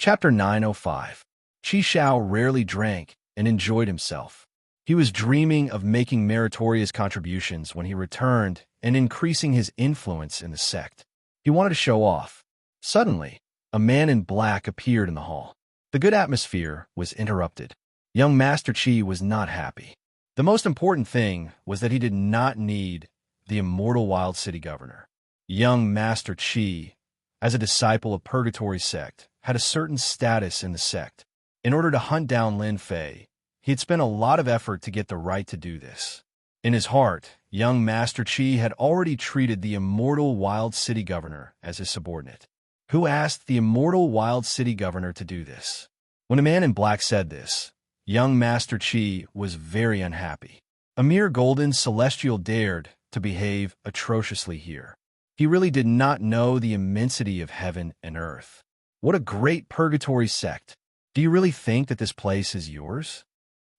Chapter 905. Qi Shao rarely drank and enjoyed himself. He was dreaming of making meritorious contributions when he returned and increasing his influence in the sect. He wanted to show off. Suddenly, a man in black appeared in the hall. The good atmosphere was interrupted. Young Master Qi was not happy. The most important thing was that he did not need the immortal Wild City Governor. Young Master Qi, as a disciple of Purgatory Sect, had a certain status in the sect. In order to hunt down Lin Fei, he had spent a lot of effort to get the right to do this. In his heart, young Master Qi had already treated the immortal Wild City Governor as his subordinate. Who asked the immortal Wild City Governor to do this? When a man in black said this, young Master Qi was very unhappy. A mere golden celestial dared to behave atrociously here. He really did not know the immensity of heaven and earth. What a great purgatory sect! Do you really think that this place is yours?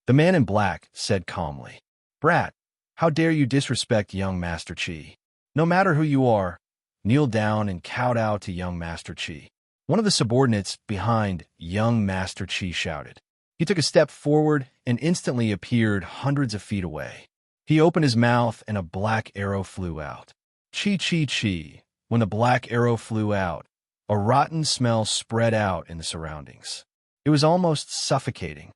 The man in black said calmly. Brat, how dare you disrespect young Master Qi? No matter who you are, kneel down and kowtow to young Master Qi. One of the subordinates behind young Master Qi shouted. He took a step forward and instantly appeared hundreds of feet away. He opened his mouth and a black arrow flew out. Chi chi chi. When the black arrow flew out, a rotten smell spread out in the surroundings. It was almost suffocating.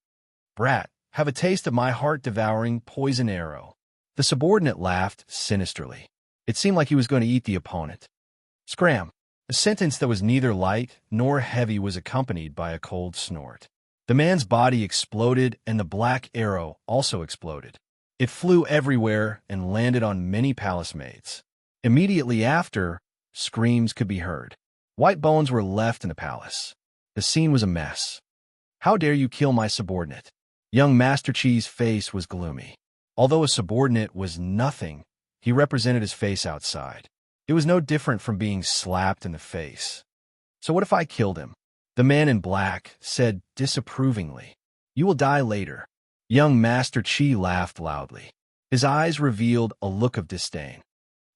Brat, have a taste of my heart-devouring poison arrow. The subordinate laughed sinisterly. It seemed like he was going to eat the opponent. Scram! A sentence that was neither light nor heavy was accompanied by a cold snort. The man's body exploded and the black arrow also exploded. It flew everywhere and landed on many palace maids. Immediately after, screams could be heard. White bones were left in the palace. The scene was a mess. How dare you kill my subordinate? Young Master Qi's face was gloomy. Although a subordinate was nothing, he represented his face outside. It was no different from being slapped in the face. So what if I killed him? The man in black said disapprovingly. You will die later. Young Master Qi laughed loudly. His eyes revealed a look of disdain.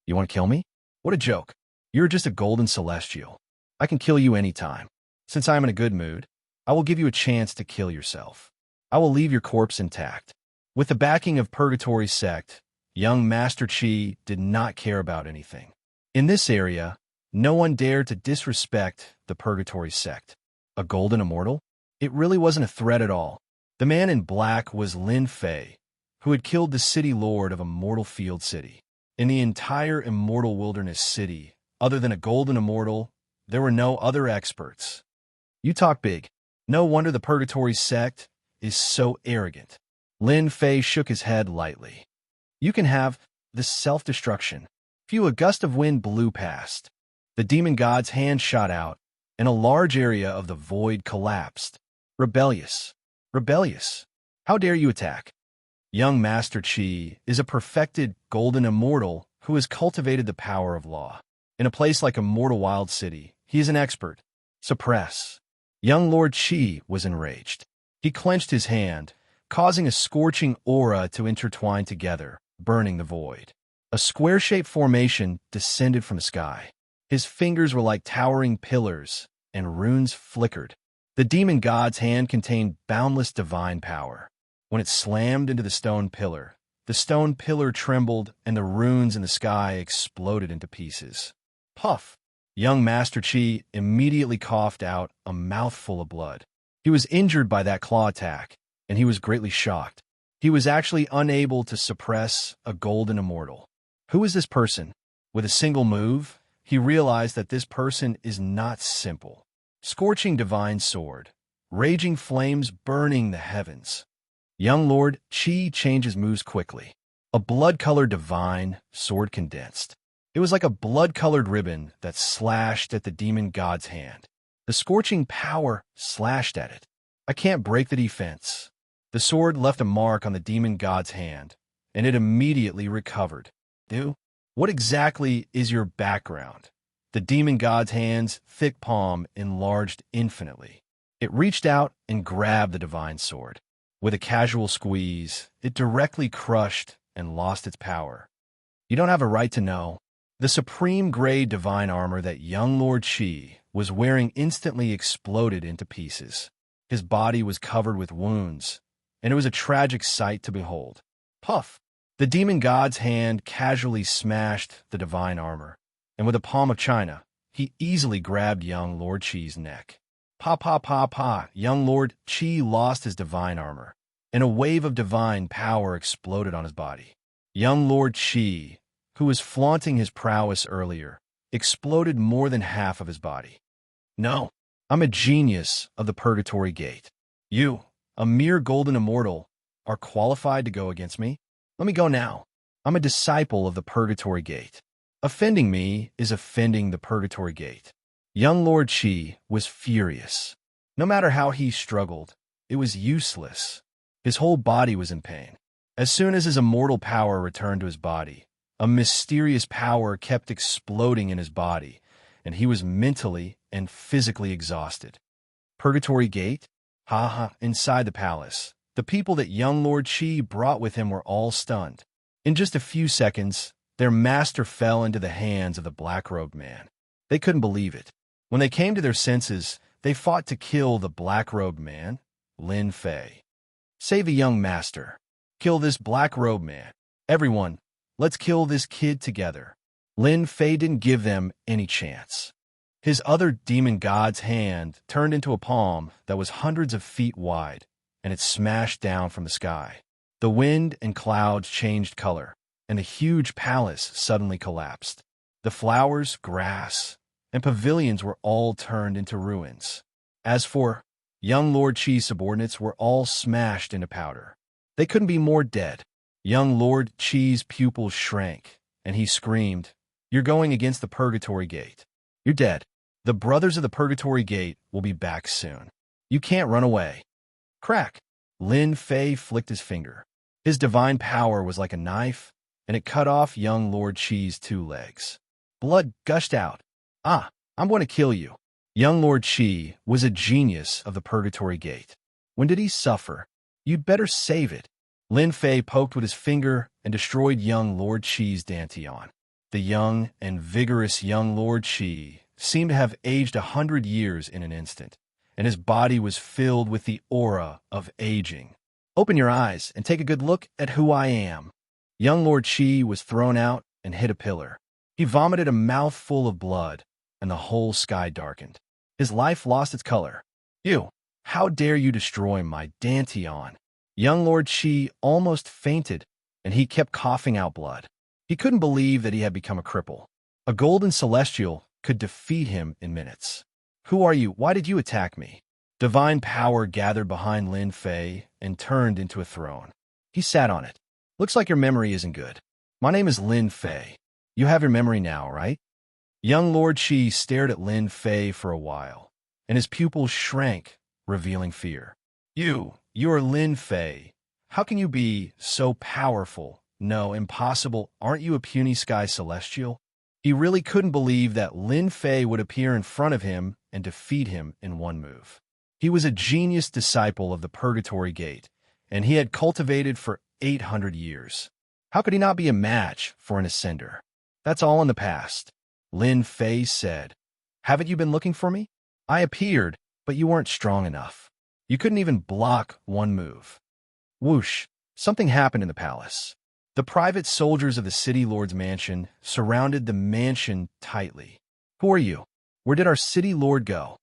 You want to kill me? What a joke. You're just a golden celestial. I can kill you anytime. Since I am in a good mood, I will give you a chance to kill yourself. I will leave your corpse intact. With the backing of Purgatory Sect, young Master Qi did not care about anything. In this area, no one dared to disrespect the Purgatory Sect. A golden immortal? It really wasn't a threat at all. The man in black was Lin Fei, who had killed the city lord of Immortal Field City. In the entire Immortal Wilderness City, other than a golden immortal, there were no other experts. You talk big. No wonder the Purgatory Sect is so arrogant. Lin Fei shook his head lightly. You can have the self-destruction. A gust of wind blew past. The demon god's hand shot out, and a large area of the void collapsed. Rebellious. Rebellious. How dare you attack? Young Master Qi is a perfected golden immortal who has cultivated the power of law. In a place like Immortal Wild City, he is an expert. Suppress. Young Lord Qi was enraged. He clenched his hand, causing a scorching aura to intertwine together, burning the void. A square-shaped formation descended from the sky. His fingers were like towering pillars, and runes flickered. The demon god's hand contained boundless divine power. When it slammed into the stone pillar trembled, and the runes in the sky exploded into pieces. Puff! Young Master Qi immediately coughed out a mouthful of blood. He was injured by that claw attack, and he was greatly shocked. He was actually unable to suppress a golden immortal. Who is this person? With a single move, he realized that this person is not simple. Scorching divine sword, raging flames burning the heavens. Young Lord Qi changes moves quickly. A blood-colored divine sword condensed. It was like a blood-colored ribbon that slashed at the demon god's hand. The scorching power slashed at it. I can't break the defense. The sword left a mark on the demon god's hand, and it immediately recovered. What exactly is your background? The demon god's hand's thick palm enlarged infinitely. It reached out and grabbed the divine sword. With a casual squeeze, it directly crushed and lost its power. You don't have a right to know. The supreme gray divine armor that young Lord Qi was wearing instantly exploded into pieces. His body was covered with wounds, and it was a tragic sight to behold. Puff! The demon god's hand casually smashed the divine armor, and with a palm of china, he easily grabbed young Lord Chi's neck. Pa pa pa pa! Young Lord Chi lost his divine armor, and a wave of divine power exploded on his body. Young Lord Chi, who was flaunting his prowess earlier, exploded more than half of his body. No, I'm a genius of the Purgatory Gate. You, a mere golden immortal, are qualified to go against me? Let me go now. I'm a disciple of the Purgatory Gate. Offending me is offending the Purgatory Gate. Young Lord Chi was furious. No matter how he struggled, it was useless. His whole body was in pain. As soon as his immortal power returned to his body, a mysterious power kept exploding in his body, and he was mentally and physically exhausted. Purgatory Gate? Ha ha! Inside the palace, the people that young Lord Chi brought with him were all stunned. In just a few seconds, their master fell into the hands of the black-robed man. They couldn't believe it. When they came to their senses, they fought to kill the black-robed man, Lin Fei. Save the young master. Kill this black-robed man. Everyone, let's kill this kid together. Lin Fei didn't give them any chance. His other demon god's hand turned into a palm that was hundreds of feet wide, and it smashed down from the sky. The wind and clouds changed color, and the huge palace suddenly collapsed. The flowers, grass, and pavilions were all turned into ruins. As for young Lord Chi's subordinates were all smashed into powder. They couldn't be more dead. Young Lord Chi's pupils shrank, and he screamed, "You're going against the Purgatory Gate. You're dead. The brothers of the Purgatory Gate will be back soon. You can't run away." Crack! Lin Fei flicked his finger. His divine power was like a knife, and it cut off young Lord Chi's 2 legs. Blood gushed out. "Ah, I'm going to kill you." Young Lord Chi was a genius of the Purgatory Gate. When did he suffer? You'd better save it. Lin Fei poked with his finger and destroyed young Lord Chi's dantian. The young and vigorous young Lord Chi seemed to have aged 100 years in an instant, and his body was filled with the aura of aging. Open your eyes and take a good look at who I am. Young Lord Chi was thrown out and hit a pillar. He vomited a mouthful of blood, and the whole sky darkened. His life lost its color. "You, how dare you destroy my dantian?" Young Lord Chi almost fainted, and he kept coughing out blood. He couldn't believe that he had become a cripple. A golden celestial could defeat him in minutes. "Who are you? Why did you attack me?" Divine power gathered behind Lin Fei and turned into a throne. He sat on it. "Looks like your memory isn't good. My name is Lin Fei. You have your memory now, right?" Young Lord Chi stared at Lin Fei for a while, and his pupils shrank, revealing fear. You're Lin Fei. How can you be so powerful? No, impossible. Aren't you a puny sky celestial?" He really couldn't believe that Lin Fei would appear in front of him and defeat him in one move. He was a genius disciple of the Purgatory Gate, and he had cultivated for 800 years. How could he not be a match for an ascender? "That's all in the past," Lin Fei said. "Haven't you been looking for me? I appeared, but you weren't strong enough. You couldn't even block one move." Whoosh! Something happened in the palace. The private soldiers of the city lord's mansion surrounded the mansion tightly. "Who are you? Where did our city lord go?"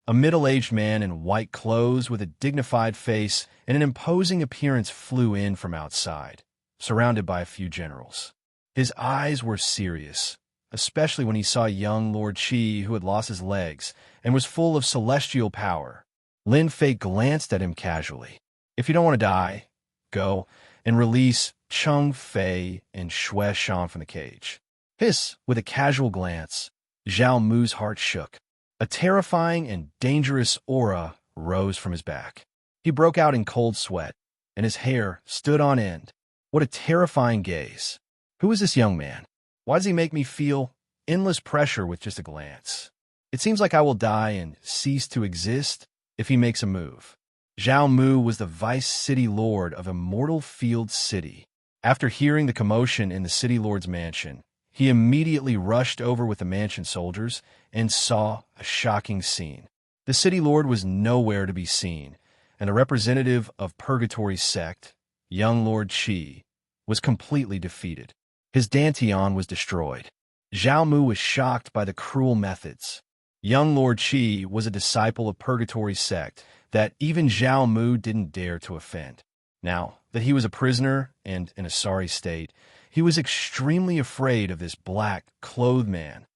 A middle-aged man in white clothes with a dignified face and an imposing appearance flew in from outside, surrounded by a few generals. His eyes were serious, especially when he saw young Lord Chi, who had lost his legs and was full of celestial power. Lin Fei glanced at him casually. "If you don't want to die, go and release Chung Fei and Xue Shan from the cage." Hiss! With a casual glance, Zhao Mu's heart shook. A terrifying and dangerous aura rose from his back. He broke out in cold sweat, and his hair stood on end. What a terrifying gaze. Who is this young man? Why does he make me feel endless pressure with just a glance? It seems like I will die and cease to exist if he makes a move. Zhao Mu was the vice city lord of Immortal Field City. After hearing the commotion in the city lord's mansion, He immediately rushed over with the mansion soldiers and saw a shocking scene. The city lord was nowhere to be seen, and the representative of Purgatory's sect, young Lord Qi, was completely defeated. His Dantian was destroyed. Zhao Mu was shocked by the cruel methods. Young Lord Qi was a disciple of Purgatory's sect that even Zhao Mu didn't dare to offend. Now that he was a prisoner and in a sorry state, he was extremely afraid of this black-clothed man.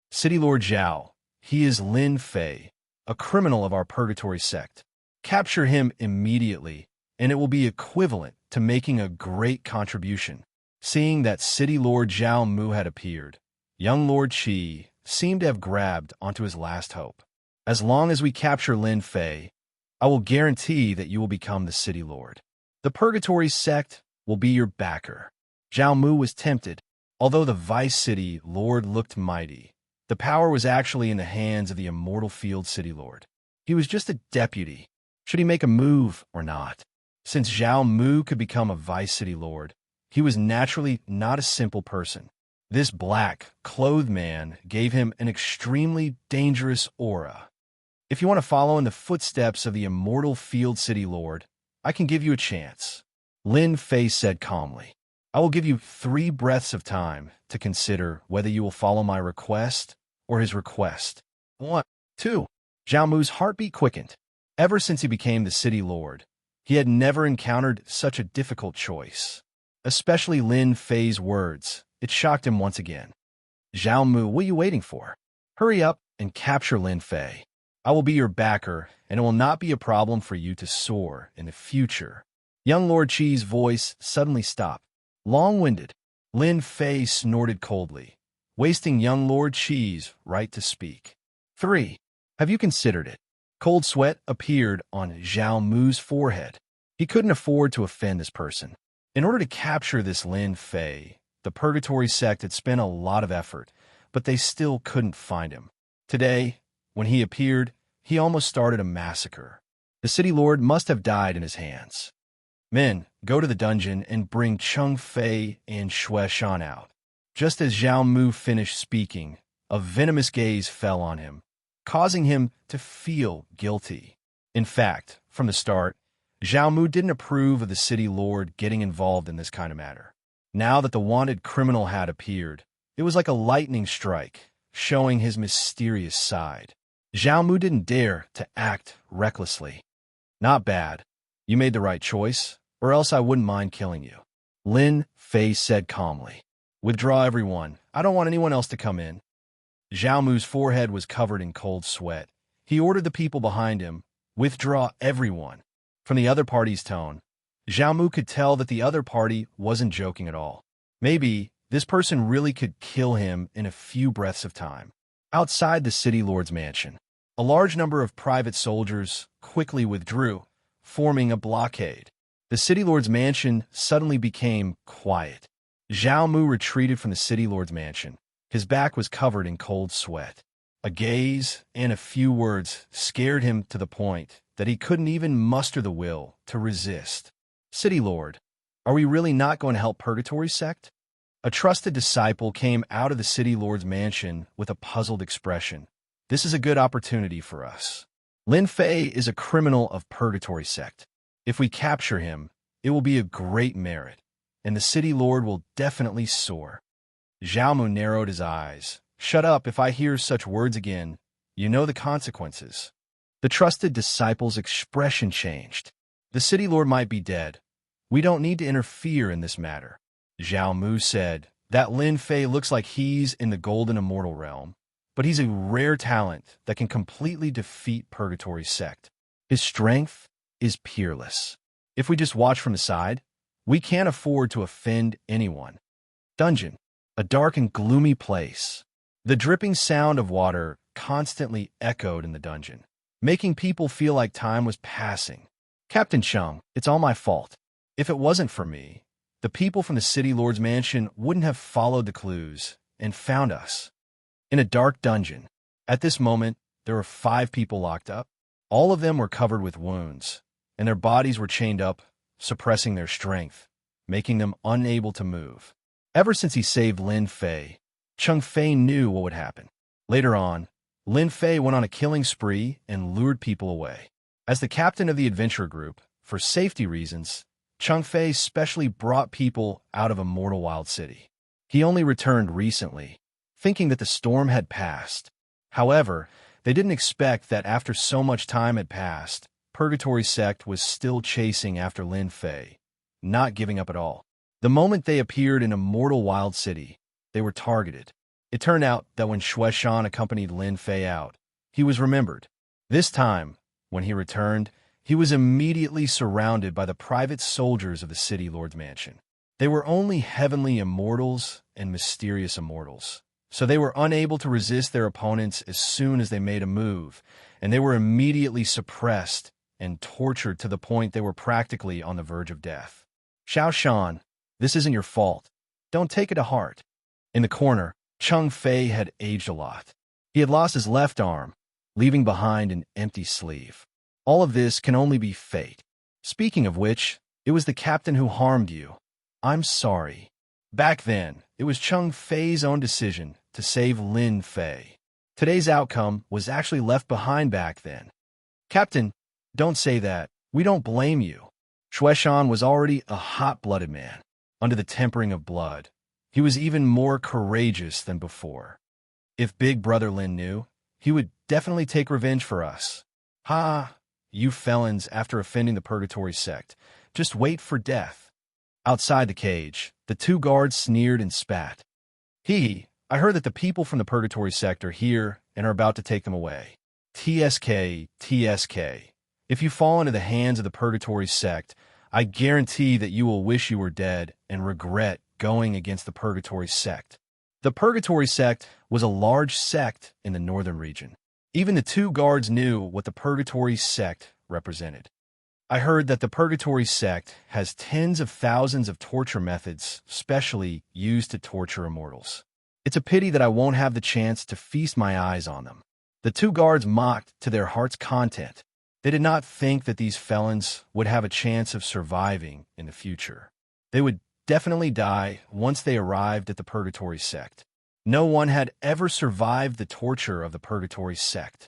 City Lord Zhao, he is Lin Fei, a criminal of our Purgatory sect. Capture him immediately, and it will be equivalent to making a great contribution. Seeing that City Lord Zhao Mu had appeared, young Lord Qi seemed to have grabbed onto his last hope. As long as we capture Lin Fei, I will guarantee that you will become the City Lord. The Purgatory sect will be your backer. Zhao Mu was tempted. Although the Vice City Lord looked mighty, the power was actually in the hands of the immortal Field City Lord. He was just a deputy. Should he make a move or not? Since Zhao Mu could become a Vice City Lord, he was naturally not a simple person. This black-clothed man gave him an extremely dangerous aura. If you want to follow in the footsteps of the immortal Field City Lord, I can give you a chance. Lin Fei said calmly. I will give you 3 breaths of time to consider whether you will follow my request or his request. 1, 2. Zhao Mu's heartbeat quickened. Ever since he became the City Lord, he had never encountered such a difficult choice. Especially Lin Fei's words. It shocked him once again. Zhao Mu, what are you waiting for? Hurry up and capture Lin Fei. I will be your backer, and it will not be a problem for you to soar in the future. Young Lord Qi's voice suddenly stopped. Long-winded, Lin Fei snorted coldly, wasting young Lord Qi's right to speak. 3. Have you considered it? Cold sweat appeared on Zhao Mu's forehead. He couldn't afford to offend this person. In order to capture this Lin Fei, the Purgatory sect had spent a lot of effort, but they still couldn't find him. Today, when he appeared, he almost started a massacre. The City Lord must have died in his hands. Men, go to the dungeon and bring Cheng Fei and Xue Shan out. Just as Zhao Mu finished speaking, a venomous gaze fell on him, causing him to feel guilty. In fact, from the start, Zhao Mu didn't approve of the City Lord getting involved in this kind of matter. Now that the wanted criminal had appeared, it was like a lightning strike, showing his mysterious side. Zhao Mu didn't dare to act recklessly. Not bad. You made the right choice, or else I wouldn't mind killing you. Lin Fei said calmly. Withdraw everyone. I don't want anyone else to come in. Zhao Mu's forehead was covered in cold sweat. He ordered the people behind him, withdraw everyone. From the other party's tone, Zhao Mu could tell that the other party wasn't joking at all. Maybe this person really could kill him in a few breaths of time. Outside the City Lord's mansion, a large number of private soldiers quickly withdrew, forming a blockade. The City Lord's mansion suddenly became quiet. Zhao Mu retreated from the City Lord's mansion. His back was covered in cold sweat. A gaze and a few words scared him to the point that he couldn't even muster the will to resist. City Lord, are we really not going to help Purgatory sect? A trusted disciple came out of the City Lord's mansion with a puzzled expression. This is a good opportunity for us. Lin Fei is a criminal of Purgatory sect. If we capture him, it will be a great merit, and the City Lord will definitely soar. Zhao Mu narrowed his eyes. Shut up, if I hear such words again, you know the consequences. The trusted disciple's expression changed. The City Lord might be dead. We don't need to interfere in this matter. Zhao Mu said, that Lin Fei looks like he's in the golden immortal realm, but he's a rare talent that can completely defeat Purgatory's sect. His strength is peerless. If we just watch from the side, we can't afford to offend anyone. Dungeon, a dark and gloomy place. The dripping sound of water constantly echoed in the dungeon, making people feel like time was passing. Captain Chung, it's all my fault. If it wasn't for me, the people from the City Lord's mansion wouldn't have followed the clues and found us. In a dark dungeon, at this moment, there were 5 people locked up. All of them were covered with wounds, and their bodies were chained up, suppressing their strength, making them unable to move. Ever since he saved Lin Fei, Chung Fei knew what would happen. Later on, Lin Fei went on a killing spree and lured people away. As the captain of the adventure group, for safety reasons, Chung Fei specially brought people out of Immortal Wild City. He only returned recently, thinking that the storm had passed. However, they didn't expect that after so much time had passed, Purgatory Sect was still chasing after Lin Fei, not giving up at all. The moment they appeared in Immortal Wild City, they were targeted. It turned out that when Xue Shan accompanied Lin Fei out, he was remembered. This time, when he returned, he was immediately surrounded by the private soldiers of the City Lord's mansion. They were only heavenly immortals and mysterious immortals, so they were unable to resist their opponents as soon as they made a move, and they were immediately suppressed and tortured to the point they were practically on the verge of death. Xiao Shan, this isn't your fault. Don't take it to heart. In the corner, Chung Fei had aged a lot. He had lost his left arm, leaving behind an empty sleeve. All of this can only be fate. Speaking of which, it was the captain who harmed you. I'm sorry. Back then, it was Chung Fei's own decision to save Lin Fei. Today's outcome was actually left behind back then. Captain, don't say that. We don't blame you. Xue Shan was already a hot-blooded man, under the tempering of blood. He was even more courageous than before. If Big Brother Lin knew, he would definitely take revenge for us. Ha! You felons, after offending the Purgatory Sect, just wait for death. Outside the cage, the two guards sneered and spat. I heard that the people from the Purgatory Sect are here and are about to take them away. TSK. If you fall into the hands of the Purgatory Sect, I guarantee that you will wish you were dead and regret going against the Purgatory Sect. The Purgatory Sect was a large sect in the northern region. Even the two guards knew what the Purgatory Sect represented. I heard that the Purgatory Sect has tens of thousands of torture methods specially used to torture immortals. It's a pity that I won't have the chance to feast my eyes on them. The two guards mocked to their heart's content. They did not think that these felons would have a chance of surviving in the future. They would definitely die once they arrived at the Purgatory Sect. No one had ever survived the torture of the Purgatory Sect.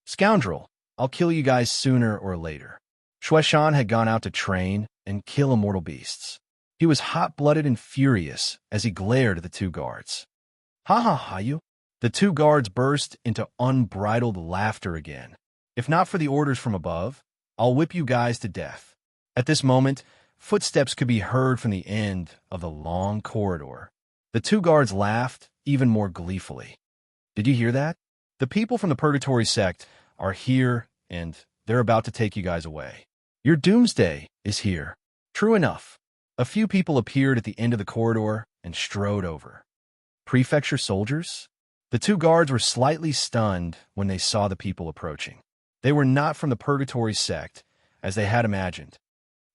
Scoundrel, I'll kill you guys sooner or later. Xue Shan had gone out to train and kill immortal beasts. He was hot-blooded and furious as he glared at the two guards. Ha, you! The two guards burst into unbridled laughter again. If not for the orders from above, I'll whip you guys to death. At this moment, footsteps could be heard from the end of the long corridor. The two guards laughed even more gleefully. Did you hear that? The people from the Purgatory Sect are here, and they're about to take you guys away. Your doomsday is here. True enough. A few people appeared at the end of the corridor and strode over. Prefecture soldiers? The two guards were slightly stunned when they saw the people approaching. They were not from the Purgatory Sect, as they had imagined.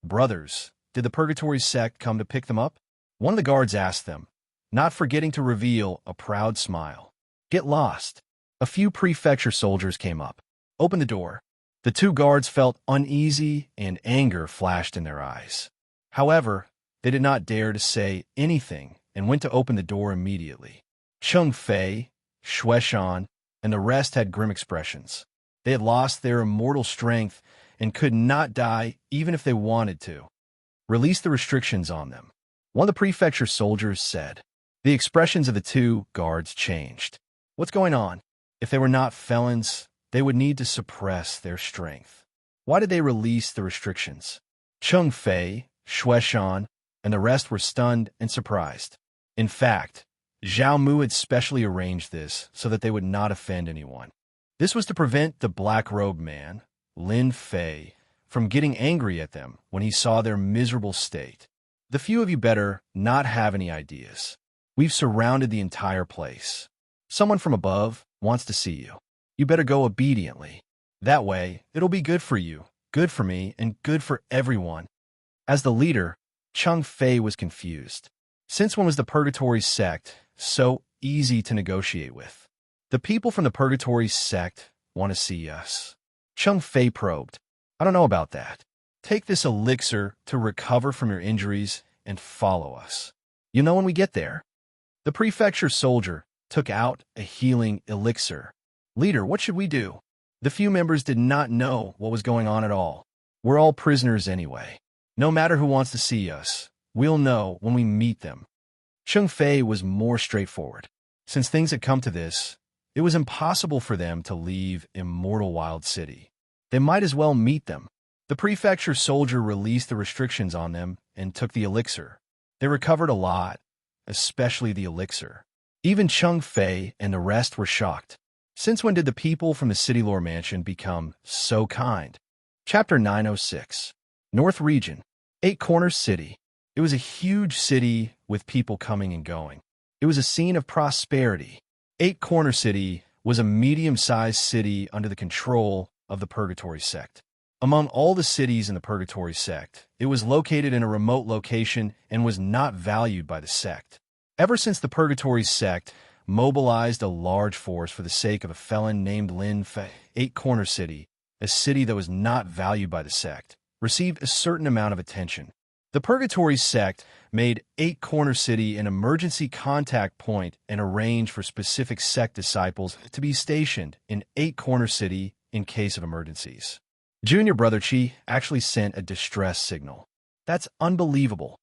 Brothers, did the Purgatory Sect come to pick them up? One of the guards asked them, not forgetting to reveal a proud smile. Get lost. A few prefecture soldiers came up. Open the door. The two guards felt uneasy and anger flashed in their eyes. However, they did not dare to say anything and went to open the door immediately. Chung Fei, Xue Shan, and the rest had grim expressions. They had lost their immortal strength and could not die even if they wanted to. Release the restrictions on them. One of the prefecture soldiers said. The expressions of the two guards changed. What's going on? If they were not felons, they would need to suppress their strength. Why did they release the restrictions? Chung Fei, Xue Shan, and the rest were stunned and surprised. In fact, Zhao Mu had specially arranged this so that they would not offend anyone. This was to prevent the black-robed man, Lin Fei, from getting angry at them when he saw their miserable state. The few of you better not have any ideas. We've surrounded the entire place. Someone from above wants to see you. You better go obediently. That way, it'll be good for you, good for me, and good for everyone. As the leader, Chung Fei was confused. Since when was the Purgatory Sect so easy to negotiate with? The people from the Purgatory Sect want to see us. Chung Fei probed. I don't know about that. Take this elixir to recover from your injuries and follow us. You'll know when we get there. The prefecture soldier took out a healing elixir. "Leader, what should we do?" The few members did not know what was going on at all. "We're all prisoners anyway. No matter who wants to see us, we'll know when we meet them." Cheng Fei was more straightforward. Since things had come to this, it was impossible for them to leave Immortal Wild City. They might as well meet them. The prefecture soldier released the restrictions on them and took the elixir. They recovered a lot, especially the elixir. Even Cheng Fei and the rest were shocked. Since when did the people from the City Lore Mansion become so kind? Chapter 906. North Region. Eight Corners City. It was a huge city with people coming and going. It was a scene of prosperity. Eight Corner City was a medium-sized city under the control of the Purgatory Sect. Among all the cities in the Purgatory Sect, it was located in a remote location and was not valued by the sect. Ever since the Purgatory Sect mobilized a large force for the sake of a felon named Lin Fei, Eight Corner City, a city that was not valued by the sect, received a certain amount of attention. The Purgatory Sect made Eight Corner City an emergency contact point and arranged for specific sect disciples to be stationed in Eight Corner City in case of emergencies. Junior Brother Chi actually sent a distress signal. That's unbelievable.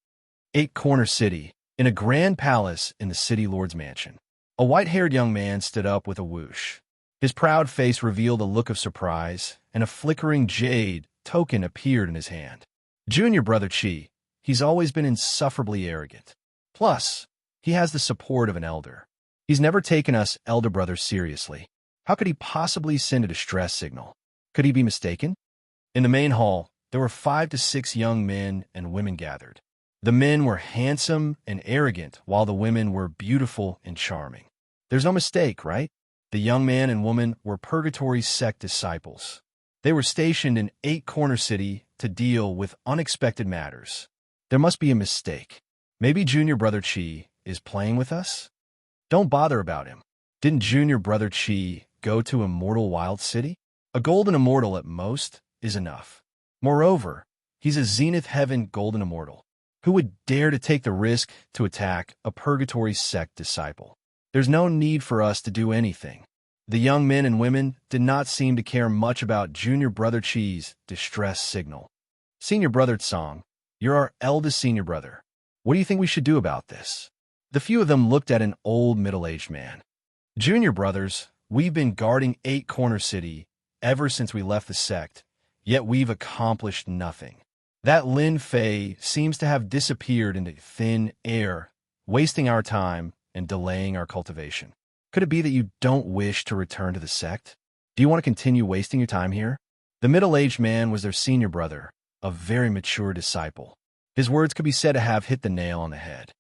Eight Corner City, in a grand palace in the City Lord's mansion. A white-haired young man stood up with a whoosh. His proud face revealed a look of surprise, and a flickering jade token appeared in his hand. Junior Brother Chi, he's always been insufferably arrogant. Plus, he has the support of an elder. He's never taken us elder brothers seriously. How could he possibly send a distress signal? Could he be mistaken? In the main hall, there were 5 to 6 young men and women gathered. The men were handsome and arrogant, while the women were beautiful and charming. There's no mistake, right? The young man and woman were Purgatory Sect disciples. They were stationed in Eight Corner City to deal with unexpected matters. There must be a mistake. Maybe Junior Brother Chi is playing with us? Don't bother about him. Didn't Junior Brother Chi go to Immortal Wild City? A golden immortal at most is enough. Moreover, he's a Zenith Heaven golden immortal. Who would dare to take the risk to attack a Purgatory Sect disciple? There's no need for us to do anything. The young men and women did not seem to care much about Junior Brother Chi's distress signal. Senior Brother Tsong, you're our eldest senior brother. What do you think we should do about this? The few of them looked at an old middle-aged man. Junior brothers, we've been guarding Eight Corner City ever since we left the sect, yet we've accomplished nothing. That Lin Fei seems to have disappeared into thin air, wasting our time and delaying our cultivation. Could it be that you don't wish to return to the sect? Do you want to continue wasting your time here? The middle-aged man was their senior brother, a very mature disciple. His words could be said to have hit the nail on the head.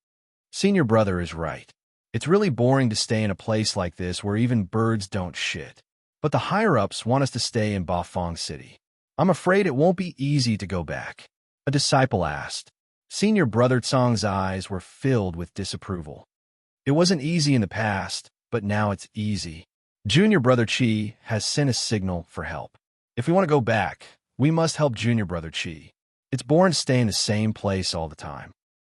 Senior brother is right. It's really boring to stay in a place like this where even birds don't shit. But the higher-ups want us to stay in Bafong City. I'm afraid it won't be easy to go back. A disciple asked. Senior Brother Tsong's eyes were filled with disapproval. It wasn't easy in the past, but now it's easy. Junior Brother Chi has sent a signal for help. If we want to go back, we must help Junior Brother Chi. It's boring to stay in the same place all the time.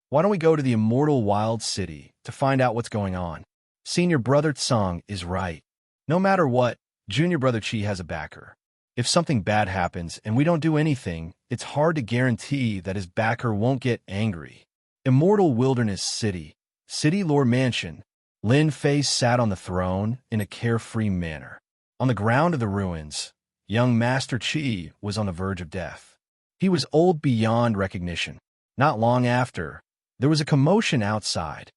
Why don't we go to the Immortal Wild City to find out what's going on? Senior Brother Tsong is right. No matter what, Junior Brother Chi has a backer. If something bad happens and we don't do anything, it's hard to guarantee that his backer won't get angry. Immortal Wilderness City, City Lore Mansion. Lin Fei sat on the throne in a carefree manner. On the ground of the ruins, young Master Chi was on the verge of death. He was old beyond recognition. Not long after, there was a commotion outside.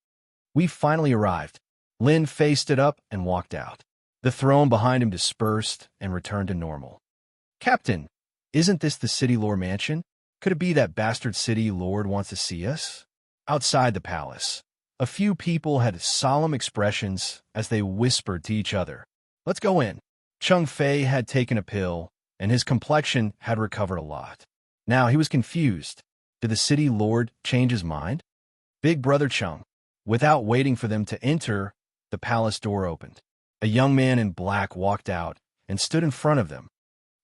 We finally arrived. Lin Fei stood up and walked out. The throne behind him dispersed and returned to normal. Captain, isn't this the City Lore Mansion? Could it be that bastard City Lord wants to see us? Outside the palace, a few people had solemn expressions as they whispered to each other. Let's go in. Cheng Fei had taken a pill, and his complexion had recovered a lot. Now he was confused. Did the City Lord change his mind? Big Brother Cheng. Without waiting for them to enter, the palace door opened. A young man in black walked out and stood in front of them.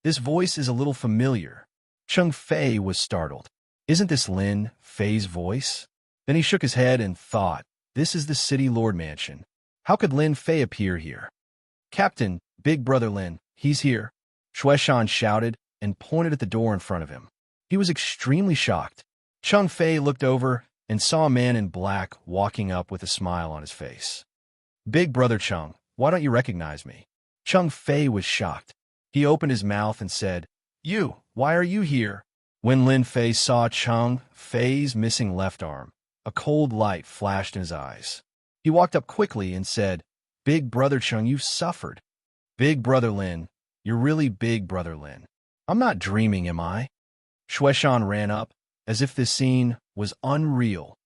This voice is a little familiar. Cheng Fei was startled. Isn't this Lin Fei's voice? Then he shook his head and thought, this is the City Lord Mansion. How could Lin Fei appear here? Captain, Big Brother Lin, he's here, Shueshan shouted and pointed at the door in front of him. He was extremely shocked. Cheng Fei looked over and saw a man in black walking up with a smile on his face. Big Brother Cheng, why don't you recognize me? Cheng Fei was shocked. He opened his mouth and said, why are you here? When Lin Fei saw Cheng Fei's missing left arm, a cold light flashed in his eyes. He walked up quickly and said, Big Brother Cheng, you've suffered. Big Brother Lin, you're really Big Brother Lin. I'm not dreaming, am I? Shueshan ran up, as if this scene was unreal.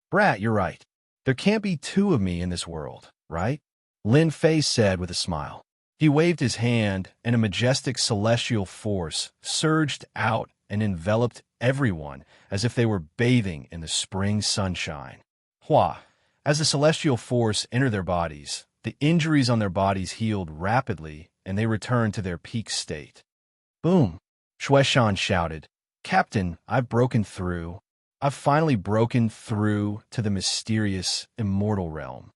Brat, you're right. There can't be two of me in this world, right? Lin Fei said with a smile. He waved his hand, and a majestic celestial force surged out and enveloped everyone as if they were bathing in the spring sunshine. Hua! As the celestial force entered their bodies, the injuries on their bodies healed rapidly, and they returned to their peak state. Boom! Shueshan shouted, Captain, I've broken through. I've finally broken through to the mysterious, immortal realm.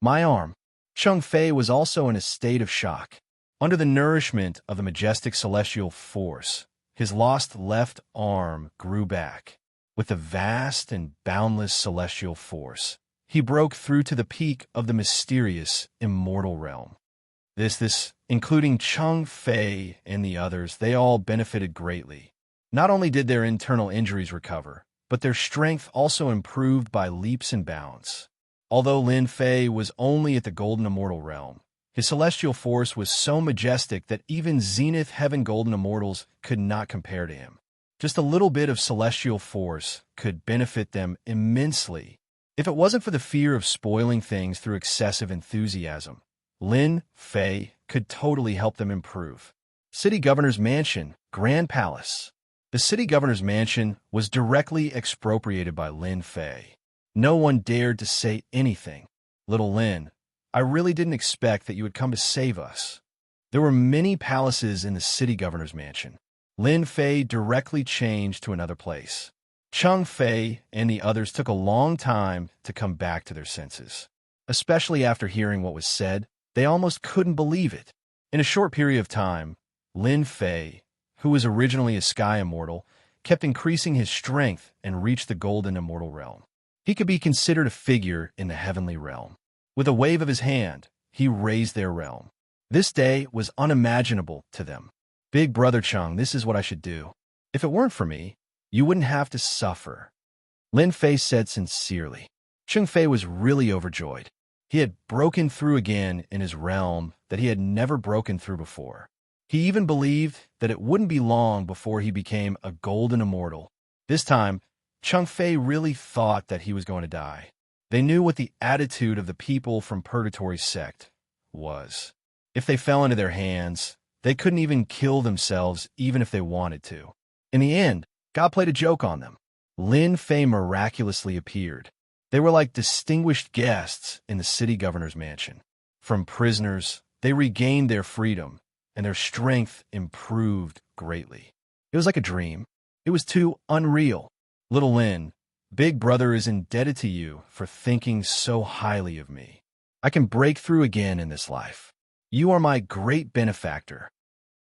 My arm. Cheng Fei was also in a state of shock. Under the nourishment of the majestic celestial force, his lost left arm grew back. With the vast and boundless celestial force, he broke through to the peak of the mysterious, immortal realm. This, including Cheng Fei and the others, they all benefited greatly. Not only did their internal injuries recover, but their strength also improved by leaps and bounds. Although Lin Fei was only at the Golden Immortal Realm, his celestial force was so majestic that even Zenith Heaven Golden Immortals could not compare to him. Just a little bit of celestial force could benefit them immensely. If it wasn't for the fear of spoiling things through excessive enthusiasm, Lin Fei could totally help them improve. City Governor's Mansion, Grand Palace. The City Governor's Mansion was directly expropriated by Lin Fei. No one dared to say anything. Little Lin, I really didn't expect that you would come to save us. There were many palaces in the City Governor's Mansion. Lin Fei directly changed to another place. Cheng Fei and the others took a long time to come back to their senses. Especially after hearing what was said, they almost couldn't believe it. In a short period of time, Lin Fei, who was originally a Sky Immortal, kept increasing his strength and reached the Golden Immortal Realm. He could be considered a figure in the heavenly realm. With a wave of his hand, he raised their realm. This day was unimaginable to them. Big Brother Cheng, this is what I should do. If it weren't for me, you wouldn't have to suffer. Lin Fei said sincerely. Cheng Fei was really overjoyed. He had broken through again in his realm that he had never broken through before. He even believed that it wouldn't be long before he became a Golden Immortal. This time, Cheng Fei really thought that he was going to die. They knew what the attitude of the people from Purgatory Sect was. If they fell into their hands, they couldn't even kill themselves even if they wanted to. In the end, God played a joke on them. Lin Fei miraculously appeared. They were like distinguished guests in the City Governor's Mansion. From prisoners, they regained their freedom, and their strength improved greatly. It was like a dream. It was too unreal. Little Lin, Big Brother is indebted to you for thinking so highly of me. I can break through again in this life. You are my great benefactor.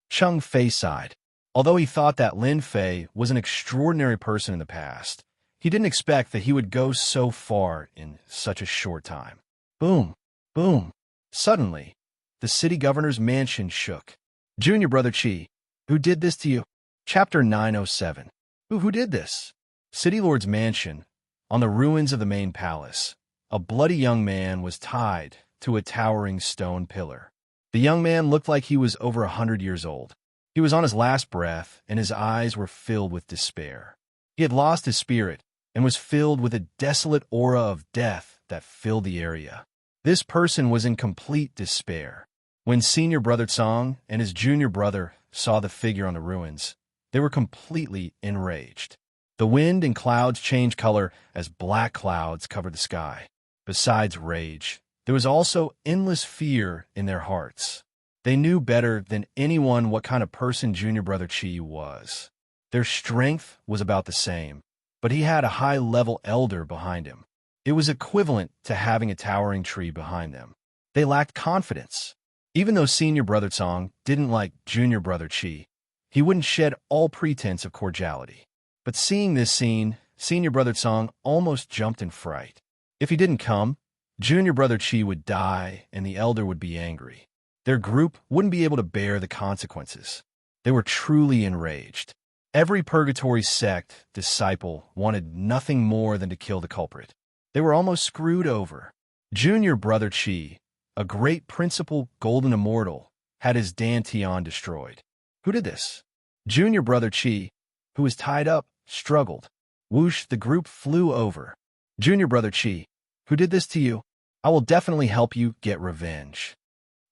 Cheng Fei sighed. Although he thought that Lin Fei was an extraordinary person in the past, he didn't expect that he would go so far in such a short time. Boom, boom. Suddenly, the City Governor's Mansion shook. Junior Brother Chi, who did this to you? Chapter 907. Who did this? City Lord's Mansion. On the ruins of the main palace, a bloody young man was tied to a towering stone pillar. The young man looked like he was over 100 years old. He was on his last breath, and his eyes were filled with despair. He had lost his spirit and was filled with a desolate aura of death that filled the area. This person was in complete despair. When Senior Brother Tsang and his junior brother saw the figure on the ruins, they were completely enraged. The wind and clouds changed color as black clouds covered the sky. Besides rage, there was also endless fear in their hearts. They knew better than anyone what kind of person Junior Brother Chi was. Their strength was about the same, but he had a high-level elder behind him. It was equivalent to having a towering tree behind them. They lacked confidence. Even though Senior Brother Song didn't like Junior Brother Chi, he wouldn't shed all pretense of cordiality. But seeing this scene, Senior Brother Song almost jumped in fright. If he didn't come, Junior Brother Chi would die and the elder would be angry. Their group wouldn't be able to bear the consequences. They were truly enraged. Every purgatory sect disciple wanted nothing more than to kill the culprit. They were almost screwed over. Junior Brother Chi, a great principal golden immortal, had his dantian destroyed. Who did this? Junior Brother Chi, who was tied up, struggled. Whoosh, the group flew over. Junior Brother Chi, who did this to you? I will definitely help you get revenge.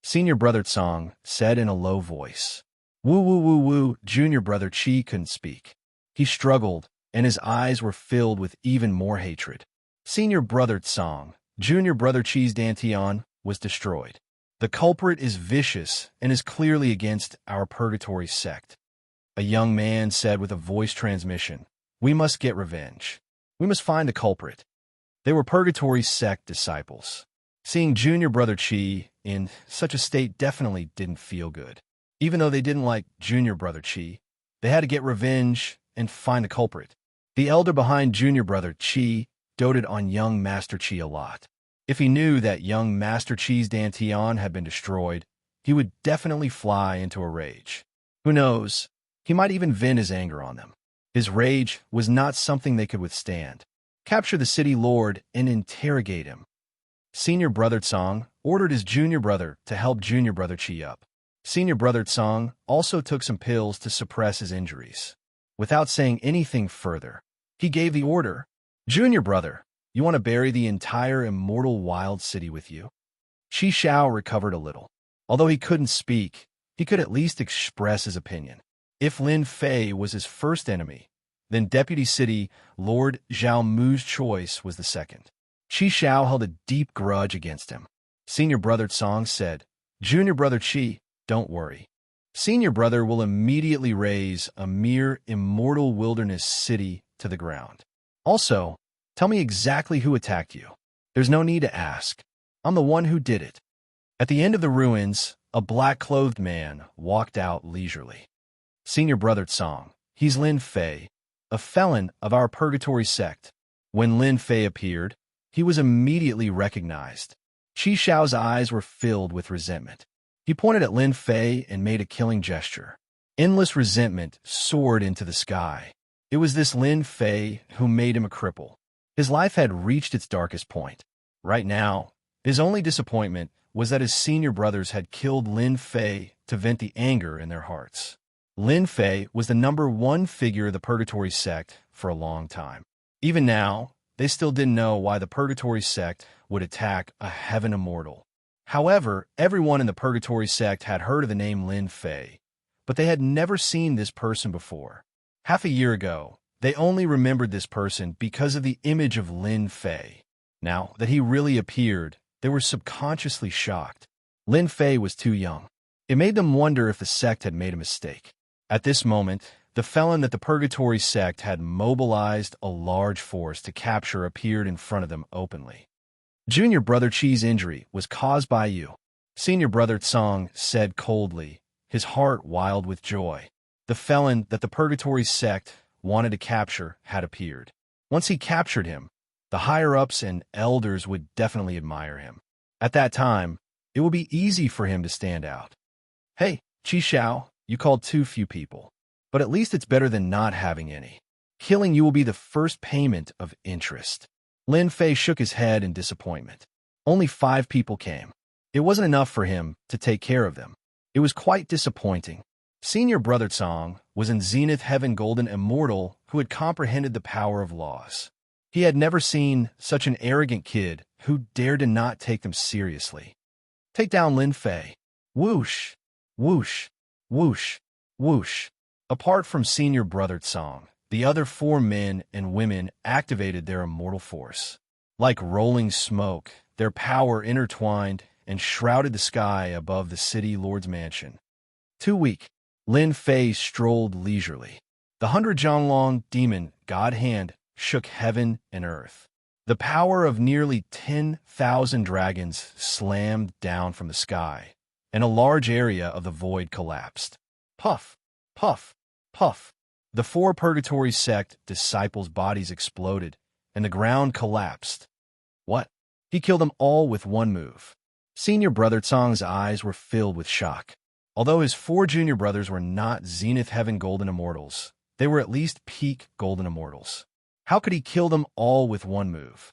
Senior Brother Song said in a low voice. Woo woo woo woo, Junior Brother Chi couldn't speak. He struggled, and his eyes were filled with even more hatred. Senior Brother Song, Junior Brother Chi's dantian, was destroyed. The culprit is vicious and is clearly against our purgatory sect. A young man said with a voice transmission, We must get revenge. We must find the culprit. They were purgatory sect disciples. Seeing Junior Brother Chi in such a state definitely didn't feel good. Even though they didn't like Junior Brother Chi, they had to get revenge and find the culprit. The elder behind Junior Brother Chi doted on young Master Chi a lot. If he knew that young Master Chi's dantian had been destroyed, he would definitely fly into a rage. Who knows, he might even vent his anger on them. His rage was not something they could withstand. Capture the city lord and interrogate him. Senior Brother Song ordered his junior brother to help Junior Brother Chi up. Senior Brother Song also took some pills to suppress his injuries. Without saying anything further, he gave the order, Junior Brother, you want to bury the entire immortal wild city with you? Chi Xiao recovered a little. Although he couldn't speak, he could at least express his opinion. If Lin Fei was his first enemy, then Deputy City Lord Zhao Mu's choice was the second. Chi Xiao held a deep grudge against him. Senior Brother Song said, Junior Brother Chi, don't worry. Senior Brother will immediately raise a mere immortal wilderness city to the ground. Also, tell me exactly who attacked you. There's no need to ask. I'm the one who did it. At the end of the ruins, a black-clothed man walked out leisurely. Senior Brother Song, he's Lin Fei, a felon of our purgatory sect. When Lin Fei appeared, he was immediately recognized. Chi Xiao's eyes were filled with resentment. He pointed at Lin Fei and made a killing gesture. Endless resentment soared into the sky. It was this Lin Fei who made him a cripple. His life had reached its darkest point. Right now, his only disappointment was that his senior brothers had killed Lin Fei to vent the anger in their hearts. Lin Fei was the #1 figure of the Purgatory sect for a long time. Even now, they still didn't know why the Purgatory sect would attack a heaven immortal. However, everyone in the Purgatory sect had heard of the name Lin Fei, but they had never seen this person before. Half a year ago, they only remembered this person because of the image of Lin Fei. Now that he really appeared, they were subconsciously shocked. Lin Fei was too young. It made them wonder if the sect had made a mistake. At this moment, the felon that the Purgatory sect had mobilized a large force to capture appeared in front of them openly. Junior Brother Chi's injury was caused by you, Senior Brother Song said coldly, his heart wild with joy. The felon that the Purgatory sect wanted to capture had appeared. Once he captured him, the higher-ups and elders would definitely admire him. At that time, it would be easy for him to stand out. Hey, Chi Xiao, you called too few people, but at least it's better than not having any. Killing you will be the first payment of interest. Lin Fei shook his head in disappointment. Only 5 people came. It wasn't enough for him to take care of them. It was quite disappointing. Senior Brother Song was in Zenith Heaven Golden Immortal who had comprehended the power of laws. He had never seen such an arrogant kid who dared to not take them seriously. Take down Lin Fei. Whoosh, whoosh, whoosh, whoosh. Apart from Senior Brother Song, the other 4 men and women activated their immortal force. Like rolling smoke, their power intertwined and shrouded the sky above the city lord's mansion. Too weak, Lin Fei strolled leisurely. The 100 Zhonglong demon god hand shook heaven and earth. The power of nearly 10,000 dragons slammed down from the sky, and a large area of the void collapsed. Puff, puff, puff. The four Purgatory sect disciples' bodies exploded, and the ground collapsed. What? He killed them all with one move. Senior brother Tsong's eyes were filled with shock. Although his four junior brothers were not Zenith Heaven Golden Immortals, they were at least peak Golden Immortals. How could he kill them all with one move?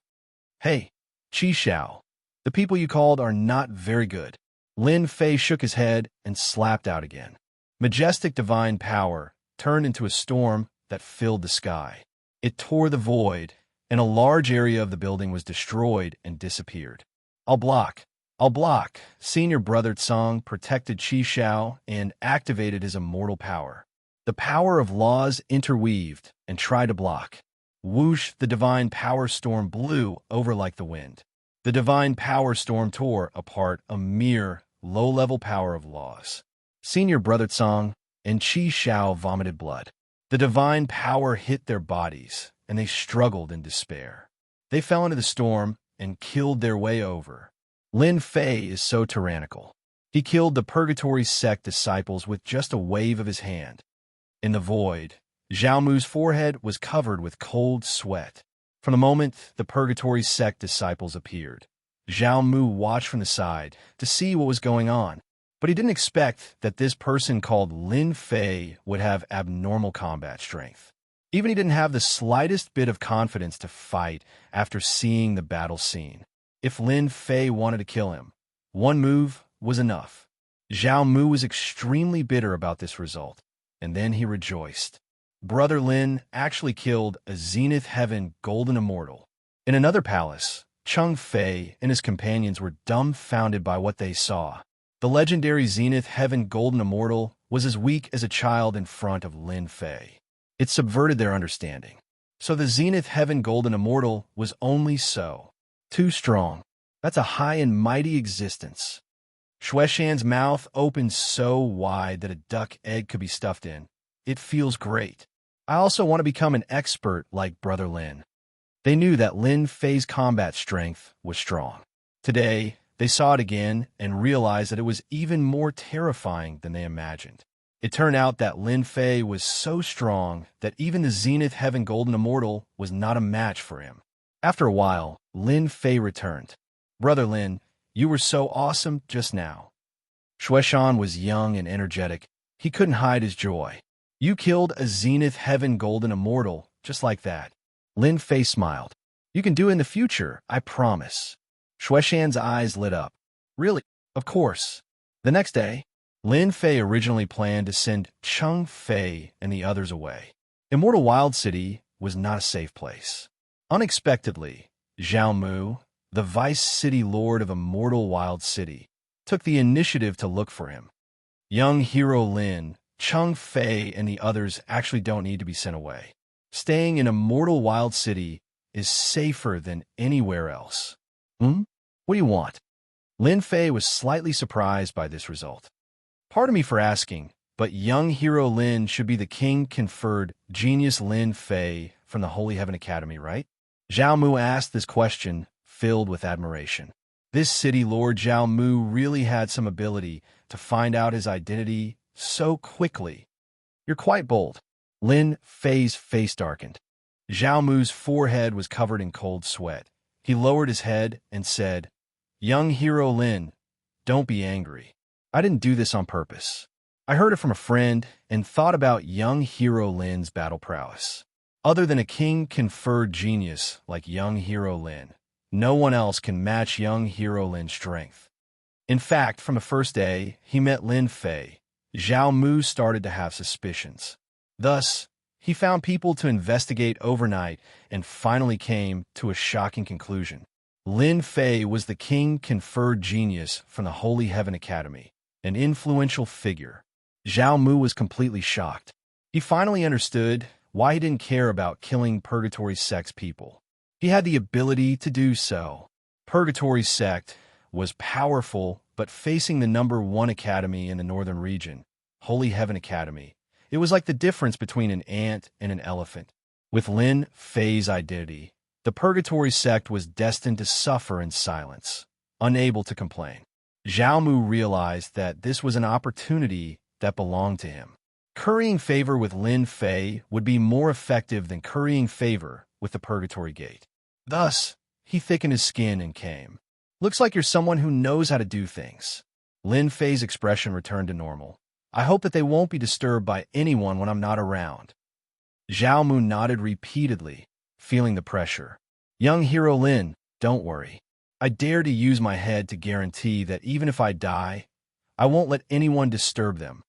Hey, Qi Xiao, the people you called are not very good. Lin Fei shook his head and slapped out again. Majestic divine power turned into a storm that filled the sky. It tore the void, and a large area of the building was destroyed and disappeared. I'll block. Senior brother Tsong protected Qi Xiao and activated his immortal power. The power of laws interweaved and tried to block. Whoosh, the divine power storm blew over like the wind. The divine power storm tore apart a mere low-level power of laws. Senior brother Tsong and Qi Xiao vomited blood. The divine power hit their bodies, and they struggled in despair. They fell into the storm and killed their way over. Lin Fei is so tyrannical. He killed the Purgatory sect disciples with just a wave of his hand. In the void, Zhao Mu's forehead was covered with cold sweat. From the moment the Purgatory sect disciples appeared, Zhao Mu watched from the side to see what was going on, but he didn't expect that this person called Lin Fei would have abnormal combat strength. Even he didn't have the slightest bit of confidence to fight after seeing the battle scene. If Lin Fei wanted to kill him, one move was enough. Zhao Mu was extremely bitter about this result, and then he rejoiced. Brother Lin actually killed a Zenith Heaven Golden Immortal. In another palace, Cheng Fei and his companions were dumbfounded by what they saw. The legendary Zenith Heaven Golden Immortal was as weak as a child in front of Lin Fei. It subverted their understanding. So the Zenith Heaven Golden Immortal was only so. Too strong. That's a high and mighty existence. Xueshan's mouth opened so wide that a duck egg could be stuffed in. It feels great. I also want to become an expert like Brother Lin. They knew that Lin Fei's combat strength was strong. Today, they saw it again and realized that it was even more terrifying than they imagined. It turned out that Lin Fei was so strong that even the Zenith Heaven Golden Immortal was not a match for him. After a while, Lin Fei returned. Brother Lin, you were so awesome just now. Xueshan was young and energetic. He couldn't hide his joy. You killed a Zenith Heaven Golden Immortal, just like that. Lin Fei smiled. You can do it in the future, I promise. Xueshan's eyes lit up. Really? Of course. The next day, Lin Fei originally planned to send Cheng Fei and the others away. Immortal Wild City was not a safe place. Unexpectedly, Zhao Mu, the Vice City Lord of Immortal Wild City, took the initiative to look for him. Young hero Lin, Cheng Fei, and the others actually don't need to be sent away. Staying in Immortal Wild City is safer than anywhere else. What do you want? Lin Fei was slightly surprised by this result. Pardon me for asking, but young hero Lin should be the king-conferred genius Lin Fei from the Holy Heaven Academy, right? Zhao Mu asked this question, filled with admiration. This city lord Zhao Mu really had some ability to find out his identity so quickly. You're quite bold. Lin Fei's face darkened. Zhao Mu's forehead was covered in cold sweat. He lowered his head and said, Young hero Lin, don't be angry. I didn't do this on purpose. I heard it from a friend and thought about young hero Lin's battle prowess. Other than a king-conferred genius like young hero Lin, no one else can match young hero Lin's strength. In fact, from the first day he met Lin Fei, Zhao Mu started to have suspicions. Thus, he found people to investigate overnight and finally came to a shocking conclusion. Lin Fei was the king-conferred genius from the Holy Heaven Academy, an influential figure. Zhao Mu was completely shocked. He finally understood why he didn't care about killing Purgatory Sect's people. He had the ability to do so. Purgatory Sect was powerful, but facing the #1 academy in the northern region, Holy Heaven Academy, it was like the difference between an ant and an elephant. With Lin Fei's identity, The Purgatory sect was destined to suffer in silence, unable to complain. Zhao Mu realized that this was an opportunity that belonged to him. Currying favor with Lin Fei would be more effective than currying favor with the Purgatory Gate. Thus, he thickened his skin and came. Looks like you're someone who knows how to do things. Lin Fei's expression returned to normal. I hope that they won't be disturbed by anyone when I'm not around. Zhao Mu nodded repeatedly, feeling the pressure. Young hero Lin, don't worry. I dare to use my head to guarantee that even if I die, I won't let anyone disturb them.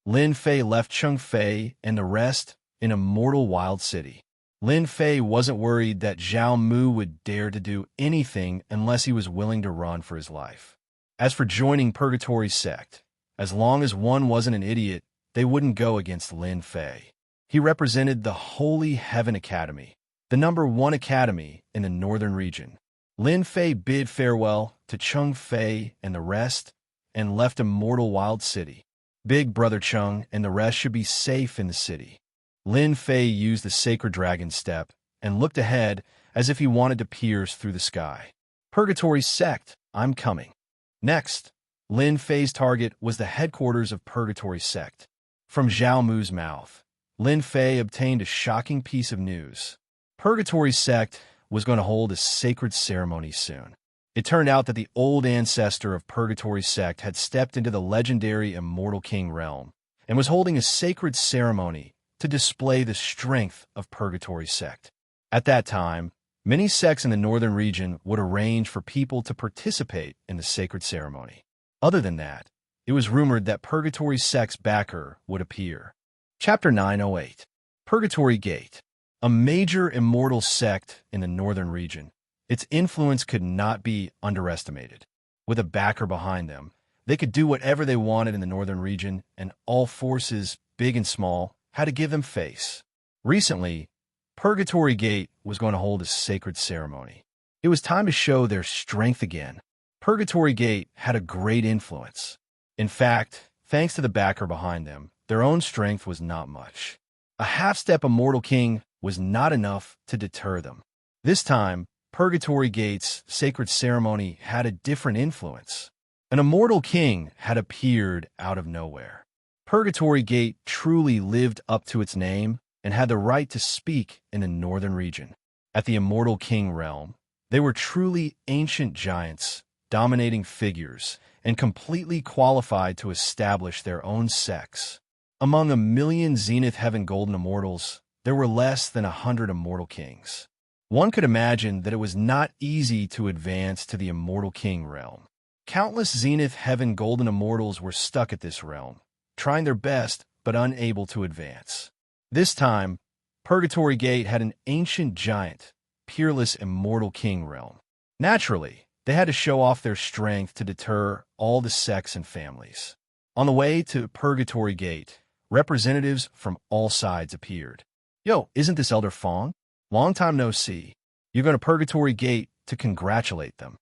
Lin Fei left Cheng Fei and the rest in a mortal wild city. Lin Fei wasn't worried that Zhao Mu would dare to do anything unless he was willing to run for his life. As for joining Purgatory sect, as long as one wasn't an idiot, they wouldn't go against Lin Fei. He represented the Holy Heaven Academy, the #1 academy in the northern region. Lin Fei bid farewell to Cheng Fei and the rest and left a mortal wild city. Big Brother Cheng and the rest should be safe in the city. Lin Fei used the sacred dragon step and looked ahead as if he wanted to pierce through the sky. Purgatory sect, I'm coming. Next, Lin Fei's target was the headquarters of Purgatory sect. From Zhao Mu's mouth, Lin Fei obtained a shocking piece of news. Purgatory sect was going to hold a sacred ceremony soon. It turned out that the old ancestor of Purgatory sect had stepped into the legendary Immortal King realm and was holding a sacred ceremony to display the strength of Purgatory sect. At that time, many sects in the northern region would arrange for people to participate in the sacred ceremony. Other than that, it was rumored that Purgatory sect's backer would appear. Chapter 908. Purgatory Gate. A major immortal sect in the northern region. Its influence could not be underestimated. With a backer behind them, they could do whatever they wanted in the northern region, and all forces, big and small, had to give them face. Recently, Purgatory Gate was going to hold a sacred ceremony. It was time to show their strength again. Purgatory Gate had a great influence. In fact, thanks to the backer behind them, their own strength was not much. A half-step Immortal King was not enough to deter them. This time, Purgatory Gate's sacred ceremony had a different influence. An Immortal King had appeared out of nowhere. Purgatory Gate truly lived up to its name and had the right to speak in the northern region. At the Immortal King realm, they were truly ancient giants, dominating figures, and completely qualified to establish their own sects. Among 1,000,000 Zenith Heaven Golden Immortals, there were less than 100 Immortal Kings. One could imagine that it was not easy to advance to the Immortal King realm. Countless Zenith Heaven Golden Immortals were stuck at this realm, trying their best but unable to advance. This time, Purgatory Gate had an ancient giant, peerless Immortal King realm. Naturally, they had to show off their strength to deter all the sects and families. On the way to Purgatory Gate, representatives from all sides appeared. Yo, isn't this Elder Fong? Long time no see. You're going to Purgatory Gate to congratulate them.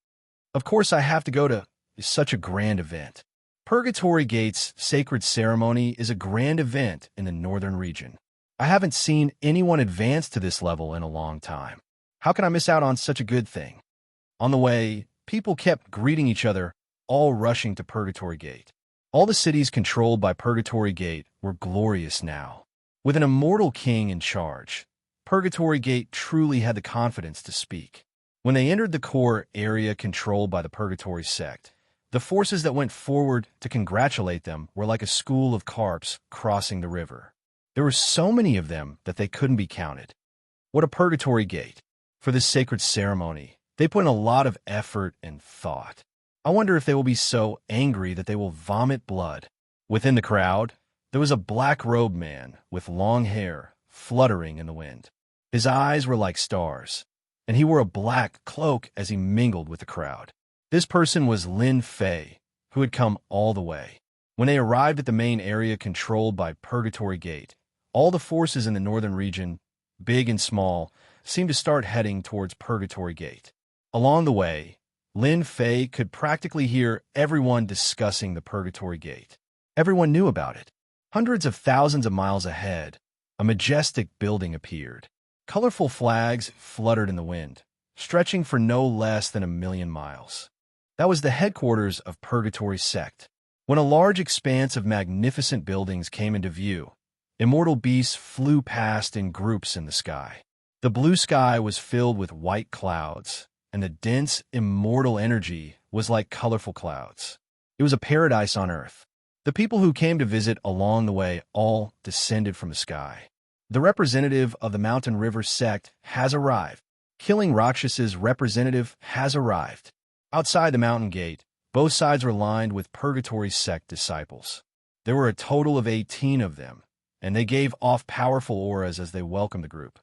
Of course I have to go to such a grand event. Purgatory Gate's sacred ceremony is a grand event in the northern region. I haven't seen anyone advance to this level in a long time. How can I miss out on such a good thing? On the way, people kept greeting each other, all rushing to Purgatory Gate. All the cities controlled by Purgatory Gate were glorious now. With an Immortal King in charge, Purgatory Gate truly had the confidence to speak. When they entered the core area controlled by the Purgatory sect, the forces that went forward to congratulate them were like a school of carps crossing the river. There were so many of them that they couldn't be counted. What a Purgatory Gate! For this sacred ceremony, they put in a lot of effort and thought. I wonder if they will be so angry that they will vomit blood. Within the crowd, there was a black-robed man with long hair fluttering in the wind. His eyes were like stars, and he wore a black cloak as he mingled with the crowd. This person was Lin Fei, who had come all the way. When they arrived at the main area controlled by Purgatory Gate, all the forces in the northern region, big and small, seemed to start heading towards Purgatory Gate. Along the way, Lin Fei could practically hear everyone discussing the Purgatory Gate. Everyone knew about it. Hundreds of thousands of miles ahead, a majestic building appeared. Colorful flags fluttered in the wind, stretching for no less than 1,000,000 miles. That was the headquarters of Purgatory's sect. When a large expanse of magnificent buildings came into view, immortal beasts flew past in groups in the sky. The blue sky was filled with white clouds, and the dense, immortal energy was like colorful clouds. It was a paradise on earth. The people who came to visit along the way all descended from the sky. The representative of the Mountain River sect has arrived. Killing Rakshas's representative has arrived. Outside the mountain gate, both sides were lined with Purgatory's sect disciples. There were a total of 18 of them, and they gave off powerful auras as they welcomed the group.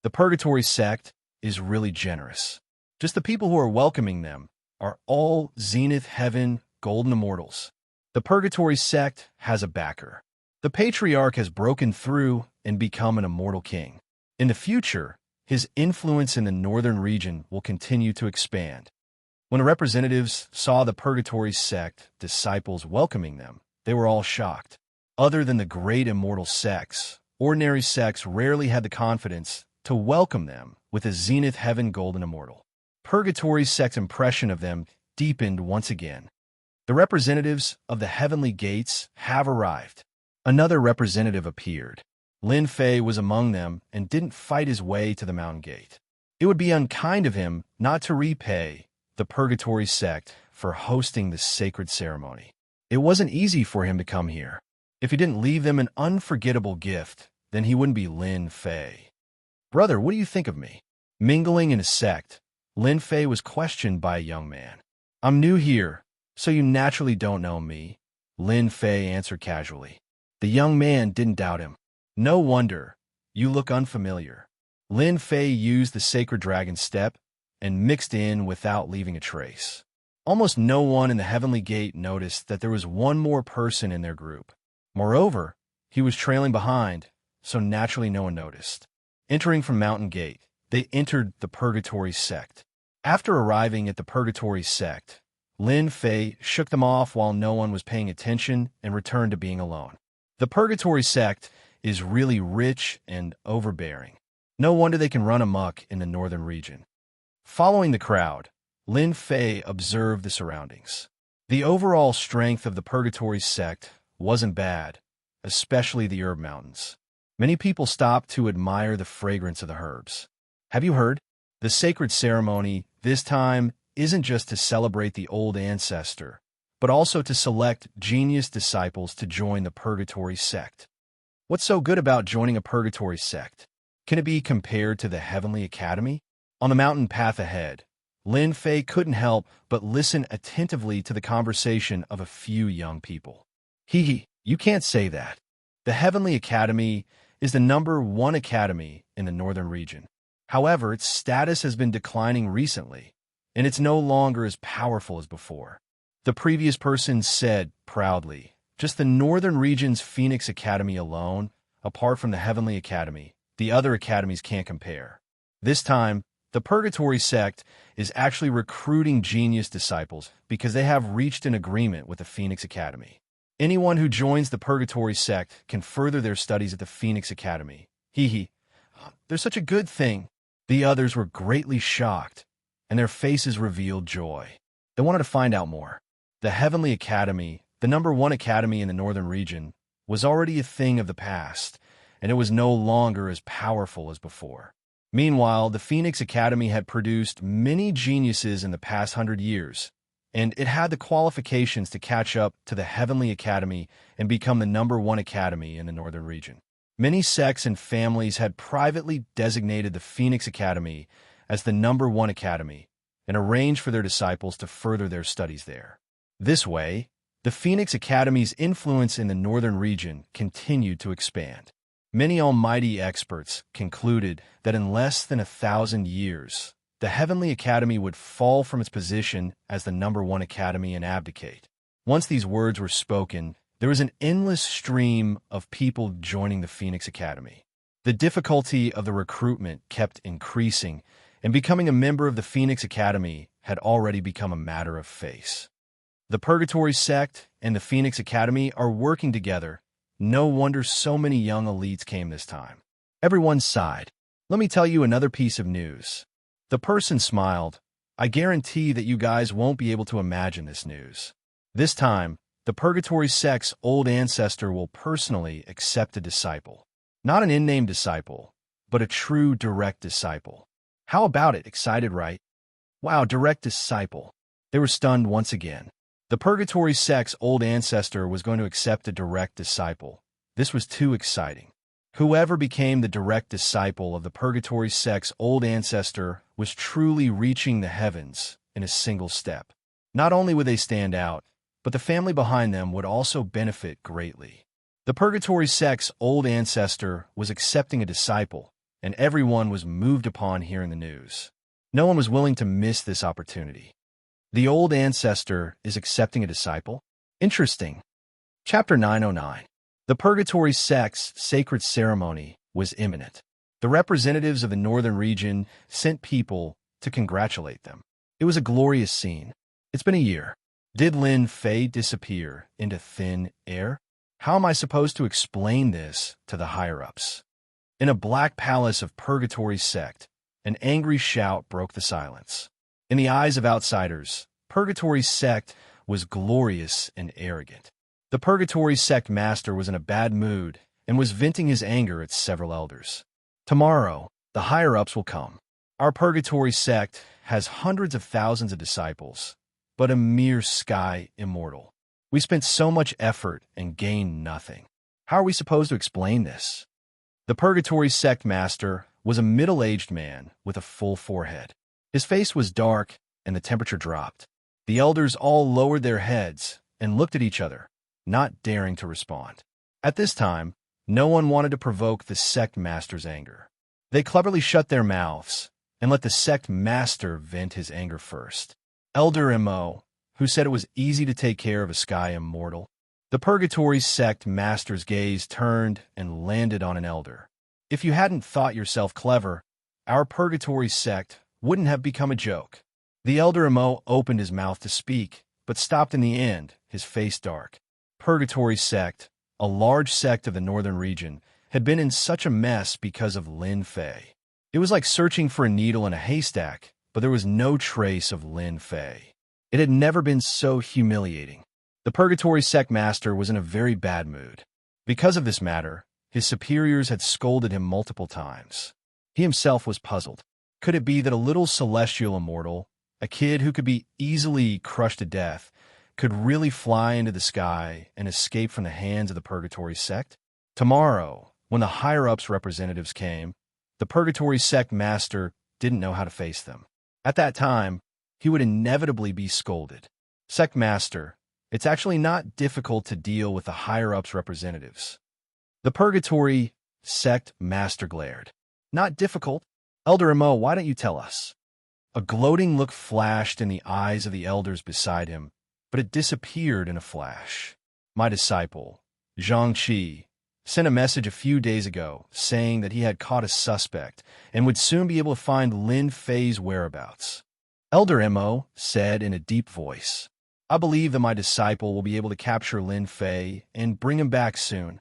The Purgatory sect is really generous. Just the people who are welcoming them are all Zenith Heaven Golden Immortals. The Purgatory sect has a backer. The Patriarch has broken through and become an immortal king. In the future, his influence in the northern region will continue to expand. When the representatives saw the Purgatory sect disciples welcoming them, they were all shocked. Other than the great immortal sects, ordinary sects rarely had the confidence to welcome them with a Zenith Heaven Golden Immortal. Purgatory's sect's impression of them deepened once again. The representatives of the heavenly gates have arrived. Another representative appeared. Lin Fei was among them and didn't fight his way to the mountain gate. It would be unkind of him not to repay the Purgatory sect for hosting this sacred ceremony. It wasn't easy for him to come here. If he didn't leave them an unforgettable gift, then he wouldn't be Lin Fei. "Brother, what do you think of me?" Mingling in a sect, Lin Fei was questioned by a young man. "I'm new here, so you naturally don't know me," Lin Fei answered casually. The young man didn't doubt him. "No wonder. You look unfamiliar." Lin Fei used the sacred dragon step and mixed in without leaving a trace. Almost no one in the heavenly gate noticed that there was one more person in their group. Moreover, he was trailing behind, so naturally no one noticed. Entering from Mountain Gate, they entered the Purgatory sect. After arriving at the Purgatory sect, Lin Fei shook them off while no one was paying attention and returned to being alone. The Purgatory sect is really rich and overbearing. No wonder they can run amok in the northern region. Following the crowd, Lin Fei observed the surroundings. The overall strength of the Purgatory sect wasn't bad, especially the herb mountains. Many people stopped to admire the fragrance of the herbs. Have you heard? The sacred ceremony this time isn't just to celebrate the old ancestor, but also to select genius disciples to join the Purgatory sect. What's so good about joining a Purgatory sect? Can it be compared to the Heavenly Academy? On the mountain path ahead, Lin Fei couldn't help but listen attentively to the conversation of a few young people. You can't say that. The Heavenly Academy is the #1 academy in the northern region. However, its status has been declining recently, and it's no longer as powerful as before. The previous person said proudly, "Just the northern region's Phoenix Academy alone, apart from the Heavenly Academy, the other academies can't compare." This time, the Purgatory sect is actually recruiting genius disciples because they have reached an agreement with the Phoenix Academy. Anyone who joins the Purgatory sect can further their studies at the Phoenix Academy. They're such a good thing. The others were greatly shocked, and their faces revealed joy. They wanted to find out more. The Heavenly Academy, the #1 academy in the northern region, was already a thing of the past, and it was no longer as powerful as before. Meanwhile, the Phoenix Academy had produced many geniuses in the past 100 years, and it had the qualifications to catch up to the Heavenly Academy and become the #1 academy in the northern region. Many sects and families had privately designated the Phoenix Academy as the #1 academy and arranged for their disciples to further their studies there. This way, the Phoenix Academy's influence in the northern region continued to expand. Many almighty experts concluded that in less than 1,000 years, the Heavenly Academy would fall from its position as the #1 academy and abdicate. Once these words were spoken, there was an endless stream of people joining the Phoenix Academy. The difficulty of the recruitment kept increasing, and becoming a member of the Phoenix Academy had already become a matter of face. The Purgatory sect and the Phoenix Academy are working together. No wonder so many young elites came this time. Everyone sighed. Let me tell you another piece of news. The person smiled. I guarantee that you guys won't be able to imagine this news. This time, the purgatory sect's old ancestor will personally accept a disciple. Not an in-name disciple, but a true direct disciple. How about it? Excited, right? Wow, direct disciple. They were stunned once again. The purgatory sect's old ancestor was going to accept a direct disciple. This was too exciting. Whoever became the direct disciple of the purgatory sect's old ancestor was truly reaching the heavens in a single step. Not only would they stand out, but the family behind them would also benefit greatly. The purgatory sect's old ancestor was accepting a disciple, and everyone was moved upon hearing the news. No one was willing to miss this opportunity. The old ancestor is accepting a disciple? Interesting. Chapter 909. The purgatory sect's sacred ceremony was imminent. The representatives of the northern region sent people to congratulate them. It was a glorious scene. It's been a year. Did Lin Fei disappear into thin air? How am I supposed to explain this to the higher-ups? In a black palace of purgatory sect, an angry shout broke the silence. In the eyes of outsiders, purgatory sect was glorious and arrogant. The purgatory sect master was in a bad mood and was venting his anger at several elders. Tomorrow, the higher-ups will come. Our purgatory sect has hundreds of thousands of disciples, but a mere sky immortal. We spent so much effort and gained nothing. How are we supposed to explain this? The purgatory sect master was a middle-aged man with a full forehead. His face was dark and the temperature dropped. The elders all lowered their heads and looked at each other, not daring to respond. At this time, no one wanted to provoke the sect master's anger. They cleverly shut their mouths and let the sect master vent his anger first. Elder Mo, who said it was easy to take care of a sky immortal. The purgatory sect master's gaze turned and landed on an elder. If you hadn't thought yourself clever, our purgatory sect wouldn't have become a joke. The elder Mo opened his mouth to speak, but stopped in the end, his face dark. Purgatory sect, a large sect of the northern region, had been in such a mess because of Lin Fei. It was like searching for a needle in a haystack, but there was no trace of Lin Fei. It had never been so humiliating. The purgatory sect master was in a very bad mood. Because of this matter, his superiors had scolded him multiple times. He himself was puzzled. Could it be that a little celestial immortal, a kid who could be easily crushed to death, could really fly into the sky and escape from the hands of the purgatory sect? Tomorrow, when the higher-ups representatives came, the purgatory sect master didn't know how to face them. At that time, he would inevitably be scolded. Sect master, it's actually not difficult to deal with the higher-ups representatives. The purgatory sect master glared. Not difficult? Elder Mo, why don't you tell us? A gloating look flashed in the eyes of the elders beside him, but it disappeared in a flash. My disciple, Zhang Qi, sent a message a few days ago saying that he had caught a suspect and would soon be able to find Lin Fei's whereabouts. Elder Mo said in a deep voice, I believe that my disciple will be able to capture Lin Fei and bring him back soon.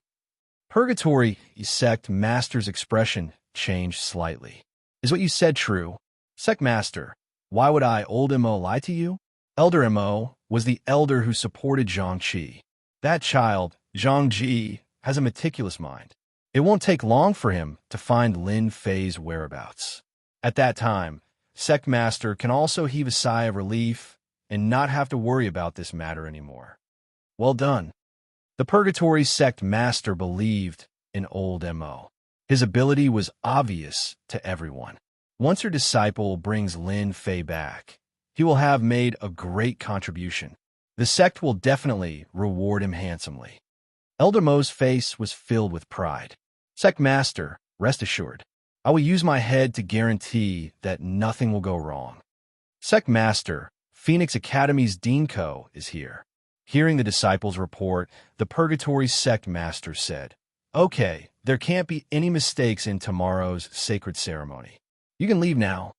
Purgatory sect master's expression changed slightly. Is what you said true? Sect master, why would I, old Mo, lie to you? Elder Mo was the elder who supported Zhang Qi. That child, Zhang Ji, has a meticulous mind. It won't take long for him to find Lin Fei's whereabouts. At that time, sect master can also heave a sigh of relief and not have to worry about this matter anymore. Well done. The purgatory sect master believed in old Mo. His ability was obvious to everyone. Once your disciple brings Lin Fei back, he will have made a great contribution. The sect will definitely reward him handsomely. Elder Mo's face was filled with pride. Sect master, rest assured, I will use my head to guarantee that nothing will go wrong. Sect master, Phoenix Academy's Dean Co. is here. Hearing the disciples' report, the purgatory sect master said, Okay, there can't be any mistakes in tomorrow's sacred ceremony. You can leave now.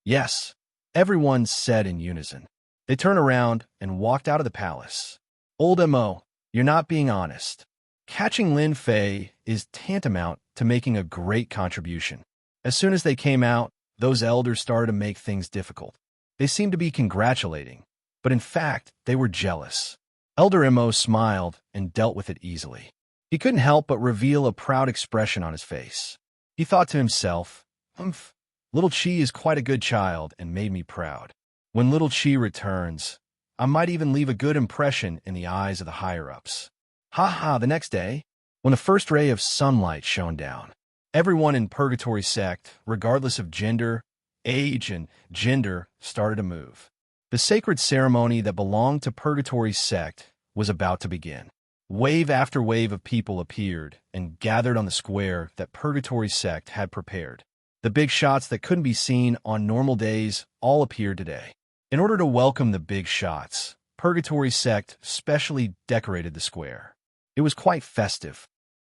Yes, everyone said in unison. They turned around and walked out of the palace. Old Mo, you're not being honest. Catching Lin Fei is tantamount to making a great contribution. As soon as they came out, those elders started to make things difficult. They seemed to be congratulating, but in fact, they were jealous. Elder Immerse smiled and dealt with it easily. He couldn't help but reveal a proud expression on his face. He thought to himself, "Humph, little Chi is quite a good child and made me proud. When little Chi returns, I might even leave a good impression in the eyes of the higher-ups." Ha ha! The next day, when the first ray of sunlight shone down, everyone in Purgatory Sect, regardless of gender, age, and gender, started to move. The sacred ceremony that belonged to Purgatory Sect was about to begin. Wave after wave of people appeared and gathered on the square that Purgatory Sect had prepared. The big shots that couldn't be seen on normal days all appeared today. In order to welcome the big shots, Purgatory Sect specially decorated the square. It was quite festive.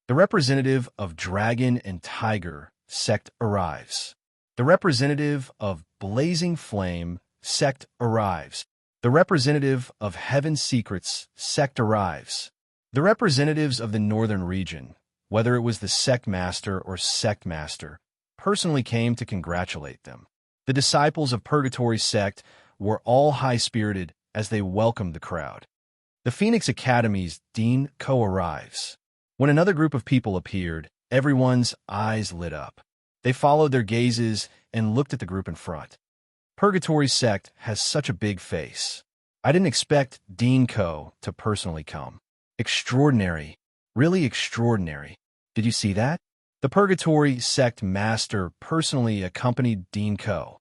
The representative of Dragon and Tiger Sect arrives. The representative of Blazing Flame Sect arrives. The representative of Heaven's Secrets Sect arrives. The representatives of the Northern region, whether it was the Sect Master or Sect Master, personally came to congratulate them. The disciples of Purgatory Sect were all high-spirited as they welcomed the crowd. The Phoenix Academy's Dean Co arrives. When another group of people appeared, everyone's eyes lit up. They followed their gazes and looked at the group in front. Purgatory Sect has such a big face. I didn't expect Dean Co to personally come. Extraordinary. Really extraordinary. Did you see that? The Purgatory Sect Master personally accompanied Dean Co.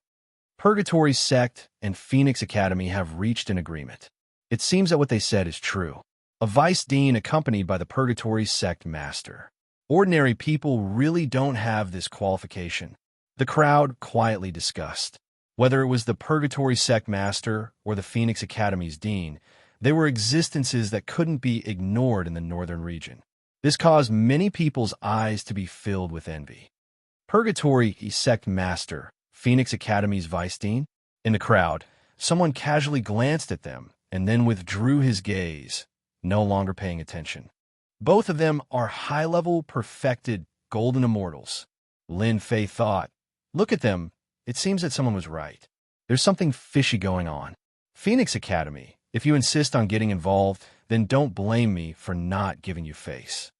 Purgatory Sect and Phoenix Academy have reached an agreement. It seems that what they said is true. A Vice Dean accompanied by the Purgatory Sect Master. Ordinary people really don't have this qualification. The crowd quietly discussed. Whether it was the Purgatory Sect Master or the Phoenix Academy's Dean, they were existences that couldn't be ignored in the Northern region. This caused many people's eyes to be filled with envy. Purgatory Sect Master, Phoenix Academy's Vice Dean? In the crowd, someone casually glanced at them and then withdrew his gaze, no longer paying attention. Both of them are high-level, perfected, golden immortals. Lin Fei thought, "Look at them. It seems that someone was right. There's something fishy going on. Phoenix Academy, if you insist on getting involved, then don't blame me for not giving you face."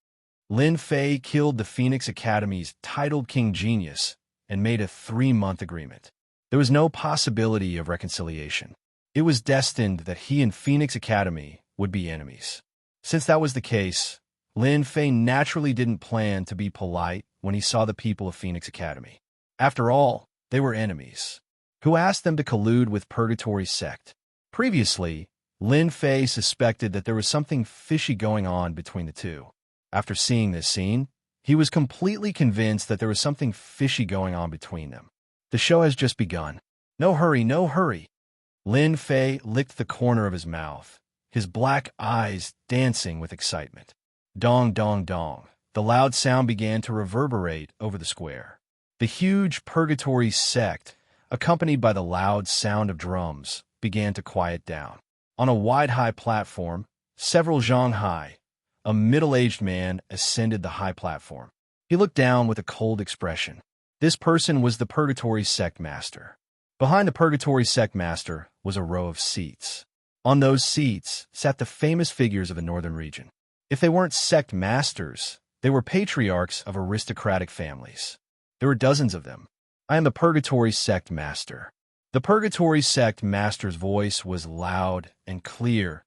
Lin Fei killed the Phoenix Academy's titled King Genius and made a 3-month agreement. There was no possibility of reconciliation. It was destined that he and Phoenix Academy would be enemies. Since that was the case, Lin Fei naturally didn't plan to be polite when he saw the people of Phoenix Academy. After all, they were enemies. Who asked them to collude with Purgatory Sect? Previously, Lin Fei suspected that there was something fishy going on between the two. After seeing this scene, he was completely convinced that there was something fishy going on between them. The show has just begun. No hurry, no hurry. Lin Fei licked the corner of his mouth, his black eyes dancing with excitement. Dong, dong, dong. The loud sound began to reverberate over the square. The huge Purgatory Sect, accompanied by the loud sound of drums, began to quiet down. On a wide high platform, several zhang high, a middle-aged man ascended the high platform. He looked down with a cold expression. This person was the Purgatory Sect Master. Behind the Purgatory Sect Master was a row of seats. On those seats sat the famous figures of the Northern region. If they weren't Sect Masters, they were patriarchs of aristocratic families. There were dozens of them. I am the Purgatory Sect Master. The Purgatory Sect Master's voice was loud and clear.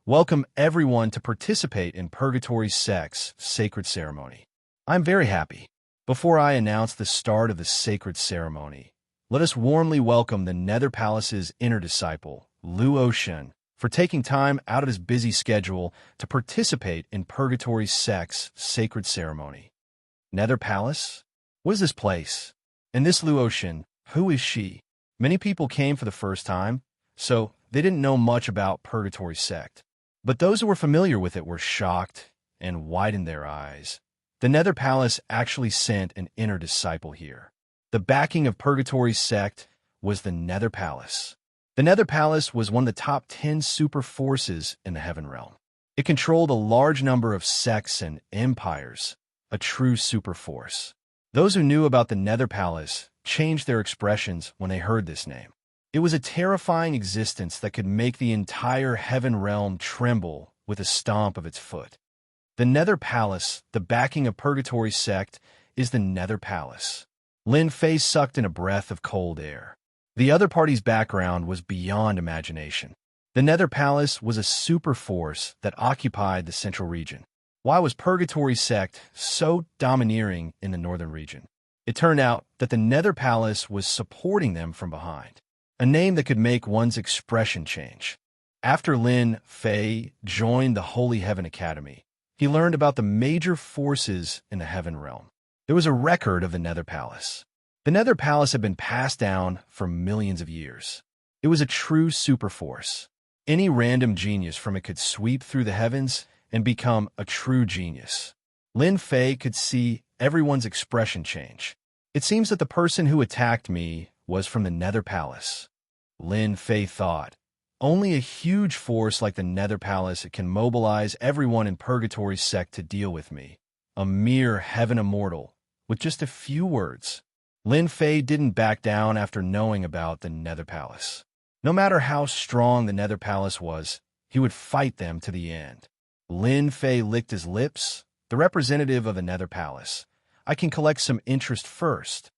Welcome everyone to participate in Purgatory Sect's sacred ceremony. I'm very happy. Before I announce the start of the sacred ceremony, let us warmly welcome the Nether Palace's inner disciple, Luo Shen, for taking time out of his busy schedule to participate in Purgatory Sect's sacred ceremony. Nether Palace? What is this place? And this Luo Shen, who is she? Many people came for the first time, so they didn't know much about Purgatory Sect. But those who were familiar with it were shocked and widened their eyes. The Nether Palace actually sent an inner disciple here. The backing of Purgatory Sect was the Nether Palace. The Nether Palace was one of the top 10 super forces in the Heaven Realm. It controlled a large number of sects and empires, a true super force. Those who knew about the Nether Palace changed their expressions when they heard this name. It was a terrifying existence that could make the entire heaven realm tremble with a stomp of its foot. The Nether Palace, the backing of Purgatory's sect, is the Nether Palace. Lin Fei sucked in a breath of cold air. The other party's background was beyond imagination. The Nether Palace was a super force that occupied the central region. Why was Purgatory's sect so domineering in the northern region? It turned out that the Nether Palace was supporting them from behind, a name that could make one's expression change. After Lin Fei joined the Holy Heaven Academy, he learned about the major forces in the heaven realm. There was a record of the Nether Palace. The Nether Palace had been passed down for millions of years. It was a true super force. Any random genius from it could sweep through the heavens and become a true genius. Lin Fei could see everyone's expression change. It seems that the person who attacked me was from the Nether Palace. Lin Fei thought, only a huge force like the Nether Palace can mobilize everyone in Purgatory's sect to deal with me, a mere heaven immortal, with just a few words. Lin Fei didn't back down after knowing about the Nether Palace. No matter how strong the Nether Palace was, he would fight them to the end. Lin Fei licked his lips. The representative of the Nether Palace. I can collect some interest first.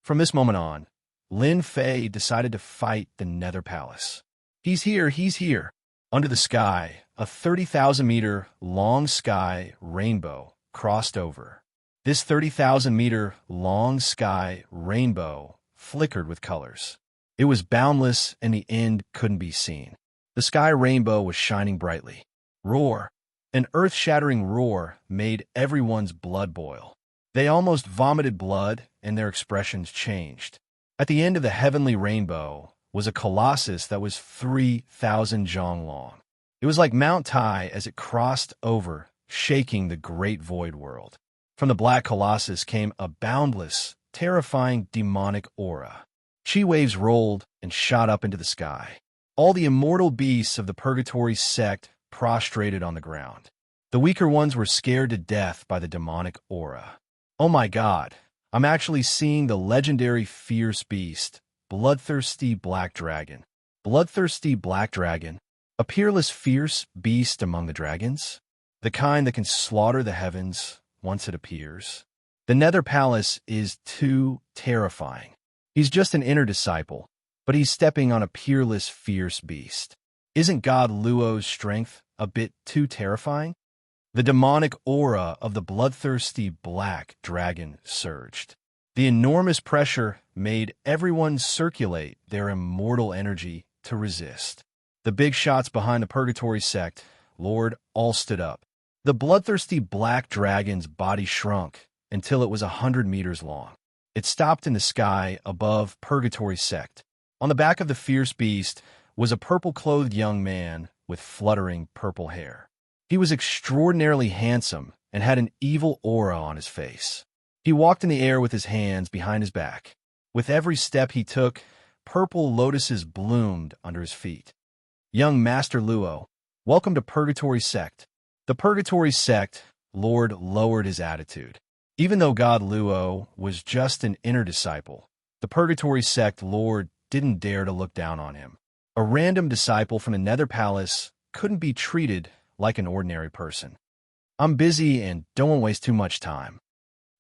From this moment on, Lin Fei decided to fight the Nether Palace. He's here. Under the sky, a 30,000-meter-long sky rainbow crossed over. This 30,000-meter-long sky rainbow flickered with colors. It was boundless, and the end couldn't be seen. The sky rainbow was shining brightly. Roar! An earth-shattering roar made everyone's blood boil. They almost vomited blood, and their expressions changed. At the end of the heavenly rainbow was a colossus that was 3,000 zhang long. It was like Mount Tai as it crossed over, shaking the great void world. From the black colossus came a boundless, terrifying demonic aura. Chi waves rolled and shot up into the sky. All the immortal beasts of the Purgatory sect prostrated on the ground. The weaker ones were scared to death by the demonic aura. Oh my God, I'm actually seeing the legendary fierce beast, bloodthirsty black dragon. Bloodthirsty black dragon, a peerless fierce beast among the dragons, the kind that can slaughter the heavens once it appears. The Nether Palace is too terrifying. He's just an inner disciple, but he's stepping on a peerless fierce beast. Isn't God Luo's strength a bit too terrifying? The demonic aura of the bloodthirsty black dragon surged. The enormous pressure made everyone circulate their immortal energy to resist. The big shots behind the Purgatory sect, Lord, all stood up. The bloodthirsty black dragon's body shrunk until it was 100 meters long. It stopped in the sky above Purgatory sect. On the back of the fierce beast was a purple-clothed young man with fluttering purple hair. He was extraordinarily handsome and had an evil aura on his face. He walked in the air with his hands behind his back. With every step he took, purple lotuses bloomed under his feet. Young Master Luo, welcome to Purgatory sect. The Purgatory sect Lord lowered his attitude. Even though God Luo was just an inner disciple, the Purgatory sect Lord didn't dare to look down on him. A random disciple from the Nether Palace couldn't be treated like an ordinary person. I'm busy and don't want to waste too much time.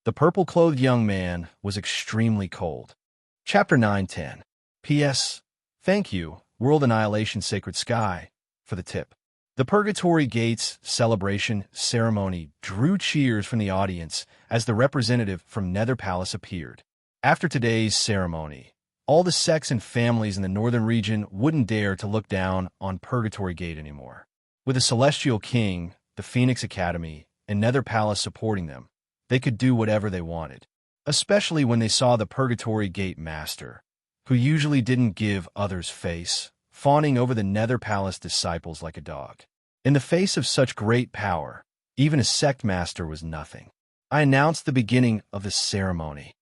The purple-clothed young man was extremely cold. Chapter 9:10. P.S. Thank you, World Annihilation Sacred Sky, for the tip. The Purgatory Gates celebration ceremony drew cheers from the audience as the representative from Nether Palace appeared. After today's ceremony, all the sects and families in the northern region wouldn't dare to look down on Purgatory Gate anymore. With the Celestial King, the Phoenix Academy, and Nether Palace supporting them, they could do whatever they wanted, especially when they saw the Purgatory Gate Master, who usually didn't give others face, fawning over the Nether Palace disciples like a dog. In the face of such great power, even a sect master was nothing. I announced the beginning of the ceremony.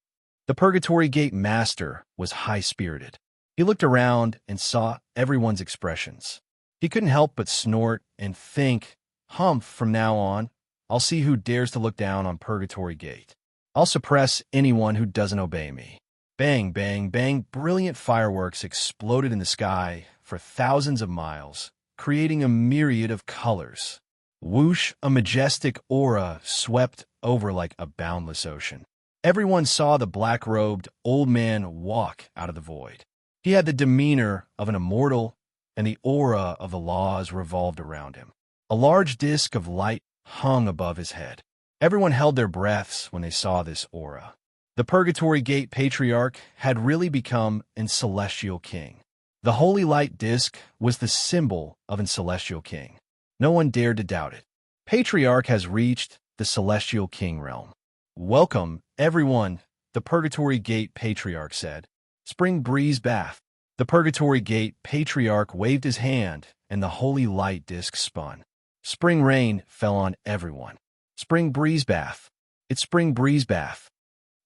The Purgatory Gate Master was high-spirited. He looked around and saw everyone's expressions. He couldn't help but snort and think, humph, from now on, I'll see who dares to look down on Purgatory Gate. I'll suppress anyone who doesn't obey me. Bang, bang, bang, brilliant fireworks exploded in the sky for thousands of miles, creating a myriad of colors. Whoosh, a majestic aura swept over like a boundless ocean. Everyone saw the black-robed old man walk out of the void. He had the demeanor of an immortal, and the aura of the laws revolved around him. A large disk of light hung above his head. Everyone held their breaths when they saw this aura. The Purgatory Gate Patriarch had really become an celestial king. The holy light disk was the symbol of an celestial king. No one dared to doubt it. Patriarch has reached the celestial king realm. Welcome, everyone, the Purgatory Gate Patriarch said. Spring breeze bath. The Purgatory Gate Patriarch waved his hand, and the holy light disk spun. Spring rain fell on everyone. Spring breeze bath. It's spring breeze bath.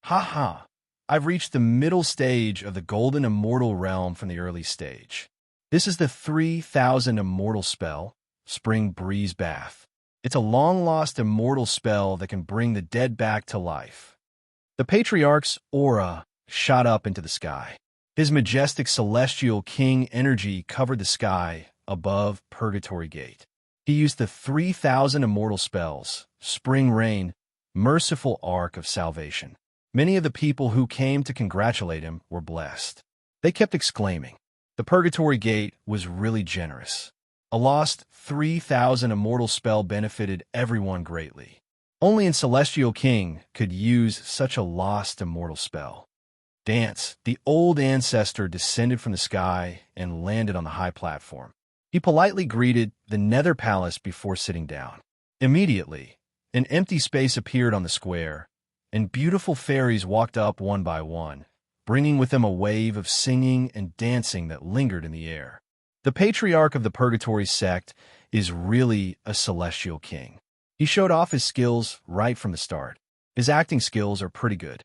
Ha ha. I've reached the middle stage of the golden immortal realm from the early stage. This is the 3,000 immortal spell, Spring Breeze Bath. It's a long-lost immortal spell that can bring the dead back to life. The Patriarch's aura shot up into the sky. His majestic celestial king energy covered the sky above Purgatory Gate. He used the 3,000 immortal spells, Spring Rain, Merciful Ark of Salvation. Many of the people who came to congratulate him were blessed. They kept exclaiming, the Purgatory Gate was really generous. A lost 3,000 immortal spell benefited everyone greatly. Only a celestial king could use such a lost immortal spell. Dance, the old ancestor descended from the sky and landed on the high platform. He politely greeted the Nether Palace before sitting down. Immediately, an empty space appeared on the square, and beautiful fairies walked up one by one, bringing with them a wave of singing and dancing that lingered in the air. The Patriarch of the Purgatory sect is really a celestial king. He showed off his skills right from the start. His acting skills are pretty good.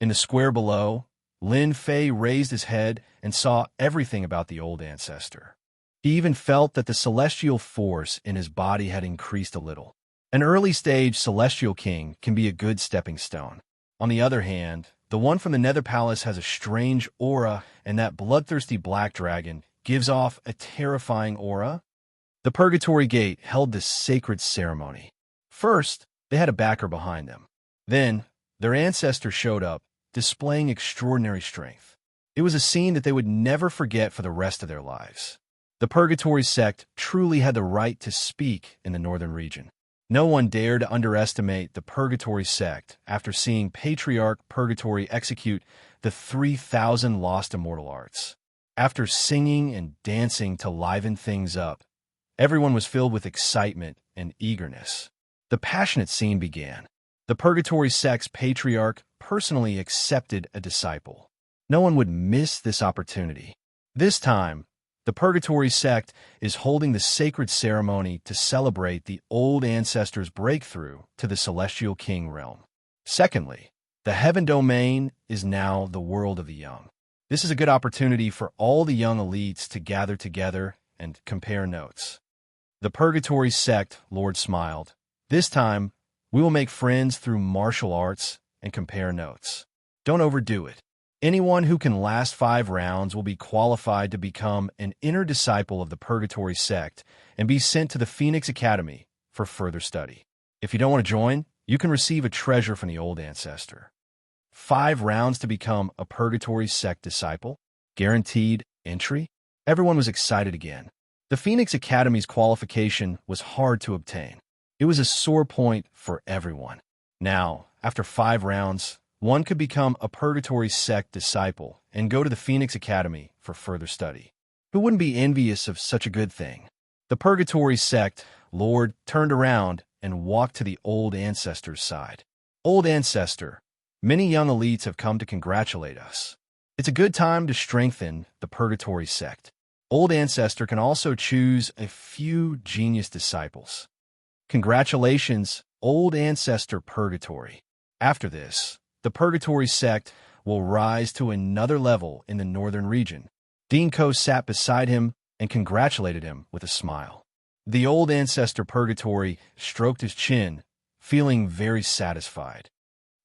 In the square below, Lin Fei raised his head and saw everything about the old ancestor. He even felt that the celestial force in his body had increased a little. An early-stage celestial king can be a good stepping stone. On the other hand, the one from the Nether Palace has a strange aura, and that bloodthirsty black dragon gives off a terrifying aura. The Purgatory Gate held this sacred ceremony. First, they had a backer behind them. Then, their ancestor showed up, displaying extraordinary strength. It was a scene that they would never forget for the rest of their lives. The Purgatory sect truly had the right to speak in the northern region. No one dared to underestimate the Purgatory sect after seeing Patriarch Purgatory execute the 3,000 lost immortal arts. After singing and dancing to liven things up, everyone was filled with excitement and eagerness. The passionate scene began. The Purgatory sect's Patriarch personally accepted a disciple. No one would miss this opportunity. This time, the Purgatory sect is holding the sacred ceremony to celebrate the old ancestor's breakthrough to the Celestial King realm. Secondly, the Heaven Domain is now the world of the young. This is a good opportunity for all the young elites to gather together and compare notes. The Purgatory sect Lord smiled. This time, we will make friends through martial arts and compare notes. Don't overdo it. Anyone who can last 5 rounds will be qualified to become an inner disciple of the Purgatory sect and be sent to the Phoenix Academy for further study. If you don't want to join, you can receive a treasure from the old ancestor. 5 rounds to become a Purgatory sect disciple? Guaranteed entry? Everyone was excited again. The Phoenix Academy's qualification was hard to obtain. It was a sore point for everyone. Now, after 5 rounds, one could become a Purgatory sect disciple and go to the Phoenix Academy for further study. Who wouldn't be envious of such a good thing? The Purgatory sect Lord turned around and walked to the old ancestor's side. Old ancestor, many young elites have come to congratulate us. It's a good time to strengthen the Purgatory sect. Old ancestor can also choose a few genius disciples. Congratulations, old ancestor Purgatory. After this, the Purgatory sect will rise to another level in the northern region. Dean Ko sat beside him and congratulated him with a smile. The old ancestor Purgatory stroked his chin, feeling very satisfied.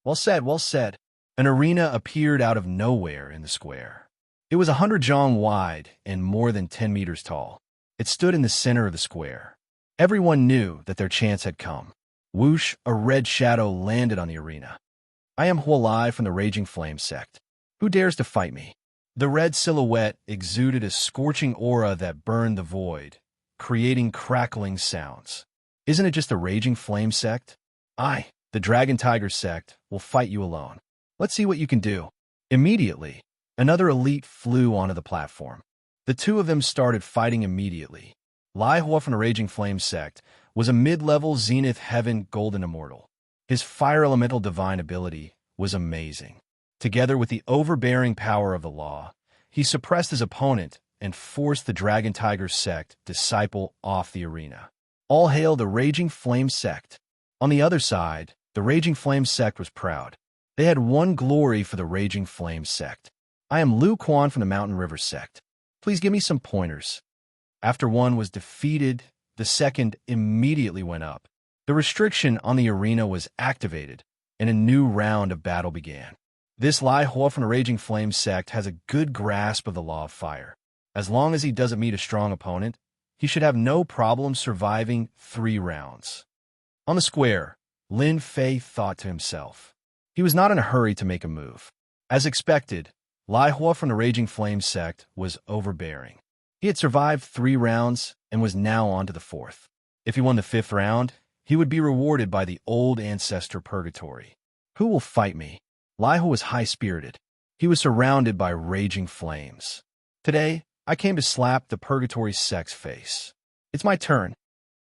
Well said, well said. An arena appeared out of nowhere in the square. It was 100 jong wide and more than 10 meters tall. It stood in the center of the square. Everyone knew that their chance had come. Whoosh, a red shadow landed on the arena. I am Huolai from the Raging Flame sect. Who dares to fight me? The red silhouette exuded a scorching aura that burned the void, creating crackling sounds. Isn't it just the Raging Flame sect? I, the Dragon Tiger sect, will fight you alone. Let's see what you can do. Immediately, another elite flew onto the platform. The two of them started fighting immediately. Lai Hua from the Raging Flame sect was a mid-level Zenith Heaven Golden Immortal. His fire elemental divine ability was amazing. Together with the overbearing power of the law, he suppressed his opponent and forced the Dragon Tiger sect disciple off the arena. All hail the Raging Flame sect. On the other side, the Raging Flame sect was proud. They had one glory for the Raging Flame sect. I am Lu Quan from the Mountain River sect. Please give me some pointers. After one was defeated, the second immediately went up. The restriction on the arena was activated, and a new round of battle began. This Lai Hua from the Raging Flame sect has a good grasp of the law of fire. As long as he doesn't meet a strong opponent, he should have no problem surviving 3 rounds. On the square, Lin Fei thought to himself. He was not in a hurry to make a move. As expected, Lai Hua from the Raging Flame sect was overbearing. He had survived 3 rounds and was now on to the 4th. If he won the 5th round, he would be rewarded by the old ancestor purgatory. Who will fight me? Lai Hua was high-spirited. He was surrounded by raging flames. Today, I came to slap the purgatory sect's face. It's my turn.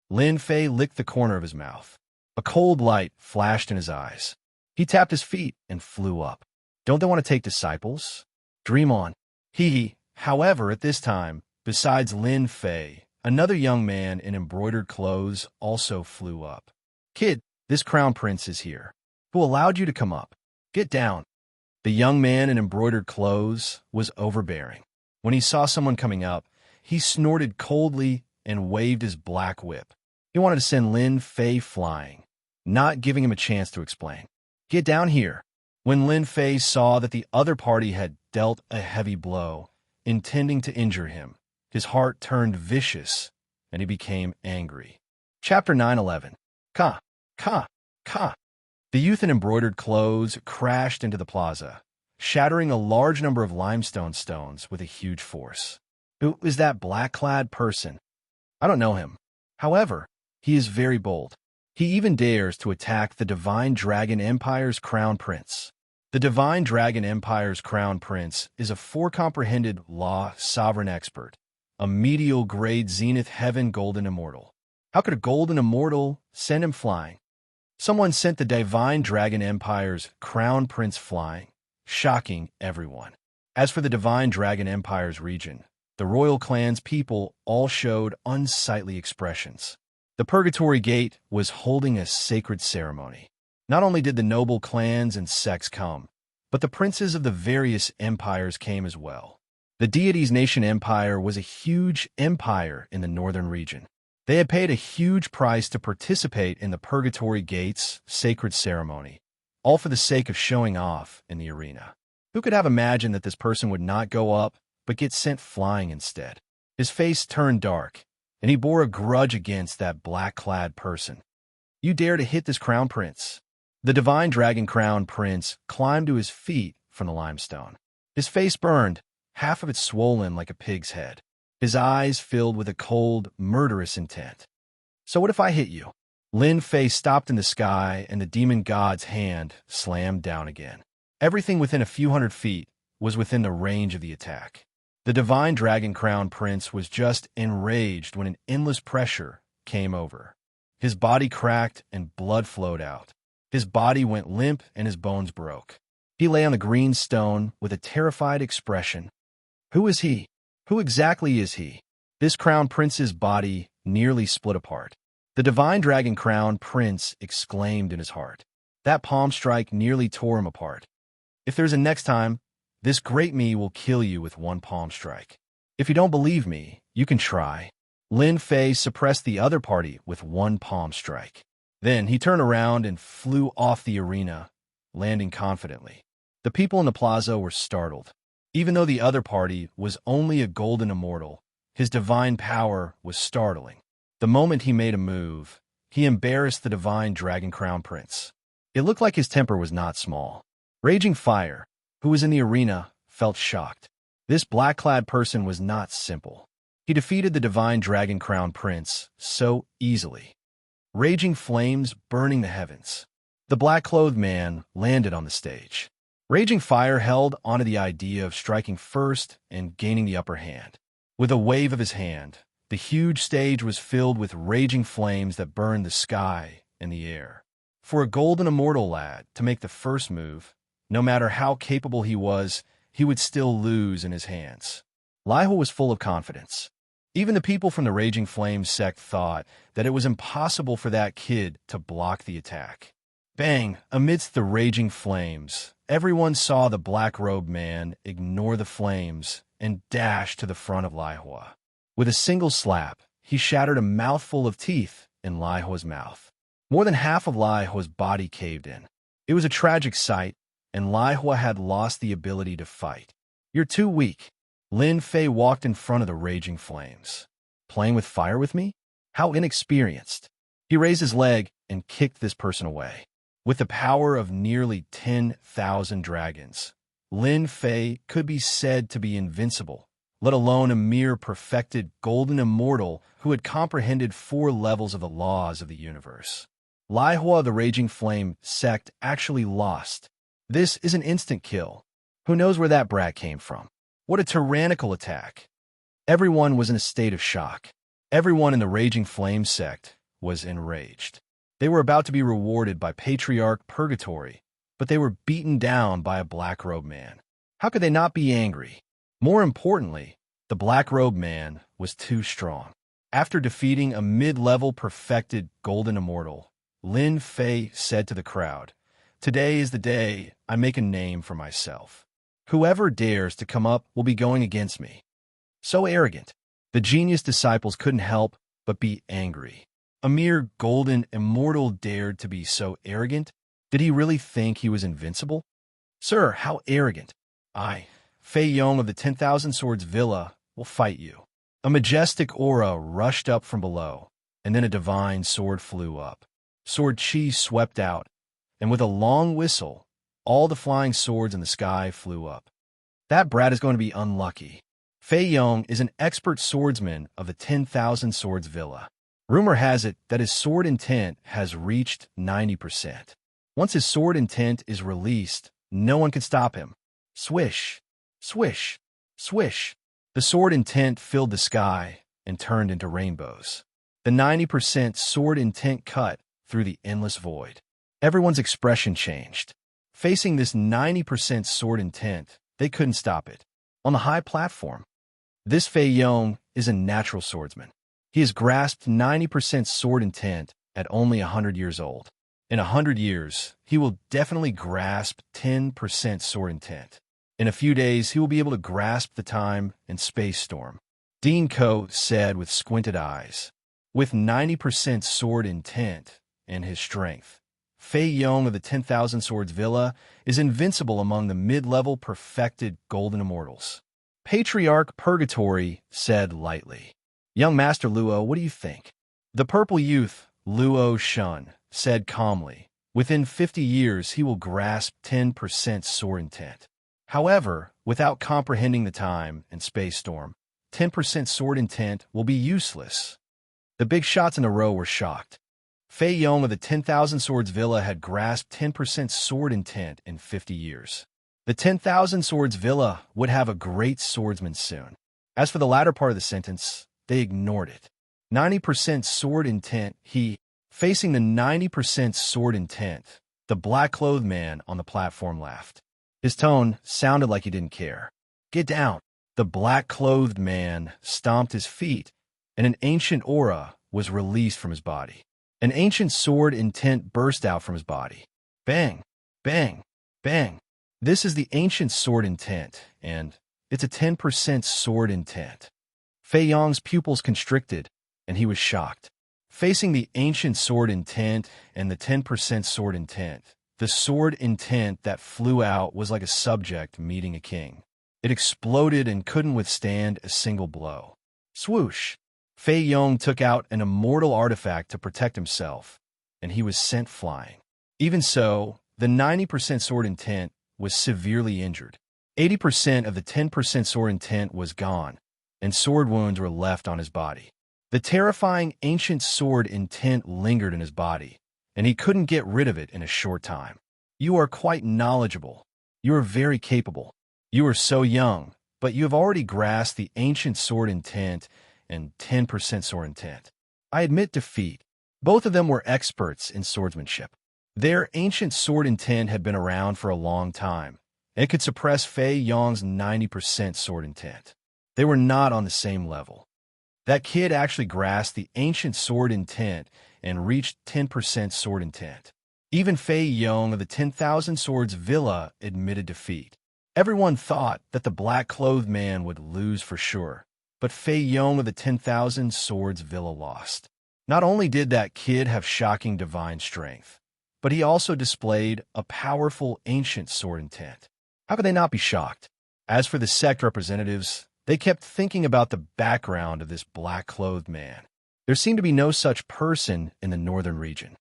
Lin Fei licked the corner of his mouth. A cold light flashed in his eyes. He tapped his feet and flew up. Don't they want to take disciples? Dream on. Hee. However, at this time, besides Lin Fei, another young man in embroidered clothes also flew up. Kid, this crown prince is here. Who allowed you to come up? Get down. The young man in embroidered clothes was overbearing. When he saw someone coming up, he snorted coldly and waved his black whip. He wanted to send Lin Fei flying, not giving him a chance to explain. Get down here. When Lin Fei saw that the other party had dealt a heavy blow, intending to injure him, his heart turned vicious, and he became angry. Chapter 9:11. Ka, ka, ka. The youth in embroidered clothes crashed into the plaza, shattering a large number of limestone stones with a huge force. Who is that black-clad person? I don't know him. However, he is very bold. He even dares to attack the Divine Dragon Empire's Crown Prince. The Divine Dragon Empire's Crown Prince is a 4-comprehended law sovereign expert, a medial-grade Zenith Heaven Golden Immortal. How could a Golden Immortal send him flying? Someone sent the Divine Dragon Empire's Crown Prince flying, shocking everyone. As for the Divine Dragon Empire's region, the royal clan's people all showed unsightly expressions. The Purgatory Gate was holding a sacred ceremony. Not only did the noble clans and sects come, but the princes of the various empires came as well. The deity's nation empire was a huge empire in the northern region. They had paid a huge price to participate in the Purgatory Gate's sacred ceremony, all for the sake of showing off in the arena. Who could have imagined that this person would not go up, but get sent flying instead? His face turned dark, and he bore a grudge against that black-clad person. You dare to hit this crown prince? The Divine Dragon Crown Prince climbed to his feet from the limestone. His face burned, half of it swollen like a pig's head. His eyes filled with a cold, murderous intent. So what if I hit you? Lin Fei stopped in the sky, and the demon god's hand slammed down again. Everything within a few hundred feet was within the range of the attack. The Divine Dragon Crown Prince was just enraged when an endless pressure came over. His body cracked and blood flowed out. His body went limp and his bones broke. He lay on the green stone with a terrified expression. Who is he? Who exactly is he? This Crown Prince's body nearly split apart. The Divine Dragon Crown Prince exclaimed in his heart. That palm strike nearly tore him apart. If there's a next time, this great me will kill you with one palm strike. If you don't believe me, you can try. Lin Fei suppressed the other party with one palm strike. Then he turned around and flew off the arena, landing confidently. The people in the plaza were startled. Even though the other party was only a golden immortal, his divine power was startling. The moment he made a move, he embarrassed the divine Dragon Crown Prince. It looked like his temper was not small. Raging Fire, who was in the arena, felt shocked. This black-clad person was not simple. He defeated the divine Dragon Crown Prince so easily. Raging flames burning the heavens. The black-clothed man landed on the stage. Raging Fire held onto the idea of striking first and gaining the upper hand. With a wave of his hand, the huge stage was filled with raging flames that burned the sky and the air. For a golden immortal lad to make the first move, no matter how capable he would still lose in his hands. Lihua was full of confidence. Even the people from the Raging Flames sect thought that it was impossible for that kid to block the attack. Bang! Amidst the raging flames, everyone saw the black-robed man ignore the flames and dash to the front of Lihua. With a single slap, he shattered a mouthful of teeth in Lihua's mouth. More than half of Lihua's body caved in. It was a tragic sight, and Lihua had lost the ability to fight. "You're too weak." Lin Fei walked in front of the raging flames. "Playing with fire with me? How inexperienced." He raised his leg and kicked this person away. With the power of nearly 10,000 dragons, Lin Fei could be said to be invincible, let alone a mere perfected golden immortal who had comprehended 4 levels of the laws of the universe. Lihua, the Raging Flame sect, actually lost. This is an instant kill. Who knows where that brat came from? What a tyrannical attack. Everyone was in a state of shock. Everyone in the Raging Flame sect was enraged. They were about to be rewarded by Patriarch Purgatory, but they were beaten down by a black-robed man. How could they not be angry? More importantly, the black-robed man was too strong. After defeating a mid-level perfected golden immortal, Lin Fei said to the crowd, "Today is the day I make a name for myself. Whoever dares to come up will be going against me." So arrogant. The genius disciples couldn't help but be angry. A mere golden immortal dared to be so arrogant? Did he really think he was invincible? "Sir, how arrogant. I, Fei Yong of the 10,000 Swords Villa, will fight you." A majestic aura rushed up from below, and then a divine sword flew up. Sword chi swept out, and with a long whistle, all the flying swords in the sky flew up. That brat is going to be unlucky. Fei Yong is an expert swordsman of the 10,000 Swords Villa. Rumor has it that his sword intent has reached 90%. Once his sword intent is released, no one can stop him. Swish, swish, swish. The sword intent filled the sky and turned into rainbows. The 90% sword intent cut through the endless void. Everyone's expression changed. Facing this 90% sword intent, they couldn't stop it. On the high platform, this Fei Yong is a natural swordsman. He has grasped 90% sword intent at only 100 years old. In 100 years, he will definitely grasp 10% sword intent. In a few days, he will be able to grasp the time and space storm. Dean Ko said with squinted eyes. With 90% sword intent and his strength, Fei Yong of the 10,000 Swords Villa is invincible among the mid-level perfected golden immortals. Patriarch Purgatory said lightly. "Young Master Luo, what do you think?" The purple youth, Luo Shun, said calmly. Within 50 years, he will grasp 10% sword intent. However, without comprehending the time and space storm, 10% sword intent will be useless. The big shots in a row were shocked. Fei Yong of the 10,000 Swords Villa had grasped 10% sword intent in 50 years. The 10,000 Swords Villa would have a great swordsman soon. As for the latter part of the sentence, they ignored it. 90% sword intent, facing the 90% sword intent, the black-clothed man on the platform laughed. His tone sounded like he didn't care. "Get down." The black-clothed man stomped his feet, and an ancient aura was released from his body. An ancient sword intent burst out from his body. Bang, bang, bang. This is the ancient sword intent, and it's a 10% sword intent. Fei Yong's pupils constricted, and he was shocked. Facing the ancient sword intent and the 10% sword intent, The sword intent that flew out was like a subject meeting a king. It exploded and couldn't withstand a single blow. Swoosh! Fei Yong took out an immortal artifact to protect himself, and he was sent flying. Even so, the 90% sword intent was severely injured. 80% of the 10% sword intent was gone, and sword wounds were left on his body. The terrifying ancient sword intent lingered in his body, and he couldn't get rid of it in a short time. You are quite knowledgeable. You are very capable. You are so young, but you have already grasped the ancient sword intent and 10% sword intent. I admit defeat. Both of them were experts in swordsmanship. Their ancient sword intent had been around for a long time, and it could suppress Fei Yong's 90% sword intent. They were not on the same level. That kid actually grasped the ancient sword intent and reached 10% sword intent. Even Fei Yong of the 10,000 Swords Villa admitted defeat. Everyone thought that the black-clothed man would lose for sure, but Fei Yong of the 10,000 Swords Villa lost. Not only did that kid have shocking divine strength, but he also displayed a powerful ancient sword intent. How could they not be shocked? As for the sect representatives, they kept thinking about the background of this black-clothed man. There seemed to be no such person in the northern region.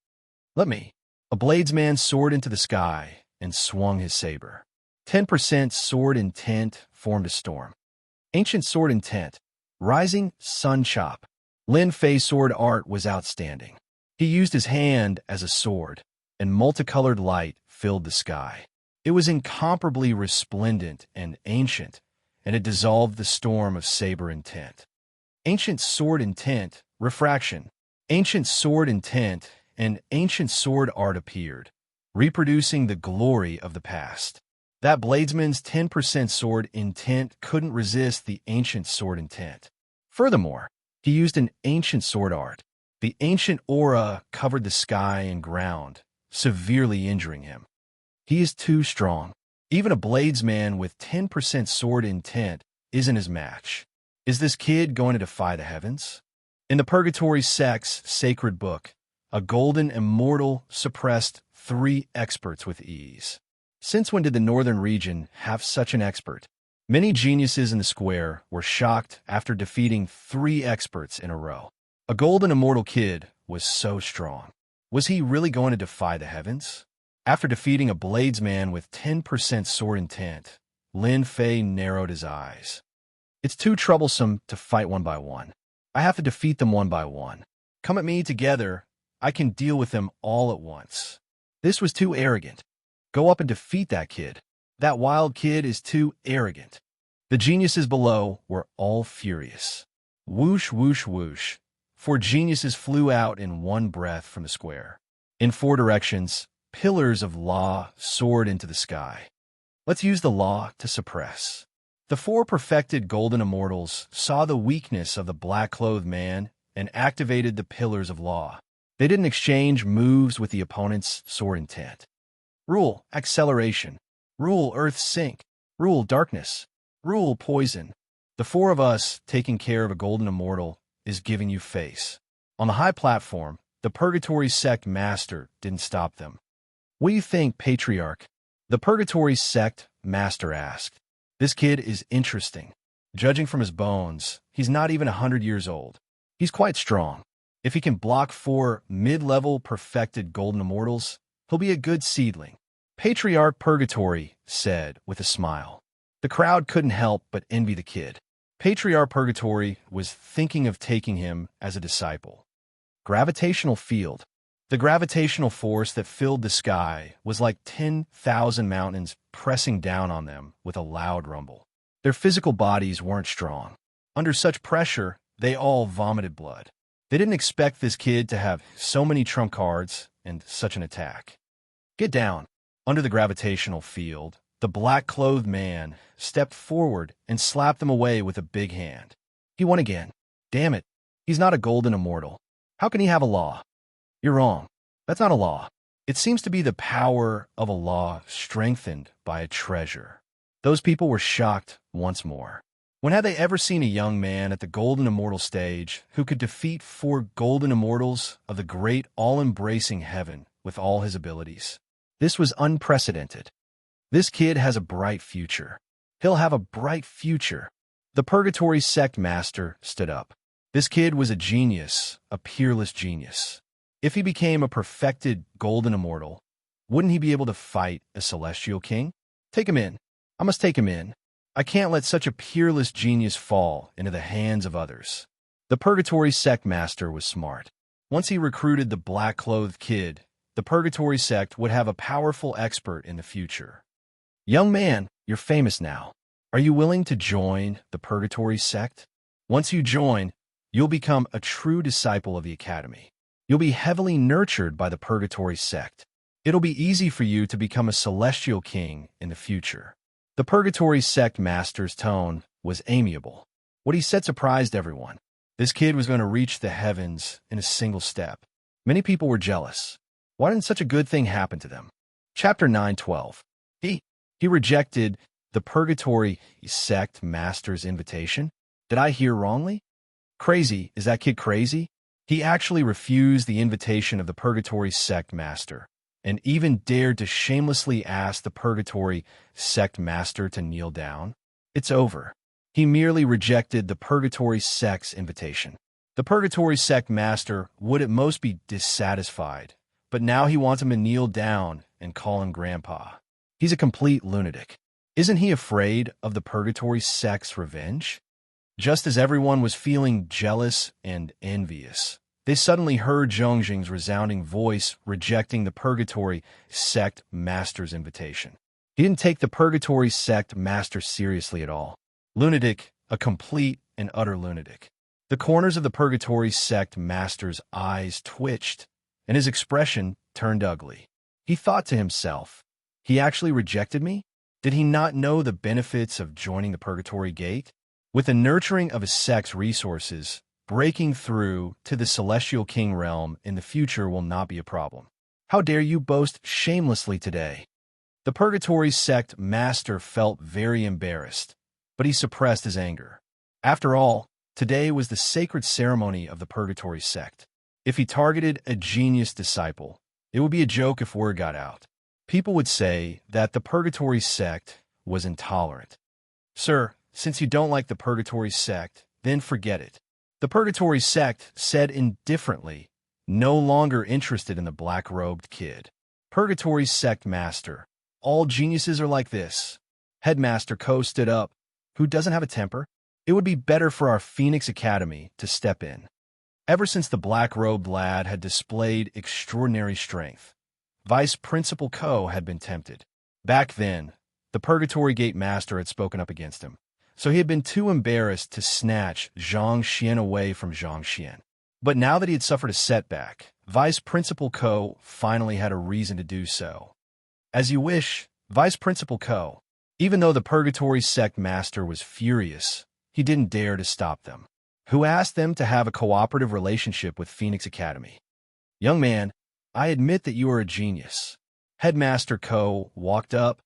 Let me. A bladesman soared into the sky and swung his saber. 10% sword intent formed a storm. Ancient sword intent, rising sun chop. Lin Fei's sword art was outstanding. He used his hand as a sword, and multicolored light filled the sky. It was incomparably resplendent and ancient, and it dissolved the storm of saber intent. Ancient sword intent, refraction. Ancient sword intent and ancient sword art appeared, reproducing the glory of the past. That bladesman's 10% sword intent couldn't resist the ancient sword intent. Furthermore, he used an ancient sword art. The ancient aura covered the sky and ground, severely injuring him. He is too strong. Even a bladesman with 10% sword intent isn't his match. Is this kid going to defy the heavens? In the Purgatory sect's sacred book, a golden immortal suppressed 3 experts with ease. Since when did the northern region have such an expert? Many geniuses in the square were shocked after defeating 3 experts in a row. A golden immortal kid was so strong. Was he really going to defy the heavens? After defeating a bladesman with 10% sword intent, Lin Fei narrowed his eyes. It's too troublesome to fight one by one. I have to defeat them one by one. Come at me together. I can deal with them all at once. This was too arrogant. Go up and defeat that kid. That wild kid is too arrogant. The geniuses below were all furious. Whoosh, whoosh, whoosh. 4 geniuses flew out in one breath from the square. In 4 directions, pillars of law soared into the sky. Let's use the law to suppress. The 4 perfected golden immortals saw the weakness of the black-clothed man and activated the pillars of law. They didn't exchange moves with the opponent's sword intent. Rule acceleration. Rule earth sink. Rule darkness. Rule poison. The 4 of us taking care of a golden immortal is giving you face. On the high platform, the Purgatory sect master didn't stop them. What do you think, Patriarch? The Purgatory sect master asked. This kid is interesting. Judging from his bones, he's not even 100 years old. He's quite strong. If he can block 4 mid-level perfected golden immortals, he'll be a good seedling. Patriarch Purgatory said with a smile. The crowd couldn't help but envy the kid. Patriarch Purgatory was thinking of taking him as a disciple. Gravitational field. The gravitational force that filled the sky was like 10,000 mountains pressing down on them with a loud rumble. Their physical bodies weren't strong. Under such pressure, they all vomited blood. They didn't expect this kid to have so many trump cards and such an attack. Get down. Under the gravitational field, the black-clothed man stepped forward and slapped them away with a big hand. He won again. Damn it. He's not a golden immortal. How can he have a law? You're wrong. That's not a law. It seems to be the power of a law strengthened by a treasure. Those people were shocked once more. When had they ever seen a young man at the golden immortal stage who could defeat 4 golden immortals of the great all-embracing heaven with all his abilities? This was unprecedented. This kid has a bright future. He'll have a bright future. The Purgatory Sect Master stood up. This kid was a genius, a peerless genius. If he became a perfected golden immortal, wouldn't he be able to fight a celestial king? Take him in. I must take him in. I can't let such a peerless genius fall into the hands of others. The Purgatory Sect Master was smart. Once he recruited the black-clothed kid, the Purgatory Sect would have a powerful expert in the future. Young man, you're famous now. Are you willing to join the Purgatory Sect? Once you join, you'll become a true disciple of the Academy. You'll be heavily nurtured by the Purgatory Sect. It'll be easy for you to become a celestial king in the future. The Purgatory Sect Master's tone was amiable. What he said surprised everyone. This kid was going to reach the heavens in a single step. Many people were jealous. Why didn't such a good thing happen to them? Chapter 9:12. He rejected the Purgatory Sect Master's invitation? Did I hear wrongly? Crazy. Is that kid crazy? He actually refused the invitation of the Purgatory Sect Master, and even dared to shamelessly ask the Purgatory Sect Master to kneel down. It's over. He merely rejected the Purgatory Sect's invitation. The Purgatory Sect Master would at most be dissatisfied, but now he wants him to kneel down and call him Grandpa. He's a complete lunatic. Isn't he afraid of the Purgatory Sect's revenge? Just as everyone was feeling jealous and envious, they suddenly heard Zhongjing's resounding voice rejecting the Purgatory Sect Master's invitation. He didn't take the Purgatory Sect Master seriously at all. Lunatic, a complete and utter lunatic. The corners of the Purgatory Sect Master's eyes twitched, and his expression turned ugly. He thought to himself, he actually rejected me? Did he not know the benefits of joining the Purgatory Gate? With the nurturing of his sect's resources, breaking through to the Celestial King realm in the future will not be a problem. How dare you boast shamelessly today? The Purgatory Sect Master felt very embarrassed, but he suppressed his anger. After all, today was the sacred ceremony of the Purgatory Sect. If he targeted a genius disciple, it would be a joke if word got out. People would say that the Purgatory Sect was intolerant. Sir, since you don't like the Purgatory Sect, then forget it. The Purgatory Sect said indifferently, no longer interested in the black-robed kid. Purgatory Sect Master, all geniuses are like this. Headmaster Ko stood up. Who doesn't have a temper? It would be better for our Phoenix Academy to step in. Ever since the black-robed lad had displayed extraordinary strength, Vice Principal Ko had been tempted. Back then, the Purgatory Gate Master had spoken up against him, so he had been too embarrassed to snatch Zhang Xian away from Zhang Xian. But now that he had suffered a setback, Vice Principal Ko finally had a reason to do so. As you wish, Vice Principal Ko. Even though the Purgatory Sect Master was furious, he didn't dare to stop them. Who asked them to have a cooperative relationship with Phoenix Academy? Young man, I admit that you are a genius. Headmaster Ko walked up.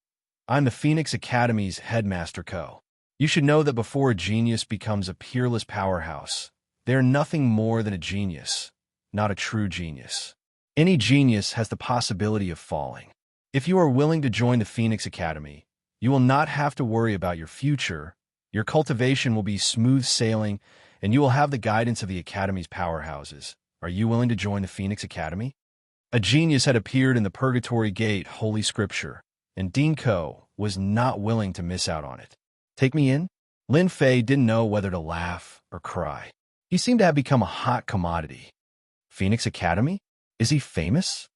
I'm the Phoenix Academy's Headmaster Ko. You should know that before a genius becomes a peerless powerhouse, they're nothing more than a genius, not a true genius. Any genius has the possibility of falling. If you are willing to join the Phoenix Academy, you will not have to worry about your future. Your cultivation will be smooth sailing, and you will have the guidance of the Academy's powerhouses. Are you willing to join the Phoenix Academy? A genius had appeared in the Purgatory Gate Holy Scripture, and Dean Ko was not willing to miss out on it. Take me in? Lin Fei didn't know whether to laugh or cry. He seemed to have become a hot commodity. Phoenix Academy? Is he famous?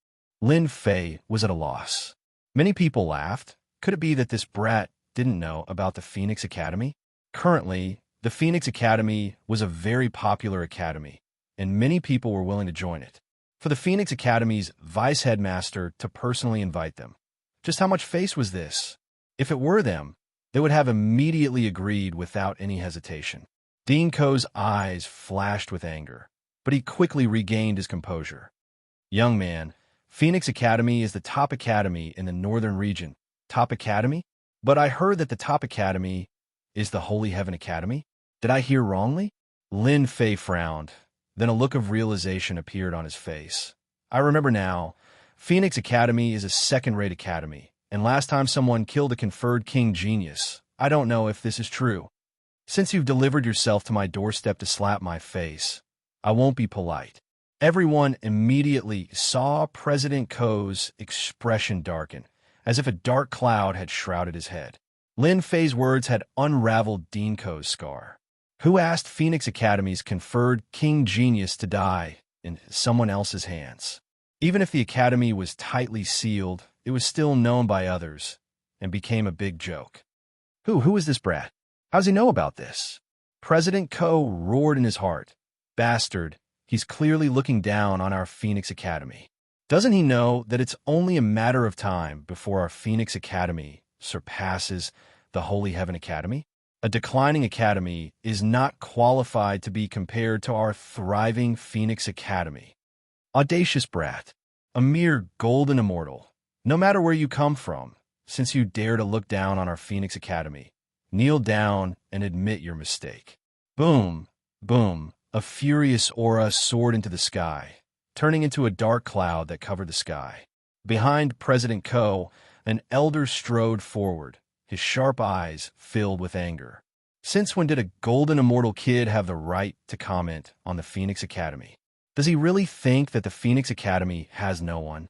Lin Fei was at a loss. Many people laughed. Could it be that this brat didn't know about the Phoenix Academy? Currently, the Phoenix Academy was a very popular academy, and many people were willing to join it. For the Phoenix Academy's vice headmaster to personally invite them. Just how much face was this? If it were them, they would have immediately agreed without any hesitation. Dean Ko's eyes flashed with anger, but he quickly regained his composure. Young man, Phoenix Academy is the top academy in the northern region. Top academy? But I heard that the top academy is the Holy Heaven Academy? Did I hear wrongly? Lin Fei frowned. Then a look of realization appeared on his face. I remember now. Phoenix Academy is a second-rate academy, and last time someone killed a conferred king genius. I don't know if this is true. Since you've delivered yourself to my doorstep to slap my face, I won't be polite. Everyone immediately saw President Ko's expression darken, as if a dark cloud had shrouded his head. Lin Fei's words had unraveled Dean Ko's scar. Who asked Phoenix Academy's conferred king genius to die in someone else's hands? Even if the academy was tightly sealed, it was still known by others, and became a big joke. Who is this brat? How does he know about this? President Ko roared in his heart. Bastard, he's clearly looking down on our Phoenix Academy. Doesn't he know that it's only a matter of time before our Phoenix Academy surpasses the Holy Heaven Academy? A declining academy is not qualified to be compared to our thriving Phoenix Academy. Audacious brat, a mere golden immortal. No matter where you come from, since you dare to look down on our Phoenix Academy, kneel down and admit your mistake. Boom, boom, a furious aura soared into the sky, turning into a dark cloud that covered the sky. Behind President Ko, an elder strode forward, his sharp eyes filled with anger. Since when did a golden immortal kid have the right to comment on the Phoenix Academy? Does he really think that the Phoenix Academy has no one?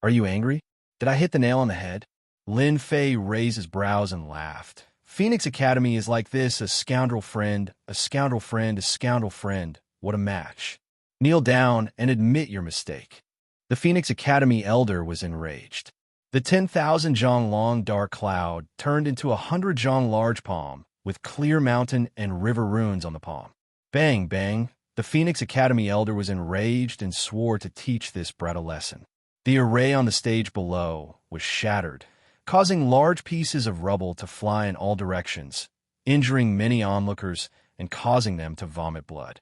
Are you angry? Did I hit the nail on the head? Lin Fei raised his brows and laughed. Phoenix Academy is like this, a scoundrel friend, a scoundrel friend, a scoundrel friend. What a match. Kneel down and admit your mistake. The Phoenix Academy elder was enraged. The 10,000 zhang long dark cloud turned into 100 zhang large palm, with clear mountain and river runes on the palm. Bang, bang. The Phoenix Academy elder was enraged and swore to teach this brat a lesson. The array on the stage below was shattered, causing large pieces of rubble to fly in all directions, injuring many onlookers and causing them to vomit blood.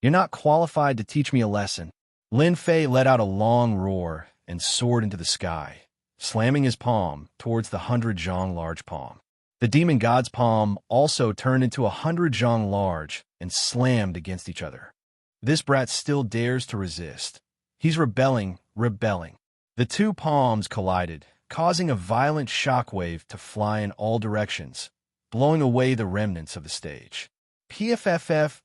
You're not qualified to teach me a lesson. Lin Fei let out a long roar and soared into the sky, slamming his palm towards the 100 zhang large palm. The demon god's palm also turned into 100 zhang large and slammed against each other. This brat still dares to resist. He's rebelling. The two palms collided, causing a violent shockwave to fly in all directions, blowing away the remnants of the stage. PFFF.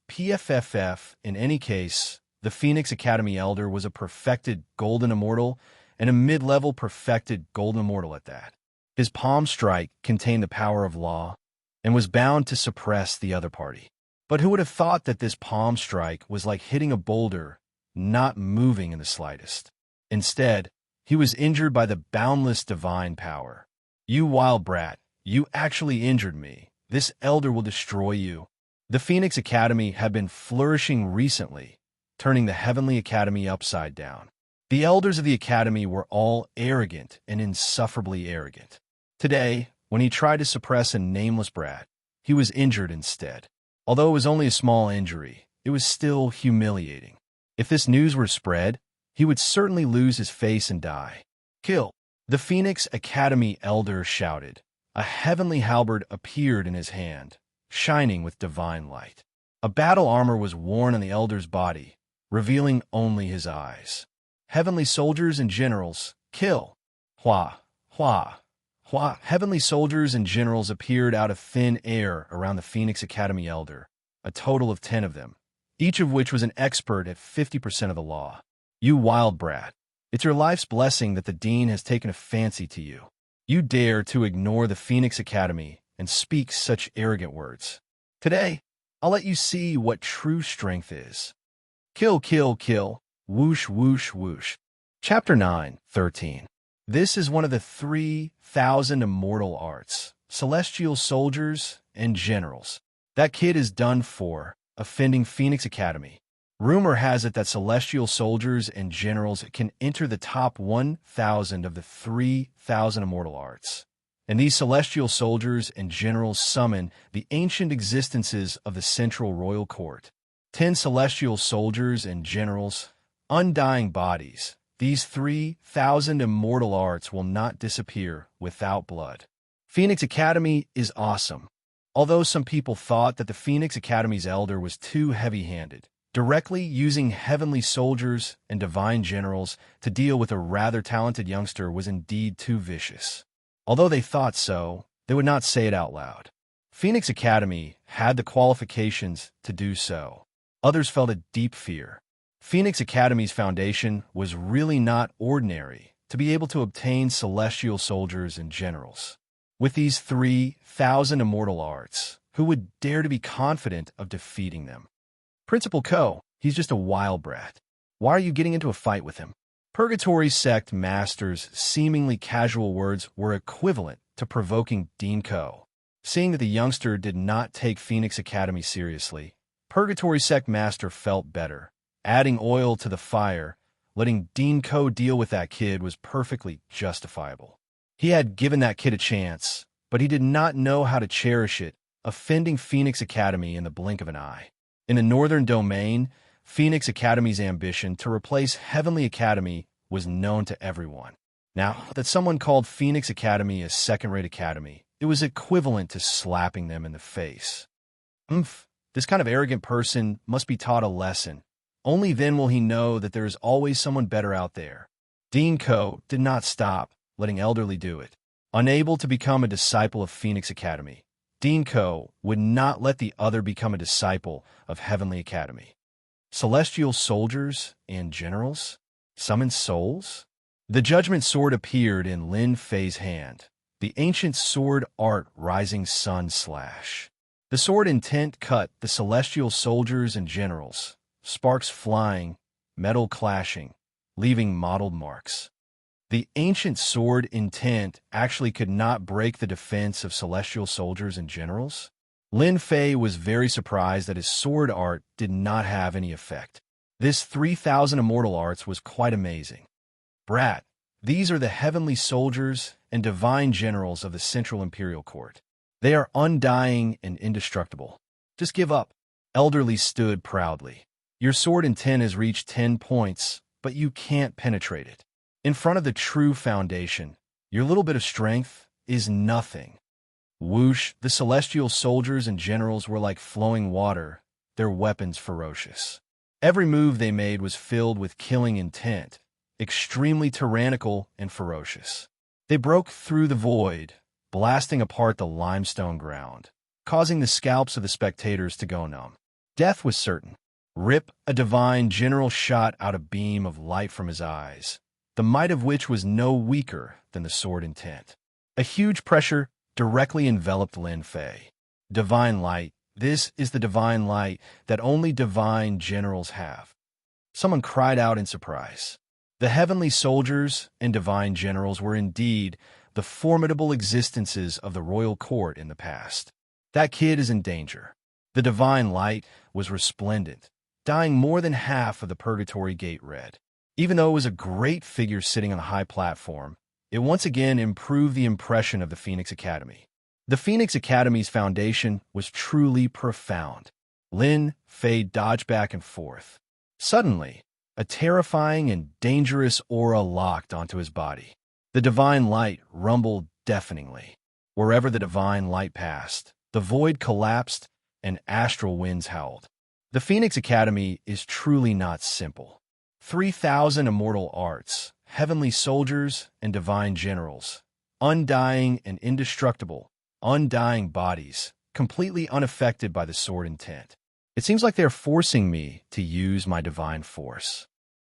In any case, the Phoenix Academy elder was a perfected golden immortal, and a mid-level perfected golden immortal at that. His palm strike contained the power of law, and was bound to suppress the other party. But who would have thought that this palm strike was like hitting a boulder, not moving in the slightest? Instead, he was injured by the boundless divine power. You wild brat, you actually injured me. This elder will destroy you. The Phoenix Academy had been flourishing recently, turning the Heavenly Academy upside down. The elders of the Academy were all arrogant and insufferably arrogant. Today, when he tried to suppress a nameless brat, he was injured instead. Although it was only a small injury, it was still humiliating. If this news were spread, he would certainly lose his face and die. Kill! The Phoenix Academy elder shouted. A heavenly halberd appeared in his hand, shining with divine light. A battle armor was worn on the elder's body, revealing only his eyes. Heavenly soldiers and generals, kill! Hua, hua, hua. Heavenly soldiers and generals appeared out of thin air around the Phoenix Academy elder, a total of 10 of them, each of which was an expert at 50% of the law. You wild brat. It's your life's blessing that the dean has taken a fancy to you. You dare to ignore the Phoenix Academy and speak such arrogant words. Today, I'll let you see what true strength is. Kill, kill, kill. Whoosh, whoosh, whoosh. Chapter 9:13. This is one of the 3,000 immortal arts, celestial soldiers and generals. That kid is done for, offending Phoenix Academy. Rumor has it that celestial soldiers and generals can enter the top 1,000 of the 3,000 immortal arts. And these celestial soldiers and generals summon the ancient existences of the central royal court. 10 celestial soldiers and generals, undying bodies. These 3,000 immortal arts will not disappear without blood. Phoenix Academy is awesome. Although some people thought that the Phoenix Academy's elder was too heavy-handed, Directly using heavenly soldiers and divine generals to deal with a rather talented youngster was indeed too vicious. Although they thought so, they would not say it out loud. Phoenix Academy had the qualifications to do so. Others felt a deep fear. Phoenix Academy's foundation was really not ordinary to be able to obtain celestial soldiers and generals. With these 3,000 immortal arts, who would dare to be confident of defeating them? Principal Ko, he's just a wild brat. Why are you getting into a fight with him? Purgatory Sect Master's seemingly casual words were equivalent to provoking Dean Ko. Seeing that the youngster did not take Phoenix Academy seriously, Purgatory Sect Master felt better. Adding oil to the fire, letting Dean Ko deal with that kid was perfectly justifiable. He had given that kid a chance, but he did not know how to cherish it, offending Phoenix Academy in the blink of an eye. In the Northern Domain, Phoenix Academy's ambition to replace Heavenly Academy was known to everyone. Now that someone called Phoenix Academy a second-rate academy, it was equivalent to slapping them in the face. This kind of arrogant person must be taught a lesson. Only then will he know that there is always someone better out there. Dean Ko did not stop, letting Elderly do it. Unable to become a disciple of Phoenix Academy, Dean Ko would not let the other become a disciple of Heavenly Academy. Celestial soldiers and generals? Summon souls? The Judgment Sword appeared in Lin Fei's hand, the ancient sword art Rising Sun Slash. The sword intent cut the celestial soldiers and generals, sparks flying, metal clashing, leaving mottled marks. The ancient sword intent actually could not break the defense of celestial soldiers and generals. Lin Fei was very surprised that his sword art did not have any effect. This 3,000 immortal arts was quite amazing. Brat, these are the heavenly soldiers and divine generals of the Central Imperial Court. They are undying and indestructible. Just give up. Elderly stood proudly. Your sword intent has reached 10 points, but you can't penetrate it. In front of the true foundation, your little bit of strength is nothing. Whoosh, the celestial soldiers and generals were like flowing water, their weapons ferocious. Every move they made was filled with killing intent, extremely tyrannical and ferocious. They broke through the void, blasting apart the limestone ground, causing the scalps of the spectators to go numb. Death was certain. Rip, a divine general shot out a beam of light from his eyes, the might of which was no weaker than the sword intent. A huge pressure directly enveloped Lin Fei. Divine light, this is the divine light that only divine generals have. Someone cried out in surprise. The heavenly soldiers and divine generals were indeed the formidable existences of the royal court in the past. That kid is in danger. The divine light was resplendent, dyeing more than half of the Purgatory Gate red. Even though it was a great figure sitting on a high platform, it once again improved the impression of the Phoenix Academy. The Phoenix Academy's foundation was truly profound. Lin Fei dodged back and forth. Suddenly, a terrifying and dangerous aura locked onto his body. The divine light rumbled deafeningly. Wherever the divine light passed, the void collapsed and astral winds howled. The Phoenix Academy is truly not simple. 3,000 immortal arts, heavenly soldiers and divine generals, undying and indestructible, undying bodies, completely unaffected by the sword intent. It seems like they're forcing me to use my divine force.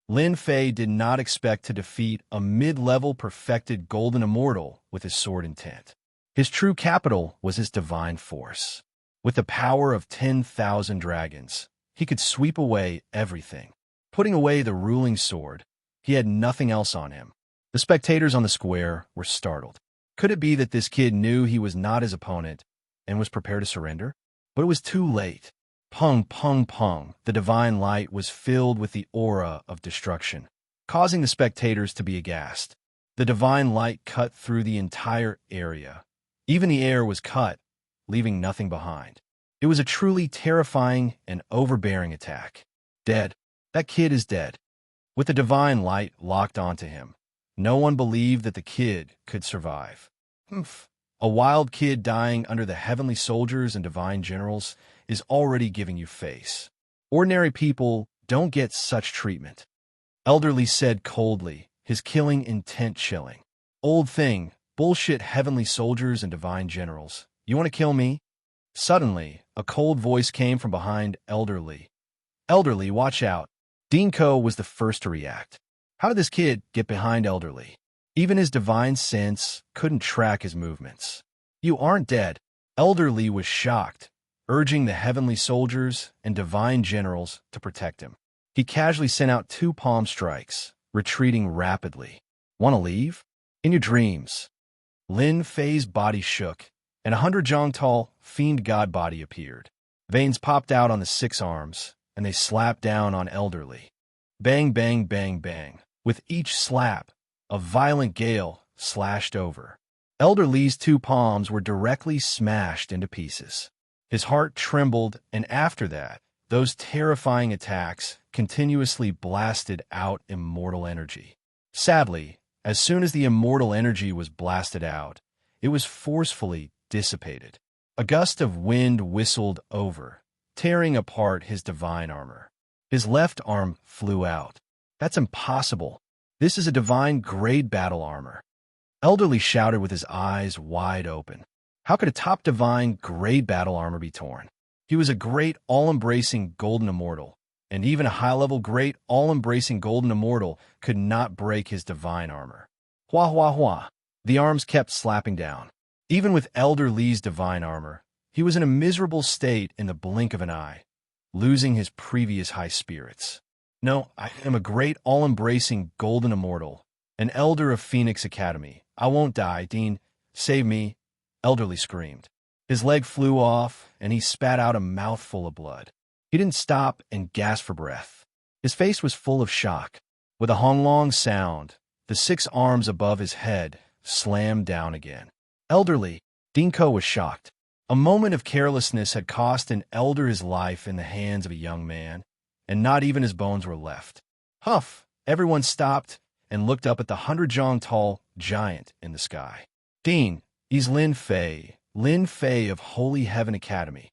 Lin Fei did not expect to defeat a mid-level perfected golden immortal with his sword intent. His true capital was his divine force. With the power of 10,000 dragons, he could sweep away everything. Putting away the ruling sword, he had nothing else on him. The spectators on the square were startled. Could it be that this kid knew he was not his opponent and was prepared to surrender? But it was too late. Pung, pung, pung, the divine light was filled with the aura of destruction, causing the spectators to be aghast. The divine light cut through the entire area. Even the air was cut, leaving nothing behind. It was a truly terrifying and overbearing attack. Dead. That kid is dead. With the divine light locked onto him, no one believed that the kid could survive. A wild kid dying under the heavenly soldiers and divine generals is already giving you face. Ordinary people don't get such treatment. Elderly said coldly, his killing intent chilling. Old thing, bullshit heavenly soldiers and divine generals. You want to kill me? Suddenly, a cold voice came from behind Elderly. Elderly, watch out. Dinko was the first to react. How did this kid get behind Elderly? Even his divine sense couldn't track his movements. You aren't dead. Elderly was shocked, urging the heavenly soldiers and divine generals to protect him. He casually sent out 2 palm strikes, retreating rapidly. Want to leave? In your dreams. Lin Fei's body shook, and 100-jong-tall fiend god body appeared. Veins popped out on the 6 arms, and they slapped down on Elderly. Bang, bang, bang, bang. With each slap, a violent gale slashed over. Elderly's 2 palms were directly smashed into pieces. His heart trembled, and after that, those terrifying attacks continuously blasted out immortal energy. Sadly, as soon as the immortal energy was blasted out, it was forcefully dissipated. A gust of wind whistled over, tearing apart his divine armor. His left arm flew out. That's impossible. This is a divine grade battle armor. Elderly shouted with his eyes wide open. How could a top divine grade battle armor be torn? He was a great all-embracing golden immortal, and even a high-level great all-embracing golden immortal could not break his divine armor. Hua hua hua. The arms kept slapping down. Even with Elderly's divine armor, he was in a miserable state in the blink of an eye, losing his previous high spirits. No, I am a great all-embracing golden immortal, an elder of Phoenix Academy. I won't die, Dean. Save me, Elderly screamed. His leg flew off, and he spat out a mouthful of blood. He didn't stop and gasp for breath. His face was full of shock. With a honglong sound, the 6 arms above his head slammed down again. Elderly, Dinko was shocked. A moment of carelessness had cost an elder his life in the hands of a young man, and not even his bones were left. Huff! Everyone stopped and looked up at the 100-jong-tall giant in the sky. Dean, he's Lin Fei of Holy Heaven Academy.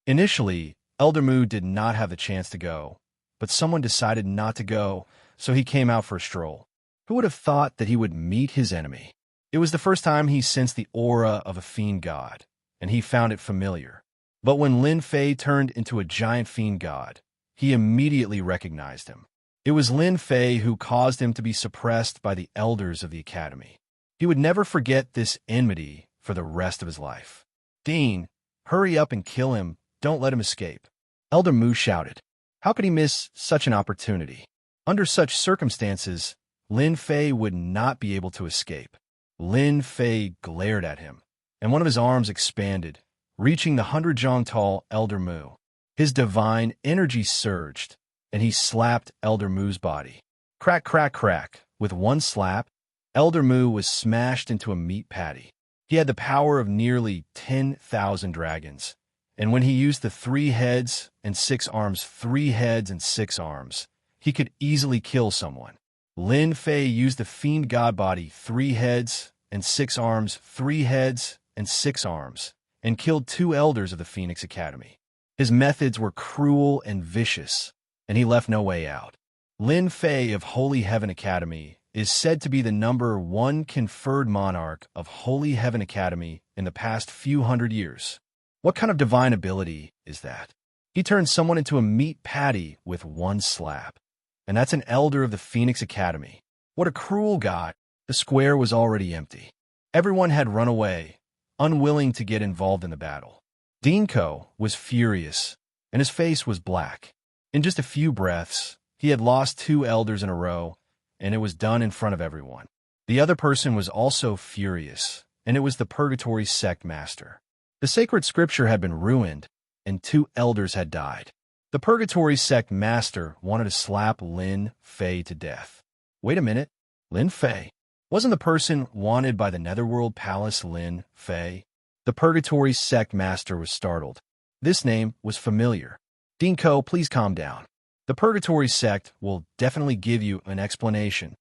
Initially, Elder Mu did not have the chance to go, but someone decided not to go, so he came out for a stroll. Who would have thought that he would meet his enemy? It was the first time he sensed the aura of a fiend god, and he found it familiar. But when Lin Fei turned into a giant fiend god, he immediately recognized him. It was Lin Fei who caused him to be suppressed by the elders of the academy. He would never forget this enmity for the rest of his life. Dean, hurry up and kill him. Don't let him escape. Elder Mu shouted. How could he miss such an opportunity? Under such circumstances, Lin Fei would not be able to escape. Lin Fei glared at him, and one of his arms expanded, reaching the 100-jong-tall Elder Mu. His divine energy surged, and he slapped Elder Mu's body. Crack, crack, crack. With one slap, Elder Mu was smashed into a meat patty. He had the power of nearly 10,000 dragons, and when he used the 3 heads and 6 arms, 3 heads and 6 arms, he could easily kill someone. Lin Fei used the fiend god body, 3 heads and 6 arms, 3 heads and 6 arms, and killed 2 elders of the Phoenix Academy. His methods were cruel and vicious, and he left no way out. Lin Fei of Holy Heaven Academy is said to be the #1 conferred monarch of Holy Heaven Academy in the past few hundred years. What kind of divine ability is that? He turned someone into a meat patty with one slap. And that's an elder of the Phoenix Academy. What a cruel god. The square was already empty. Everyone had run away, unwilling to get involved in the battle. Dinko was furious, and his face was black. In just a few breaths, he had lost 2 elders in a row, and it was done in front of everyone. The other person was also furious, and it was the Purgatory Sect Master. The sacred scripture had been ruined, and 2 elders had died. The Purgatory Sect Master wanted to slap Lin Fei to death. Wait a minute, Lin Fei? Wasn't the person wanted by the Netherworld Palace Lin Fei? The Purgatory Sect Master was startled. This name was familiar. Dinko, please calm down. The Purgatory Sect will definitely give you an explanation.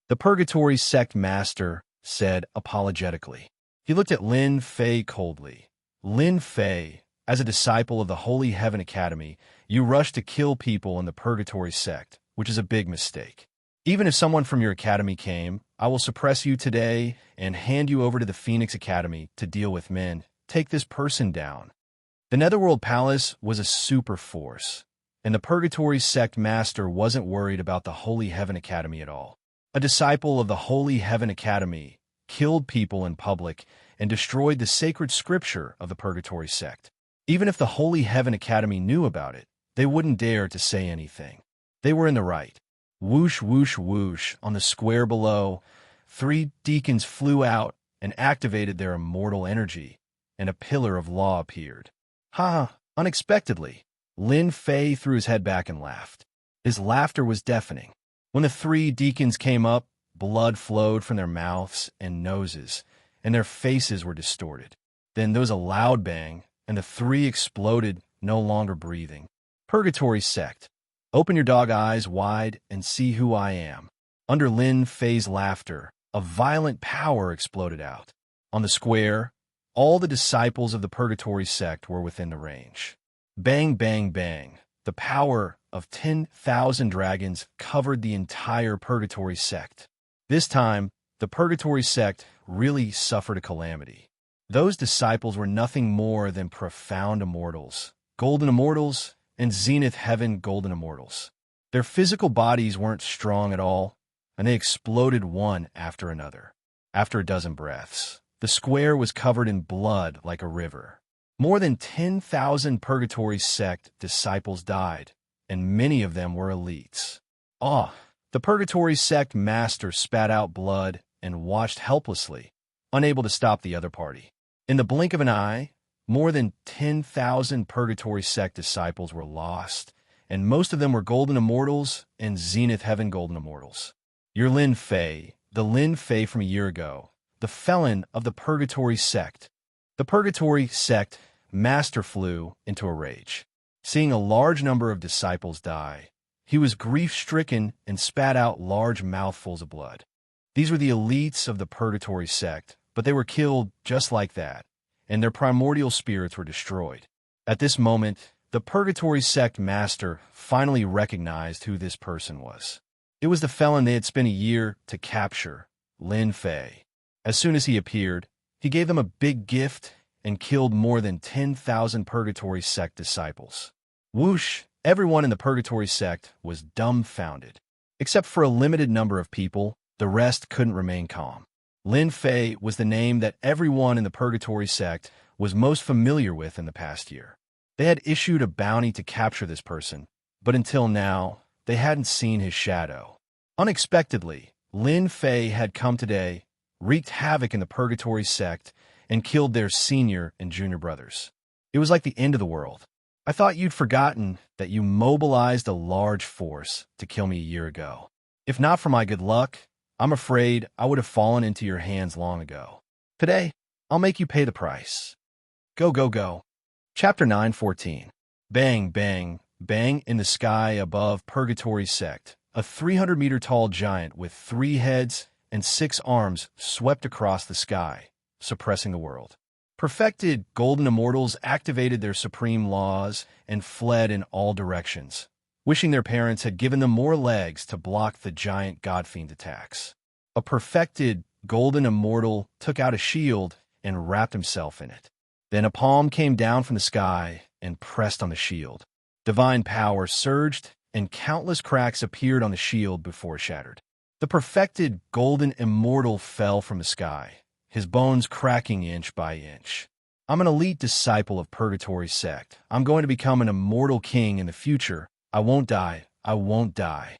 The Purgatory Sect Master said apologetically. He looked at Lin Fei coldly. Lin Fei, As a disciple of the Holy Heaven Academy, you rush to kill people in the Purgatory sect, which is a big mistake. Even if someone from your academy came, I will suppress you today and hand you over to the Phoenix Academy to deal with men. Take this person down. The Netherworld Palace was a super force, and the Purgatory sect master wasn't worried about the Holy Heaven Academy at all. A disciple of the Holy Heaven Academy killed people in public and destroyed the sacred scripture of the Purgatory sect. Even if the Holy Heaven Academy knew about it, they wouldn't dare to say anything. They were in the right. Whoosh, whoosh, whoosh, on the square below, 3 deacons flew out and activated their immortal energy, and a pillar of law appeared. Ha! Unexpectedly, Lin Fei threw his head back and laughed. His laughter was deafening. When the 3 deacons came up, blood flowed from their mouths and noses, and their faces were distorted. Then there was a loud bang, and the 3 exploded, no longer breathing. Purgatory sect. Open your dog eyes wide and see who I am. Under Lin Fei's laughter, a violent power exploded out. On the square, all the disciples of the Purgatory sect were within the range. Bang, bang, bang. The power of 10,000 dragons covered the entire Purgatory sect. This time, the Purgatory sect really suffered a calamity. Those disciples were nothing more than profound immortals, golden immortals, and Zenith Heaven golden immortals. Their physical bodies weren't strong at all, and they exploded one after another. After a dozen breaths, the square was covered in blood like a river. More than 10,000 Purgatory sect disciples died, and many of them were elites. The Purgatory sect master spat out blood and watched helplessly, unable to stop the other party. In the blink of an eye, more than 10,000 Purgatory sect disciples were lost, and most of them were golden immortals and Zenith Heaven golden immortals. You're Lin Fei, the Lin Fei from a year ago, the felon of the Purgatory sect. The Purgatory sect master flew into a rage. Seeing a large number of disciples die, he was grief-stricken and spat out large mouthfuls of blood. These were the elites of the Purgatory sect, but they were killed just like that, and their primordial spirits were destroyed. At this moment, the Purgatory sect master finally recognized who this person was. It was the felon they had spent a year to capture, Lin Fei. As soon as he appeared, he gave them a big gift and killed more than 10,000 Purgatory sect disciples. Whoosh! Everyone in the Purgatory sect was dumbfounded. Except for a limited number of people, the rest couldn't remain calm. Lin Fei was the name that everyone in the Purgatory sect was most familiar with in the past year. They had issued a bounty to capture this person, but until now, they hadn't seen his shadow. Unexpectedly, Lin Fei had come today, wreaked havoc in the Purgatory sect, and killed their senior and junior brothers. It was like the end of the world. I thought you'd forgotten that you mobilized a large force to kill me a year ago. If not for my good luck, I'm afraid I would have fallen into your hands long ago. Today, I'll make you pay the price. Go, go, go. Chapter 9:14. Bang, bang, bang in the sky above Purgatory sect. A 300-meter-tall giant with 3 heads and 6 arms swept across the sky, suppressing the world. Perfected golden immortals activated their supreme laws and fled in all directions, wishing their parents had given them more legs to block the giant godfiend attacks. A perfected golden immortal took out a shield and wrapped himself in it. Then a palm came down from the sky and pressed on the shield. Divine power surged, and countless cracks appeared on the shield before it shattered. The perfected golden immortal fell from the sky, his bones cracking inch by inch. I'm an elite disciple of Purgatory sect. I'm going to become an immortal king in the future. I won't die. I won't die.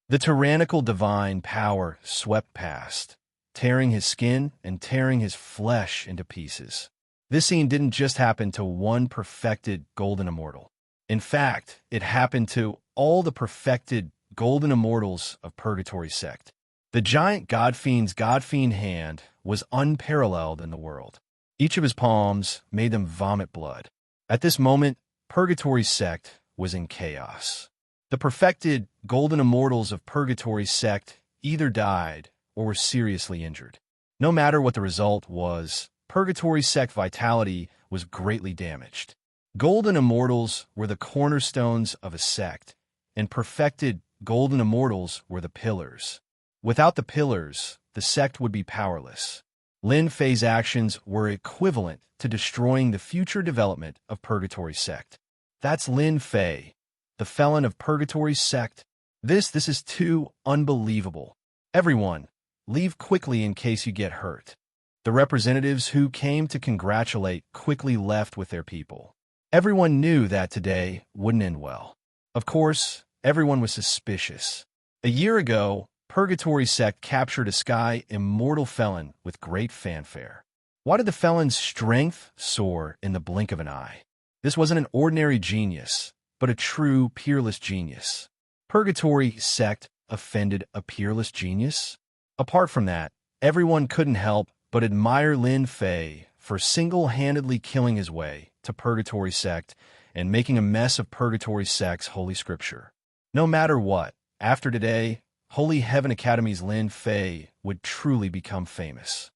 The tyrannical divine power swept past, tearing his skin and tearing his flesh into pieces. This scene didn't just happen to one perfected golden immortal. In fact, it happened to all the perfected golden immortals of Purgatory sect. The giant godfiend's godfiend hand was unparalleled in the world. Each of his palms made them vomit blood. At this moment, Purgatory sect was in chaos. The perfected golden immortals of Purgatory sect either died or were seriously injured. No matter what the result was, Purgatory sect vitality was greatly damaged. Golden immortals were the cornerstones of a sect, and perfected golden immortals were the pillars. Without the pillars, the sect would be powerless. Lin Fei's actions were equivalent to destroying the future development of Purgatory's sect. That's Lin Fei, the felon of Purgatory's sect. This is too unbelievable. Everyone, leave quickly in case you get hurt. The representatives who came to congratulate quickly left with their people. Everyone knew that today wouldn't end well. Of course, everyone was suspicious. A year ago, Purgatory's sect captured a sky immortal felon with great fanfare. Why did the felon's strength soar in the blink of an eye? This wasn't an ordinary genius, but a true peerless genius. Purgatory sect offended a peerless genius? Apart from that, everyone couldn't help but admire Lin Fei for single-handedly killing his way to Purgatory sect and making a mess of Purgatory sect's holy scripture. No matter what, after today, Holy Heaven Academy's Lin Fei would truly become famous.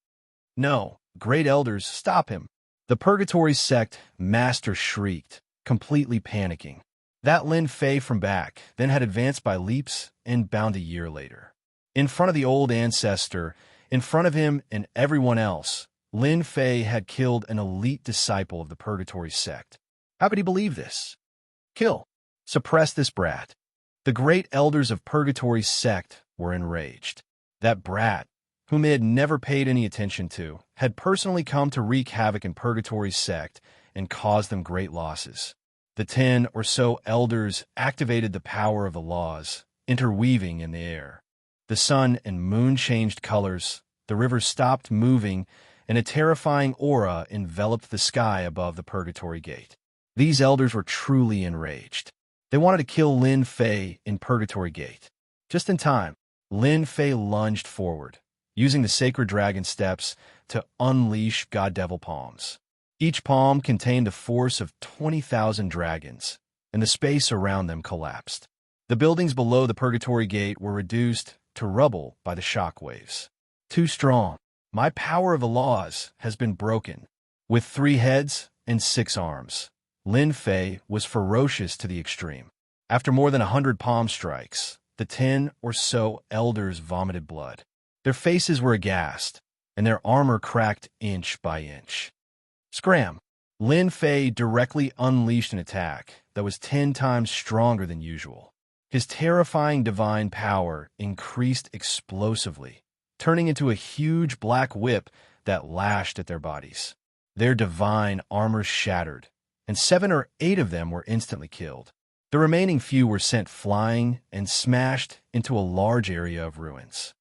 No, great elders, stop him. The Purgatory sect master shrieked, completely panicking. That Lin Fei from back then had advanced by leaps and bound a year later. In front of the old ancestor, in front of him and everyone else, Lin Fei had killed an elite disciple of the Purgatory sect. How could he believe this? Kill. Suppress this brat. The great elders of Purgatory's sect were enraged. That brat, whom they had never paid any attention to, had personally come to wreak havoc in Purgatory's sect and cause them great losses. The 10 or so elders activated the power of the laws, interweaving in the air. The sun and moon changed colors, the river stopped moving, and a terrifying aura enveloped the sky above the Purgatory gate. These elders were truly enraged. They wanted to kill Lin Fei in Purgatory gate. Just in time, Lin Fei lunged forward, using the sacred dragon steps to unleash God-Devil palms. Each palm contained the force of 20,000 dragons, and the space around them collapsed. The buildings below the Purgatory gate were reduced to rubble by the shock waves. Too strong. My power of the laws has been broken. With 3 heads and 6 arms, Lin Fei was ferocious to the extreme. After more than 100 palm strikes, the 10 or so elders vomited blood. Their faces were aghast, and their armor cracked inch by inch. Scram! Lin Fei directly unleashed an attack that was 10 times stronger than usual. His terrifying divine power increased explosively, turning into a huge black whip that lashed at their bodies. Their divine armor shattered, and 7 or 8 of them were instantly killed. The remaining few were sent flying and smashed into a large area of ruins.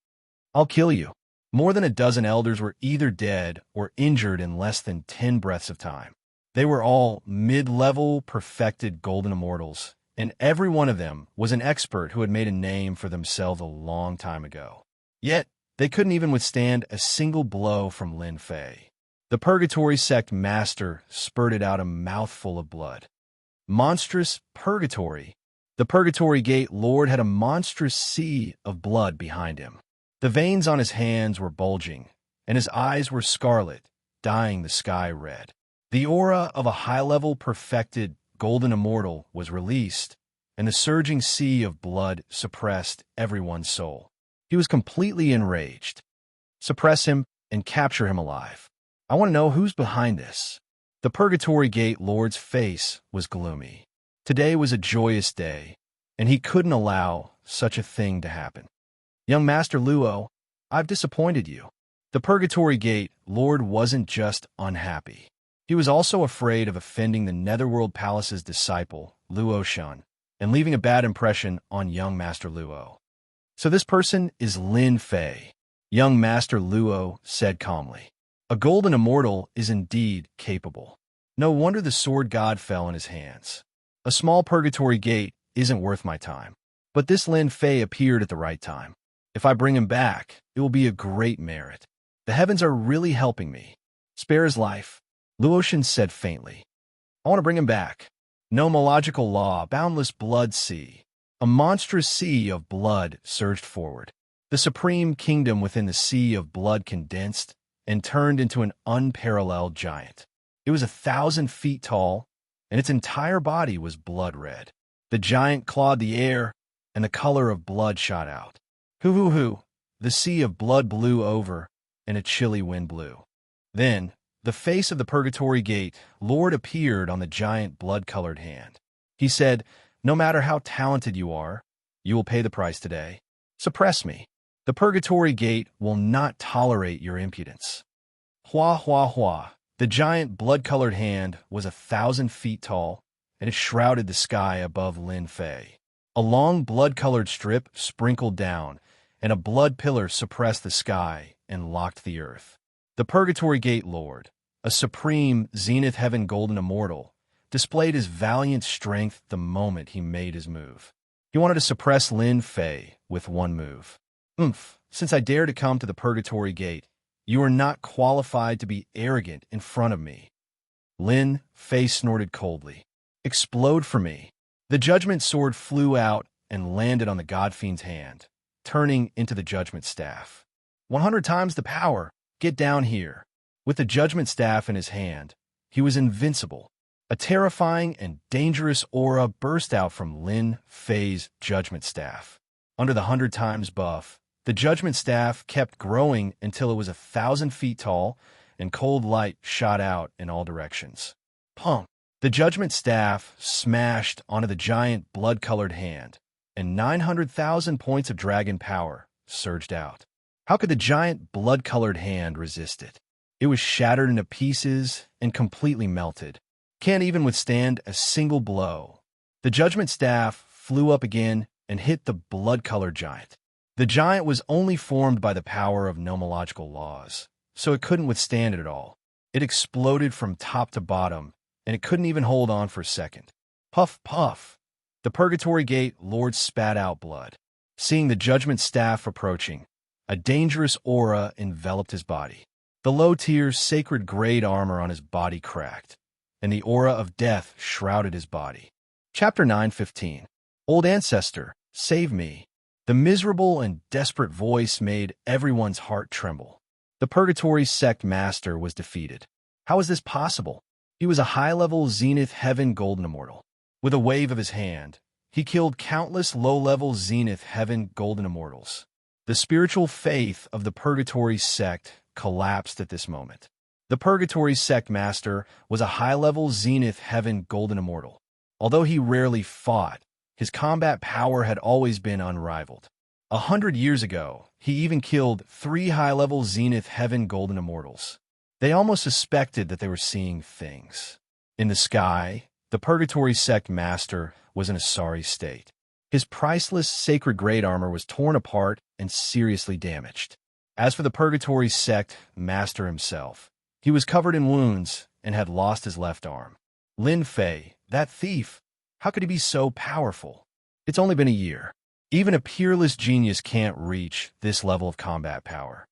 I'll kill you. More than a dozen elders were either dead or injured in less than 10 breaths of time. They were all mid-level, perfected golden immortals, and every one of them was an expert who had made a name for themselves a long time ago. Yet, they couldn't even withstand a single blow from Lin Fei. The Purgatory sect master spurted out a mouthful of blood. Monstrous Purgatory. The Purgatory gate lord had a monstrous sea of blood behind him. The veins on his hands were bulging, and his eyes were scarlet, dyeing the sky red. The aura of a high-level perfected golden immortal was released, and the surging sea of blood suppressed everyone's soul. He was completely enraged. Suppress him and capture him alive. I want to know who's behind this. The Purgatory gate lord's face was gloomy. Today was a joyous day, and he couldn't allow such a thing to happen. Young Master Luo, I've disappointed you. The Purgatory gate lord wasn't just unhappy. He was also afraid of offending the Netherworld Palace's disciple, Luo Shun, and leaving a bad impression on young Master Luo. So this person is Lin Fei, young Master Luo said calmly. A golden immortal is indeed capable. No wonder the sword god fell in his hands. A small Purgatory gate isn't worth my time. But this Lin Fei appeared at the right time. If I bring him back, it will be a great merit. The heavens are really helping me. Spare his life, Luotian said faintly. I want to bring him back. Nomological law, boundless blood sea. A monstrous sea of blood surged forward. The supreme kingdom within the sea of blood condensed and turned into an unparalleled giant. It was 1,000 feet tall, and its entire body was blood red. The giant clawed the air, and the color of blood shot out. Hoo hoo hoo! The sea of blood blew over, and a chilly wind blew. Then, the face of the Purgatory Gate Lord appeared on the giant blood-colored hand. He said, "No matter how talented you are, you will pay the price today. Suppress me. The Purgatory Gate will not tolerate your impudence." Hua hua hua. The giant blood-colored hand was 1,000 feet tall, and it shrouded the sky above Lin Fei. A long blood-colored strip sprinkled down, and a blood pillar suppressed the sky and locked the earth. The Purgatory Gate Lord, a supreme Zenith Heaven Golden Immortal, displayed his valiant strength the moment he made his move. He wanted to suppress Lin Fei with one move. Since I dare to come to the Purgatory Gate, you are not qualified to be arrogant in front of me. Lin Fei snorted coldly. Explode for me. The Judgment Sword flew out and landed on the God-Fiend's hand, turning into the Judgment Staff. 100 times the power. Get down here. With the Judgment Staff in his hand, he was invincible. A terrifying and dangerous aura burst out from Lin Fei's Judgment Staff. Under the 100 times buff, the Judgment Staff kept growing until it was 1,000 feet tall, and cold light shot out in all directions. Punk! The Judgment Staff smashed onto the giant blood-colored hand, and 900,000 points of dragon power surged out. How could the giant blood-colored hand resist it? It was shattered into pieces and completely melted. Can't even withstand a single blow. The Judgment Staff flew up again and hit the blood-colored giant. The giant was only formed by the power of nomological laws, so it couldn't withstand it at all. It exploded from top to bottom, and it couldn't even hold on for a second. Puff, puff. The Purgatory Gate Lord spat out blood. Seeing the Judgment Staff approaching, a dangerous aura enveloped his body. The low-tier sacred grade armor on his body cracked, and the aura of death shrouded his body. Chapter 9:15. Old Ancestor, save me. The miserable and desperate voice made everyone's heart tremble. The Purgatory Sect Master was defeated. How was this possible? He was a high-level Zenith Heaven Golden Immortal. With a wave of his hand, he killed countless low-level Zenith Heaven Golden Immortals. The spiritual faith of the Purgatory Sect collapsed at this moment. The Purgatory Sect Master was a high-level Zenith Heaven Golden Immortal. Although he rarely fought, his combat power had always been unrivaled. 100 years ago, he even killed 3 high-level Zenith Heaven Golden Immortals. They almost suspected that they were seeing things. In the sky, the Purgatory Sect Master was in a sorry state. His priceless sacred grade armor was torn apart and seriously damaged. As for the Purgatory Sect Master himself, he was covered in wounds and had lost his left arm. Lin Fei, that thief, how could he be so powerful? It's only been a year. Even a peerless genius can't reach this level of combat power.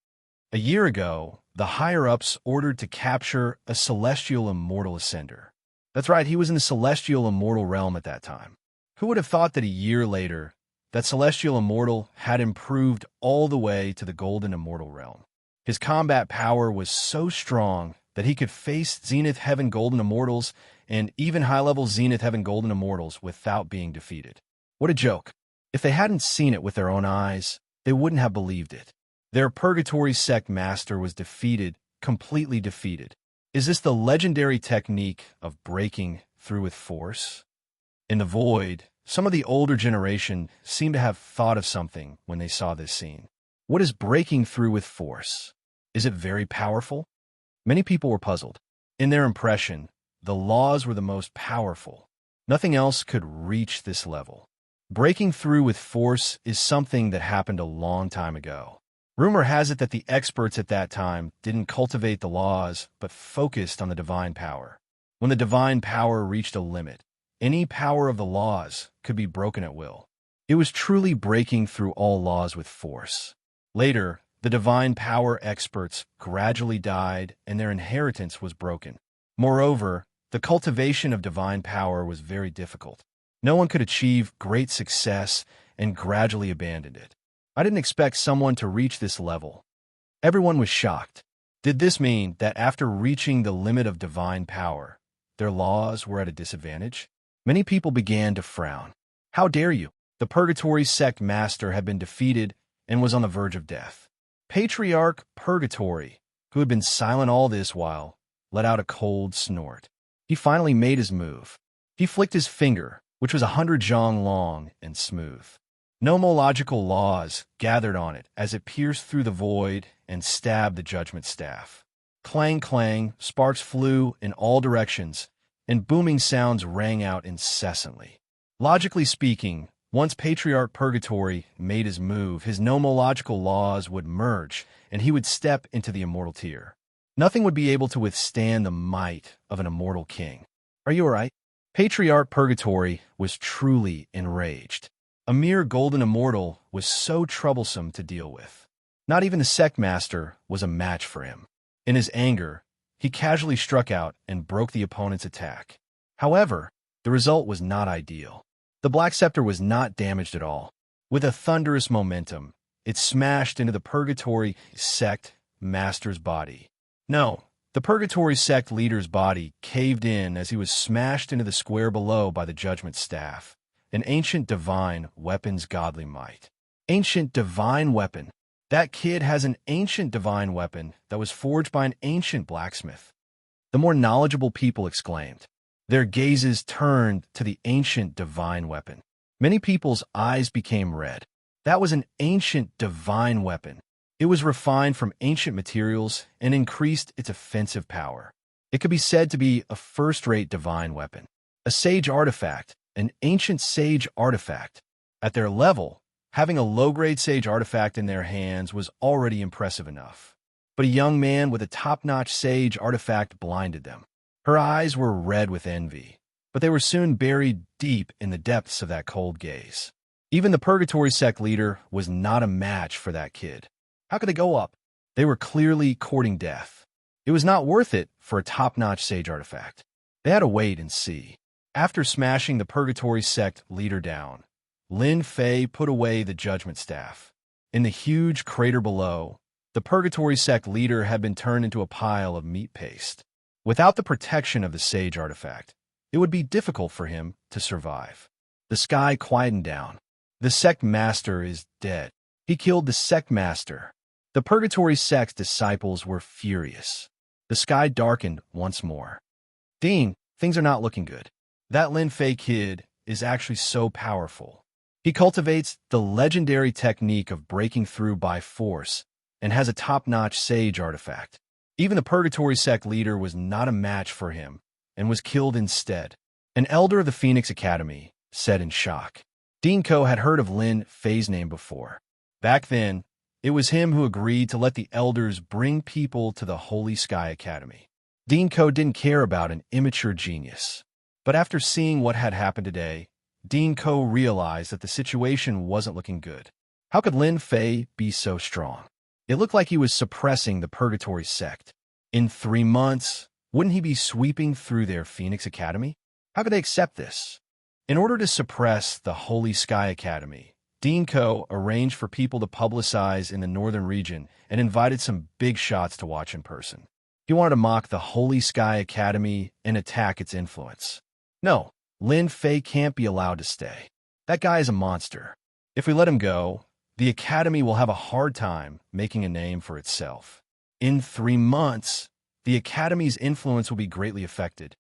A year ago, the higher-ups ordered to capture a celestial immortal ascender. That's right, he was in the celestial immortal realm at that time. Who would have thought that a year later, that celestial immortal had improved all the way to the golden immortal realm? His combat power was so strong that he could face Zenith Heaven Golden Immortals and even high-level Zenith Heaven Golden Immortals without being defeated. What a joke. If they hadn't seen it with their own eyes, they wouldn't have believed it. Their Purgatory Sect Master was defeated, completely defeated. Is this the legendary technique of breaking through with force? In the void, some of the older generation seemed to have thought of something when they saw this scene. What is breaking through with force? Is it very powerful? Many people were puzzled. In their impression, the laws were the most powerful. Nothing else could reach this level. Breaking through with force is something that happened a long time ago. Rumor has it that the experts at that time didn't cultivate the laws, but focused on the divine power. When the divine power reached a limit, any power of the laws could be broken at will. It was truly breaking through all laws with force. Later, the divine power experts gradually died and their inheritance was broken. Moreover, the cultivation of divine power was very difficult. No one could achieve great success and gradually abandoned it. I didn't expect someone to reach this level. Everyone was shocked. Did this mean that after reaching the limit of divine power, their laws were at a disadvantage? Many people began to frown. How dare you? The Purgatory sect master had been defeated and was on the verge of death. Patriarch Purgatory, who had been silent all this while, let out a cold snort. He finally made his move. He flicked his finger, which was 100 zhong long and smooth. Nomological laws gathered on it as it pierced through the void and stabbed the judgment staff. Clang, clang, sparks flew in all directions, and booming sounds rang out incessantly. Logically speaking, once Patriarch Purgatory made his move, his nomological laws would merge, and he would step into the immortal tier. Nothing would be able to withstand the might of an immortal king. Are you all right? Patriarch Purgatory was truly enraged. A mere golden immortal was so troublesome to deal with. Not even the sect master was a match for him. In his anger, he casually struck out and broke the opponent's attack. However, the result was not ideal. The Black Scepter was not damaged at all. With a thunderous momentum, it smashed into the Purgatory sect master's body. No, the Purgatory sect leader's body caved in as he was smashed into the square below by the judgment staff, an ancient divine weapon's godly might. Ancient divine weapon. That kid has an ancient divine weapon that was forged by an ancient blacksmith. The more knowledgeable people exclaimed. Their gazes turned to the ancient divine weapon. Many people's eyes became red. That was an ancient divine weapon. It was refined from ancient materials and increased its offensive power. It could be said to be a first-rate divine weapon. A sage artifact, an ancient sage artifact. At their level, having a low-grade sage artifact in their hands was already impressive enough. But a young man with a top-notch sage artifact blinded them. Her eyes were red with envy, but they were soon buried deep in the depths of that cold gaze. Even the Purgatory sect leader was not a match for that kid. How could they go up? They were clearly courting death. It was not worth it for a top-notch sage artifact. They had to wait and see. After smashing the Purgatory sect leader down, Lin Fei put away the judgment staff. In the huge crater below, the Purgatory sect leader had been turned into a pile of meat paste. Without the protection of the sage artifact, it would be difficult for him to survive. The sky quietened down. The sect master is dead. He killed the sect master. The Purgatory sect's disciples were furious. The sky darkened once more. Dean, things are not looking good. That Lin Fei kid is actually so powerful. He cultivates the legendary technique of breaking through by force and has a top-notch sage artifact. Even the Purgatory sect leader was not a match for him and was killed instead. An elder of the Phoenix Academy said in shock. Dean Ko had heard of Lin Fei's name before. Back then, it was him who agreed to let the elders bring people to the Holy Sky Academy. Dean Ko didn't care about an immature genius. But after seeing what had happened today, Dean Ko realized that the situation wasn't looking good. How could Lin Fei be so strong? It looked like he was suppressing the Purgatory sect. In 3 months, wouldn't he be sweeping through their Phoenix Academy? How could they accept this? In order to suppress the Holy Sky Academy, Dean Ko arranged for people to publicize in the northern region and invited some big shots to watch in person. He wanted to mock the Holy Sky Academy and attack its influence. No, Lin Fei can't be allowed to stay. That guy is a monster. If we let him go, the Academy will have a hard time making a name for itself. In 3 months, the Academy's influence will be greatly affected.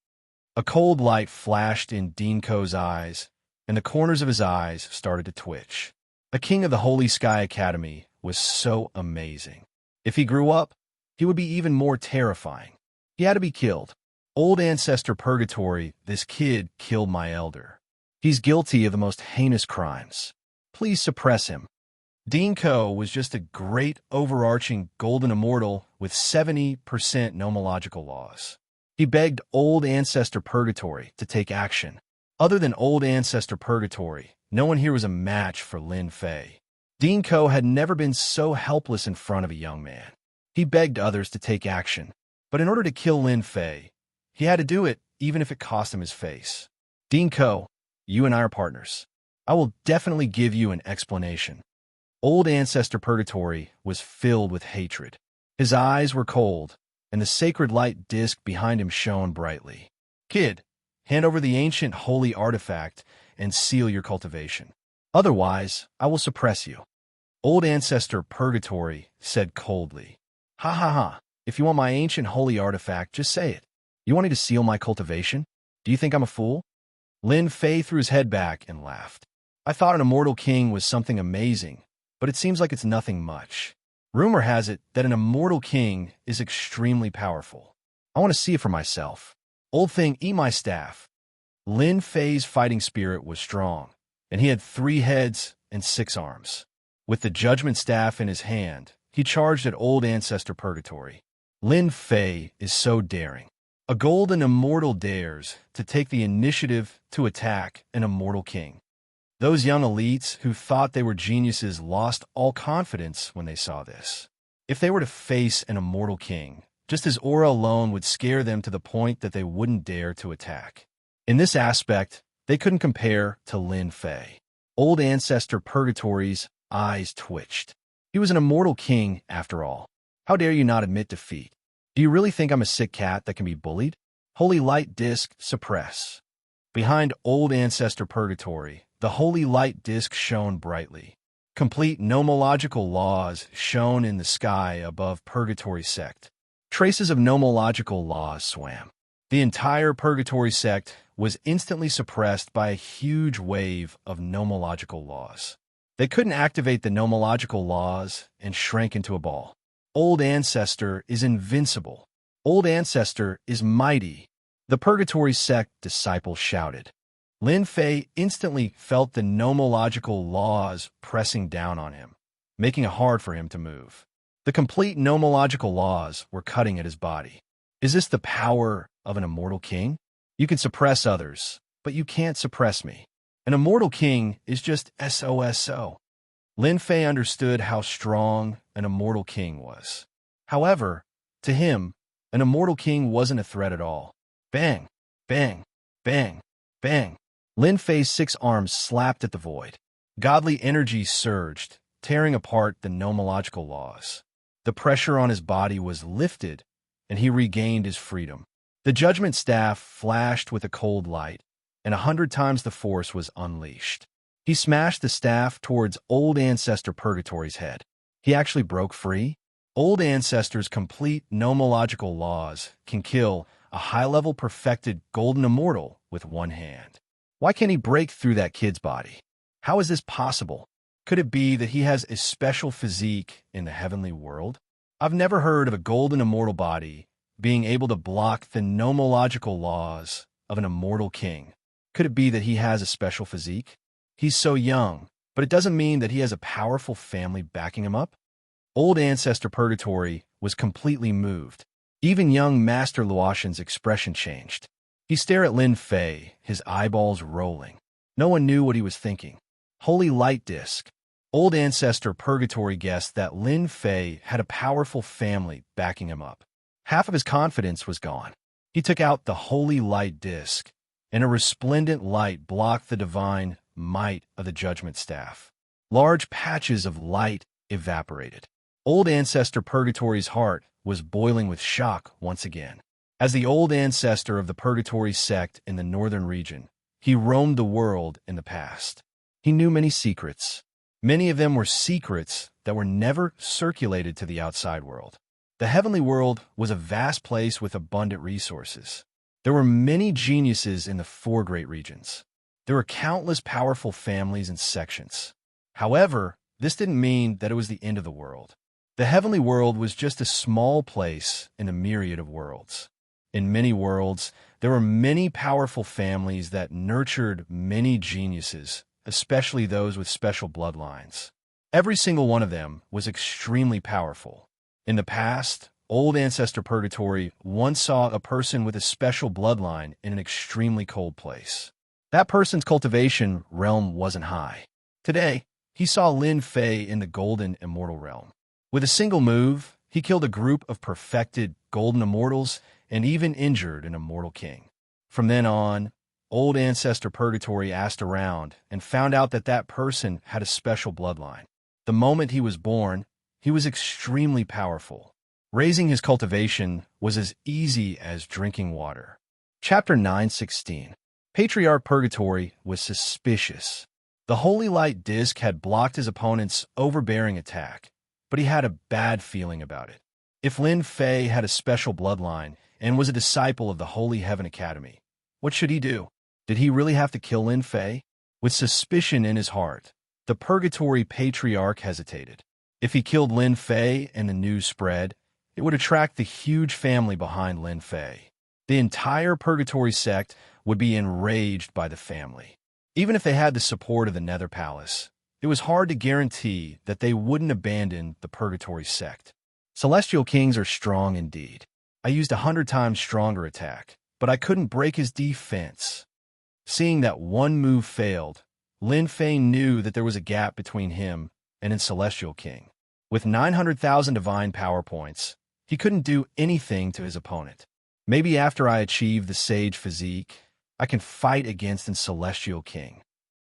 A cold light flashed in Dean Ko's eyes, and the corners of his eyes started to twitch. A king of the Holy Sky Academy was so amazing. If he grew up, he would be even more terrifying. He had to be killed. Old Ancestor Purgatory, this kid killed my elder. He's guilty of the most heinous crimes. Please suppress him. Dean Ko was just a great overarching golden immortal with 70% nomological laws. He begged Old Ancestor Purgatory to take action. Other than Old Ancestor Purgatory, no one here was a match for Lin Fei. Dean Ko had never been so helpless in front of a young man. He begged others to take action, but in order to kill Lin Fei, he had to do it even if it cost him his face. Dean Ko, you and I are partners. I will definitely give you an explanation. Old Ancestor Purgatory was filled with hatred. His eyes were cold, and the sacred light disk behind him shone brightly. Kid, hand over the ancient holy artifact and seal your cultivation. Otherwise, I will suppress you. Old Ancestor Purgatory said coldly. Ha ha ha. If you want my ancient holy artifact, just say it. You want me to seal my cultivation? Do you think I'm a fool? Lin Fei threw his head back and laughed. I thought an immortal king was something amazing, but it seems like it's nothing much. Rumor has it that an immortal king is extremely powerful. I want to see it for myself. Old thing, eat my staff. Lin Fei's fighting spirit was strong, and he had 3 heads and 6 arms. With the judgment staff in his hand, he charged at Old Ancestor Purgatory. Lin Fei is so daring. A golden immortal dares to take the initiative to attack an immortal king. Those young elites who thought they were geniuses lost all confidence when they saw this. If they were to face an immortal king, just his aura alone would scare them to the point that they wouldn't dare to attack. In this aspect, they couldn't compare to Lin Fei. Old Ancestor Purgatory's eyes twitched. He was an immortal king, after all. How dare you not admit defeat? Do you really think I'm a sick cat that can be bullied? Holy Light Disc, suppress. Behind Old Ancestor Purgatory, the Holy Light Disc shone brightly. Complete nomological laws shone in the sky above Purgatory sect. Traces of nomological laws swam. The entire Purgatory sect was instantly suppressed by a huge wave of nomological laws. They couldn't activate the nomological laws and shrank into a ball. Old Ancestor is invincible. Old Ancestor is mighty. The Purgatory sect disciples shouted. Lin Fei instantly felt the nomological laws pressing down on him, making it hard for him to move. The complete nomological laws were cutting at his body. Is this the power of an immortal king? You can suppress others, but you can't suppress me. An immortal king is just SOSO. Lin Fei understood how strong an immortal king was. However, to him, an immortal king wasn't a threat at all. Bang, bang, bang, bang. Lin Fei's 6 arms slapped at the void. Godly energy surged, tearing apart the nomological laws. The pressure on his body was lifted, and he regained his freedom. The judgment staff flashed with a cold light, and 100 times the force was unleashed. He smashed the staff towards Old Ancestor Purgatory's head. He actually broke free. Old Ancestor's complete nomological laws can kill a high-level perfected golden immortal with one hand. Why can't he break through that kid's body? How is this possible? Could it be that he has a special physique in the heavenly world? I've never heard of a golden immortal body being able to block the nomological laws of an immortal king. Could it be that he has a special physique? He's so young, but it doesn't mean that he has a powerful family backing him up. Old Ancestor Purgatory was completely moved. Even young Master Luotian's expression changed. He stared at Lin Fei, his eyeballs rolling. No one knew what he was thinking. Holy Light Disc. Old Ancestor Purgatory guessed that Lin Fei had a powerful family backing him up. Half of his confidence was gone. He took out the Holy Light Disc, and a resplendent light blocked the divine might of the judgment staff. Large patches of light evaporated. Old Ancestor Purgatory's heart was boiling with shock once again. As the Old Ancestor of the Purgatory sect in the northern region, he roamed the world in the past. He knew many secrets. Many of them were secrets that were never circulated to the outside world. The heavenly world was a vast place with abundant resources. There were many geniuses in the 4 great regions. There were countless powerful families and sections. However, this didn't mean that it was the end of the world. The heavenly world was just a small place in a myriad of worlds. In many worlds, there were many powerful families that nurtured many geniuses, especially those with special bloodlines. Every single one of them was extremely powerful. In the past, Old Ancestor Purgatory once saw a person with a special bloodline in an extremely cold place. That person's cultivation realm wasn't high. Today, he saw Lin Fei in the golden immortal realm. With a single move, he killed a group of perfected golden immortals and even injured an immortal king. From then on, Old Ancestor Purgatory asked around and found out that that person had a special bloodline. The moment he was born, he was extremely powerful. Raising his cultivation was as easy as drinking water. Chapter 9:16. Patriarch Purgatory was suspicious. The holy light disk had blocked his opponent's overbearing attack, but he had a bad feeling about it. If Lin Fei had a special bloodline and was a disciple of the Holy Heaven Academy, what should he do? Did he really have to kill Lin Fei? With suspicion in his heart, the Purgatory Patriarch hesitated. If he killed Lin Fei and the news spread, it would attract the huge family behind Lin Fei. The entire Purgatory sect would be enraged by the family. Even if they had the support of the Nether Palace, it was hard to guarantee that they wouldn't abandon the Purgatory sect. Celestial Kings are strong indeed. I used 100 times stronger attack, but I couldn't break his defense. Seeing that one move failed, Lin Fei knew that there was a gap between him and a Celestial King. With 900,000 divine power points, he couldn't do anything to his opponent. Maybe after I achieve the Sage Physique, I can fight against a Celestial King.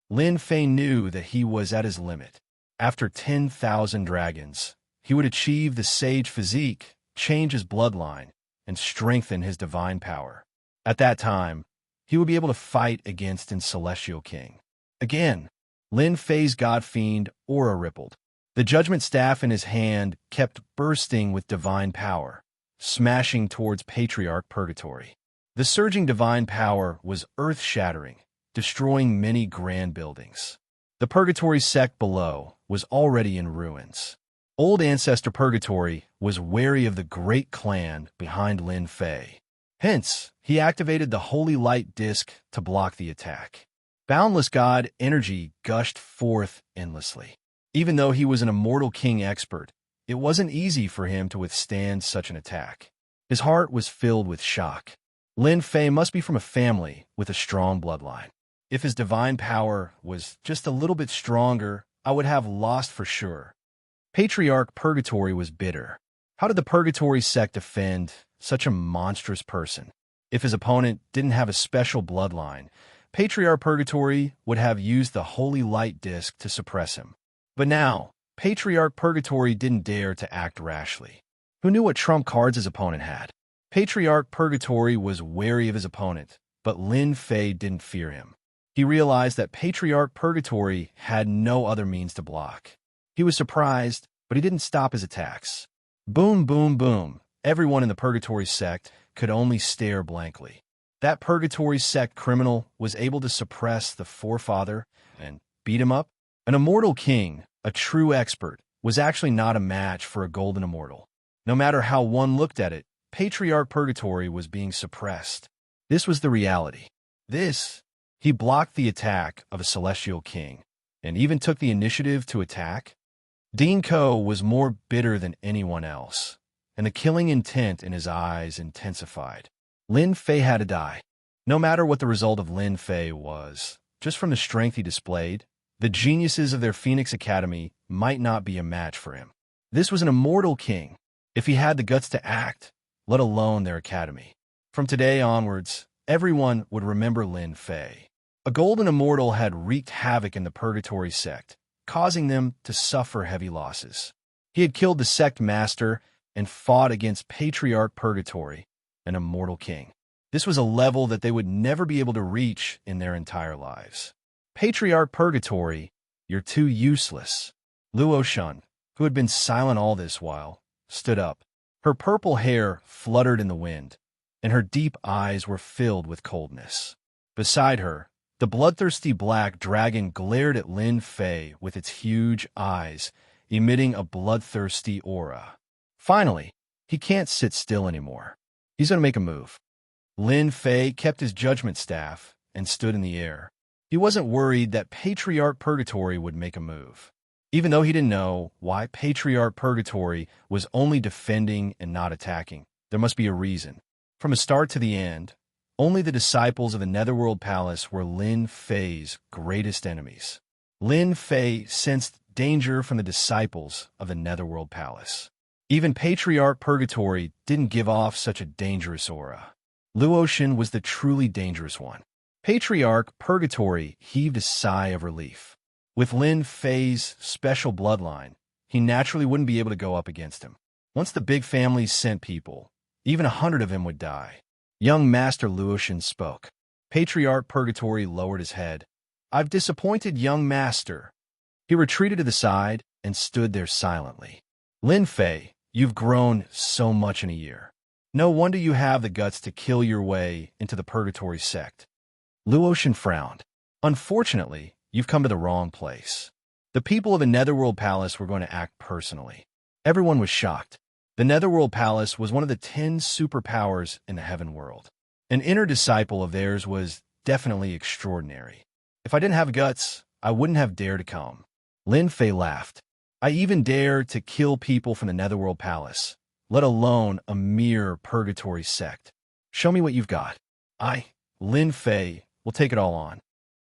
Lin Fei knew that he was at his limit. After 10,000 dragons, he would achieve the Sage Physique, change his bloodline, and strengthen his divine power. At that time, he would be able to fight against a Celestial King. Again, Lin Fei's God Fiend aura rippled. The judgment staff in his hand kept bursting with divine power, smashing towards Patriarch Purgatory. The surging divine power was earth-shattering, destroying many grand buildings. The Purgatory sect below was already in ruins. Old Ancestor Purgatory was wary of the great clan behind Lin Fei. Hence, he activated the Holy Light Disk to block the attack. Boundless God energy gushed forth endlessly. Even though he was an Immortal King expert, it wasn't easy for him to withstand such an attack. His heart was filled with shock. Lin Fei must be from a family with a strong bloodline. If his divine power was just a little bit stronger, I would have lost for sure. Patriarch Purgatory was bitter. How did the Purgatory sect defend such a monstrous person? If his opponent didn't have a special bloodline, Patriarch Purgatory would have used the Holy Light Disk to suppress him. But now, Patriarch Purgatory didn't dare to act rashly. Who knew what trump cards his opponent had? Patriarch Purgatory was wary of his opponent, but Lin Fei didn't fear him. He realized that Patriarch Purgatory had no other means to block. He was surprised, but he didn't stop his attacks. Boom, boom, boom. Everyone in the Purgatory sect could only stare blankly. That Purgatory sect criminal was able to suppress the forefather and beat him up. An Immortal King, a true expert, was actually not a match for a Golden Immortal. No matter how one looked at it, Patriarch Purgatory was being suppressed. This was the reality. He blocked the attack of a Celestial King, and even took the initiative to attack. Dean Ko was more bitter than anyone else, and the killing intent in his eyes intensified. Lin Fei had to die. No matter what the result of Lin Fei was, just from the strength he displayed, the geniuses of their Phoenix Academy might not be a match for him. This was an Immortal King, if he had the guts to act, let alone their academy. From today onwards, everyone would remember Lin Fei. A Golden Immortal had wreaked havoc in the Purgatory sect, causing them to suffer heavy losses. He had killed the sect master and fought against Patriarch Purgatory, an Immortal King. This was a level that they would never be able to reach in their entire lives. Patriarch Purgatory, you're too useless. Luo Shun, who had been silent all this while, stood up. Her purple hair fluttered in the wind, and her deep eyes were filled with coldness. Beside her, the bloodthirsty black dragon glared at Lin Fei with its huge eyes, emitting a bloodthirsty aura. Finally, he can't sit still anymore. He's going to make a move. Lin Fei kept his judgment staff and stood in the air. He wasn't worried that Patriarch Purgatory would make a move. Even though he didn't know why Patriarch Purgatory was only defending and not attacking, there must be a reason. From the start to the end, only the disciples of the Netherworld Palace were Lin Fei's greatest enemies. Lin Fei sensed danger from the disciples of the Netherworld Palace. Even Patriarch Purgatory didn't give off such a dangerous aura. Luo Shun was the truly dangerous one. Patriarch Purgatory heaved a sigh of relief. With Lin Fei's special bloodline, he naturally wouldn't be able to go up against him. Once the big families sent people, even 100 of them would die. Young Master Luotian spoke. Patriarch Purgatory lowered his head. I've disappointed young Master. He retreated to the side and stood there silently. Lin Fei, you've grown so much in a year. No wonder you have the guts to kill your way into the Purgatory sect. Luotian frowned. Unfortunately, you've come to the wrong place. The people of the Netherworld Palace were going to act personally. Everyone was shocked. The Netherworld Palace was one of the 10 superpowers in the Heaven World. An inner disciple of theirs was definitely extraordinary. If I didn't have guts, I wouldn't have dared to come. Lin Fei laughed. I even dare to kill people from the Netherworld Palace, let alone a mere purgatory sect. Show me what you've got. Lin Fei, will take it all on.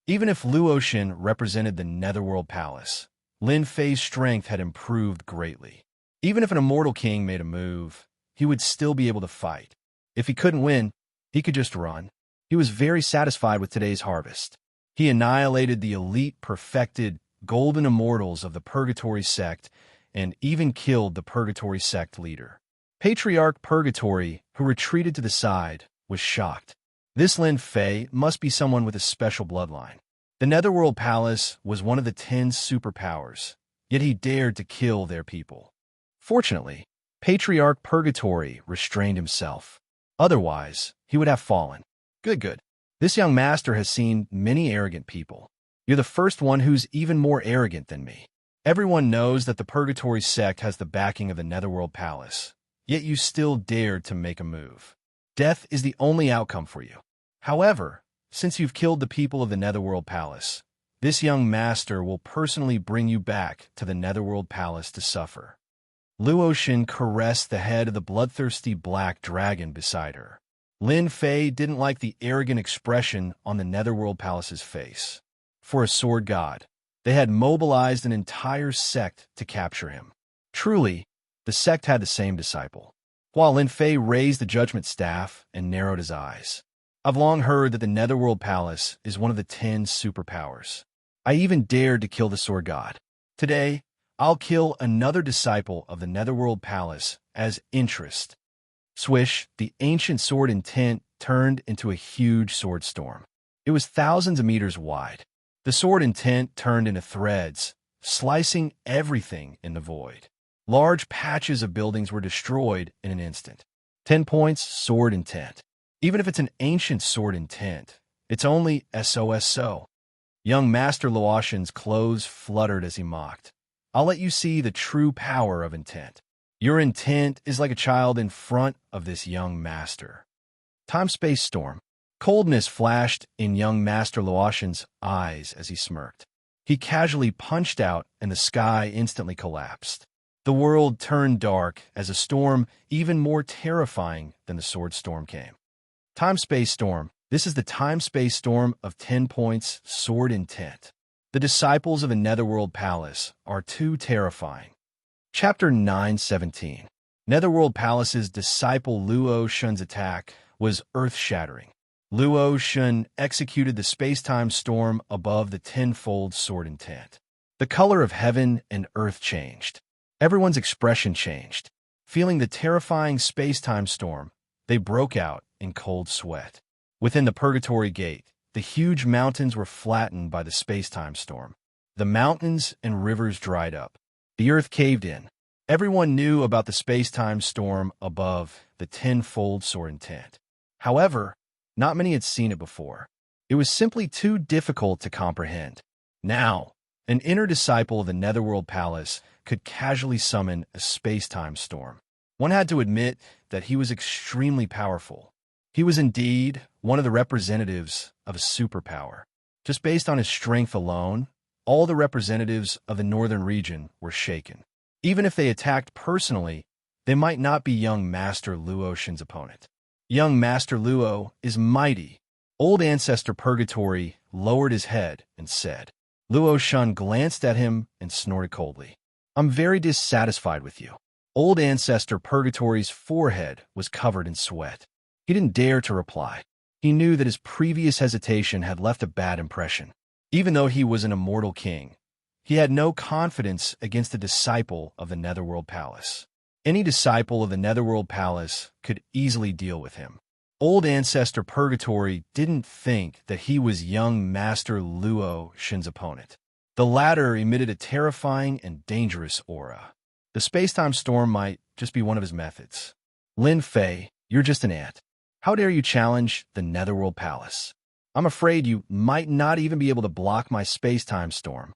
Even if Luotian represented the Netherworld Palace, Lin Fei's strength had improved greatly. Even if an immortal king made a move, he would still be able to fight. If he couldn't win, he could just run. He was very satisfied with today's harvest. He annihilated the elite, perfected, golden immortals of the Purgatory sect and even killed the Purgatory sect leader. Patriarch Purgatory, who retreated to the side, was shocked. This Lin Fei must be someone with a special bloodline. The Netherworld Palace was one of the 10 superpowers, yet he dared to kill their people. Fortunately, Patriarch Purgatory restrained himself. Otherwise, he would have fallen. Good. This young master has seen many arrogant people. You're the first one who's even more arrogant than me. Everyone knows that the Purgatory sect has the backing of the Netherworld Palace, yet you still dared to make a move. Death is the only outcome for you. However, since you've killed the people of the Netherworld Palace, this young master will personally bring you back to the Netherworld Palace to suffer. Luotian caressed the head of the bloodthirsty black dragon beside her. Lin Fei didn't like the arrogant expression on the Netherworld Palace's face. For a sword god, they had mobilized an entire sect to capture him. Truly, the sect had the same disciple. While Lin Fei raised the judgment staff and narrowed his eyes. I've long heard that the Netherworld Palace is one of the 10 superpowers. I even dared to kill the sword god. Today, I'll kill another disciple of the Netherworld Palace as interest. Swish, the ancient sword intent turned into a huge sword storm. It was thousands of meters wide. The sword intent turned into threads, slicing everything in the void. Large patches of buildings were destroyed in an instant. 10 points, sword intent. Even if it's an ancient sword intent, it's only SOSO. Young Master Luotian's clothes fluttered as he mocked. I'll let you see the true power of intent. Your intent is like a child in front of this young master. Time-space storm. Coldness flashed in young Master Luotian's eyes as he smirked. He casually punched out and the sky instantly collapsed. The world turned dark as a storm even more terrifying than the sword storm came. Time-space storm. This is the time-space storm of 10 points, sword intent. The disciples of the Netherworld Palace are too terrifying. Chapter 9:17. Netherworld Palace's disciple Luotian's attack was earth-shattering. Luotian executed the space-time storm above the tenfold sword intent. The color of heaven and earth changed. Everyone's expression changed. Feeling the terrifying space-time storm, they broke out in cold sweat. Within the Purgatory Gate, the huge mountains were flattened by the space-time storm. The mountains and rivers dried up. The earth caved in. Everyone knew about the space-time storm above the tenfold sword intent. However, not many had seen it before. It was simply too difficult to comprehend. Now, an inner disciple of the Netherworld Palace could casually summon a space-time storm. One had to admit that he was extremely powerful. He was indeed one of the representatives of a superpower. Just based on his strength alone, all the representatives of the northern region were shaken. Even if they attacked personally, they might not be young Master Luotian's opponent. Young Master Luo is mighty. Old Ancestor Purgatory lowered his head and said. Luotian glanced at him and snorted coldly. I'm very dissatisfied with you. Old Ancestor Purgatory's forehead was covered in sweat. He didn't dare to reply. He knew that his previous hesitation had left a bad impression. Even though he was an immortal king, he had no confidence against a disciple of the Netherworld Palace. Any disciple of the Netherworld Palace could easily deal with him. Old Ancestor Purgatory didn't think that he was young Master Luo Shin's opponent. The latter emitted a terrifying and dangerous aura. The space-time storm might just be one of his methods. Lin Fei, you're just an ant. How dare you challenge the Netherworld Palace? I'm afraid you might not even be able to block my space-time storm.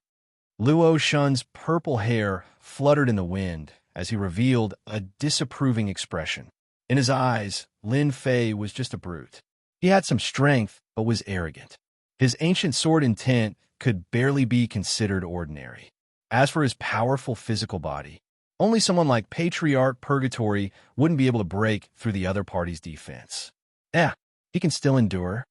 Luo Shun's purple hair fluttered in the wind as he revealed a disapproving expression. In his eyes, Lin Fei was just a brute. He had some strength, but was arrogant. His ancient sword intent could barely be considered ordinary. As for his powerful physical body, only someone like Patriarch Purgatory wouldn't be able to break through the other party's defense. He can still endure.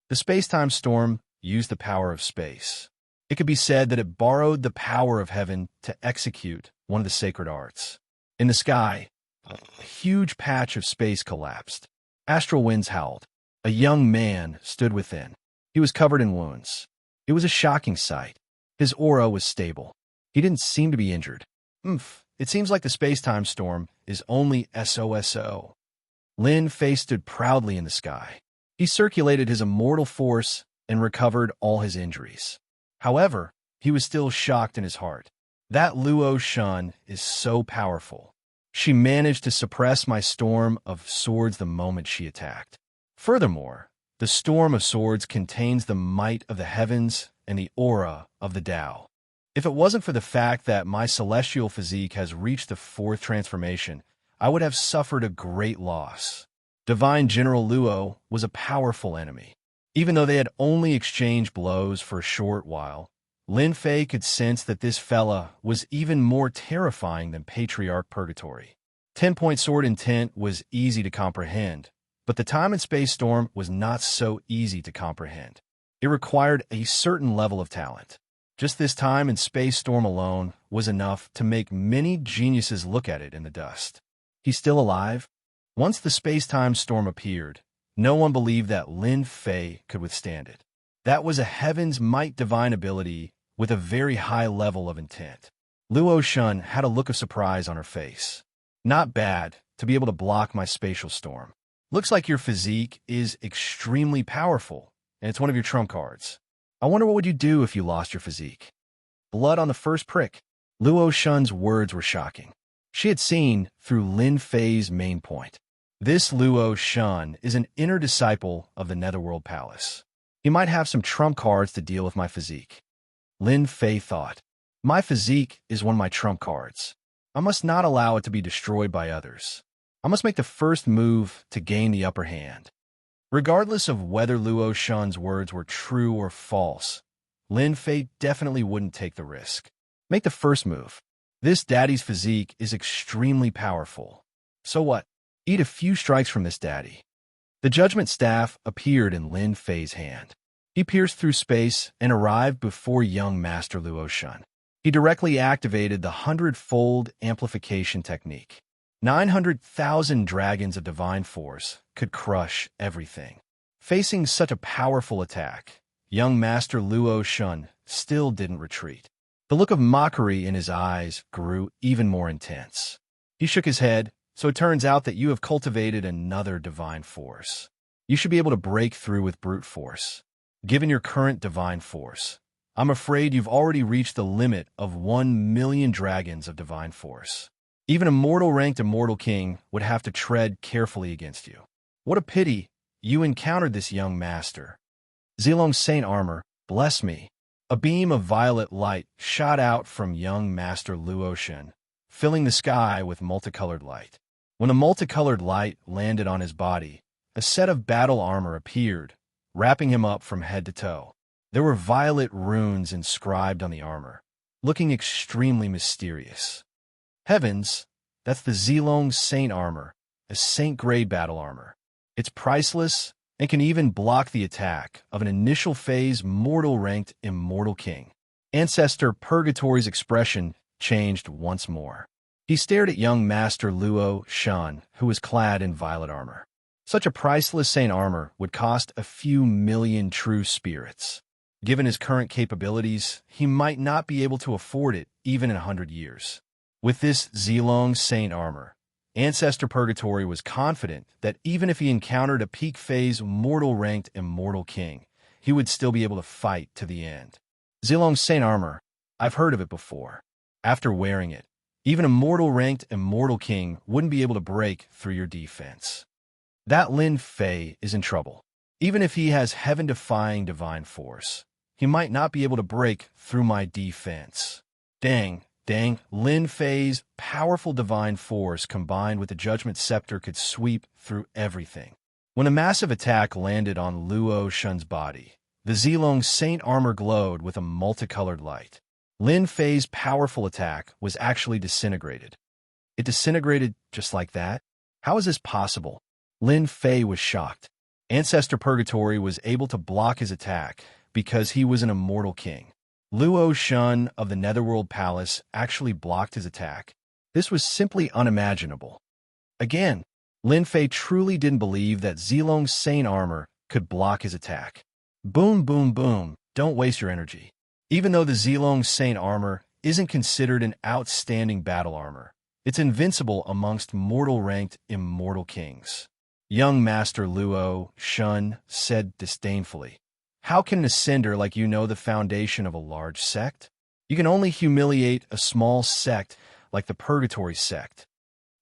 The space-time storm used the power of space. It could be said that it borrowed the power of heaven to execute one of the sacred arts. In the sky, a huge patch of space collapsed. Astral winds howled. A young man stood within. He was covered in wounds. It was a shocking sight. His aura was stable. He didn't seem to be injured. It seems like the space-time storm is only SOSO. Lin Fei stood proudly in the sky. He circulated his immortal force and recovered all his injuries. However, he was still shocked in his heart. That Luo Shun is so powerful. She managed to suppress my storm of swords the moment she attacked. Furthermore, the storm of swords contains the might of the heavens and the aura of the Tao. If it wasn't for the fact that my celestial physique has reached the fourth transformation, I would have suffered a great loss. Divine General Luo was a powerful enemy. Even though they had only exchanged blows for a short while, Lin Fei could sense that this fella was even more terrifying than Patriarch Purgatory. 10-point sword intent was easy to comprehend, but the time and space storm was not so easy to comprehend. It required a certain level of talent. Just this time and space storm alone was enough to make many geniuses look at it in the dust. He's still alive? Once the space-time storm appeared, no one believed that Lin Fei could withstand it. That was a heaven's might divine ability with a very high level of intent. Luo Shun had a look of surprise on her face. Not bad to be able to block my spatial storm. Looks like your physique is extremely powerful, and it's one of your trump cards. I wonder what would you do if you lost your physique? Blood on the first prick. Luo Shun's words were shocking. She had seen through Lin Fei's main point. This Luo Shun is an inner disciple of the Netherworld Palace. He might have some trump cards to deal with my physique. Lin Fei thought, my physique is one of my trump cards. I must not allow it to be destroyed by others. I must make the first move to gain the upper hand. Regardless of whether Luo Shun's words were true or false, Lin Fei definitely wouldn't take the risk. Make the first move. This daddy's physique is extremely powerful. So what? Eat a few strikes from this daddy. The judgment staff appeared in Lin Fei's hand. He pierced through space and arrived before young Master Luo Shun. He directly activated the 100-fold amplification technique. 900,000 dragons of divine force could crush everything. Facing such a powerful attack, young Master Luo Shun still didn't retreat. The look of mockery in his eyes grew even more intense. He shook his head. So it turns out that you have cultivated another divine force. You should be able to break through with brute force. Given your current divine force, I'm afraid you've already reached the limit of 1 million dragons of divine force. Even a mortal-ranked immortal king would have to tread carefully against you. What a pity you encountered this young master. Zilong's Saint Armor, bless me. A beam of violet light shot out from young Master Luo Shun, filling the sky with multicolored light. When the multicolored light landed on his body, a set of battle armor appeared, wrapping him up from head to toe. There were violet runes inscribed on the armor, looking extremely mysterious. Heavens, that's the Zilong Saint Armor, a saint-grade battle armor. It's priceless and can even block the attack of an initial phase mortal-ranked immortal king. Ancestor Purgatory's expression changed once more. He stared at young Master Luo Shun, who was clad in violet armor. Such a priceless saint armor would cost a few million true spirits. Given his current capabilities, he might not be able to afford it even in 100 years. With this Zilong Saint armor, Ancestor Purgatory was confident that even if he encountered a peak phase mortal-ranked immortal king, he would still be able to fight to the end. Zilong's Saint Armor. I've heard of it before. After wearing it, even a mortal-ranked immortal king wouldn't be able to break through your defense. That Lin Fei is in trouble. Even if he has heaven-defying divine force, he might not be able to break through my defense. Dang, Lin Fei's powerful divine force combined with the Judgment Scepter could sweep through everything. When a massive attack landed on Luo Shun's body, the Zilong's Saint Armor glowed with a multicolored light. Lin Fei's powerful attack was actually disintegrated. It disintegrated just like that? How is this possible? Lin Fei was shocked. Ancestor Purgatory was able to block his attack because he was an immortal king. Luo Shun of the Netherworld Palace actually blocked his attack. This was simply unimaginable. Again, Lin Fei truly didn't believe that Zilong's Saint Armor could block his attack. Boom, boom, boom, don't waste your energy. Even though the Zilong's Saint Armor isn't considered an outstanding battle armor, it's invincible amongst mortal-ranked immortal kings. Young Master Luo Shun said disdainfully, "How can an ascender like you know the foundation of a large sect? You can only humiliate a small sect like the Purgatory sect."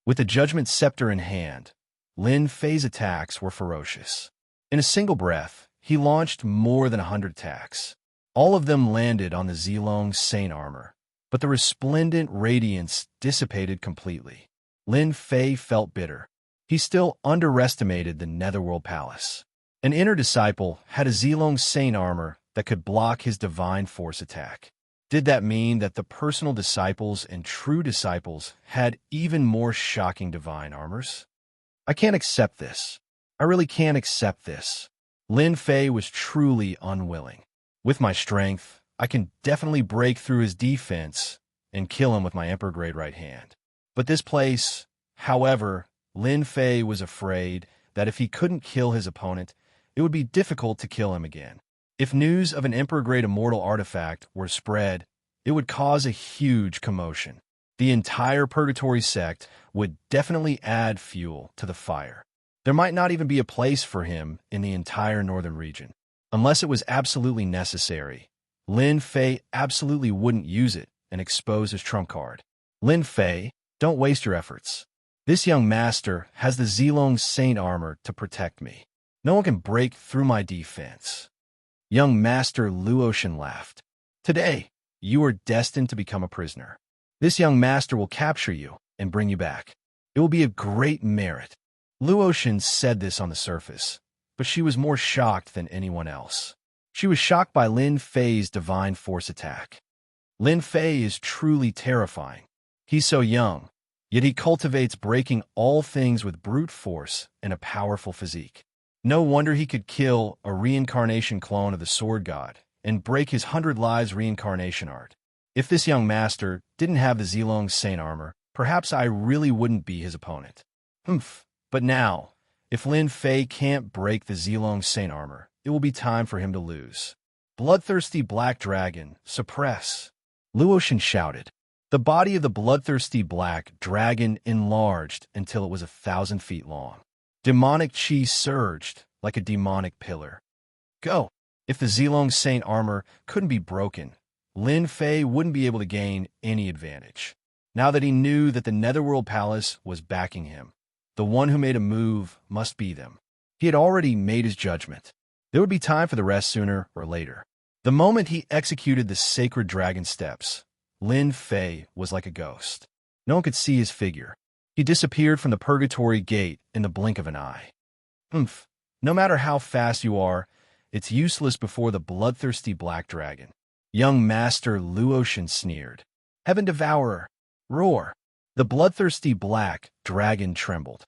With the Judgment Scepter in hand, Lin Fei's attacks were ferocious. In a single breath, he launched more than 100 attacks. All of them landed on the Zilong's Saint Armor, but the resplendent radiance dissipated completely. Lin Fei felt bitter. He still underestimated the Netherworld Palace. An inner disciple had a Zilong's Saint Armor that could block his divine force attack. Did that mean that the personal disciples and true disciples had even more shocking divine armors? I can't accept this. I really can't accept this. Lin Fei was truly unwilling. With my strength, I can definitely break through his defense and kill him with my Emperor-grade right hand. But this place, however, Lin Fei was afraid that if he couldn't kill his opponent, it would be difficult to kill him again. If news of an Emperor-grade immortal artifact were spread, it would cause a huge commotion. The entire Purgatory sect would definitely add fuel to the fire. There might not even be a place for him in the entire northern region. Unless it was absolutely necessary, Lin Fei absolutely wouldn't use it and expose his trump card. Lin Fei, don't waste your efforts. This young master has the Zilong's Saint Armor to protect me. No one can break through my defense. Young Master Luotian laughed. Today, you are destined to become a prisoner. This young master will capture you and bring you back. It will be a great merit. Luotian said this on the surface, but she was more shocked than anyone else. She was shocked by Lin Fei's divine force attack. Lin Fei is truly terrifying. He's so young, yet he cultivates breaking all things with brute force and a powerful physique. No wonder he could kill a reincarnation clone of the Sword God and break his 100 Lives reincarnation art. If this young master didn't have the Zilong's Saint Armor, perhaps I really wouldn't be his opponent. But now, if Lin Fei can't break the Zilong's Saint Armor, it will be time for him to lose. Bloodthirsty Black Dragon, suppress. Luotian shouted. The body of the bloodthirsty black dragon enlarged until it was 1,000 feet long. Demonic chi surged like a demonic pillar. Go! If the Zilong's Saint Armor couldn't be broken, Lin Fei wouldn't be able to gain any advantage. Now that he knew that the Netherworld Palace was backing him, the one who made a move must be them. He had already made his judgment. There would be time for the rest sooner or later. The moment he executed the sacred dragon steps, Lin Fei was like a ghost. No one could see his figure. He disappeared from the Purgatory Gate in the blink of an eye. No matter how fast you are, it's useless before the bloodthirsty black dragon. Young Master Luotian sneered. Heaven Devourer! Roar! The bloodthirsty black dragon trembled.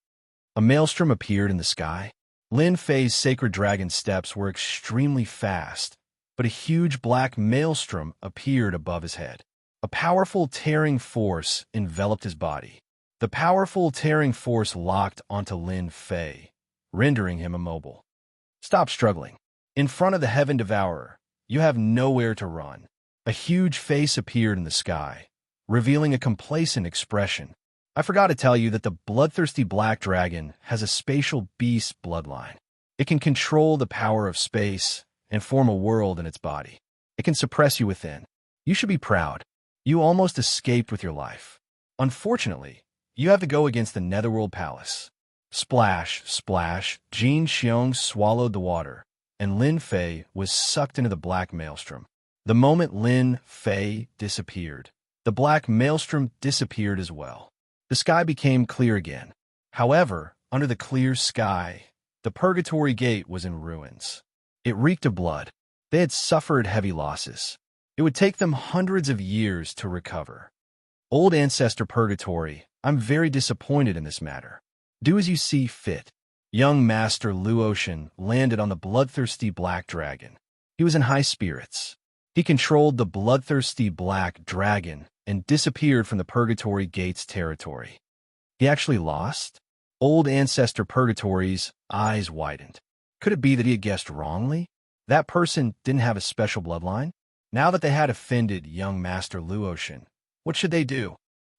A maelstrom appeared in the sky. Lin Fei's sacred dragon steps were extremely fast, but a huge black maelstrom appeared above his head. A powerful tearing force enveloped his body. The powerful tearing force locked onto Lin Fei, rendering him immobile. Stop struggling. In front of the Heaven Devourer, you have nowhere to run. A huge face appeared in the sky, revealing a complacent expression. I forgot to tell you that the bloodthirsty black dragon has a spatial beast bloodline. It can control the power of space and form a world in its body. It can suppress you within. You should be proud. You almost escaped with your life. Unfortunately, you have to go against the Netherworld Palace. Splash, splash, Jin Xiong swallowed the water, and Lin Fei was sucked into the black maelstrom. The moment Lin Fei disappeared, the black maelstrom disappeared as well. The sky became clear again. However, under the clear sky, the Purgatory Gate was in ruins. It reeked of blood. They had suffered heavy losses. It would take them hundreds of years to recover. Old Ancestor Purgatory, I'm very disappointed in this matter. Do as you see fit. Young Master Luotian landed on the bloodthirsty black dragon. He was in high spirits. He controlled the bloodthirsty black dragon and disappeared from the Purgatory Gate's territory. He actually lost? Old Ancestor Purgatory's eyes widened. Could it be that he had guessed wrongly? That person didn't have a special bloodline? Now that they had offended young Master Luotian, what should they do?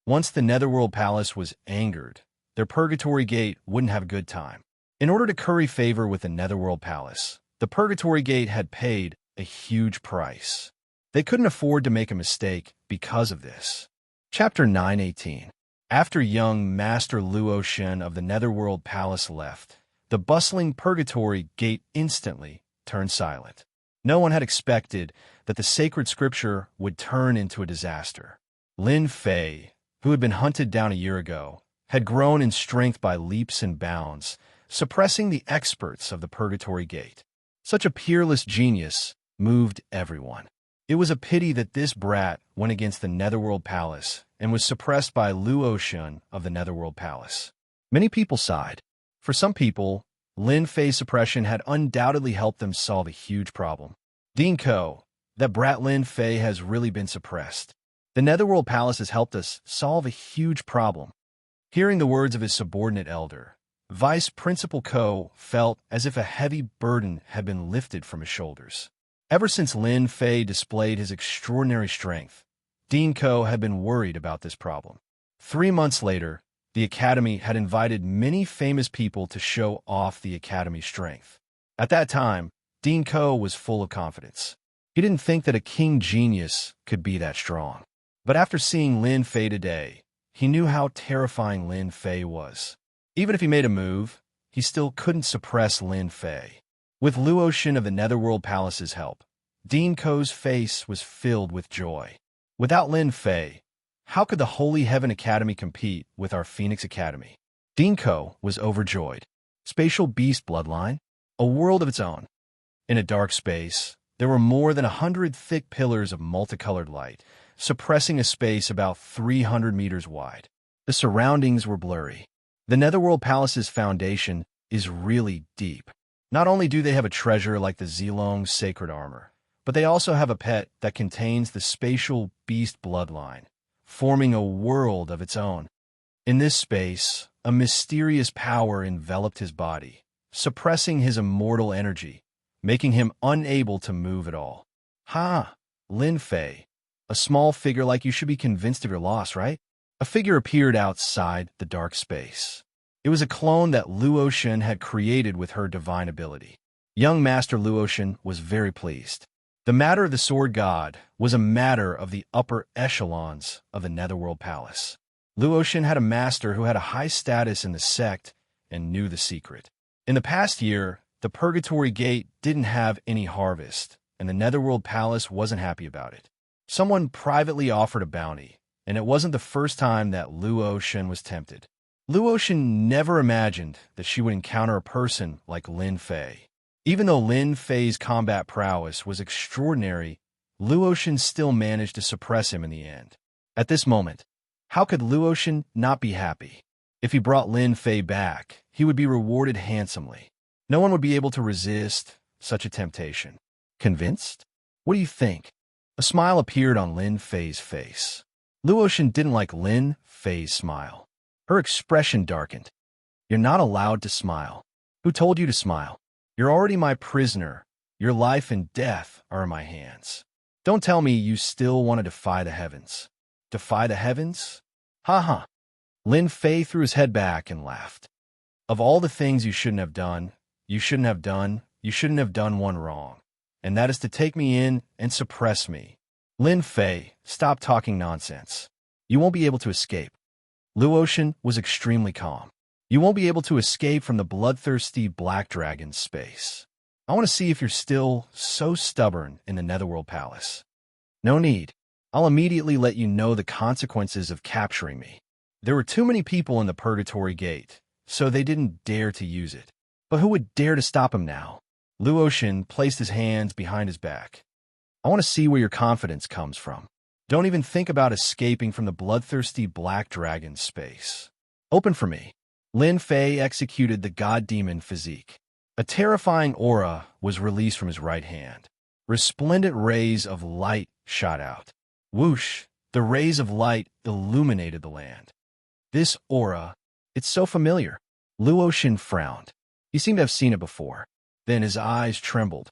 Once the Netherworld Palace was angered, their Purgatory Gate wouldn't have a good time. In order to curry favor with the Netherworld Palace, the Purgatory Gate had paid a huge price. They couldn't afford to make a mistake because of this. Chapter 9:18. After young Master Luotian of the Netherworld Palace left, the bustling Purgatory Gate instantly turned silent. No one had expected that the sacred scripture would turn into a disaster. Lin Fei, who had been hunted down a year ago, had grown in strength by leaps and bounds, suppressing the experts of the Purgatory Gate. Such a peerless genius moved everyone. It was a pity that this brat went against the Netherworld Palace and was suppressed by Luotian of the Netherworld Palace. Many people sighed. For some people, Lin Fei's suppression had undoubtedly helped them solve a huge problem. Dean Ko, that brat Lin Fei has really been suppressed. The Netherworld Palace has helped us solve a huge problem. Hearing the words of his subordinate elder, Vice Principal Ko felt as if a heavy burden had been lifted from his shoulders. Ever since Lin Fei displayed his extraordinary strength, Dean Ko had been worried about this problem. 3 months later, the Academy had invited many famous people to show off the Academy's strength. At that time, Dean Ko was full of confidence. He didn't think that a king genius could be that strong. But after seeing Lin Fei today, he knew how terrifying Lin Fei was. Even if he made a move, he still couldn't suppress Lin Fei. With Luotian of the Netherworld Palace's help, Dean Ko's face was filled with joy. Without Lin Fei, how could the Holy Heaven Academy compete with our Phoenix Academy? Dean Ko was overjoyed. Spatial beast bloodline, a world of its own. In a dark space, there were more than 100 thick pillars of multicolored light, suppressing a space about 300 meters wide. The surroundings were blurry. The Netherworld Palace's foundation is really deep. Not only do they have a treasure like the Zilong's sacred armor, but they also have a pet that contains the spatial beast bloodline, forming a world of its own. In this space, a mysterious power enveloped his body, suppressing his immortal energy, making him unable to move at all. Lin Fei, a small figure like you should be convinced of your loss, right? A figure appeared outside the dark space. It was a clone that Luotian had created with her divine ability. Young Master Luotian was very pleased. The matter of the Sword God was a matter of the upper echelons of the Netherworld Palace. Luotian had a master who had a high status in the sect and knew the secret. In the past year, the Purgatory Gate didn't have any harvest, and the Netherworld Palace wasn't happy about it. Someone privately offered a bounty, and it wasn't the first time that Luotian was tempted. Luotian never imagined that she would encounter a person like Lin Fei. Even though Lin Fei's combat prowess was extraordinary, Luotian still managed to suppress him in the end. At this moment, how could Luotian not be happy? If he brought Lin Fei back, he would be rewarded handsomely. No one would be able to resist such a temptation. Convinced? What do you think? A smile appeared on Lin Fei's face. Luotian didn't like Lin Fei's smile. Her expression darkened. You're not allowed to smile. Who told you to smile? You're already my prisoner. Your life and death are in my hands. Don't tell me you still want to defy the heavens. Defy the heavens? Ha ha. Lin Fei threw his head back and laughed. Of all the things you shouldn't have done, you shouldn't have done one wrong, and that is to take me in and suppress me. Lin Fei, stop talking nonsense. You won't be able to escape. Luotian was extremely calm. You won't be able to escape from the bloodthirsty black dragon's space. I want to see if you're still so stubborn in the Netherworld Palace. No need. I'll immediately let you know the consequences of capturing me. There were too many people in the Purgatory Gate, so they didn't dare to use it. But who would dare to stop him now? Luotian placed his hands behind his back. I want to see where your confidence comes from. Don't even think about escaping from the bloodthirsty black dragon's space. Open for me. Lin Fei executed the god demon physique. A terrifying aura was released from his right hand. Resplendent rays of light shot out. Whoosh! The rays of light illuminated the land. This aura, it's so familiar. Luotian frowned. He seemed to have seen it before. Then his eyes trembled.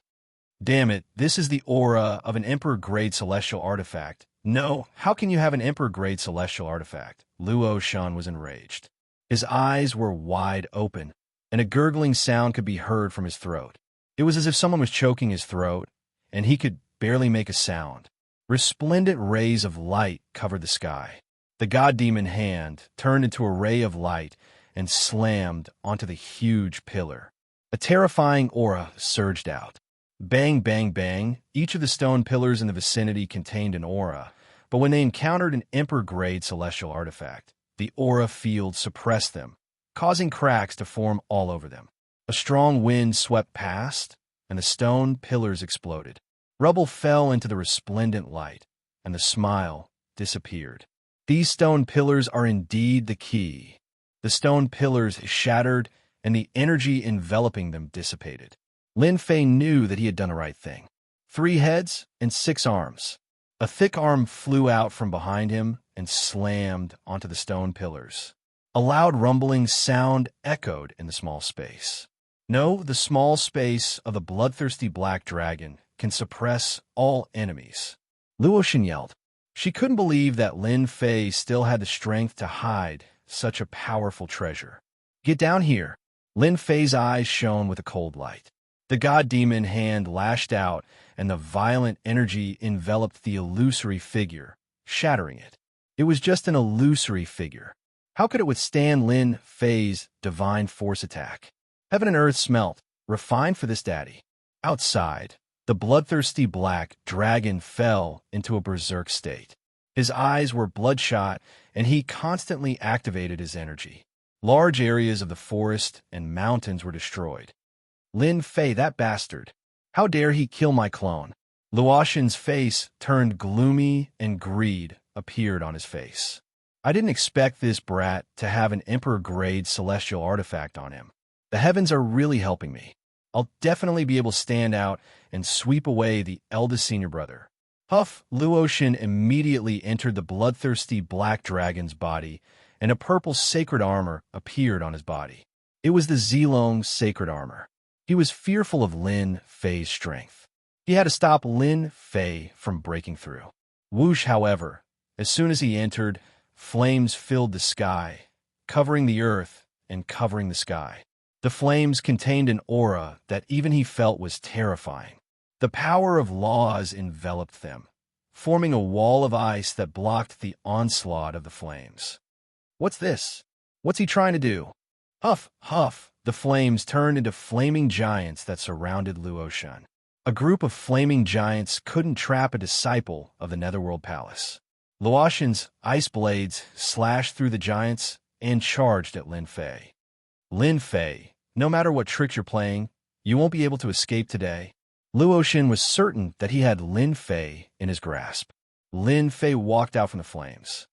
Damn it, this is the aura of an Emperor-grade celestial artifact. No, how can you have an Emperor-grade celestial artifact? Luotian was enraged. His eyes were wide open, and a gurgling sound could be heard from his throat. It was as if someone was choking his throat, and he could barely make a sound. Resplendent rays of light covered the sky. The god demon hand turned into a ray of light and slammed onto the huge pillar. A terrifying aura surged out. Bang, bang, bang, each of the stone pillars in the vicinity contained an aura, but when they encountered an Emperor-grade celestial artifact, the aura field suppressed them, causing cracks to form all over them. A strong wind swept past, and the stone pillars exploded. Rubble fell into the resplendent light, and the smile disappeared. These stone pillars are indeed the key. The stone pillars shattered, and the energy enveloping them dissipated. Lin Fei knew that he had done the right thing. 3 heads and 6 arms. A thick arm flew out from behind him and slammed onto the stone pillars. A loud rumbling sound echoed in the small space. No, the small space of the bloodthirsty black dragon can suppress all enemies. Luotian yelled. She couldn't believe that Lin Fei still had the strength to hide such a powerful treasure. Get down here. Lin Fei's eyes shone with a cold light. The god demon hand lashed out, and the violent energy enveloped the illusory figure, shattering it. It was just an illusory figure. How could it withstand Lin Fei's divine force attack? Heaven and earth smelt, refined for this daddy. Outside, the bloodthirsty black dragon fell into a berserk state. His eyes were bloodshot, and he constantly activated his energy. Large areas of the forest and mountains were destroyed. Lin Fei, that bastard. How dare he kill my clone? Luotian's face turned gloomy, and greed appeared on his face. I didn't expect this brat to have an Emperor-grade celestial artifact on him. The heavens are really helping me. I'll definitely be able to stand out and sweep away the eldest senior brother. Huff! Luotian immediately entered the bloodthirsty black dragon's body, and a purple sacred armor appeared on his body. It was the Zilong sacred armor. He was fearful of Lin Fei's strength. He had to stop Lin Fei from breaking through. Whoosh, however, as soon as he entered, flames filled the sky, covering the earth and covering the sky. The flames contained an aura that even he felt was terrifying. The power of laws enveloped them, forming a wall of ice that blocked the onslaught of the flames. What's this? What's he trying to do? Huff, huff! The flames turned into flaming giants that surrounded Luotian. A group of flaming giants couldn't trap a disciple of the Netherworld Palace. Luotian's ice blades slashed through the giants and charged at Lin Fei. Lin Fei, no matter what tricks you're playing, you won't be able to escape today. Luotian was certain that he had Lin Fei in his grasp. Lin Fei walked out from the flames.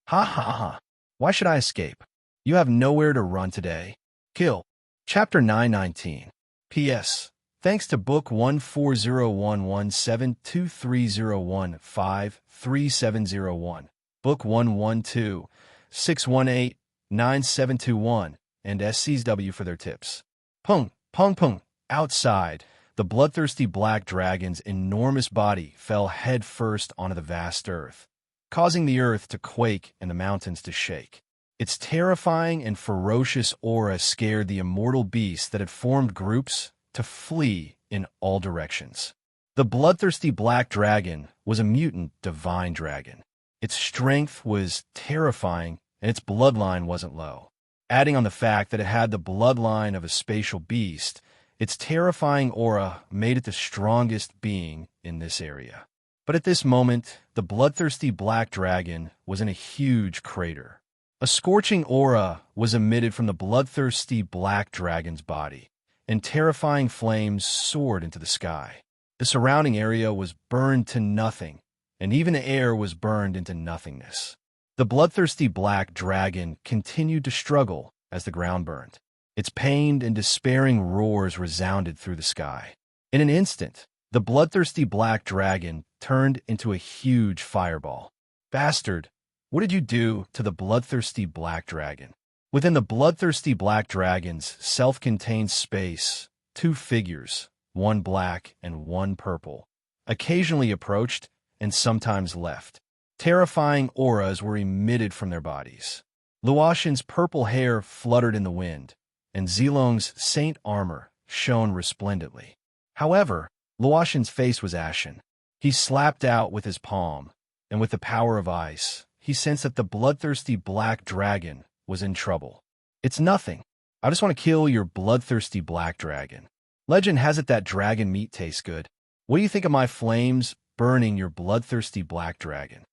Ha ha ha! Why should I escape? You have nowhere to run today. Kill. Chapter 919. P.S. Thanks to Book 140117230153701, Book 112-618-9721, and SCSW for their tips. Pung, pung, pung. Outside, the bloodthirsty black dragon's enormous body fell headfirst onto the vast earth, causing the earth to quake and the mountains to shake. Its terrifying and ferocious aura scared the immortal beasts that had formed groups to flee in all directions. The bloodthirsty black dragon was a mutant divine dragon. Its strength was terrifying, and its bloodline wasn't low. Adding on the fact that it had the bloodline of a spatial beast, its terrifying aura made it the strongest being in this area. But at this moment, the bloodthirsty black dragon was in a huge crater. A scorching aura was emitted from the bloodthirsty black dragon's body, and terrifying flames soared into the sky. The surrounding area was burned to nothing, and even the air was burned into nothingness. The bloodthirsty black dragon continued to struggle as the ground burned. Its pained and despairing roars resounded through the sky. In an instant, the bloodthirsty black dragon turned into a huge fireball. "Bastard, what did you do to the bloodthirsty black dragon?" Within the bloodthirsty black dragon's self-contained space, two figures, one black and one purple, occasionally approached and sometimes left. Terrifying auras were emitted from their bodies. Luotian's purple hair fluttered in the wind, and Zilong's saint armor shone resplendently. However, Luotian's face was ashen. He slapped out with his palm, and with the power of ice, he sensed that the bloodthirsty black dragon was in trouble. "It's nothing. I just want to kill your bloodthirsty black dragon. Legend has it that dragon meat tastes good. What do you think of my flames burning your bloodthirsty black dragon?"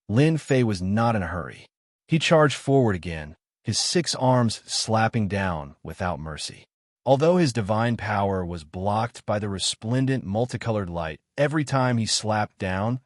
Lin Fei was not in a hurry. He charged forward again, his 6 arms slapping down without mercy. Although his divine power was blocked by the resplendent multicolored light every time he slapped down,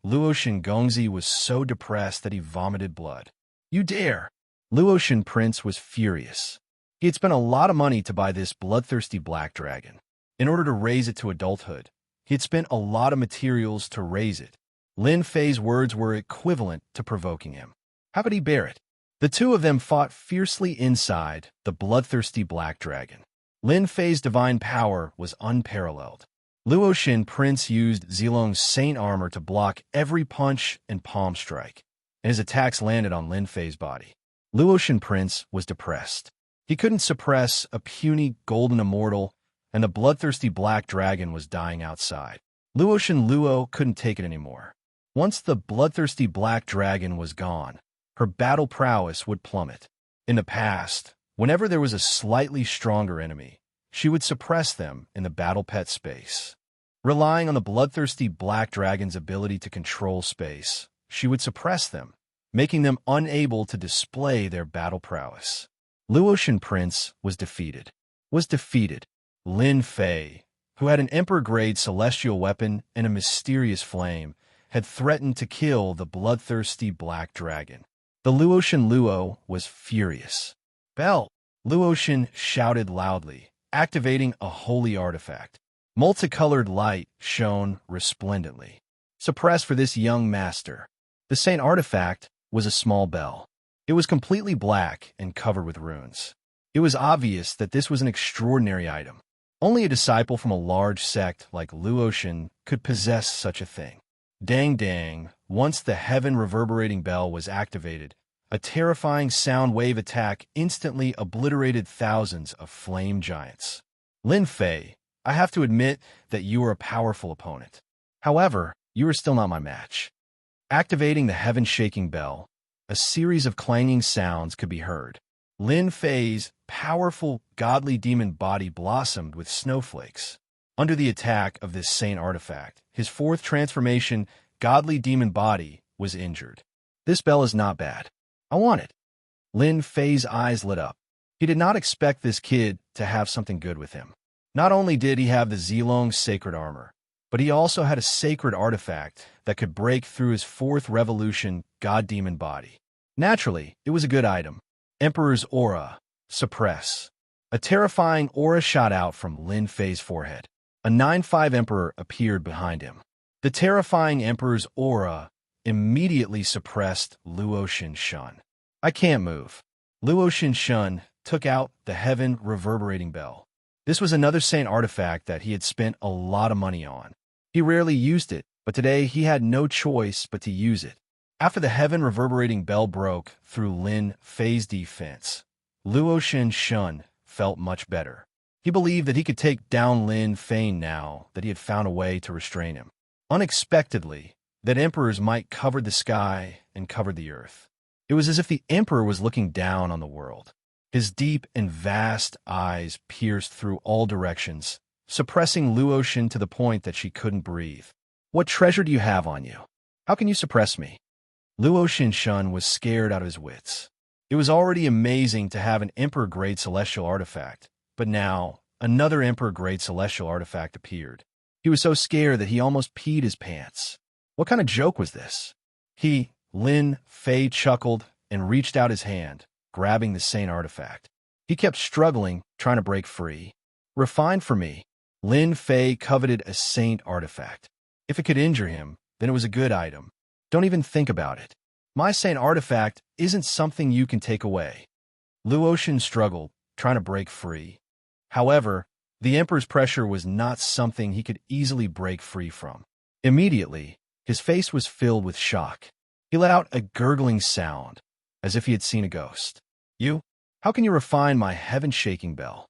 Luotian Gongzi was so depressed that he vomited blood. "You dare!" Luotian Prince was furious. He had spent a lot of money to buy this bloodthirsty black dragon. In order to raise it to adulthood, he had spent a lot of materials to raise it. Lin Fei's words were equivalent to provoking him. How could he bear it? The two of them fought fiercely inside the bloodthirsty black dragon. Lin Fei's divine power was unparalleled. Luotian Prince used Zilong's saint armor to block every punch and palm strike, and his attacks landed on Lin Fei's body. Luotian Prince was depressed. He couldn't suppress a puny golden immortal, and the bloodthirsty black dragon was dying outside. Luotian Luo couldn't take it anymore. Once the bloodthirsty black dragon was gone, her battle prowess would plummet. In the past, whenever there was a slightly stronger enemy, she would suppress them in the battle pet space. Relying on the bloodthirsty black dragon's ability to control space, she would suppress them, making them unable to display their battle prowess. Luotian Prince was defeated. Lin Fei, who had an emperor-grade celestial weapon and a mysterious flame, had threatened to kill the bloodthirsty black dragon. The Luotian Luo was furious. "Bell!" Luotian shouted loudly, activating a holy artifact. Multicolored light shone resplendently. Suppressed for this young master. The saint artifact was a small bell. It was completely black and covered with runes. It was obvious that this was an extraordinary item. Only a disciple from a large sect like Luotian could possess such a thing. Dang dang, once the heaven-reverberating bell was activated, a terrifying sound wave attack instantly obliterated thousands of flame giants. "Lin Fei, I have to admit that you are a powerful opponent. However, you are still not my match." Activating the heaven-shaking bell, a series of clanging sounds could be heard. Lin Fei's powerful, godly demon body blossomed with snowflakes. Under the attack of this saint artifact, his 4th transformation, godly demon body, was injured. "This bell is not bad. I want it." Lin Fei's eyes lit up. He did not expect this kid to have something good with him. Not only did he have the Zilong sacred armor, but he also had a sacred artifact that could break through his 4th revolution god-demon body. Naturally, it was a good item. Emperor's Aura. Suppress. A terrifying aura shot out from Lin Fei's forehead. A 9-5 Emperor appeared behind him. The terrifying Emperor's aura immediately suppressed Luotian Shun. "I can't move." Luotian Shun took out the heaven-reverberating bell. This was another saint artifact that he had spent a lot of money on. He rarely used it, but today he had no choice but to use it. After the heaven-reverberating bell broke through Lin Fei's defense, Luo Shun felt much better. He believed that he could take down Lin Fei now that he had found a way to restrain him. Unexpectedly, that emperor's might covered the sky and covered the earth. It was as if the emperor was looking down on the world. His deep and vast eyes pierced through all directions, suppressing Luo Shan to the point that she couldn't breathe. "What treasure do you have on you? How can you suppress me?" Luo Shun was scared out of his wits. It was already amazing to have an emperor-grade celestial artifact, but now another emperor-grade celestial artifact appeared. He was so scared that he almost peed his pants. What kind of joke was this? Lin Fei chuckled and reached out his hand, grabbing the same artifact. He kept struggling, trying to break free. "Refined for me." Lin Fei coveted a saint artifact. If it could injure him, then it was a good item. "Don't even think about it. My saint artifact isn't something you can take away." Luo Shan struggled, trying to break free. However, the emperor's pressure was not something he could easily break free from. Immediately, his face was filled with shock. He let out a gurgling sound, as if he had seen a ghost. "You? How can you refine my heaven-shaking bell?"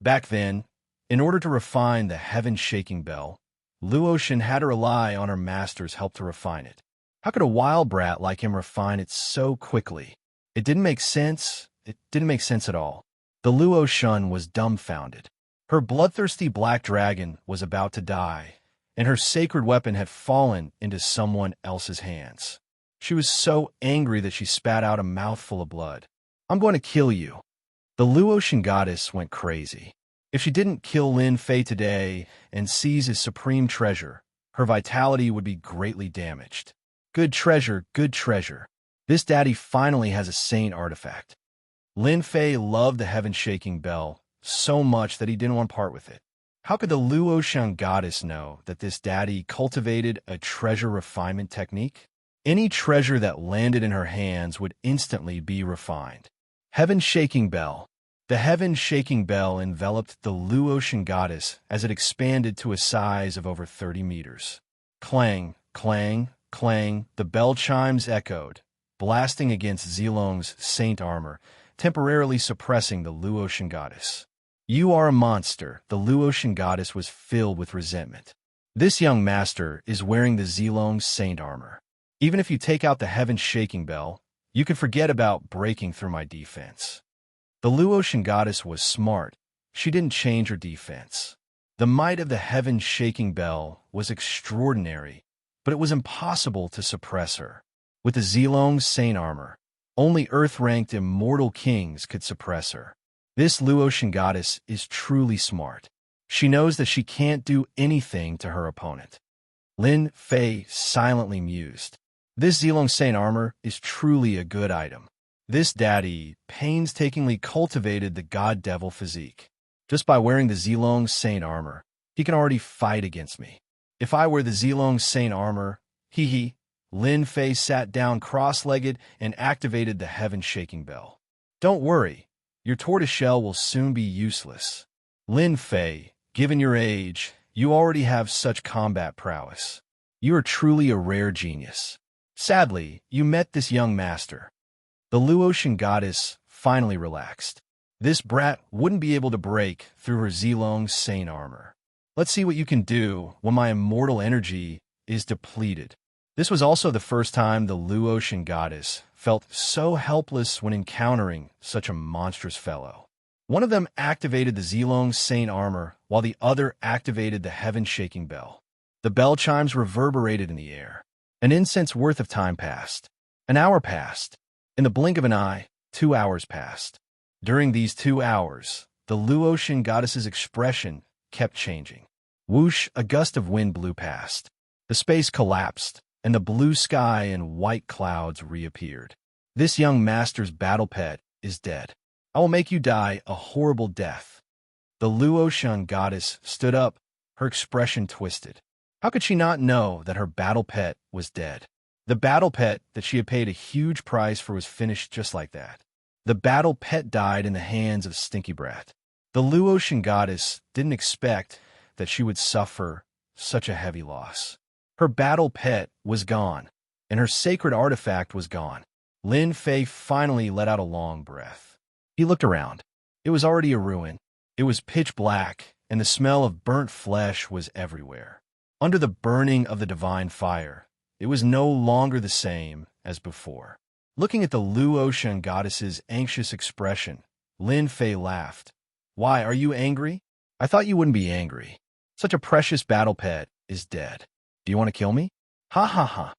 Back then, in order to refine the heaven-shaking bell, Luo Shan had to rely on her master's help to refine it. How could a wild brat like him refine it so quickly? It didn't make sense. It didn't make sense at all. The Luo Shan was dumbfounded. Her bloodthirsty black dragon was about to die, and her sacred weapon had fallen into someone else's hands. She was so angry that she spat out a mouthful of blood. "I'm going to kill you." The Luo Shan goddess went crazy. If she didn't kill Lin Fei today and seize his supreme treasure, her vitality would be greatly damaged. Good treasure, good treasure. This daddy finally has a saint artifact. Lin Fei loved the heaven-shaking bell so much that he didn't want to part with it. How could the Luo Shan goddess know that this daddy cultivated a treasure refinement technique? Any treasure that landed in her hands would instantly be refined. Heaven-shaking bell. The heaven-shaking bell enveloped the Luo Shan goddess as it expanded to a size of over 30 meters. Clang, clang, clang, the bell chimes echoed, blasting against Zilong's saint armor, temporarily suppressing the Luo Shan goddess. "You are a monster." The Luo Shan goddess was filled with resentment. "This young master is wearing the Zilong's saint armor. Even if you take out the heaven-shaking bell, you can forget about breaking through my defense." The Luo Shan goddess was smart. She didn't change her defense. The might of the heaven-shaking bell was extraordinary, but it was impossible to suppress her. With the Zilong's saint armor, only Earth-ranked immortal kings could suppress her. This Luo Shan goddess is truly smart. She knows that she can't do anything to her opponent. Lin Fei silently mused. This Zilong saint armor is truly a good item. This daddy painstakingly cultivated the god-devil physique. Just by wearing the Zilong saint armor, he can already fight against me. If I wear the Zilong saint armor, Lin Fei sat down cross-legged and activated the heaven-shaking bell. "Don't worry, your tortoiseshell will soon be useless. Lin Fei, given your age, you already have such combat prowess. You are truly a rare genius. Sadly, you met this young master." The Luo Shan goddess finally relaxed. This brat wouldn't be able to break through her Zilong saint armor. "Let's see what you can do when my immortal energy is depleted." This was also the first time the Luo Shan goddess felt so helpless when encountering such a monstrous fellow. One of them activated the Zilong saint armor, while the other activated the heaven-shaking bell. The bell chimes reverberated in the air. An incense worth of time passed. An hour passed. In the blink of an eye, 2 hours passed. During these 2 hours, the Luo Shan goddess's expression kept changing. Whoosh, a gust of wind blew past. The space collapsed, and the blue sky and white clouds reappeared. "This young master's battle pet is dead. I will make you die a horrible death." The Luo Shan goddess stood up, her expression twisted. How could she not know that her battle pet was dead? The battle pet that she had paid a huge price for was finished just like that. The battle pet died in the hands of Stinky Brat. The Luo Shan goddess didn't expect that she would suffer such a heavy loss. Her battle pet was gone, and her sacred artifact was gone. Lin Fei finally let out a long breath. He looked around. It was already a ruin. It was pitch black, and the smell of burnt flesh was everywhere. Under the burning of the divine fire, it was no longer the same as before. Looking at the Luotian goddess's anxious expression, Lin Fei laughed. "Why, are you angry? I thought you wouldn't be angry. Such a precious battle pet is dead. Do you want to kill me? Ha ha ha.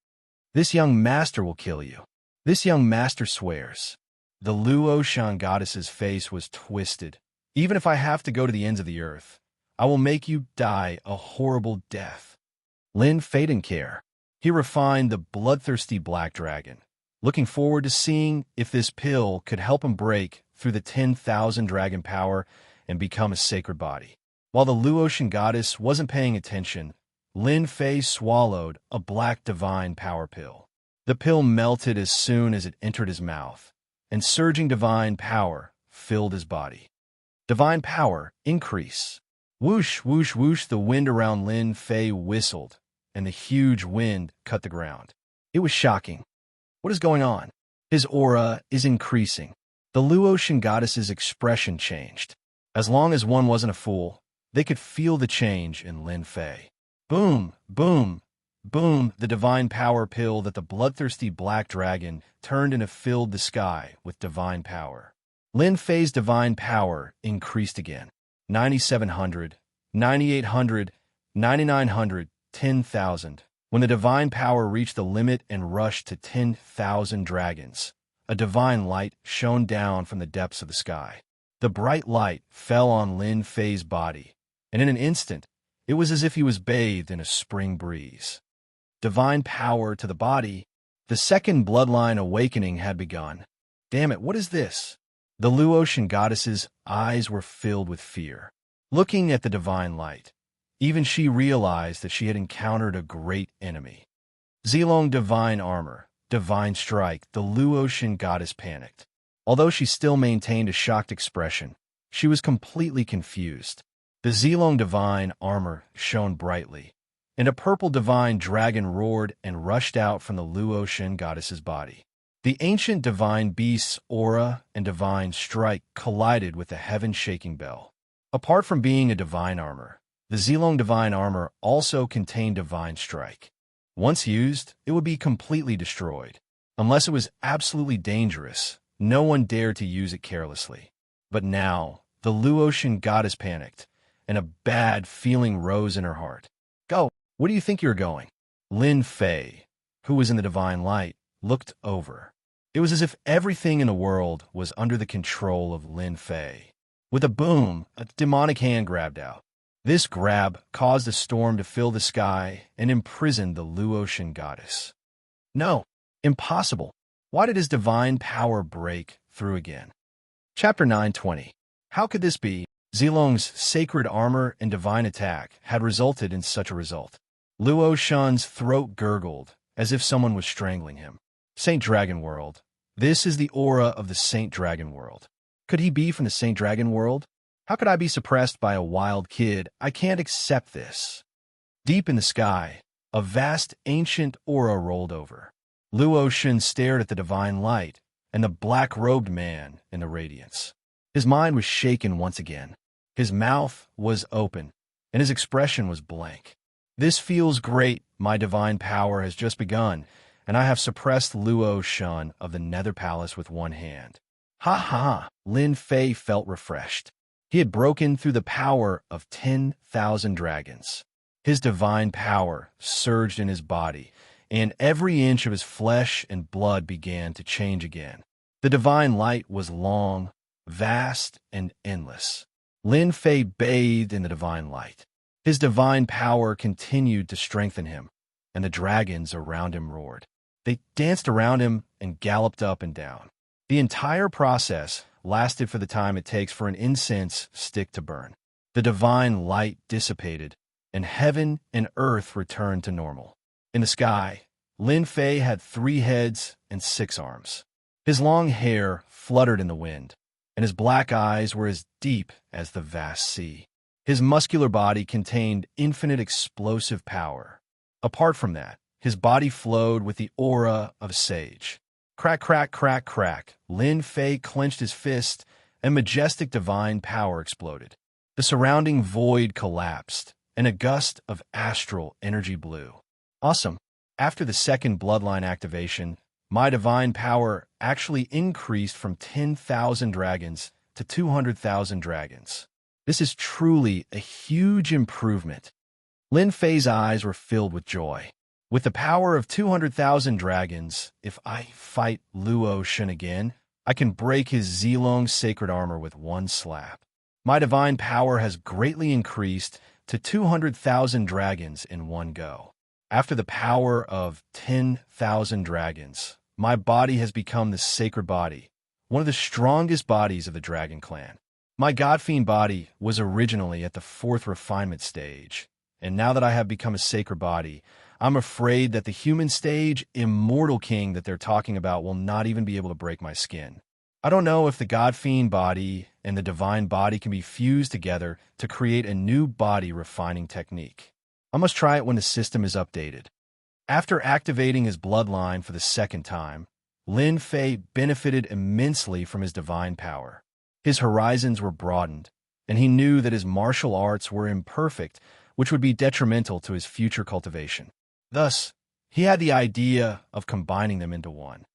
This young master will kill you. This young master swears." The Luotian goddess's face was twisted. "Even if I have to go to the ends of the earth, I will make you die a horrible death." Lin Fei didn't care. He refined the bloodthirsty black dragon, looking forward to seeing if this pill could help him break through the 10,000 dragon power and become a sacred body. While the Luotian goddess wasn't paying attention, Lin Fei swallowed a black divine power pill. The pill melted as soon as it entered his mouth, and surging divine power filled his body. Divine power increase. Whoosh, whoosh, whoosh, the wind around Lin Fei whistled, and the huge wind cut the ground. It was shocking. What is going on? His aura is increasing. The Luotian goddess's expression changed. As long as one wasn't a fool, they could feel the change in Lin Fei. Boom, boom, boom, the divine power pill that the bloodthirsty black dragon turned and filled the sky with divine power. Lin Fei's divine power increased again. 9,700, 9,800, 9,900, 10,000. When the divine power reached the limit and rushed to 10,000 dragons, a divine light shone down from the depths of the sky. The bright light fell on Lin Fei's body, and in an instant, it was as if he was bathed in a spring breeze. Divine power to the body. The second bloodline awakening had begun. Damn it, what is this? The Luotian goddess's eyes were filled with fear. Looking at the divine light, even she realized that she had encountered a great enemy. Zilong divine armor, divine strike, the Luotian goddess panicked. Although she still maintained a shocked expression, she was completely confused. The Zilong divine armor shone brightly, and a purple divine dragon roared and rushed out from the Luotian goddess's body. The ancient divine beast's aura and divine strike collided with the heaven-shaking bell. Apart from being a divine armor, the Zilong divine armor also contained divine strike. Once used, it would be completely destroyed. Unless it was absolutely dangerous, no one dared to use it carelessly. But now, the Luotian goddess panicked, and a bad feeling rose in her heart. "Go! Where do you think you're going?" Lin Fei, who was in the divine light, looked over. It was as if everything in the world was under the control of Lin Fei. With a boom, a demonic hand grabbed out. This grab caused a storm to fill the sky and imprisoned the Luotian goddess. No, impossible. Why did his divine power break through again? Chapter 920. How could this be? Zilong's sacred armor and divine attack had resulted in such a result. Luotian's throat gurgled, as if someone was strangling him. Saint Dragon World. This is the aura of the Saint Dragon World. Could he be from the Saint Dragon World? How could I be suppressed by a wild kid? I can't accept this. Deep in the sky, a vast ancient aura rolled over. Luotian stared at the divine light and the black-robed man in the radiance. His mind was shaken once again. His mouth was open, and his expression was blank. This feels great. My divine power has just begun, and I have suppressed Luotian of the Nether Palace with one hand. Ha ha! Lin Fei felt refreshed. He had broken through the power of 10,000 dragons. His divine power surged in his body, and every inch of his flesh and blood began to change again. The divine light was long, vast, and endless. Lin Fei bathed in the divine light. His divine power continued to strengthen him, and the dragons around him roared. They danced around him and galloped up and down. The entire process lasted for the time it takes for an incense stick to burn. The divine light dissipated, and heaven and earth returned to normal. In the sky, Lin Fei had 3 heads and 6 arms. His long hair fluttered in the wind, and his black eyes were as deep as the vast sea. His muscular body contained infinite explosive power. Apart from that, His body flowed with the aura of a sage. Crack, crack, crack, crack. Lin Fei clenched his fist, and majestic divine power exploded. The surrounding void collapsed, and a gust of astral energy blew. Awesome. After the second bloodline activation, my divine power actually increased from 10,000 dragons to 200,000 dragons. This is truly a huge improvement. Lin Fei's eyes were filled with joy. With the power of 200,000 dragons, if I fight Luo Shun again, I can break his Zilong sacred armor with one slap. My divine power has greatly increased to 200,000 dragons in one go. After the power of 10,000 dragons, my body has become the sacred body, one of the strongest bodies of the Dragon Clan. My Godfiend body was originally at the 4th refinement stage, and now that I have become a sacred body, I'm afraid that the human stage, Immortal King that they're talking about will not even be able to break my skin. I don't know if the Godfiend body and the divine body can be fused together to create a new body refining technique. I must try it when the system is updated. After activating his bloodline for the second time, Lin Fei benefited immensely from his divine power. His horizons were broadened, and he knew that his martial arts were imperfect, which would be detrimental to his future cultivation. Thus, he had the idea of combining them into one.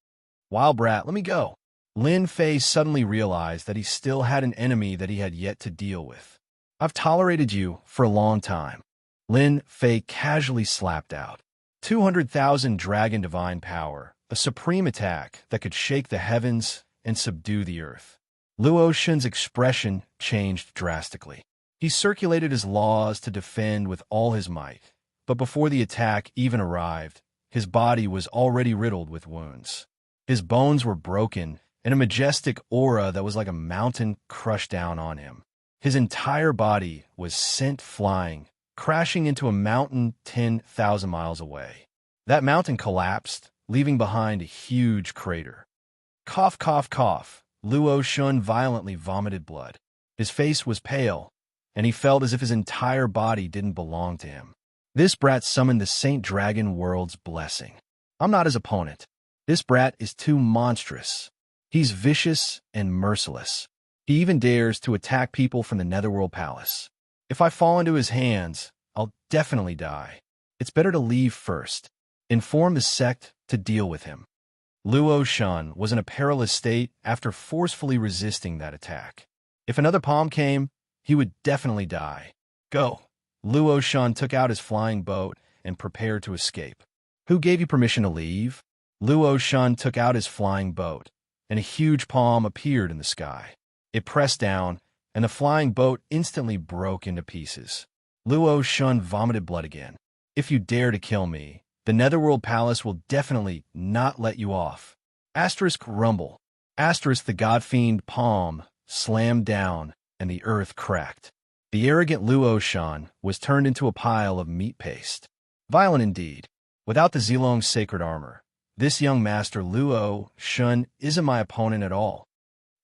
Wild brat, let me go. Lin Fei suddenly realized that he still had an enemy that he had yet to deal with. I've tolerated you for a long time. Lin Fei casually slapped out. 200,000 dragon divine power, a supreme attack that could shake the heavens and subdue the earth. Luo Shun's expression changed drastically. He circulated his laws to defend with all his might, but before the attack even arrived, his body was already riddled with wounds. His bones were broken, and a majestic aura that was like a mountain crushed down on him. His entire body was sent flying, crashing into a mountain 10,000 miles away. That mountain collapsed, leaving behind a huge crater. Cough, cough, cough. Luo Shun violently vomited blood. His face was pale, and he felt as if his entire body didn't belong to him. This brat summoned the Saint Dragon World's blessing. I'm not his opponent. This brat is too monstrous. He's vicious and merciless. He even dares to attack people from the Netherworld Palace. If I fall into his hands, I'll definitely die. It's better to leave first. Inform the sect to deal with him. Luo Shun was in a perilous state after forcefully resisting that attack. If another palm came, he would definitely die. Go. Luo Shun took out his flying boat and prepared to escape. Who gave you permission to leave? Luo Shun took out his flying boat, and a huge palm appeared in the sky. It pressed down, and the flying boat instantly broke into pieces. Luo Shun vomited blood again. If you dare to kill me, the Netherworld Palace will definitely not let you off. Asterisk rumble. Asterisk the Godfiend palm slammed down, and the earth cracked. The arrogant Luo Shun was turned into a pile of meat paste. Violent indeed. Without the Zilong's sacred armor, this young master Luo Shun isn't my opponent at all.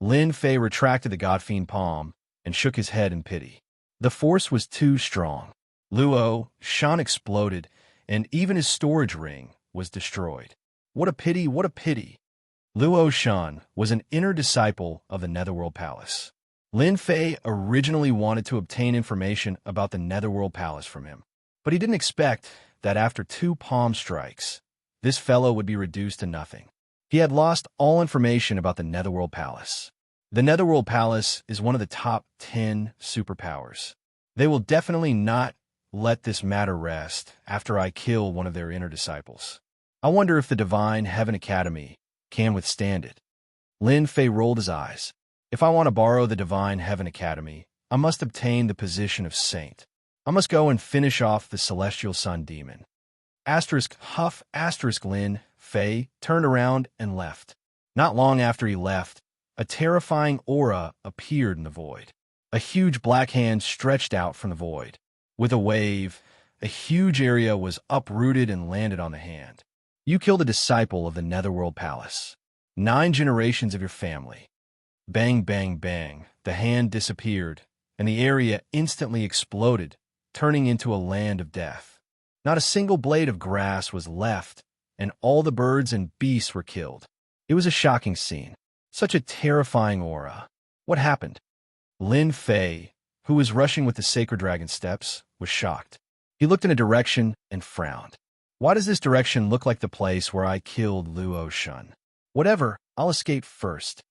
Lin Fei retracted the Godfiend palm and shook his head in pity. The force was too strong. Luo Shun exploded, and even his storage ring was destroyed. What a pity, what a pity. Luo Shun was an inner disciple of the Netherworld Palace. Lin Fei originally wanted to obtain information about the Netherworld Palace from him, but he didn't expect that after 2 palm strikes, this fellow would be reduced to nothing. He had lost all information about the Netherworld Palace. The Netherworld Palace is one of the top 10 superpowers. They will definitely not let this matter rest after I kill one of their inner disciples. I wonder if the Divine Heaven Academy can withstand it. Lin Fei rolled his eyes. If I want to borrow the Divine Heaven Academy, I must obtain the position of saint. I must go and finish off the Celestial Sun Demon. Asterisk huff asterisk Lin Fei turned around and left. Not long after he left, a terrifying aura appeared in the void. A huge black hand stretched out from the void. With a wave, a huge area was uprooted and landed on the hand. You killed a disciple of the Netherworld Palace. 9 generations of your family. Bang, bang, bang. The hand disappeared, and the area instantly exploded, turning into a land of death. Not a single blade of grass was left, and all the birds and beasts were killed. It was a shocking scene. Such a terrifying aura. What happened? Lin Fei, who was rushing with the sacred dragon steps, was shocked. He looked in a direction and frowned. Why does this direction look like the place where I killed Luo Shun? Whatever, I'll escape first.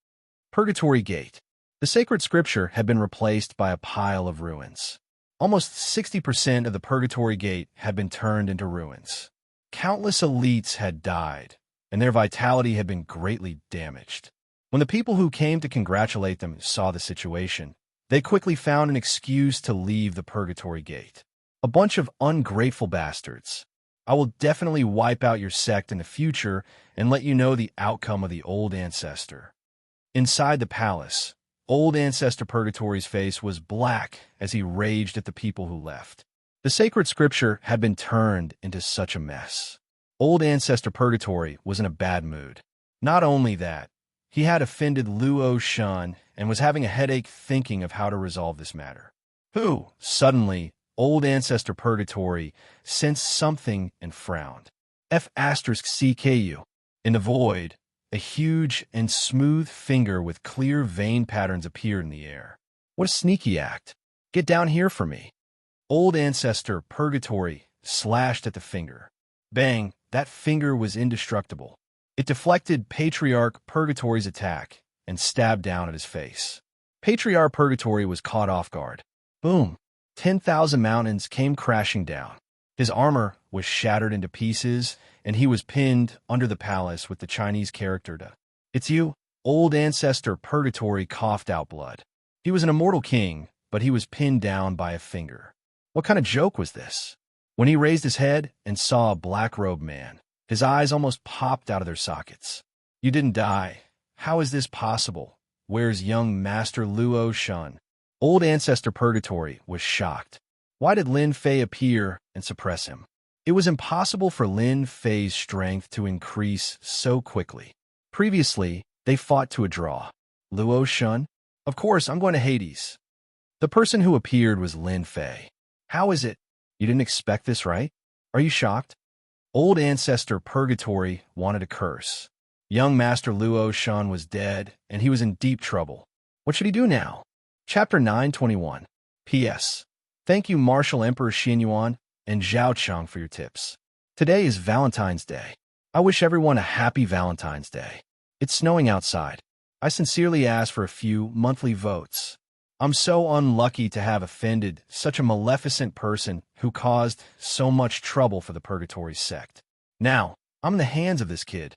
Purgatory Gate. The sacred scripture had been replaced by a pile of ruins. Almost 60% of the Purgatory Gate had been turned into ruins. Countless elites had died, and their vitality had been greatly damaged. When the people who came to congratulate them saw the situation, they quickly found an excuse to leave the Purgatory Gate. A bunch of ungrateful bastards. I will definitely wipe out your sect in the future and let you know the outcome of the Old Ancestor. Inside the palace, Old Ancestor Purgatory's face was black as he raged at the people who left. The sacred scripture had been turned into such a mess. Old Ancestor Purgatory was in a bad mood. Not only that, he had offended Luo Shun and was having a headache thinking of how to resolve this matter. Suddenly, Old Ancestor Purgatory sensed something and frowned. F*CKU. In the void, a huge and smooth finger with clear vein patterns appeared in the air. What a sneaky act. Get down here for me. Old Ancestor Purgatory slashed at the finger. Bang, that finger was indestructible. It deflected Patriarch Purgatory's attack and stabbed down at his face. Patriarch Purgatory was caught off guard. Boom. 10,000 mountains came crashing down. His armor was shattered into pieces, and he was pinned under the palace with the Chinese character "Da." It's you. Old Ancestor Purgatory coughed out blood. He was an immortal king, but he was pinned down by a finger. What kind of joke was this? When he raised his head and saw a black-robed man, his eyes almost popped out of their sockets. You didn't die. How is this possible? Where's young Master Luo Shun? Old Ancestor Purgatory was shocked. Why did Lin Fei appear and suppress him? It was impossible for Lin Fei's strength to increase so quickly. Previously, they fought to a draw. Luo Shun? Of course, I'm going to Hades. The person who appeared was Lin Fei. How is it? You didn't expect this, right? Are you shocked? Old Ancestor Purgatory wanted to curse. Young Master Luo Shun was dead, and he was in deep trouble. What should he do now? Chapter 921. P.S. Thank you Martial Emperor Xianyuan and Zhao Cheng for your tips. Today is Valentine's Day. I wish everyone a happy Valentine's Day. It's snowing outside. I sincerely ask for a few monthly votes. I'm so unlucky to have offended such a maleficent person who caused so much trouble for the Purgatory sect. Now, I'm in the hands of this kid.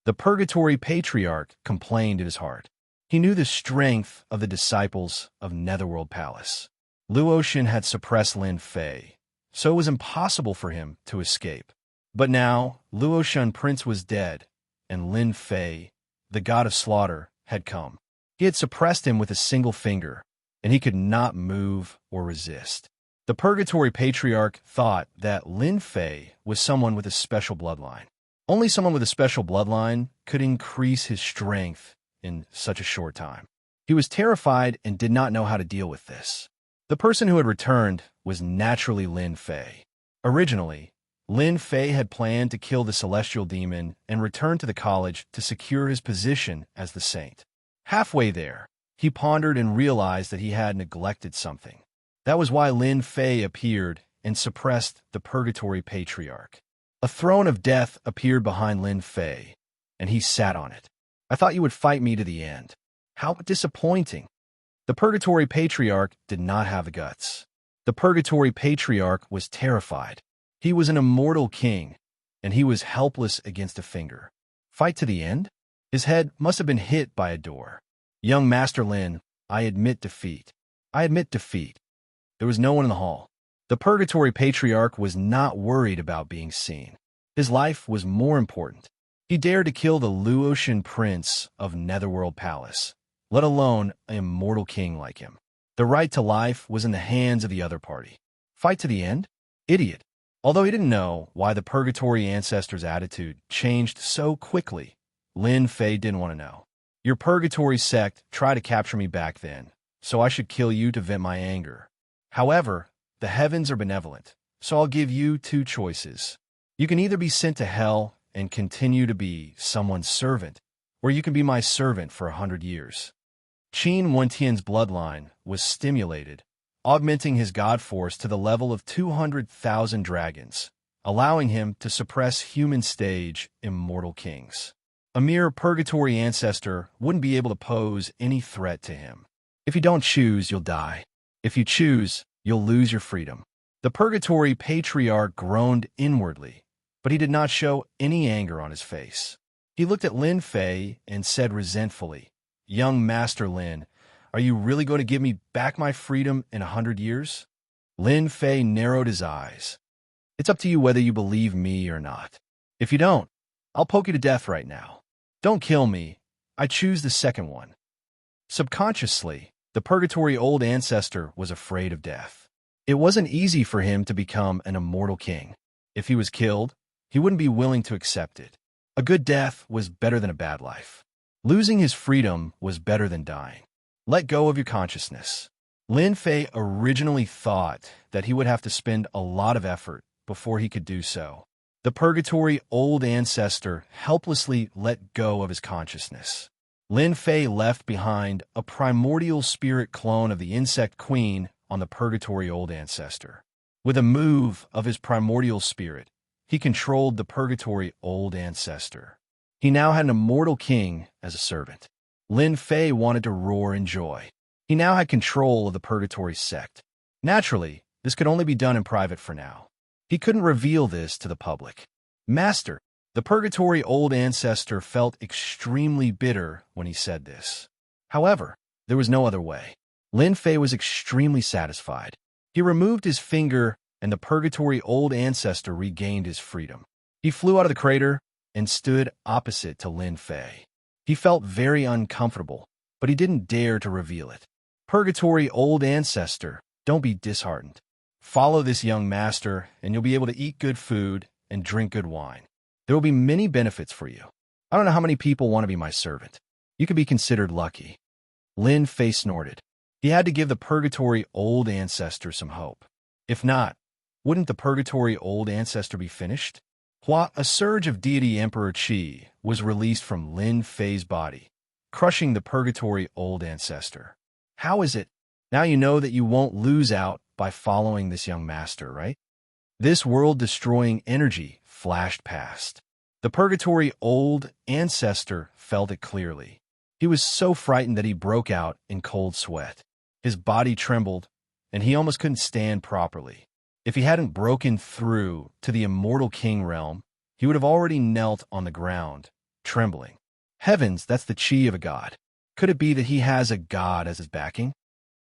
The Purgatory Patriarch complained in his heart. He knew the strength of the disciples of Netherworld Palace. Luo Shun had suppressed Lin Fei, so it was impossible for him to escape. But now, Luo Shun Prince was dead, and Lin Fei, the god of slaughter, had come. He had suppressed him with a single finger, and he could not move or resist. The Purgatory Patriarch thought that Lin Fei was someone with a special bloodline. Only someone with a special bloodline could increase his strength in such a short time. He was terrified and did not know how to deal with this. The person who had returned was naturally Lin Fei. Originally, Lin Fei had planned to kill the celestial demon and return to the college to secure his position as the saint. Halfway there, he pondered and realized that he had neglected something. That was why Lin Fei appeared and suppressed the Purgatory Patriarch. A throne of death appeared behind Lin Fei, and he sat on it. I thought you would fight me to the end. How disappointing. The Purgatory Patriarch did not have the guts. The Purgatory Patriarch was terrified. He was an immortal king, and he was helpless against a finger. Fight to the end? His head must have been hit by a door. Young Master Lin, I admit defeat. I admit defeat. There was no one in the hall. The Purgatory Patriarch was not worried about being seen. His life was more important. He dared to kill the Luo Shun Prince of Netherworld Palace, let alone an immortal king like him. The right to life was in the hands of the other party. Fight to the end? Idiot. Although he didn't know why the Purgatory Ancestor's attitude changed so quickly, Lin Fei didn't want to know. Your Purgatory sect tried to capture me back then, so I should kill you to vent my anger. However, the heavens are benevolent, so I'll give you two choices. You can either be sent to hell and continue to be someone's servant, or you can be my servant for 100 years. Qin Wentian's bloodline was stimulated, augmenting his god force to the level of 200,000 dragons, allowing him to suppress human stage immortal kings. A mere purgatory ancestor wouldn't be able to pose any threat to him. If you don't choose, you'll die. If you choose, you'll lose your freedom. The purgatory patriarch groaned inwardly, but he did not show any anger on his face. He looked at Lin Fei and said resentfully, "Young Master Lin, are you really going to give me back my freedom in 100 years?" Lin Fei narrowed his eyes. "It's up to you whether you believe me or not. If you don't, I'll poke you to death right now. Don't kill me. I choose the second one." Subconsciously, the purgatory old ancestor was afraid of death. It wasn't easy for him to become an immortal king. If he was killed, he wouldn't be willing to accept it. A good death was better than a bad life. Losing his freedom was better than dying. Let go of your consciousness. Lin Fei originally thought that he would have to spend a lot of effort before he could do so. The purgatory old ancestor helplessly let go of his consciousness. Lin Fei left behind a primordial spirit clone of the insect queen on the purgatory old ancestor. With a move of his primordial spirit, he controlled the purgatory old ancestor. He now had an immortal king as a servant. Lin Fei wanted to roar in joy. He now had control of the purgatory sect. Naturally, this could only be done in private for now. He couldn't reveal this to the public. "Master," the purgatory old ancestor felt extremely bitter when he said this. However, there was no other way. Lin Fei was extremely satisfied. He removed his finger, and the purgatory old ancestor regained his freedom. He flew out of the crater and stood opposite to Lin Fei. He felt very uncomfortable, but he didn't dare to reveal it. "Purgatory old ancestor, don't be disheartened. Follow this young master, and you'll be able to eat good food and drink good wine. There will be many benefits for you. I don't know how many people want to be my servant. You could be considered lucky." Lin Fei snorted. He had to give the purgatory old ancestor some hope. If not, wouldn't the purgatory old ancestor be finished? A surge of deity Emperor Qi was released from Lin Fei's body, crushing the purgatory old ancestor. "How is it? Now you know that you won't lose out by following this young master, right?" This world-destroying energy flashed past. The purgatory old ancestor felt it clearly. He was so frightened that he broke out in cold sweat. His body trembled, and he almost couldn't stand properly. If he hadn't broken through to the immortal king realm, he would have already knelt on the ground, trembling. Heavens, that's the chi of a god. Could it be that he has a god as his backing?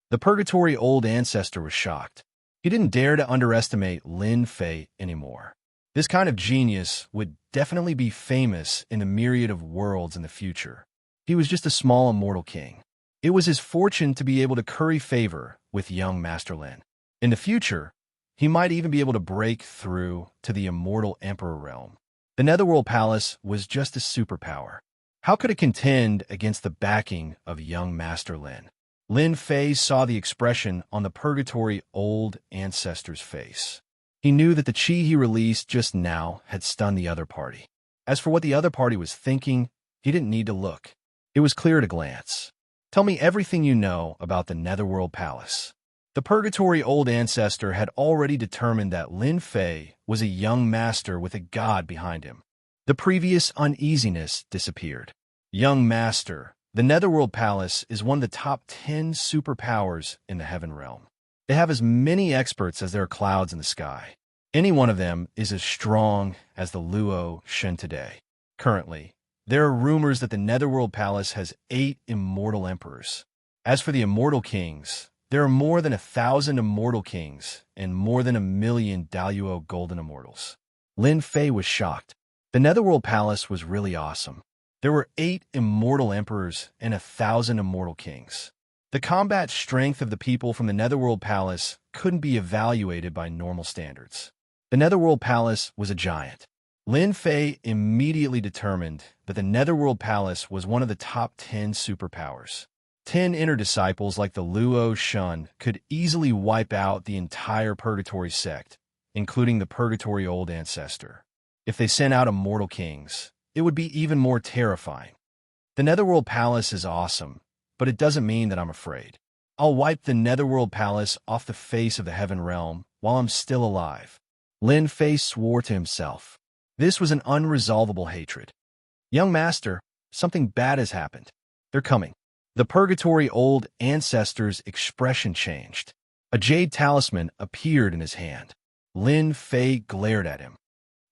The purgatory old ancestor was shocked. He didn't dare to underestimate Lin Fei anymore. This kind of genius would definitely be famous in the myriad of worlds in the future. He was just a small immortal king. It was his fortune to be able to curry favor with young Master Lin. In the future, he might even be able to break through to the immortal emperor realm. The Netherworld Palace was just a superpower. How could it contend against the backing of young Master Lin? Lin Fei saw the expression on the purgatory old ancestor's face. He knew that the chi he released just now had stunned the other party. As for what the other party was thinking, he didn't need to look. It was clear at a glance. "Tell me everything you know about the Netherworld Palace." The purgatory old ancestor had already determined that Lin Fei was a young master with a god behind him. The previous uneasiness disappeared. "Young master, the Netherworld Palace is one of the top 10 superpowers in the Heaven Realm. They have as many experts as there are clouds in the sky. Any one of them is as strong as the Luo Shen today. Currently, there are rumors that the Netherworld Palace has 8 immortal emperors. As for the immortal kings, there are more than 1,000 immortal kings and more than 1,000,000 Daluo golden immortals." Lin Fei was shocked. The Netherworld Palace was really awesome. There were 8 immortal emperors and 1,000 immortal kings. The combat strength of the people from the Netherworld Palace couldn't be evaluated by normal standards. The Netherworld Palace was a giant. Lin Fei immediately determined that the Netherworld Palace was one of the top 10 superpowers. 10 inner disciples like the Luo Shun could easily wipe out the entire Purgatory sect, including the Purgatory Old Ancestor. If they sent out immortal kings, it would be even more terrifying. The Netherworld Palace is awesome, but it doesn't mean that I'm afraid. I'll wipe the Netherworld Palace off the face of the Heaven Realm while I'm still alive. Lin Fei swore to himself. This was an unresolvable hatred. Young master, something bad has happened. They're coming. The Purgatory Old Ancestor's expression changed. A jade talisman appeared in his hand. Lin Fei glared at him.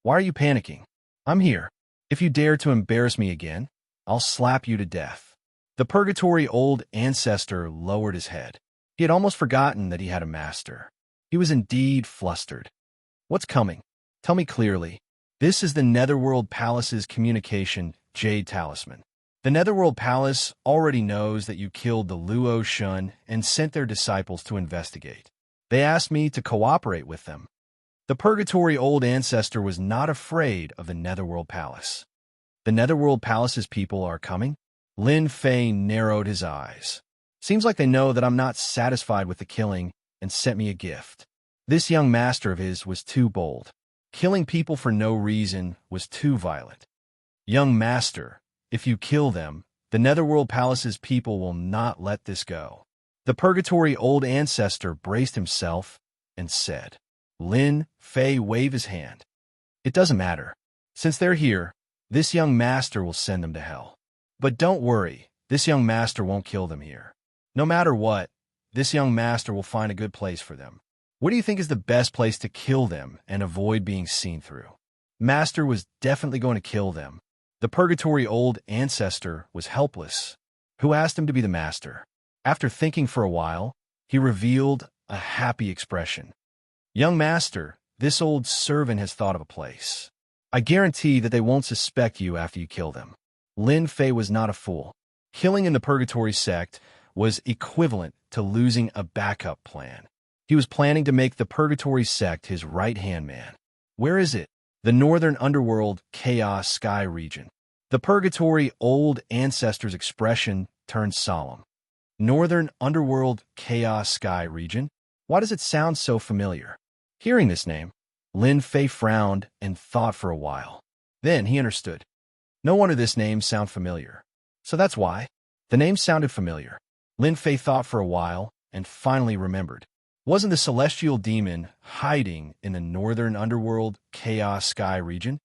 Why are you panicking? I'm here. If you dare to embarrass me again, I'll slap you to death. The Purgatory Old Ancestor lowered his head. He had almost forgotten that he had a master. He was indeed flustered. What's coming? Tell me clearly. This is the Netherworld Palace's communication jade talisman. The Netherworld Palace already knows that you killed the Luo Shun and sent their disciples to investigate. They asked me to cooperate with them. The Purgatory Old Ancestor was not afraid of the Netherworld Palace. The Netherworld Palace's people are coming? Lin Fei narrowed his eyes. Seems like they know that I'm not satisfied with the killing and sent me a gift. This young master of his was too bold. Killing people for no reason was too violent. Young master, if you kill them, the Netherworld Palace's people will not let this go. The Purgatory Old Ancestor braced himself and said. Lin Fei waved his hand. It doesn't matter. Since they're here, this young master will send them to hell. But don't worry, this young master won't kill them here. No matter what, this young master will find a good place for them. What do you think is the best place to kill them and avoid being seen through? Master was definitely going to kill them. The Purgatory Old Ancestor was helpless. Who asked him to be the master? After thinking for a while, he revealed a happy expression. Young master, this old servant has thought of a place. I guarantee that they won't suspect you after you kill them. Lin Fei was not a fool. Killing in the Purgatory sect was equivalent to losing a backup plan. He was planning to make the Purgatory sect his right-hand man. Where is it? The Northern Underworld Chaos Sky region. The Purgatory Old Ancestor's expression turned solemn. Northern Underworld Chaos Sky region? Why does it sound so familiar? Hearing this name, Lin Fei frowned and thought for a while. Then he understood. No wonder this name sounded familiar. So that's why. The name sounded familiar. Lin Fei thought for a while and finally remembered. Wasn't the celestial demon hiding in the Northern Underworld Chaos Sky region?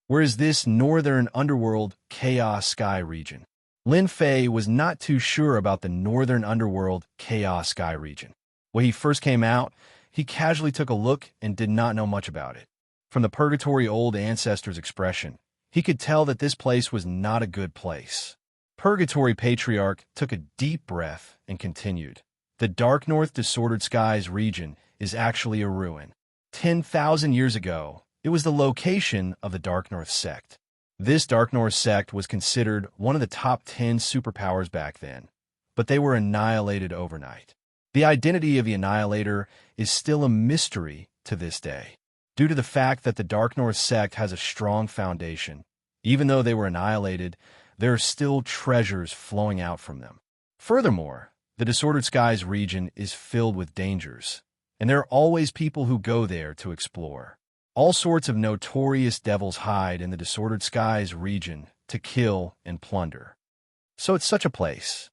Where is this Northern Underworld Chaos Sky region? Lin Fei was not too sure about the Northern Underworld Chaos Sky region. When he first came out, he casually took a look and did not know much about it. From the Purgatory Old Ancestor's expression, he could tell that this place was not a good place. Purgatory Patriarch took a deep breath and continued. The Dark North Disordered Skies region is actually a ruin. 10,000 years ago, it was the location of the Dark North sect. This Dark North sect was considered one of the top 10 superpowers back then, but they were annihilated overnight. The identity of the Annihilator is still a mystery to this day, due to the fact that the Dark North sect has a strong foundation. Even though they were annihilated, there are still treasures flowing out from them. Furthermore, the Disordered Skies region is filled with dangers, and there are always people who go there to explore. All sorts of notorious devils hide in the Disordered Skies region to kill and plunder. So it's such a place.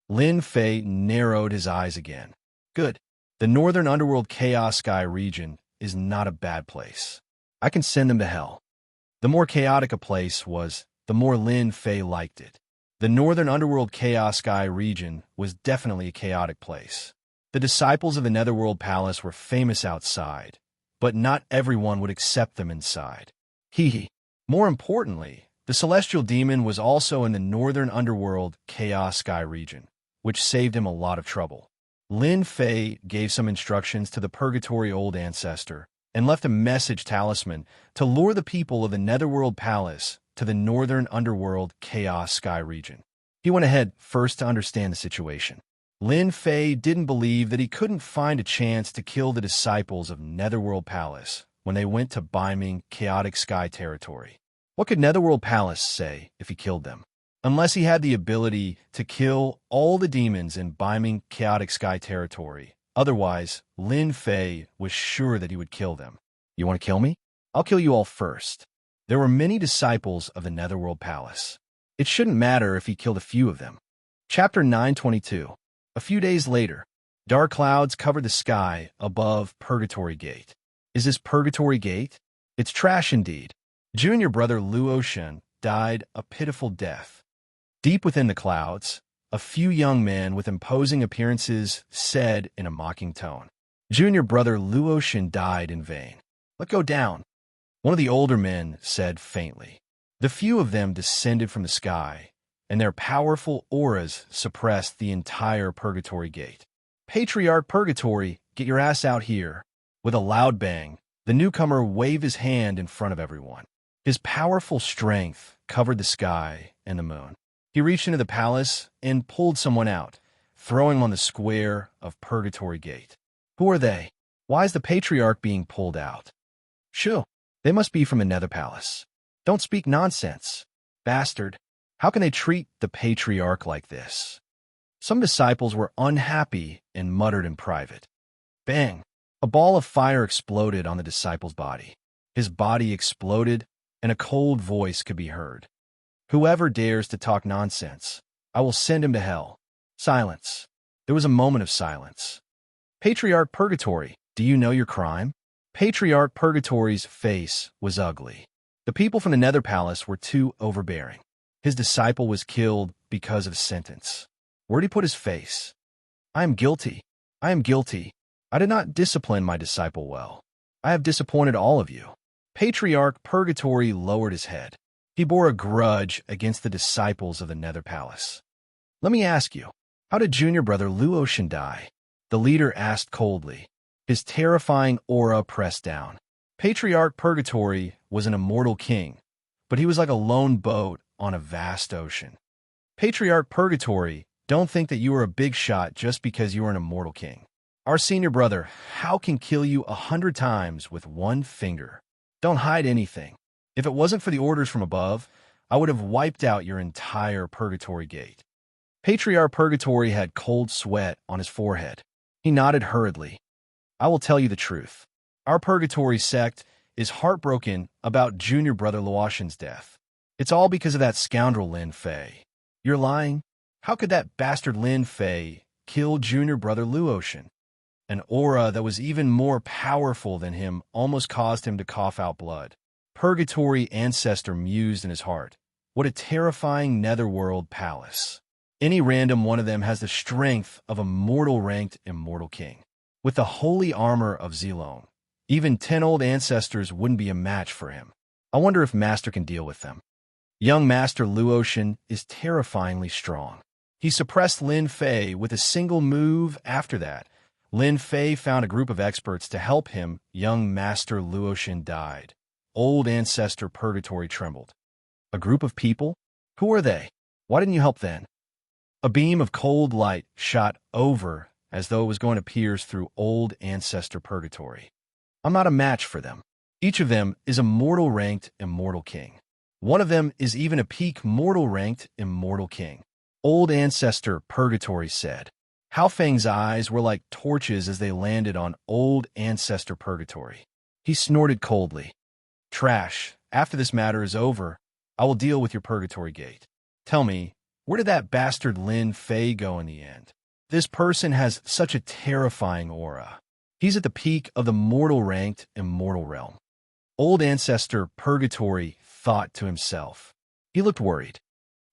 Lin Fei narrowed his eyes again. Good. The Northern Underworld Chaos Sky region is not a bad place. I can send them to hell. The more chaotic a place was, the more Lin Fei liked it. The Northern Underworld Chaos Sky region was definitely a chaotic place. The disciples of the Netherworld Palace were famous outside, but not everyone would accept them inside. More importantly, the Celestial Demon was also in the Northern Underworld Chaos Sky region, which saved him a lot of trouble. Lin Fei gave some instructions to the Purgatory Old Ancestor and left a message talisman to lure the people of the Netherworld Palace to the Northern Underworld Chaos Sky region. He went ahead first to understand the situation. Lin Fei didn't believe that he couldn't find a chance to kill the disciples of Netherworld Palace when they went to Biming Chaotic Sky territory. What could Netherworld Palace say if he killed them? Unless he had the ability to kill all the demons in Biming Chaotic Sky territory. Otherwise, Lin Fei was sure that he would kill them. You want to kill me? I'll kill you all first. There were many disciples of the Netherworld Palace. It shouldn't matter if he killed a few of them. Chapter 922. A few days later, dark clouds covered the sky above Purgatory Gate. Is this Purgatory Gate? It's trash indeed. Junior brother Luotian died a pitiful death. Deep within the clouds, a few young men with imposing appearances said in a mocking tone, Junior brother Luotian died in vain. Let go down. One of the older men said faintly. The few of them descended from the sky, and their powerful auras suppressed the entire Purgatory Gate. Patriarch Purgatory, get your ass out here. With a loud bang, the newcomer waved his hand in front of everyone. His powerful strength covered the sky and the moon. He reached into the palace and pulled someone out, throwing him on the square of Purgatory Gate. Who are they? Why is the Patriarch being pulled out? Shoo, they must be from the Nether Palace. Don't speak nonsense. Bastard, how can they treat the Patriarch like this? Some disciples were unhappy and muttered in private. Bang! A ball of fire exploded on the disciple's body. His body exploded, and a cold voice could be heard. Whoever dares to talk nonsense, I will send him to hell. Silence. There was a moment of silence. Patriarch Purgatory, do you know your crime? Patriarch Purgatory's face was ugly. The people from the Nether Palace were too overbearing. His disciple was killed because of sentence. Where'd he put his face? I am guilty. I am guilty. I did not discipline my disciple well. I have disappointed all of you. Patriarch Purgatory lowered his head. He bore a grudge against the disciples of the Nether Palace. Let me ask you, how did junior brother Luotian die? The leader asked coldly. His terrifying aura pressed down. Patriarch Purgatory was an immortal king, but he was like a lone boat on a vast ocean. Patriarch Purgatory, don't think that you are a big shot just because you are an immortal king. Our senior brother, Hao, can kill you 100 times with one finger. Don't hide anything. If it wasn't for the orders from above, I would have wiped out your entire Purgatory Gate. Patriarch Purgatory had cold sweat on his forehead. He nodded hurriedly. I will tell you the truth. Our Purgatory sect is heartbroken about junior brother Luotian's death. It's all because of that scoundrel Lin Fei. You're lying? How could that bastard Lin Fei kill junior brother Luotian? An aura that was even more powerful than him almost caused him to cough out blood. Purgatory ancestor mused in his heart. What a terrifying netherworld palace. Any random one of them has the strength of a mortal-ranked immortal king. With the holy armor of Zilong, even 10 old ancestors wouldn't be a match for him. I wonder if Master can deal with them. Young Master Luotian is terrifyingly strong. He suppressed Lin Fei with a single move after that. Lin Fei found a group of experts to help him. Young Master Luotian died. Old ancestor Purgatory trembled. A group of people? Who are they? Why didn't you help then? A beam of cold light shot over as though it was going to pierce through old ancestor Purgatory. I'm not a match for them. Each of them is a mortal-ranked immortal king. One of them is even a peak mortal-ranked immortal king. Old ancestor Purgatory said. Hao Feng's eyes were like torches as they landed on old ancestor Purgatory. He snorted coldly. Trash. After this matter is over, I will deal with your Purgatory Gate. Tell me, where did that bastard Lin Fei go in the end? This person has such a terrifying aura. He's at the peak of the mortal-ranked immortal realm. Old ancestor Purgatory thought to himself. He looked worried.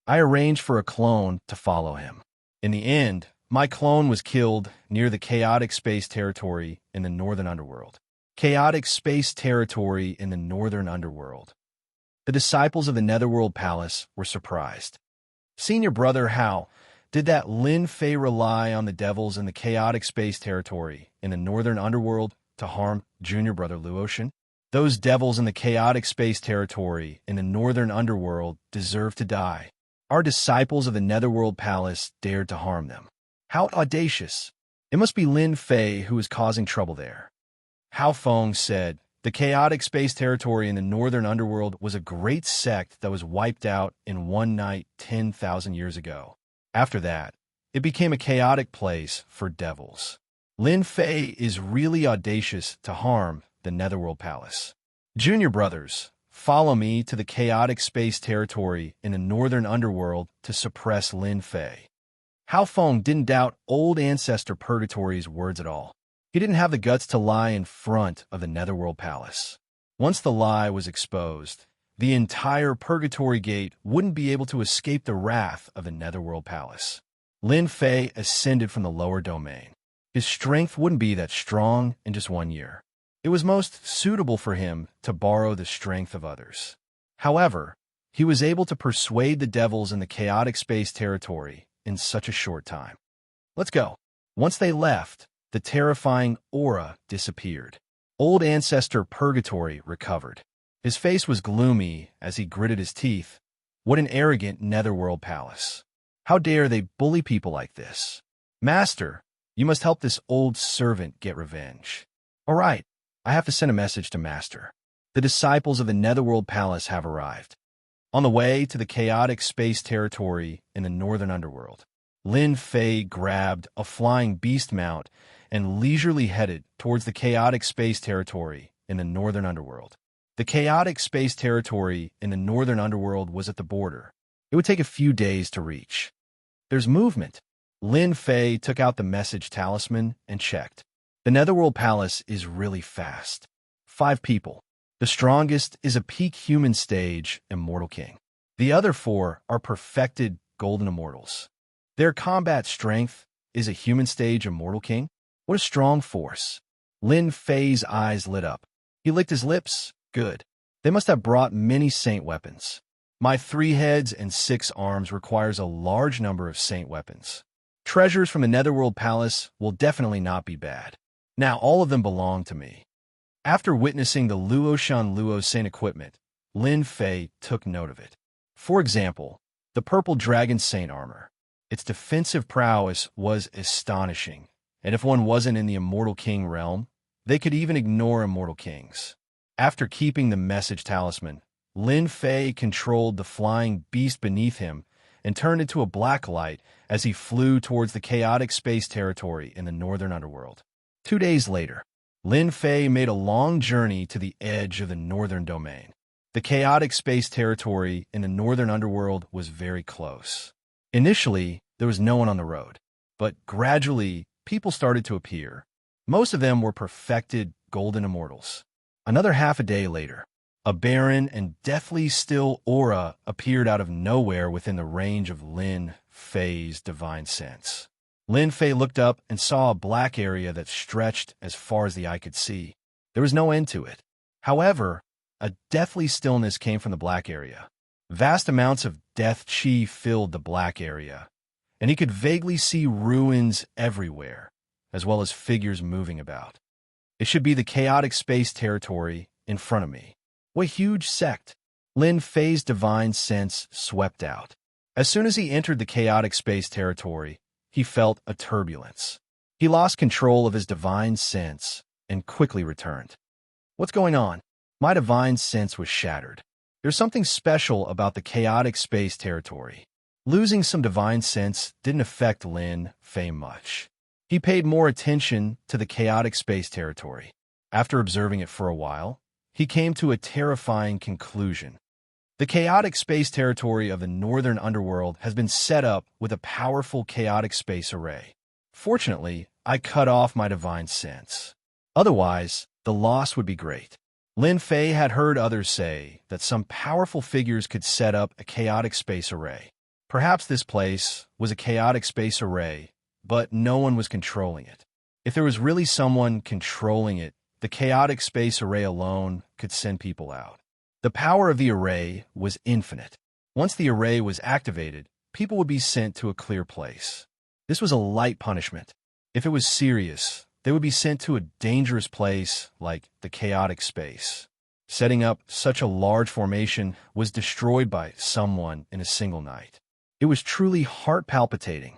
I arranged for a clone to follow him. In the end, my clone was killed near the chaotic space territory in the northern underworld. Chaotic space territory in the northern underworld. The disciples of the Netherworld Palace were surprised. Senior brother Hao, did that Lin Fei rely on the devils in the chaotic space territory in the northern underworld to harm junior brother Luotian? Those devils in the chaotic space territory in the northern underworld deserve to die. Our disciples of the Netherworld Palace dared to harm them. How audacious! It must be Lin Fei who is causing trouble there. Hao Feng said, the chaotic space territory in the northern underworld was a great sect that was wiped out in one night 10,000 years ago. After that, it became a chaotic place for devils. Lin Fei is really audacious to harm the Netherworld Palace. Junior brothers, follow me to the chaotic space territory in the northern underworld to suppress Lin Fei. Hao Feng didn't doubt old ancestor Purgatory's words at all. He didn't have the guts to lie in front of the Netherworld Palace. Once the lie was exposed, the entire Purgatory Gate wouldn't be able to escape the wrath of the Netherworld Palace. Lin Fei ascended from the lower domain. His strength wouldn't be that strong in just 1 year. It was most suitable for him to borrow the strength of others. However, he was able to persuade the devils in the chaotic space territory in such a short time. Let's go. Once they left, the terrifying aura disappeared. Old ancestor Purgatory recovered. His face was gloomy as he gritted his teeth. What an arrogant Netherworld Palace. How dare they bully people like this? Master, you must help this old servant get revenge. All right, I have to send a message to Master. The disciples of the Netherworld Palace have arrived. On the way to the chaotic space territory in the northern underworld, Lin Fei grabbed a flying beast mount and leisurely headed towards the chaotic space territory in the northern underworld. The chaotic space territory in the northern underworld was at the border. It would take a few days to reach. There's movement. Lin Fei took out the message talisman and checked. The Netherworld Palace is really fast. 5 people. The strongest is a peak human stage Immortal King. The other 4 are perfected Golden Immortals. Their combat strength is a human stage Immortal King. What a strong force. Lin Fei's eyes lit up. He licked his lips. Good. They must have brought many saint weapons. My 3 heads and 6 arms requires a large number of saint weapons. Treasures from the Netherworld Palace will definitely not be bad. Now all of them belong to me. After witnessing the Luoshan Luo saint equipment, Lin Fei took note of it. For example, the purple dragon saint armor. Its defensive prowess was astonishing, and if one wasn't in the Immortal King realm, they could even ignore Immortal Kings. After keeping the message talisman, Lin Fei controlled the flying beast beneath him and turned into a black light as he flew towards the chaotic space territory in the northern underworld. 2 days later, Lin Fei made a long journey to the edge of the northern domain. The chaotic space territory in the northern underworld was very close. Initially, there was no one on the road, but gradually, people started to appear. Most of them were perfected Golden Immortals. Another half a day later, a barren and deathly still aura appeared out of nowhere within the range of Lin Fei's divine sense. Lin Fei looked up and saw a black area that stretched as far as the eye could see. There was no end to it. However, a deathly stillness came from the black area. Vast amounts of death chi filled the black area, and he could vaguely see ruins everywhere, as well as figures moving about. It should be the chaotic space territory in front of me. What huge sect! Lin Fei's divine sense swept out. As soon as he entered the chaotic space territory, he felt a turbulence. He lost control of his divine sense and quickly returned. What's going on? My divine sense was shattered. There's something special about the chaotic space territory. Losing some divine sense didn't affect Lin Fei much. He paid more attention to the chaotic space territory. After observing it for a while, he came to a terrifying conclusion. The chaotic space territory of the northern underworld has been set up with a powerful chaotic space array. Fortunately, I cut off my divine sense. Otherwise, the loss would be great. Lin Fei had heard others say that some powerful figures could set up a chaotic space array. Perhaps this place was a chaotic space array, but no one was controlling it. If there was really someone controlling it, the chaotic space array alone could send people out. The power of the array was infinite. Once the array was activated, people would be sent to a clear place. This was a light punishment. If it was serious, they would be sent to a dangerous place like the chaotic space. Setting up such a large formation was destroyed by someone in a single night. It was truly heart-palpitating.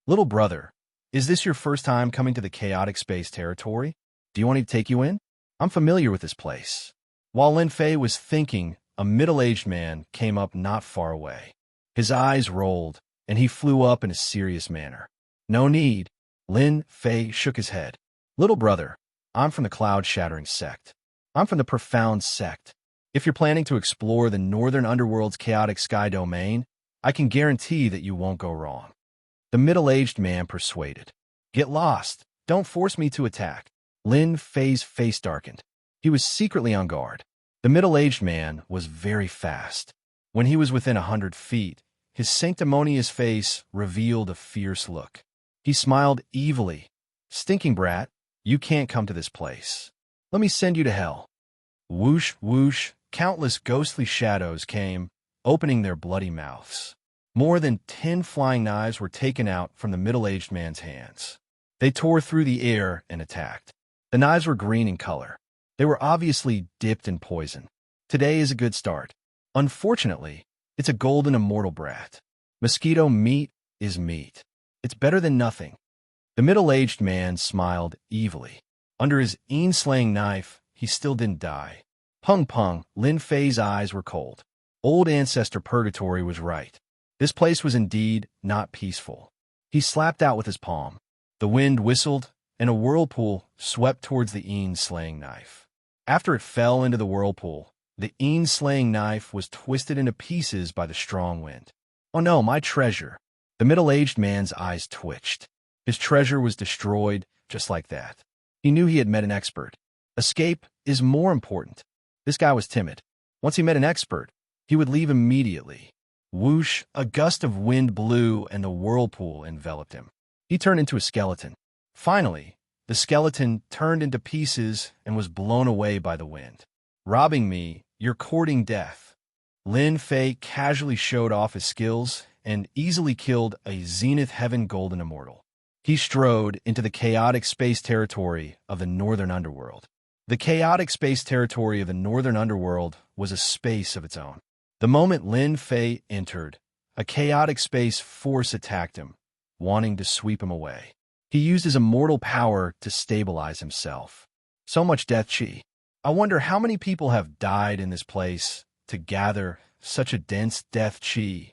Little brother, is this your first time coming to the chaotic space territory? Do you want me to take you in? I'm familiar with this place. While Lin Fei was thinking, a middle-aged man came up not far away. His eyes rolled, and he flew up in a serious manner. No need. Lin Fei shook his head. Little brother, I'm from the cloud-shattering sect. I'm from the Profound Sect. If you're planning to explore the Northern Underworld's chaotic sky domain, I can guarantee that you won't go wrong. The middle-aged man persuaded. Get lost. Don't force me to attack. Lin Fei's face darkened. He was secretly on guard. The middle-aged man was very fast. When he was within 100 feet, his sanctimonious face revealed a fierce look. He smiled evilly. Stinking brat, you can't come to this place. Let me send you to hell. Whoosh, whoosh, countless ghostly shadows came, opening their bloody mouths. More than 10 flying knives were taken out from the middle-aged man's hands. They tore through the air and attacked. The knives were green in color. They were obviously dipped in poison. Today is a good start. Unfortunately, it's a golden immortal brat. Mosquito meat is meat. It's better than nothing. The middle-aged man smiled evilly. Under his slaying knife, he still didn't die. Pung Pung, Lin Fei's eyes were cold. Old ancestor Purgatory was right. This place was indeed not peaceful. He slapped out with his palm. The wind whistled, and a whirlpool swept towards the slaying knife. After it fell into the whirlpool, the slaying knife was twisted into pieces by the strong wind. Oh no, my treasure! The middle-aged man's eyes twitched. His treasure was destroyed just like that. He knew he had met an expert. Escape is more important. This guy was timid. Once he met an expert, he would leave immediately. Whoosh, a gust of wind blew and the whirlpool enveloped him. He turned into a skeleton. Finally, the skeleton turned into pieces and was blown away by the wind. Robbing me, you're courting death. Lin Fei casually showed off his skills and easily killed a Zenith Heaven Golden Immortal. He strode into the chaotic space territory of the Northern Underworld. The chaotic space territory of the Northern Underworld was a space of its own. The moment Lin Fei entered, a chaotic space force attacked him, wanting to sweep him away. He used his immortal power to stabilize himself. So much death chi. I wonder how many people have died in this place to gather such a dense death chi.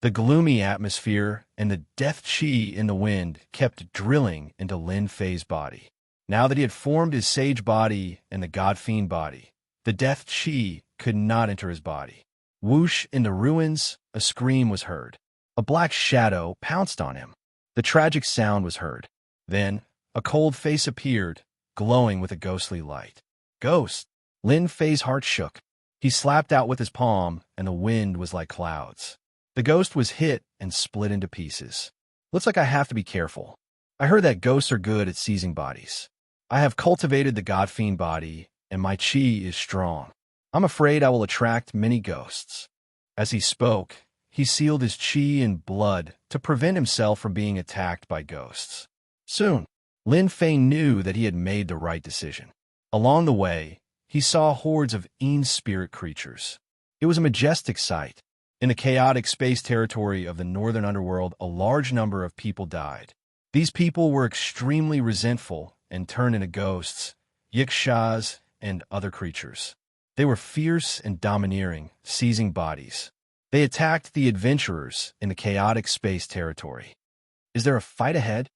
The gloomy atmosphere and the death chi in the wind kept drilling into Lin Fei's body. Now that he had formed his sage body and the god fiend body, the death chi could not enter his body. Whoosh, in the ruins, a scream was heard. A black shadow pounced on him. The tragic sound was heard. Then, a cold face appeared, glowing with a ghostly light. Ghost! Lin Fei's heart shook. He slapped out with his palm, and the wind was like clouds. The ghost was hit and split into pieces. Looks like I have to be careful. I heard that ghosts are good at seizing bodies. I have cultivated the god fiend body, and my chi is strong. I'm afraid I will attract many ghosts. As he spoke, he sealed his chi in blood to prevent himself from being attacked by ghosts. Soon, Lin Fei knew that he had made the right decision. Along the way, he saw hordes of spirit creatures. It was a majestic sight. In the chaotic space territory of the Northern Underworld, a large number of people died. These people were extremely resentful and turned into ghosts, yikshas, and other creatures. They were fierce and domineering, seizing bodies. They attacked the adventurers in the chaotic space territory. Is there a fight ahead?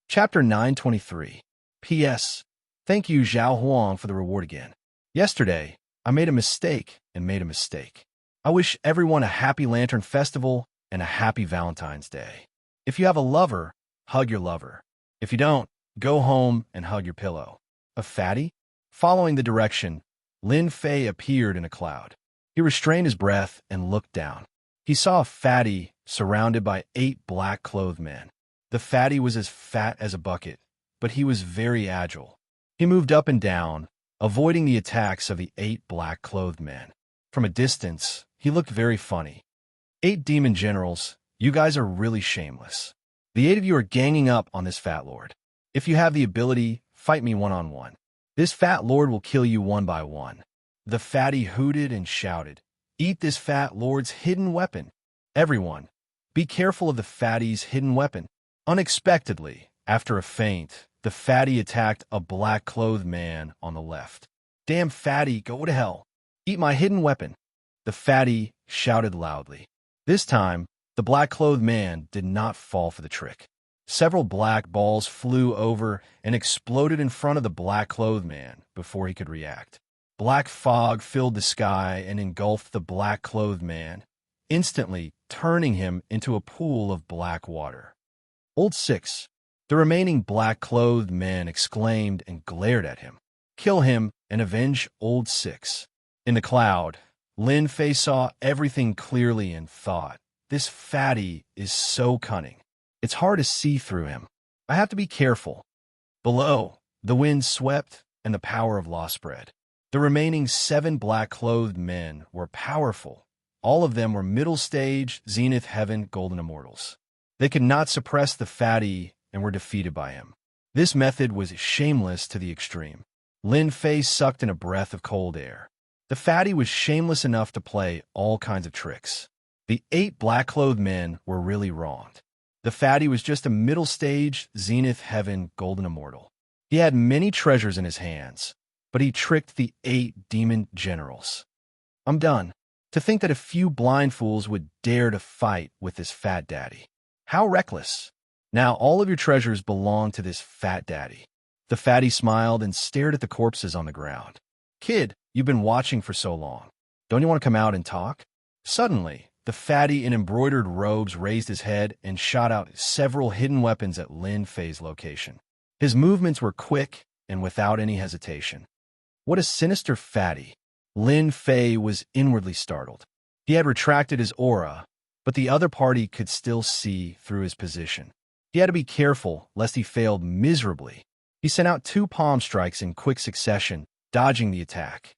Chapter 923. P.S. Thank you, Zhao Huang, for the reward again. Yesterday, I made a mistake and made a mistake. I wish everyone a happy Lantern Festival and a happy Valentine's Day. If you have a lover, hug your lover. If you don't, go home and hug your pillow. A fatty? Following the direction, Lin Fei appeared in a cloud. He restrained his breath and looked down. He saw a fatty surrounded by 8 black-clothed men. The fatty was as fat as a bucket, but he was very agile. He moved up and down, avoiding the attacks of the 8 black-clothed men. From a distance, he looked very funny. 8 demon generals, you guys are really shameless. The 8 of you are ganging up on this fat lord. If you have the ability, fight me one-on-one. This fat lord will kill you one by one. The fatty hooted and shouted, Eat this fat lord's hidden weapon. Everyone, be careful of the fatty's hidden weapon. Unexpectedly, after a feint, the fatty attacked a black-clothed man on the left. Damn fatty, go to hell. Eat my hidden weapon. The fatty shouted loudly. This time, the black-clothed man did not fall for the trick. Several black balls flew over and exploded in front of the black-clothed man before he could react. Black fog filled the sky and engulfed the black-clothed man, instantly turning him into a pool of black water. Old Six. The remaining black-clothed men exclaimed and glared at him. Kill him and avenge Old Six. In the cloud, Lin Fei saw everything clearly and thought, this fatty is so cunning. It's hard to see through him. I have to be careful. Below, the wind swept and the power of law spread. The remaining 7 black-clothed men were powerful. All of them were middle stage, zenith heaven, golden immortals. They could not suppress the fatty and were defeated by him. This method was shameless to the extreme. Lin Fei sucked in a breath of cold air. The fatty was shameless enough to play all kinds of tricks. The 8 black-clothed men were really wronged. The fatty was just a middle stage, zenith heaven, golden immortal. He had many treasures in his hands, but he tricked the 8 demon generals. I'm done. To think that a few blind fools would dare to fight with this fat daddy. How reckless. Now all of your treasures belong to this fat daddy. The fatty smiled and stared at the corpses on the ground. Kid, you've been watching for so long. Don't you want to come out and talk? Suddenly, the fatty in embroidered robes raised his head and shot out several hidden weapons at Lin Fei's location. His movements were quick and without any hesitation. What a sinister fatty. Lin Fei was inwardly startled. He had retracted his aura, but the other party could still see through his position. He had to be careful lest he failed miserably. He sent out 2 palm strikes in quick succession, dodging the attack.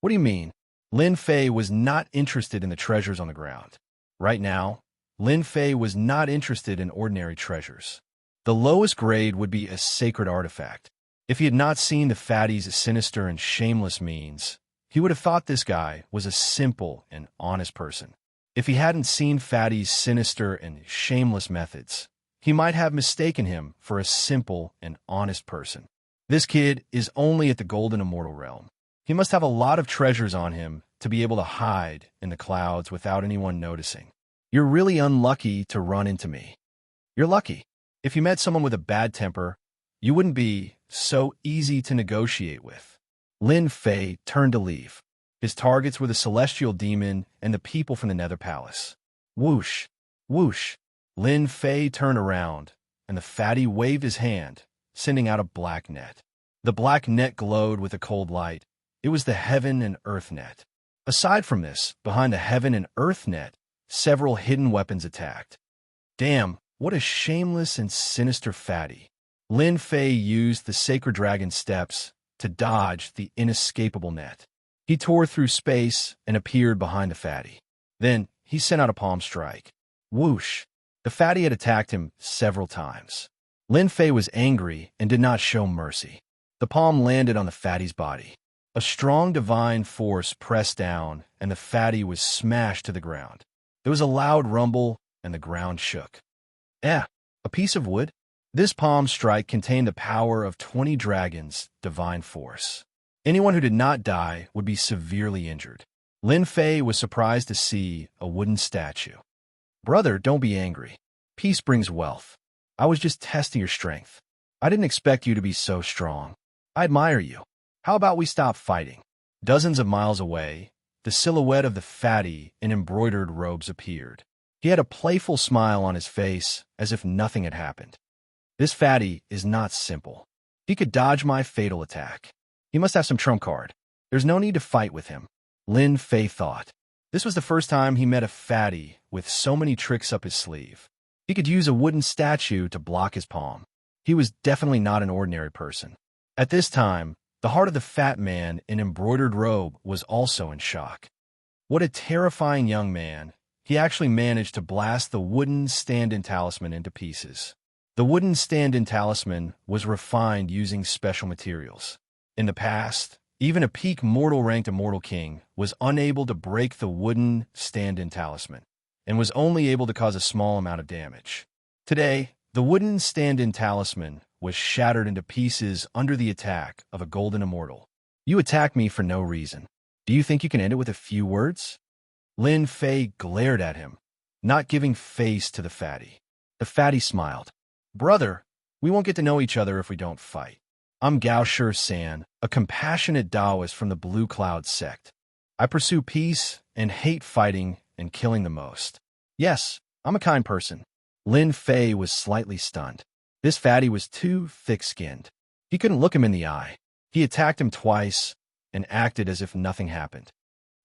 What do you mean? Lin Fei was not interested in the treasures on the ground. Right now, Lin Fei was not interested in ordinary treasures. The lowest grade would be a sacred artifact. If he had not seen the fatty's sinister and shameless means, he would have thought this guy was a simple and honest person. If he hadn't seen fatty's sinister and shameless methods, he might have mistaken him for a simple and honest person. This kid is only at the golden immortal realm. He must have a lot of treasures on him to be able to hide in the clouds without anyone noticing. You're really unlucky to run into me. You're lucky. If you met someone with a bad temper, you wouldn't be so easy to negotiate with. Lin Fei turned to leave. His targets were the celestial demon and the people from the Nether Palace. Whoosh, whoosh. Lin Fei turned around, and the fatty waved his hand, sending out a black net. The black net glowed with a cold light. It was the heaven and earth net. Aside from this, behind the heaven and earth net, several hidden weapons attacked. Damn, what a shameless and sinister fatty. Lin Fei used the sacred dragon steps to dodge the inescapable net. He tore through space and appeared behind the fatty. Then he sent out a palm strike. Whoosh! The fatty had attacked him several times. Lin Fei was angry and did not show mercy. The palm landed on the fatty's body. A strong divine force pressed down, and the fatty was smashed to the ground. There was a loud rumble, and the ground shook. A piece of wood? This palm strike contained the power of 20 dragons' divine force. Anyone who did not die would be severely injured. Lin Fei was surprised to see a wooden statue. Brother, don't be angry. Peace brings wealth. I was just testing your strength. I didn't expect you to be so strong. I admire you. How about we stop fighting? Dozens of miles away, the silhouette of the fatty in embroidered robes appeared. He had a playful smile on his face, as if nothing had happened. This fatty is not simple. He could dodge my fatal attack. He must have some trump card. There's no need to fight with him. Lin Fei thought. This was the first time he met a fatty with so many tricks up his sleeve. He could use a wooden statue to block his palm. He was definitely not an ordinary person. At this time, the heart of the fat man in embroidered robe was also in shock. What a terrifying young man. He actually managed to blast the wooden stand-in talisman into pieces. The wooden stand-in talisman was refined using special materials. In the past, even a peak mortal-ranked immortal king was unable to break the wooden stand-in talisman, and was only able to cause a small amount of damage. Today, the wooden stand-in talisman was shattered into pieces under the attack of a golden immortal. You attack me for no reason. Do you think you can end it with a few words? Lin Fei glared at him, not giving face to the fatty. The fatty smiled. Brother, we won't get to know each other if we don't fight. I'm Gao San, a compassionate Taoist from the Blue Cloud sect. I pursue peace and hate fighting and killing the most. Yes, I'm a kind person. Lin Fei was slightly stunned. This fatty was too thick-skinned. He couldn't look him in the eye. He attacked him twice and acted as if nothing happened.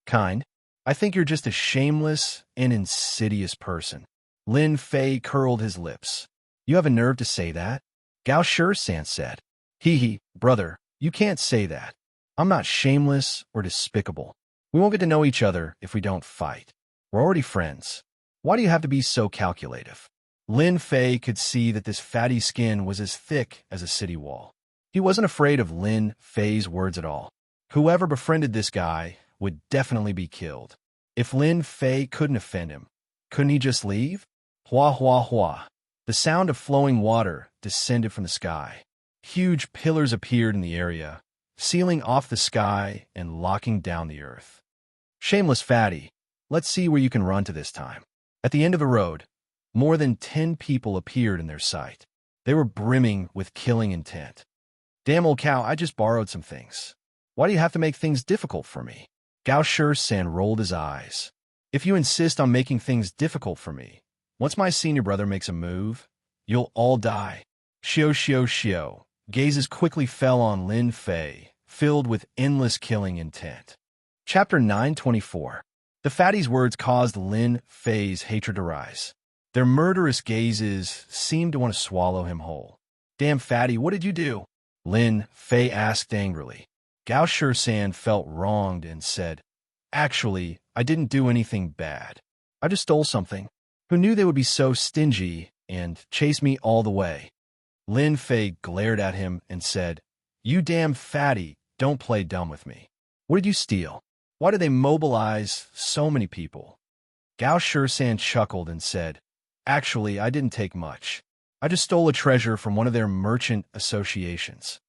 Kind? I think you're just a shameless and insidious person. Lin Fei curled his lips. You have a nerve to say that? Gao San said. Hee, brother, you can't say that. I'm not shameless or despicable. We won't get to know each other if we don't fight. We're already friends. Why do you have to be so calculative? Lin Fei could see that this fatty skin was as thick as a city wall. He wasn't afraid of Lin Fei's words at all. Whoever befriended this guy would definitely be killed. If Lin Fei couldn't offend him, couldn't he just leave? Hua, hua, hua. The sound of flowing water descended from the sky. Huge pillars appeared in the area, sealing off the sky and locking down the earth. Shameless fatty, let's see where you can run to this time. At the end of the road, more than 10 people appeared in their sight. They were brimming with killing intent. Damn old cow, I just borrowed some things. Why do you have to make things difficult for me? Gao San rolled his eyes. If you insist on making things difficult for me, once my senior brother makes a move, you'll all die. Shio. Gazes quickly fell on Lin Fei, filled with endless killing intent. Chapter 924. The fatty's words caused Lin Fei's hatred to rise. Their murderous gazes seemed to want to swallow him whole. Damn fatty, what did you do? Lin Fei asked angrily. Gao San felt wronged and said, Actually, I didn't do anything bad. I just stole something. Who knew they would be so stingy and chase me all the way? Lin Fei glared at him and said, You damn fatty, don't play dumb with me. What did you steal? Why did they mobilize so many people? Gao San chuckled and said, Actually, I didn't take much. I just stole a treasure from one of their merchant associations.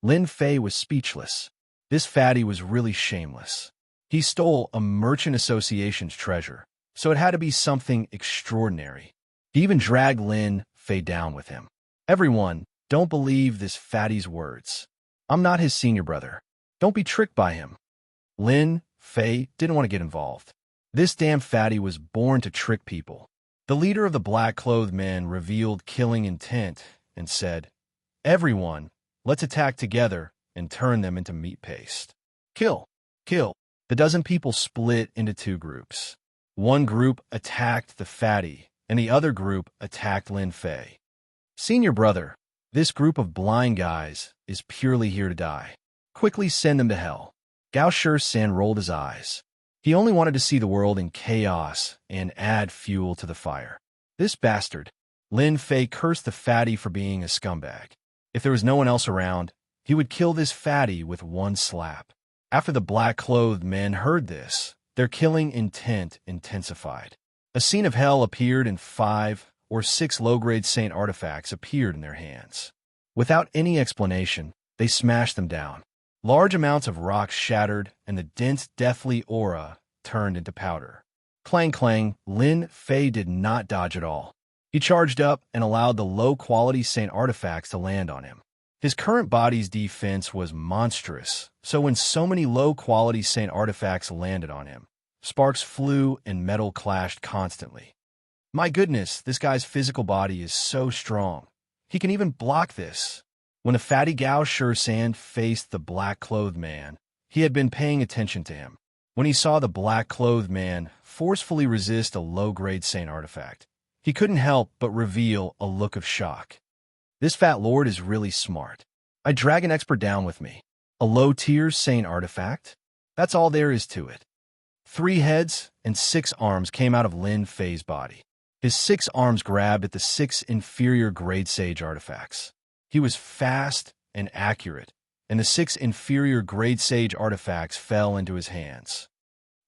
Lin Fei was speechless. This fatty was really shameless. He stole a merchant association's treasure, so it had to be something extraordinary. He even dragged Lin Fei down with him. Everyone, don't believe this fatty's words. I'm not his senior brother. Don't be tricked by him. Lin Fei didn't want to get involved. This damn fatty was born to trick people. The leader of the black-clothed men revealed killing intent and said, Everyone, let's attack together and turn them into meat paste. Kill. The dozen people split into two groups. One group attacked the fatty, and the other group attacked Lin Fei. Senior brother, this group of blind guys is purely here to die. Quickly send them to hell. Gao San rolled his eyes. He only wanted to see the world in chaos and add fuel to the fire. This bastard. Lin Fei cursed the fatty for being a scumbag. If there was no one else around, he would kill this fatty with one slap. After the black-clothed men heard this, their killing intent intensified. A scene of hell appeared and 5 or 6 low-grade saint artifacts appeared in their hands. Without any explanation, they smashed them down. Large amounts of rocks shattered and the dense deathly aura turned into powder. Clang clang, Lin Fei did not dodge at all. He charged up and allowed the low-quality saint artifacts to land on him. His current body's defense was monstrous, so when so many low-quality saint artifacts landed on him, sparks flew and metal clashed constantly. My goodness, this guy's physical body is so strong. He can even block this. When the fatty Gao San faced the black-clothed man, he had been paying attention to him. When he saw the black-clothed man forcefully resist a low-grade saint artifact, he couldn't help but reveal a look of shock. This fat lord is really smart. I drag an expert down with me. A low-tier saint artifact? That's all there is to it. 3 heads and 6 arms came out of Lin Fei's body. His 6 arms grabbed at the 6 inferior grade sage artifacts. He was fast and accurate, and the 6 inferior grade sage artifacts fell into his hands.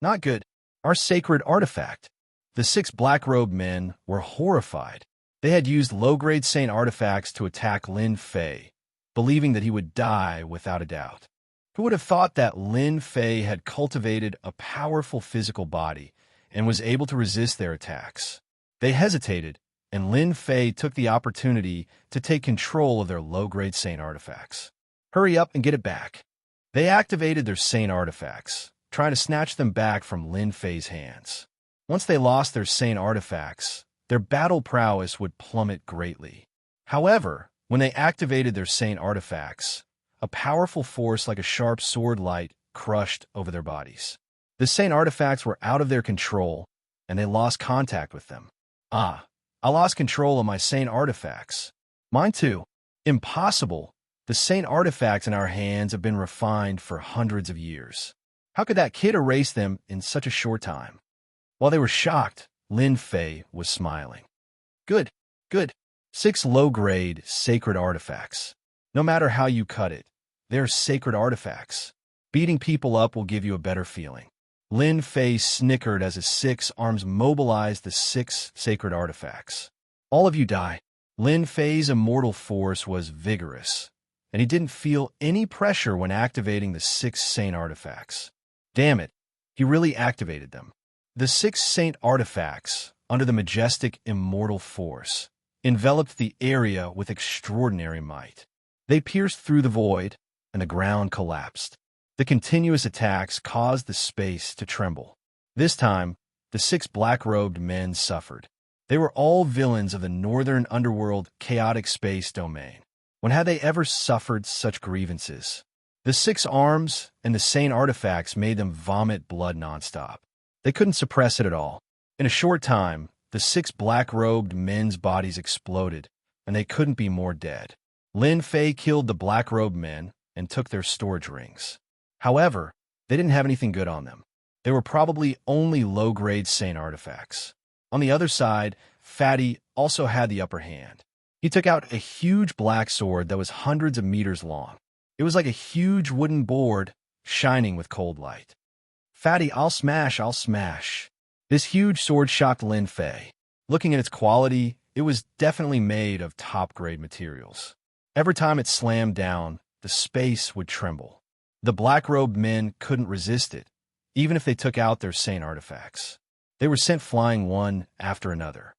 Not good. Our sacred artifact. The 6 black-robed men were horrified. They had used low-grade saint artifacts to attack Lin Fei, believing that he would die without a doubt. Who would have thought that Lin Fei had cultivated a powerful physical body and was able to resist their attacks? They hesitated, and Lin Fei took the opportunity to take control of their low-grade saint artifacts. Hurry up and get it back. They activated their Saint artifacts, trying to snatch them back from Lin Fei's hands. Once they lost their Saint artifacts, their battle prowess would plummet greatly. However, when they activated their Saint artifacts, a powerful force like a sharp sword light crushed over their bodies. The Saint artifacts were out of their control, and they lost contact with them. I lost control of my Saint artifacts. Mine too. Impossible. The Saint artifacts in our hands have been refined for hundreds of years. How could that kid erase them in such a short time? While they were shocked, Lin Fei was smiling. Good. 6 low-grade sacred artifacts. No matter how you cut it, they're sacred artifacts. Beating people up will give you a better feeling. Lin Fei snickered as his 6 arms mobilized the 6 sacred artifacts. All of you die. Lin Fei's immortal force was vigorous, and he didn't feel any pressure when activating the 6 Saint artifacts. Damn it, he really activated them. The 6 Saint artifacts, under the majestic immortal force, enveloped the area with extraordinary might. They pierced through the void, and the ground collapsed. The continuous attacks caused the space to tremble. This time, the 6 black-robed men suffered. They were all villains of the northern underworld chaotic space domain. When had they ever suffered such grievances? The 6 arms and the Saint artifacts made them vomit blood nonstop. They couldn't suppress it at all. In a short time, the 6 black-robed men's bodies exploded, and they couldn't be more dead. Lin Fei killed the black-robed men and took their storage rings. However, they didn't have anything good on them. They were probably only low-grade Saint artifacts. On the other side, Fatty also had the upper hand. He took out a huge black sword that was hundreds of meters long. It was like a huge wooden board shining with cold light. Fatty, I'll smash. This huge sword shocked Lin Fei. Looking at its quality, it was definitely made of top-grade materials. Every time it slammed down, the space would tremble. The black-robed men couldn't resist it, even if they took out their Saint artifacts. They were sent flying one after another.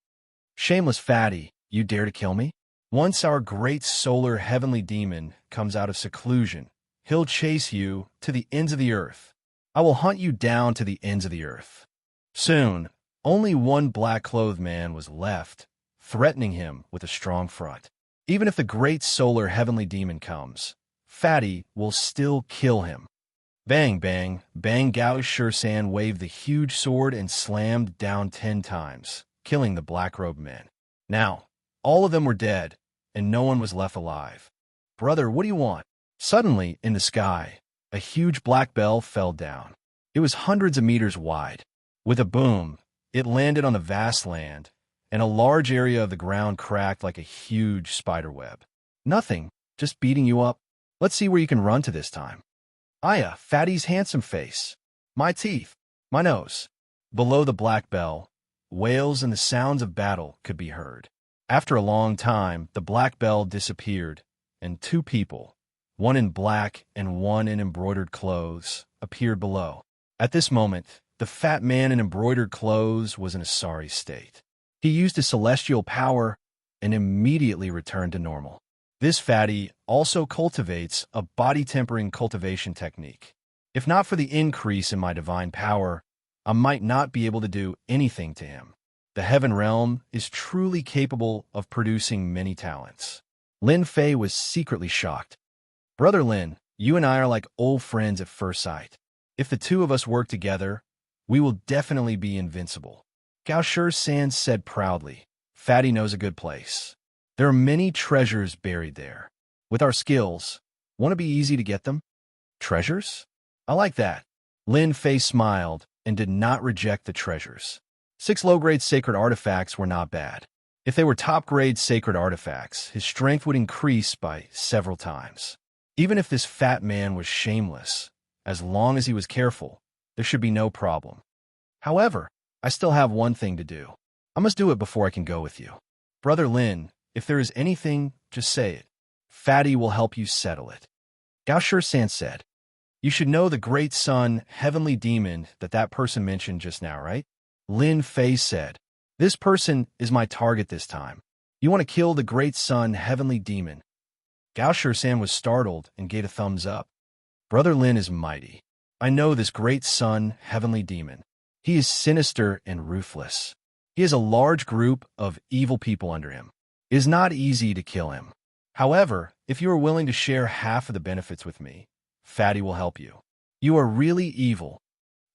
Shameless Fatty, you dare to kill me? Once our great solar heavenly demon comes out of seclusion, he'll chase you to the ends of the earth. I will hunt you down to the ends of the earth. Soon, only one black-clothed man was left, threatening him with a strong front. Even if the great solar heavenly demon comes, Fatty will still kill him. Bang, bang, bang. Gao Shisan waved the huge sword and slammed down 10 times, killing the black-robed men. Now, all of them were dead, and no one was left alive. Brother, what do you want? Suddenly, in the sky, a huge black bell fell down. It was hundreds of meters wide. With a boom, it landed on the vast land, and a large area of the ground cracked like a huge spider web. Nothing, just beating you up. Let's see where you can run to this time. Aya, Fatty's handsome face. My teeth. My nose. Below the black bell, wails and the sounds of battle could be heard. After a long time, the black bell disappeared, and 2 people, one in black and one in embroidered clothes, appeared below. At this moment, the fat man in embroidered clothes was in a sorry state. He used his celestial power and immediately returned to normal. This fatty also cultivates a body-tempering cultivation technique. If not for the increase in my divine power, I might not be able to do anything to him. The Heaven Realm is truly capable of producing many talents. Lin Fei was secretly shocked. Brother Lin, you and I are like old friends at first sight. If the 2 of us work together, we will definitely be invincible. Gao Shisan said proudly. Fatty knows a good place. There are many treasures buried there. With our skills, won't it be easy to get them? Treasures? I like that. Lin Fei smiled and did not reject the treasures. 6 low-grade sacred artifacts were not bad. If they were top-grade sacred artifacts, his strength would increase by several times. Even if this fat man was shameless, as long as he was careful, there should be no problem. However, I still have one thing to do. I must do it before I can go with you. Brother Lin, if there is anything, just say it. Fatty will help you settle it. Gao Shisan said. You should know the great sun, heavenly demon that person mentioned just now, right? Lin Fei said. This person is my target this time. You want to kill the great sun, heavenly demon. Gao Shisan was startled and gave a thumbs up. Brother Lin is mighty. I know this great sun, heavenly demon. He is sinister and ruthless. He has a large group of evil people under him. It is not easy to kill him. However, if you are willing to share half of the benefits with me, Fatty will help you. You are really evil.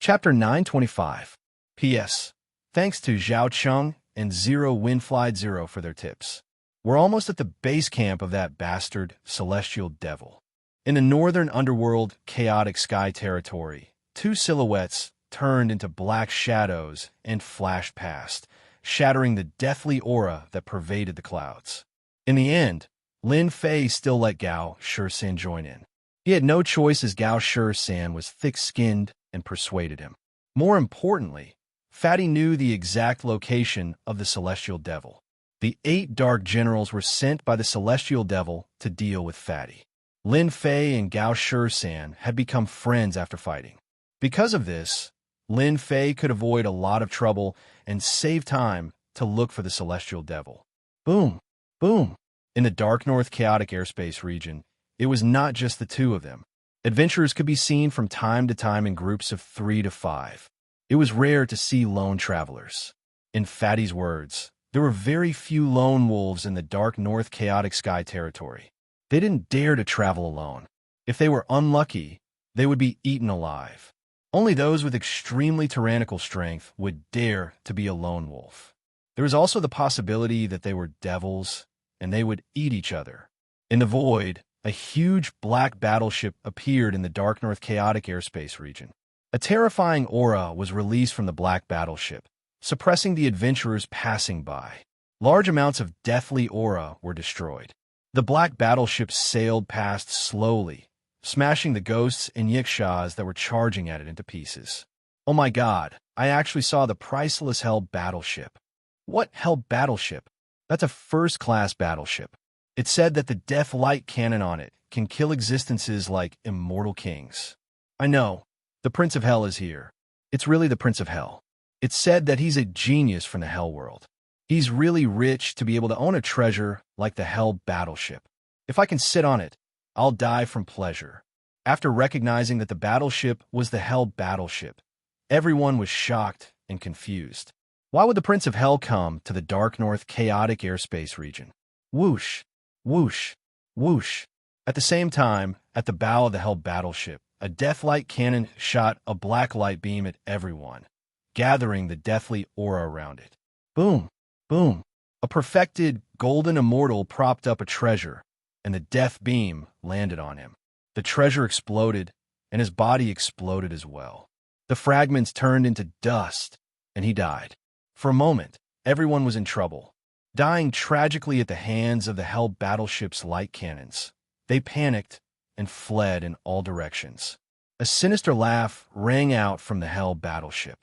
Chapter 925. P.S. Thanks to Zhao Cheng and Zero Windfly Zero for their tips. We're almost at the base camp of that bastard celestial devil. In the northern underworld chaotic sky territory, two silhouettes turned into black shadows and flashed past, shattering the deathly aura that pervaded the clouds. In the end, Lin Fei still let Gao Shisan join in. He had no choice as Gao Shisan was thick-skinned and persuaded him. More importantly, Fatty knew the exact location of the celestial devil. The 8 dark generals were sent by the celestial devil to deal with Fatty. Lin Fei and Gao Shisan had become friends after fighting. Because of this, Lin Fei could avoid a lot of trouble and save time to look for the celestial devil. Boom! Boom! In the dark north chaotic airspace region, it was not just the two of them. Adventurers could be seen from time to time in groups of 3 to 5. It was rare to see lone travelers. In Fatty's words, there were very few lone wolves in the dark north chaotic sky territory. They didn't dare to travel alone. If they were unlucky, they would be eaten alive. Only those with extremely tyrannical strength would dare to be a lone wolf. There was also the possibility that they were devils, and they would eat each other. In the void, a huge black battleship appeared in the dark north chaotic airspace region. A terrifying aura was released from the black battleship, suppressing the adventurers passing by. Large amounts of deathly aura were destroyed. The black battleship sailed past slowly, smashing the ghosts and yikshaws that were charging at it into pieces. Oh my god, I actually saw the priceless Hell battleship. What Hell battleship? That's a first-class battleship. It said that the death light cannon on it can kill existences like immortal kings. I know, the Prince of Hell is here. It's really the Prince of Hell. It's said that he's a genius from the Hell world. He's really rich to be able to own a treasure like the Hell battleship. If I can sit on it, I'll die from pleasure. After recognizing that the battleship was the Hell battleship, everyone was shocked and confused. Why would the Prince of Hell come to the dark north chaotic airspace region? Whoosh, whoosh, whoosh. At the same time, at the bow of the Hell battleship, a deathlight cannon shot a black light beam at everyone, gathering the deathly aura around it. Boom, boom. A perfected golden immortal propped up a treasure, and the death beam landed on him. The treasure exploded, and his body exploded as well. The fragments turned into dust, and he died. For a moment, everyone was in trouble, dying tragically at the hands of the Hell battleship's light cannons. They panicked and fled in all directions. A sinister laugh rang out from the Hell battleship.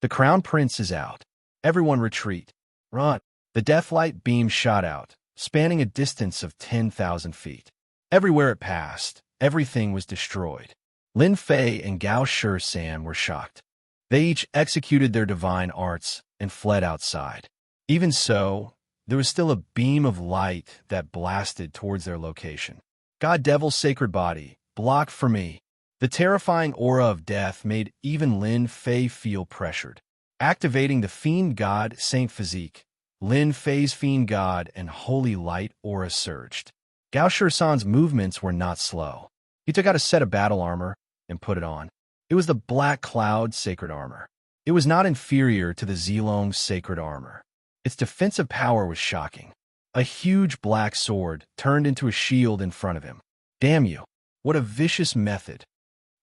The Crown Prince is out. Everyone retreat. Run. The deathlight beam shot out, spanning a distance of 10,000 feet. Everywhere it passed, everything was destroyed. Lin Fei and Gao Shisan were shocked. They each executed their divine arts and fled outside. Even so, there was still a beam of light that blasted towards their location. God Devil's sacred body, block for me. The terrifying aura of death made even Lin Fei feel pressured. Activating the Fiend God Saint Physique, Lin Fei's Fiend God and Holy Light aura surged. Gao Shisan's movements were not slow. He took out a set of battle armor and put it on. It was the Black Cloud sacred armor. It was not inferior to the Zilong sacred armor. Its defensive power was shocking. A huge black sword turned into a shield in front of him. Damn you! What a vicious method!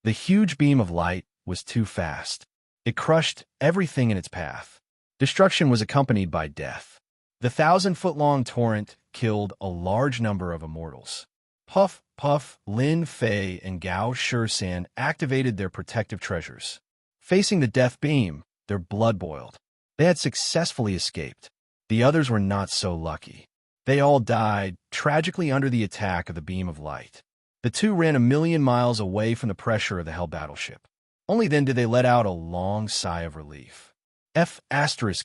The huge beam of light was too fast. It crushed everything in its path. Destruction was accompanied by death. The 1,000-foot-long torrent killed a large number of immortals. Puff, puff, Lin Fei and Gao Shisan activated their protective treasures. Facing the death beam, their blood boiled. They had successfully escaped. The others were not so lucky. They all died tragically under the attack of the beam of light. The two ran 1,000,000 miles away from the pressure of the Hell battleship. Only then did they let out a long sigh of relief.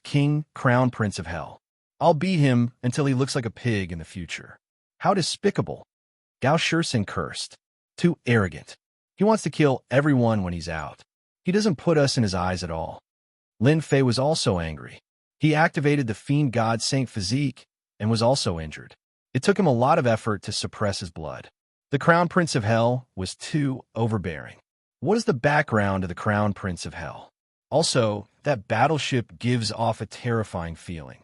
King, Crown Prince of Hell. I'll beat him until he looks like a pig in the future. How despicable. Gao Shirsen cursed. Too arrogant. He wants to kill everyone when he's out. He doesn't put us in his eyes at all. Lin Fei was also angry. He activated the Fiend God Saint physique and was also injured. It took him a lot of effort to suppress his blood. The Crown Prince of Hell was too overbearing. What is the background of the Crown Prince of Hell? Also, that battleship gives off a terrifying feeling.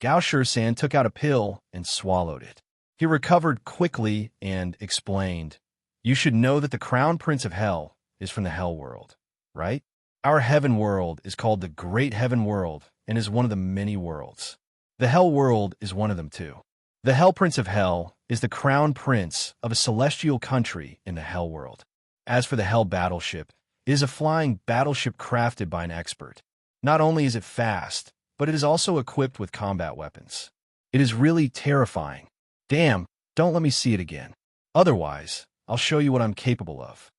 Gao Shirsan took out a pill and swallowed it. He recovered quickly and explained, "You should know that the Crown Prince of Hell is from the Hell World, right? Our heaven world is called the Great Heaven World and is one of the many worlds. The Hell World is one of them too. The Hell Prince of Hell is the Crown Prince of a celestial country in the Hell World. As for the Hell Battleship, it is a flying battleship crafted by an expert. Not only is it fast, but it is also equipped with combat weapons. It is really terrifying. Damn, don't let me see it again. Otherwise, I'll show you what I'm capable of."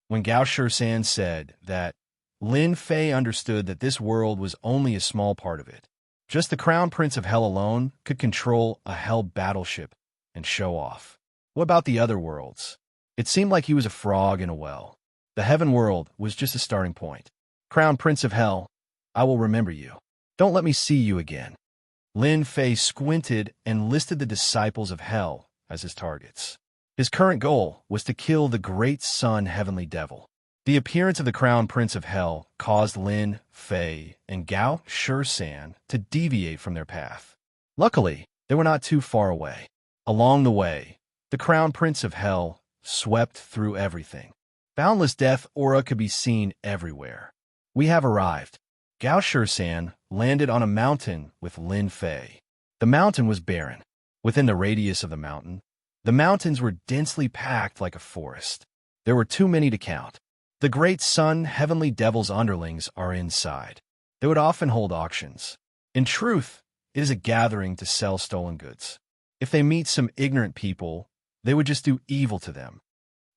When Gao Shirsan said that, Lin Fei understood that this world was only a small part of it. Just the Crown Prince of Hell alone could control a Hell battleship and show off. What about the other worlds? It seemed like he was a frog in a well. The Heaven World was just a starting point. Crown Prince of Hell, I will remember you. Don't let me see you again. Lin Fei squinted and listed the disciples of Hell as his targets. His current goal was to kill the Great Sun Heavenly Devil. The appearance of the Crown Prince of Hell caused Lin Fei and Gao Shirsan to deviate from their path. Luckily, they were not too far away. Along the way, the Crown Prince of Hell swept through everything. Boundless death aura could be seen everywhere. We have arrived. Gao Shirsan landed on a mountain with Lin Fei. The mountain was barren. Within the radius of the mountains were densely packed like a forest. There were too many to count. The Great Sun Heavenly Devil's underlings are inside. They would often hold auctions. In truth, it is a gathering to sell stolen goods. If they meet some ignorant people, they would just do evil to them.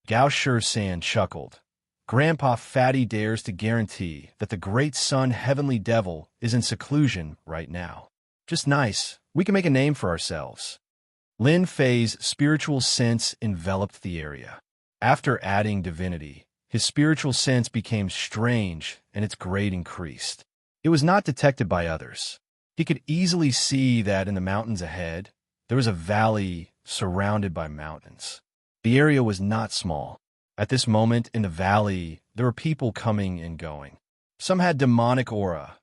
Gao Shirsan chuckled. Grandpa Fatty dares to guarantee that the Great Sun Heavenly Devil is in seclusion right now. Just nice. We can make a name for ourselves. Lin Fei's spiritual sense enveloped the area. After adding divinity, his spiritual sense became strange and its grade increased. It was not detected by others. He could easily see that in the mountains ahead, there was a valley surrounded by mountains. The area was not small. At this moment in the valley, there were people coming and going. Some had demonic aura,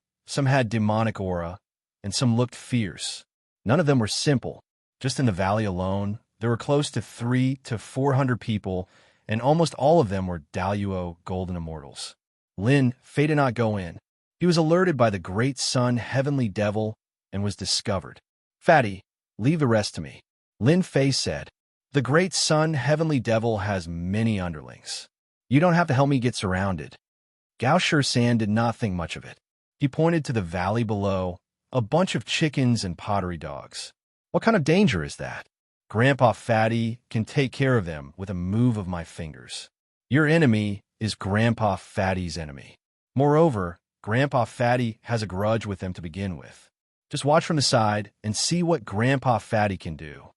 and some looked fierce. None of them were simple. Just in the valley alone, there were close to 300 to 400 people, and almost all of them were Daluo Golden Immortals. Lin Fei did not go in. He was alerted by the Great Sun Heavenly Devil and was discovered. "Fatty, leave the rest to me," Lin Fei said. "The Great Sun Heavenly Devil has many underlings. You don't have to help me get surrounded." Gao Shirsan did not think much of it. He pointed to the valley below, a bunch of chickens and pottery dogs. "What kind of danger is that? Grandpa Fatty can take care of them with a move of my fingers. Your enemy is Grandpa Fatty's enemy. Moreover, Grandpa Fatty has a grudge with them to begin with. Just watch from the side and see what Grandpa Fatty can do."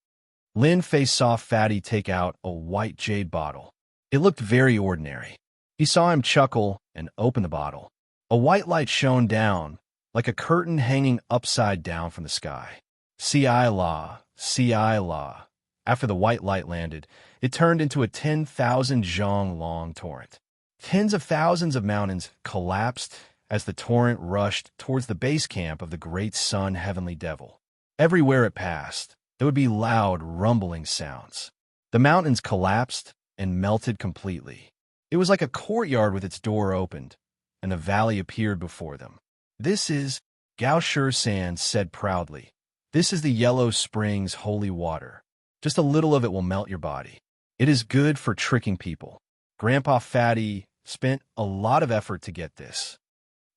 Lin Fei saw Fatty take out a white jade bottle. It looked very ordinary. He saw him chuckle and open the bottle. A white light shone down, like a curtain hanging upside down from the sky. Ci La, Ci La. After the white light landed, it turned into a 10,000 zhong long torrent. Tens of thousands of mountains collapsed as the torrent rushed towards the base camp of the Great Sun Heavenly Devil. Everywhere it passed, there would be loud, rumbling sounds. The mountains collapsed and melted completely. It was like a courtyard with its door opened, and a valley appeared before them. "This is," Gao Shirsan said proudly, "this is the Yellow Springs holy water. Just a little of it will melt your body. It is good for tricking people. Grandpa Fatty spent a lot of effort to get this.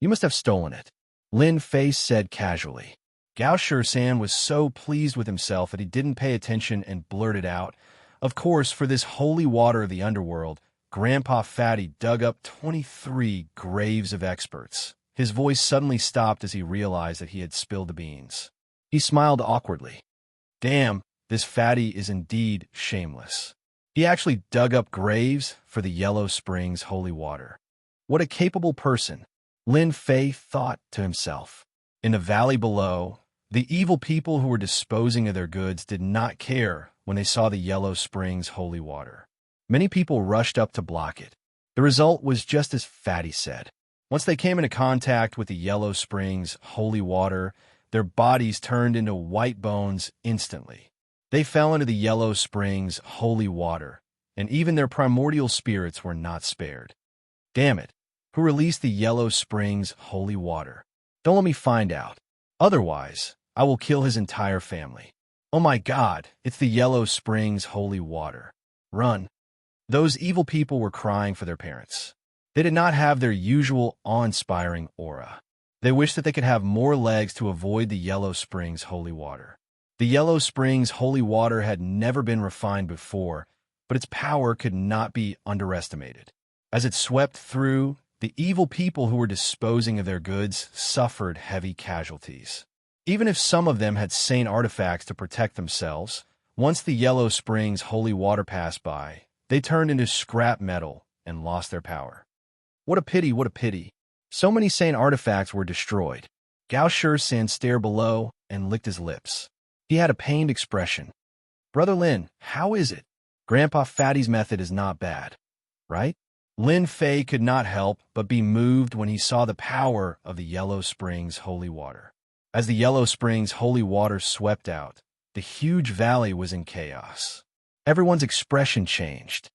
You must have stolen it," Lin Fei said casually. Gao Shirsan was so pleased with himself that he didn't pay attention and blurted out, "Of course, for this holy water of the underworld, Grandpa Fatty dug up 23 graves of experts." His voice suddenly stopped as he realized that he had spilled the beans. He smiled awkwardly. "Damn, this Fatty is indeed shameless. He actually dug up graves for the Yellow Springs holy water. What a capable person, Lin Fei thought to himself. In the valley below, the evil people who were disposing of their goods did not care when they saw the Yellow Springs holy water. Many people rushed up to block it. The result was just as Fatty said. Once they came into contact with the Yellow Springs holy water, their bodies turned into white bones instantly. They fell into the Yellow Springs holy water, and even their primordial spirits were not spared. Damn it! Who released the Yellow Springs holy water? Don't let me find out. Otherwise, I will kill his entire family. Oh my God, it's the Yellow Springs holy water. Run. Those evil people were crying for their parents. They did not have their usual awe-inspiring aura. They wished that they could have more legs to avoid the Yellow Springs holy water. The Yellow Springs holy water had never been refined before, but its power could not be underestimated. As it swept through, the evil people who were disposing of their goods suffered heavy casualties. Even if some of them had saint artifacts to protect themselves, once the Yellow Springs holy water passed by, they turned into scrap metal and lost their power. What a pity, what a pity. So many saint artifacts were destroyed. Gao Shan stared below and licked his lips. He had a pained expression. Brother Lin, how is it? Grandpa Fatty's method is not bad, right? Lin Fei could not help but be moved when he saw the power of the Yellow Springs holy water. As the Yellow Springs holy water swept out, the huge valley was in chaos. Everyone's expression changed.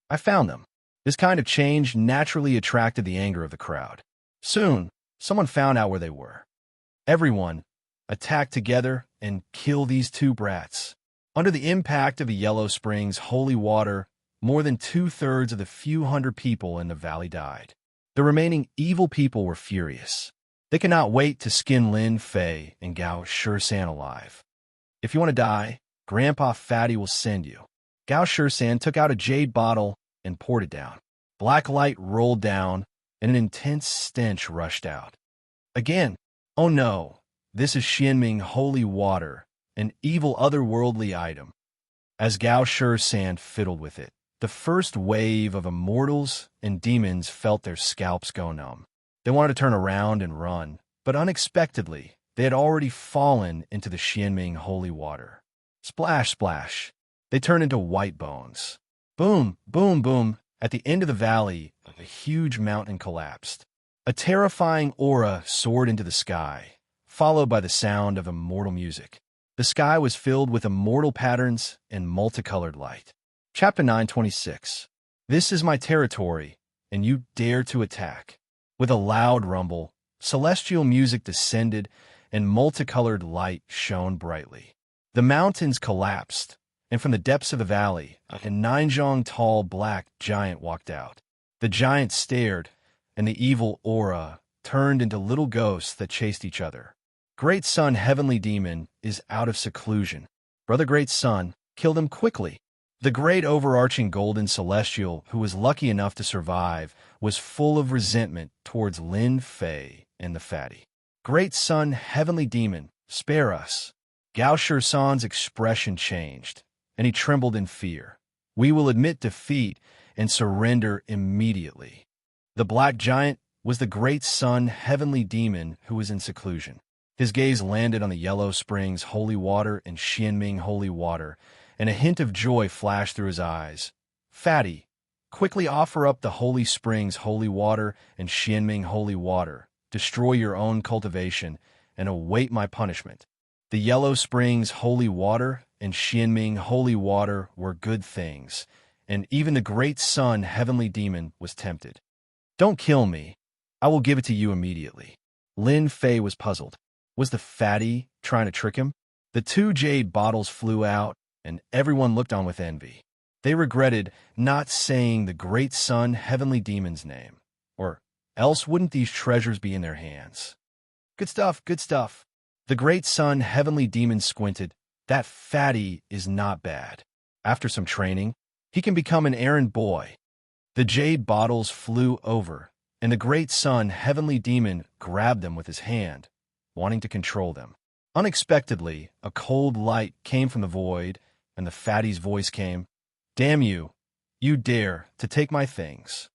I found them. This kind of change naturally attracted the anger of the crowd. Soon, someone found out where they were. Everyone attacked together and killed these two brats. Under the impact of the Yellow Springs holy water, more than 2/3 of the few hundred people in the valley died. The remaining evil people were furious. They could not wait to skin Lin Fei and Gao Shan alive. If you want to die, Grandpa Fatty will send you. Gao Shan took out a jade bottle and poured it down. Black light rolled down, and an intense stench rushed out. Again, oh no, this is Xianming holy water, an evil otherworldly item. As Gao Shan fiddled with it, the first wave of immortals and demons felt their scalps go numb. They wanted to turn around and run, but unexpectedly, they had already fallen into the Xianming holy water. Splash, splash. They turned into white bones. Boom, boom, boom. At the end of the valley, a huge mountain collapsed. A terrifying aura soared into the sky, followed by the sound of immortal music. The sky was filled with immortal patterns and multicolored light. Chapter 926. This is my territory, and you dare to attack. With a loud rumble, celestial music descended, and multicolored light shone brightly. The mountains collapsed, and from the depths of the valley, a 9-jong-tall black giant walked out. The giant stared, and the evil aura turned into little ghosts that chased each other. Great Sun Heavenly Demon is out of seclusion. Brother Great Sun, kill them quickly. The great overarching golden celestial, who was lucky enough to survive, was full of resentment towards Lin Fei and the fatty. Great Sun Heavenly Demon, spare us. Gao Shan's expression changed, and he trembled in fear. We will admit defeat and surrender immediately. The black giant was the Great Sun Heavenly Demon who was in seclusion. His gaze landed on the Yellow Springs holy water and Xianming holy water, and a hint of joy flashed through his eyes. Fatty, quickly offer up the Holy Springs holy water and Xianming holy water. Destroy your own cultivation and await my punishment. The Yellow Springs holy water and Xianming holy water were good things, and even the Great Sun Heavenly Demon was tempted. Don't kill me. I will give it to you immediately. Lin Fei was puzzled. Was the fatty trying to trick him? The 2 jade bottles flew out, and everyone looked on with envy. They regretted not saying the Great Sun Heavenly Demon's name, or else wouldn't these treasures be in their hands? Good stuff, good stuff. The Great Sun Heavenly Demon squinted. That fatty is not bad. After some training, he can become an errand boy. The jade bottles flew over, and the Great Sun Heavenly Demon grabbed them with his hand, wanting to control them. Unexpectedly, a cold light came from the void, and the fatty's voice came, Damn you! You dare to take my things.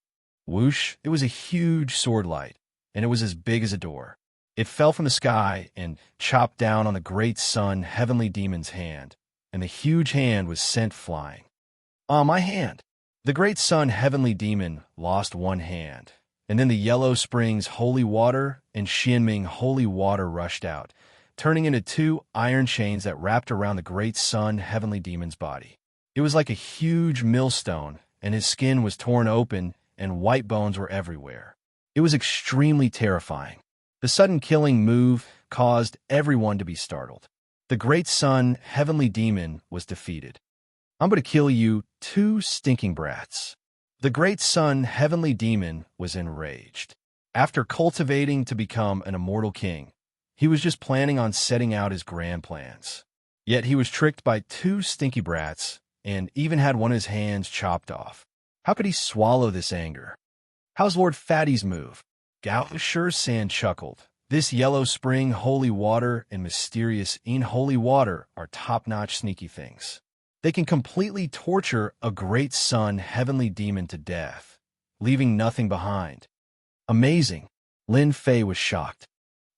Whoosh! It was a huge sword light, and it was as big as a door. It fell from the sky and chopped down on the great sun heavenly demon's hand, and the huge hand was sent flying. Ah, my hand! The great sun heavenly demon lost one hand, and then the Yellow Springs holy water and Xianming holy water rushed out, turning into two iron chains that wrapped around the great sun heavenly demon's body. It was like a huge millstone, and his skin was torn open, and white bones were everywhere. It was extremely terrifying. The sudden killing move caused everyone to be startled. The great sun heavenly demon was defeated. I'm going to kill you, two stinking brats. The great sun heavenly demon was enraged. After cultivating to become an immortal king, he was just planning on setting out his grand plans. Yet he was tricked by two stinky brats and even had one of his hands chopped off. How could he swallow this anger? How's Lord Fatty's move? Gao Sure Sand chuckled. This Yellow Spring holy water and mysterious holy water are top-notch sneaky things. They can completely torture a great sun heavenly demon to death, leaving nothing behind. Amazing. Lin Fei was shocked.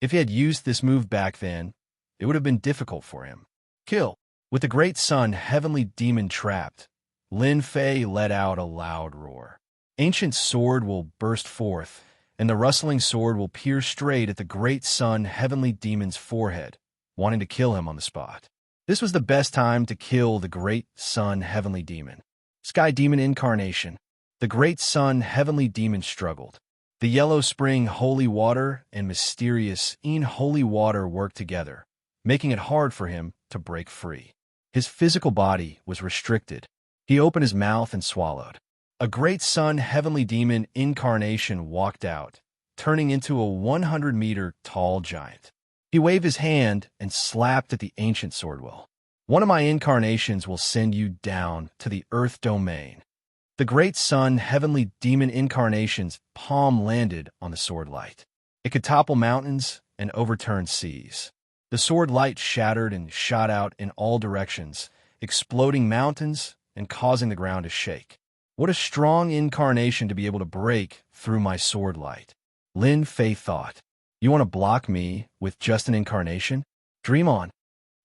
If he had used this move back then, it would have been difficult for him. Kill. With the great sun heavenly demon trapped, Lin Fei let out a loud roar. Ancient sword will burst forth, and the rustling sword will pierce straight at the great sun heavenly demon's forehead, wanting to kill him on the spot. This was the best time to kill the great sun heavenly demon. Sky demon incarnation. The great sun heavenly demon struggled. The Yellow Spring holy water and mysterious holy water worked together, making it hard for him to break free. His physical body was restricted. He opened his mouth and swallowed. A great sun heavenly demon incarnation walked out, turning into a 100-meter-tall giant. He waved his hand and slapped at the ancient swordwell. One of my incarnations will send you down to the earth domain. The great sun heavenly demon incarnation's palm landed on the sword light. It could topple mountains and overturn seas. The sword light shattered and shot out in all directions, exploding mountains and causing the ground to shake. What a strong incarnation to be able to break through my sword light. Lin Fei thought. You want to block me with just an incarnation? Dream on.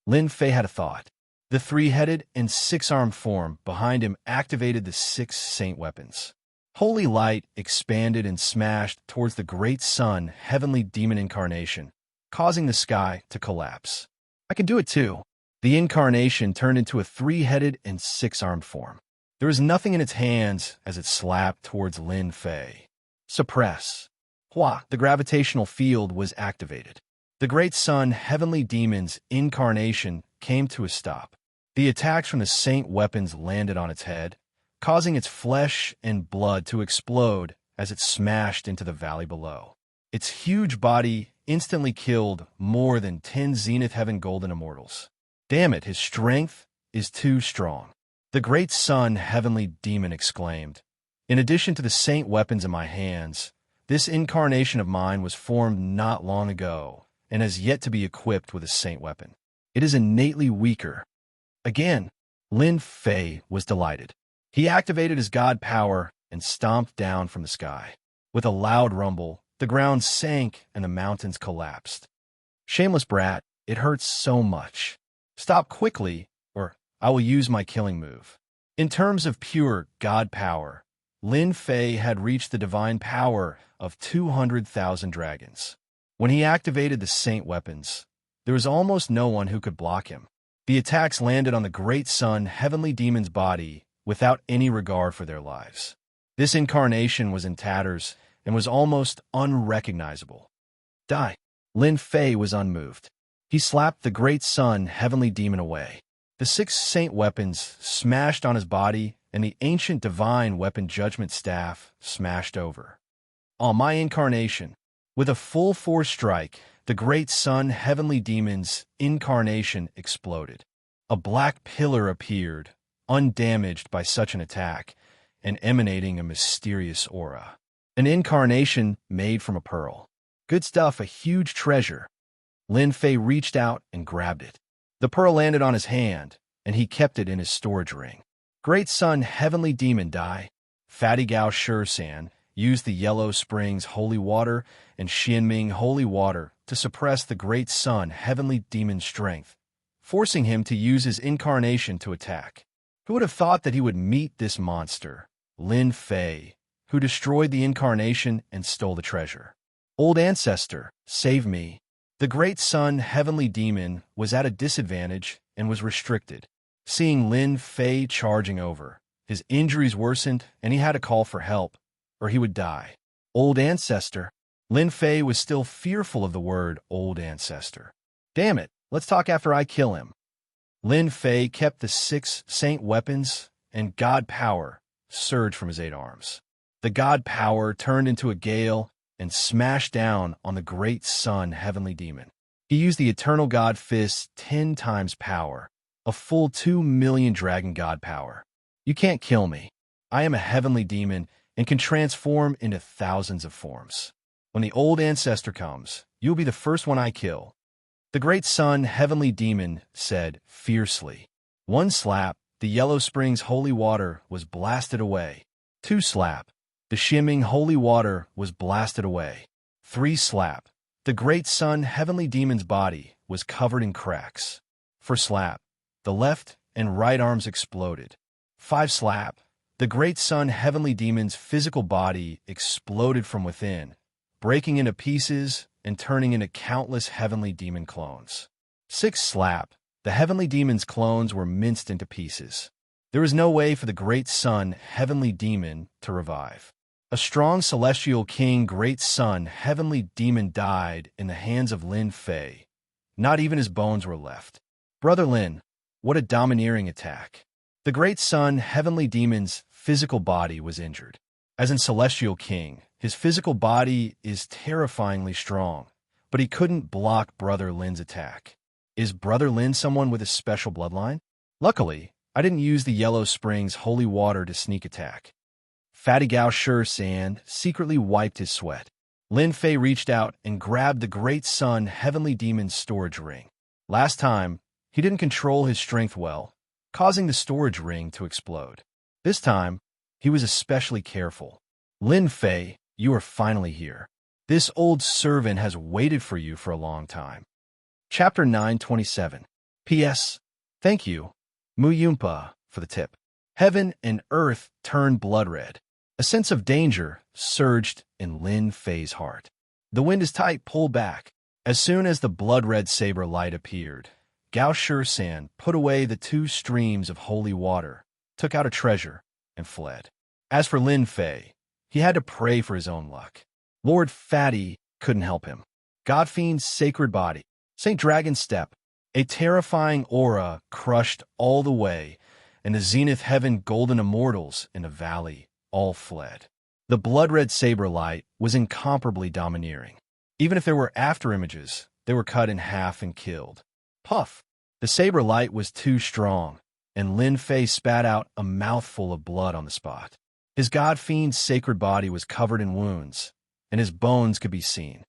Lin Fei had a thought. The three-headed and six-armed form behind him activated the 6 saint weapons. Holy light expanded and smashed towards the great sun heavenly demon incarnation, causing the sky to collapse. I can do it too. The incarnation turned into a three-headed and six-armed form. There was nothing in its hands as it slapped towards Lin Fei. Suppress. Hua, the gravitational field was activated. The great sun heavenly demon's incarnation came to a stop. The attacks from the saint weapons landed on its head, causing its flesh and blood to explode as it smashed into the valley below. Its huge body instantly killed more than 10 Zenith Heaven Golden Immortals. Damn it, his strength is too strong. The great sun heavenly demon exclaimed. In addition to the saint weapons in my hands, this incarnation of mine was formed not long ago and has yet to be equipped with a saint weapon. It is innately weaker. Again, Lin Fei was delighted. He activated his god power and stomped down from the sky. With a loud rumble, the ground sank and the mountains collapsed. Shameless brat, it hurts so much. Stop quickly, or I will use my killing move. In terms of pure god power, Lin Fei had reached the divine power of 200,000 dragons. When he activated the saint weapons, there was almost no one who could block him. The attacks landed on the great sun heavenly demon's body without any regard for their lives. This incarnation was in tatters and was almost unrecognizable. Die. Lin Fei was unmoved. He slapped the great sun heavenly demon away. The 6 saint weapons smashed on his body, and the ancient divine weapon judgment staff smashed over. On my incarnation, with a full force strike, the great sun heavenly demon's incarnation exploded. A black pillar appeared, undamaged by such an attack, and emanating a mysterious aura. An incarnation made from a pearl. Good stuff, a huge treasure. Lin Fei reached out and grabbed it. The pearl landed on his hand, and he kept it in his storage ring. Great Sun Heavenly Demon die. Fatty Gao San used the Yellow Springs holy water and Xianming holy water to suppress the Great Sun Heavenly Demon's strength, forcing him to use his incarnation to attack. Who would have thought that he would meet this monster, Lin Fei, who destroyed the incarnation and stole the treasure? Old ancestor, save me. The Great Sun Heavenly Demon was at a disadvantage and was restricted. Seeing Lin Fei charging over, his injuries worsened and he had to call for help, or he would die. Old ancestor. Lin Fei was still fearful of the word old ancestor. Damn it, let's talk after I kill him. Lin Fei kept the 6 saint weapons, and God power surged from his 8 arms. The God power turned into a gale and smashed down on the Great Sun Heavenly Demon. He used the Eternal God Fist 10 times power, a full 2 million Dragon God power. You can't kill me. I am a heavenly demon and can transform into thousands of forms. When the old ancestor comes, you'll be the first one I kill. The Great Sun Heavenly Demon said fiercely. 1 slap, the Yellow Springs holy water was blasted away. 2 slap, the Xianming holy water was blasted away. 3 slap, the Great Sun Heavenly Demon's body was covered in cracks. 4 slap, the left and right arms exploded. 5 slap, the Great Sun Heavenly Demon's physical body exploded from within, breaking into pieces and turning into countless heavenly demon clones. 6 slap, the heavenly demon's clones were minced into pieces. There was no way for the Great Sun Heavenly Demon to revive. A strong celestial king Great Sun Heavenly Demon died in the hands of Lin Fei. Not even his bones were left. Brother Lin, what a domineering attack. The Great Sun Heavenly Demon's physical body was injured. As in Celestial King, his physical body is terrifyingly strong, but he couldn't block Brother Lin's attack. Is Brother Lin someone with a special bloodline? Luckily, I didn't use the Yellow Springs holy water to sneak attack. Fatty Gao San secretly wiped his sweat. Lin Fei reached out and grabbed the Great Sun Heavenly Demon's storage ring. Last time, he didn't control his strength well, causing the storage ring to explode. This time, he was especially careful. Lin Fei, you are finally here. This old servant has waited for you for a long time. Chapter 927. P.S. Thank you, Mu Yunpa, for the tip. Heaven and earth turned blood red. A sense of danger surged in Lin Fei's heart. The wind is tight, pull back. As soon as the blood-red saber light appeared, Gao San put away the 2 streams of holy water, took out a treasure, and fled. As for Lin Fei, he had to pray for his own luck. Lord Fatty couldn't help him. Godfiend's sacred body, St. Dragon's step, a terrifying aura crushed all the way, and the zenith heaven golden immortals in the valley all fled. The blood-red saber light was incomparably domineering. Even if there were after-images, they were cut in half and killed. Puff! The saber light was too strong, and Lin Fei spat out a mouthful of blood on the spot. His god-fiend's sacred body was covered in wounds, and his bones could be seen.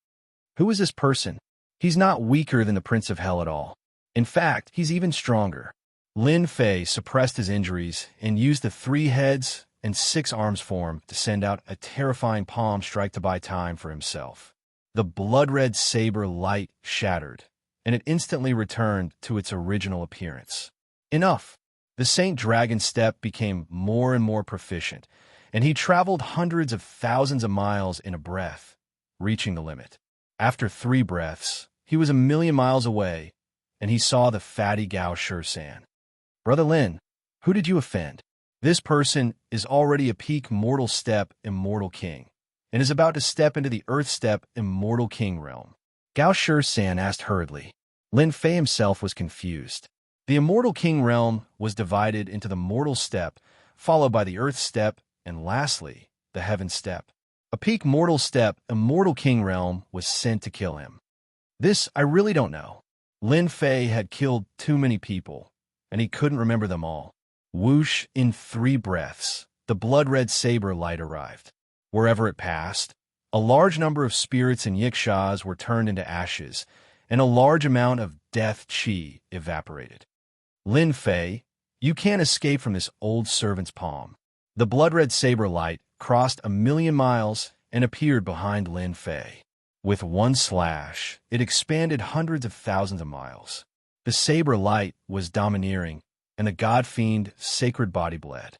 Who is this person? He's not weaker than the Prince of Hell at all. In fact, he's even stronger. Lin Fei suppressed his injuries and used the 3 heads and 6 arms form to send out a terrifying palm strike to buy time for himself. The blood-red saber light shattered, and it instantly returned to its original appearance. Enough! The Saint Dragon step became more and more proficient, and he traveled hundreds of thousands of miles in a breath, reaching the limit. After 3 breaths, he was 1,000,000 miles away, and he saw the Fatty Gao San. Brother Lin, who did you offend? This person is already a peak mortal step immortal king, and is about to step into the earth step immortal king realm. Gao San asked hurriedly. Lin Fei himself was confused. The immortal king realm was divided into the mortal step, followed by the earth step, and lastly, the heaven step. A peak mortal step immortal king realm was sent to kill him. This I really don't know. Lin Fei had killed too many people, and he couldn't remember them all. Whoosh, in 3 breaths, the blood-red saber light arrived. Wherever it passed, a large number of spirits and yikshaws were turned into ashes, and a large amount of death chi evaporated. Lin Fei, You can't escape from this old servant's palm. The blood-red saber light crossed 1,000,000 miles and appeared behind Lin Fei. With one slash, it expanded hundreds of thousands of miles. The saber light was domineering, and the god-fiend sacred body bled.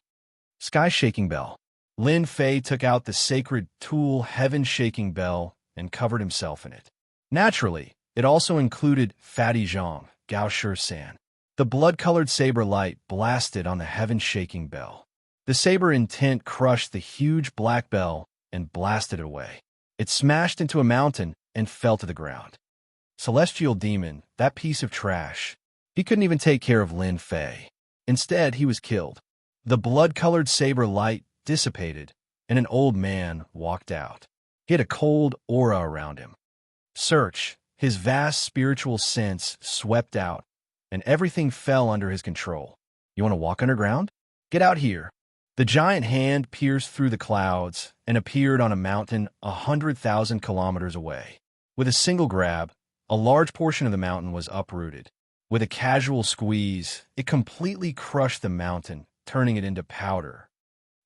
Sky-shaking bell. Lin Fei took out the sacred tool heaven-shaking bell and covered himself in it. Naturally, it also included Fatty Zhang, Gao Shi-san. The blood-colored saber light blasted on the heaven-shaking bell. The saber intent crushed the huge black bell and blasted it away. It smashed into a mountain and fell to the ground. Celestial demon, that piece of trash. He couldn't even take care of Lin Fei. Instead, he was killed. The blood-colored saber light dissipated, and an old man walked out. He had a cold aura around him. Search, his vast spiritual sense swept out, and everything fell under his control. You want to walk underground? Get out here. The giant hand pierced through the clouds and appeared on a mountain 100,000 kilometers away. With a single grab, a large portion of the mountain was uprooted. With a casual squeeze, it completely crushed the mountain, turning it into powder.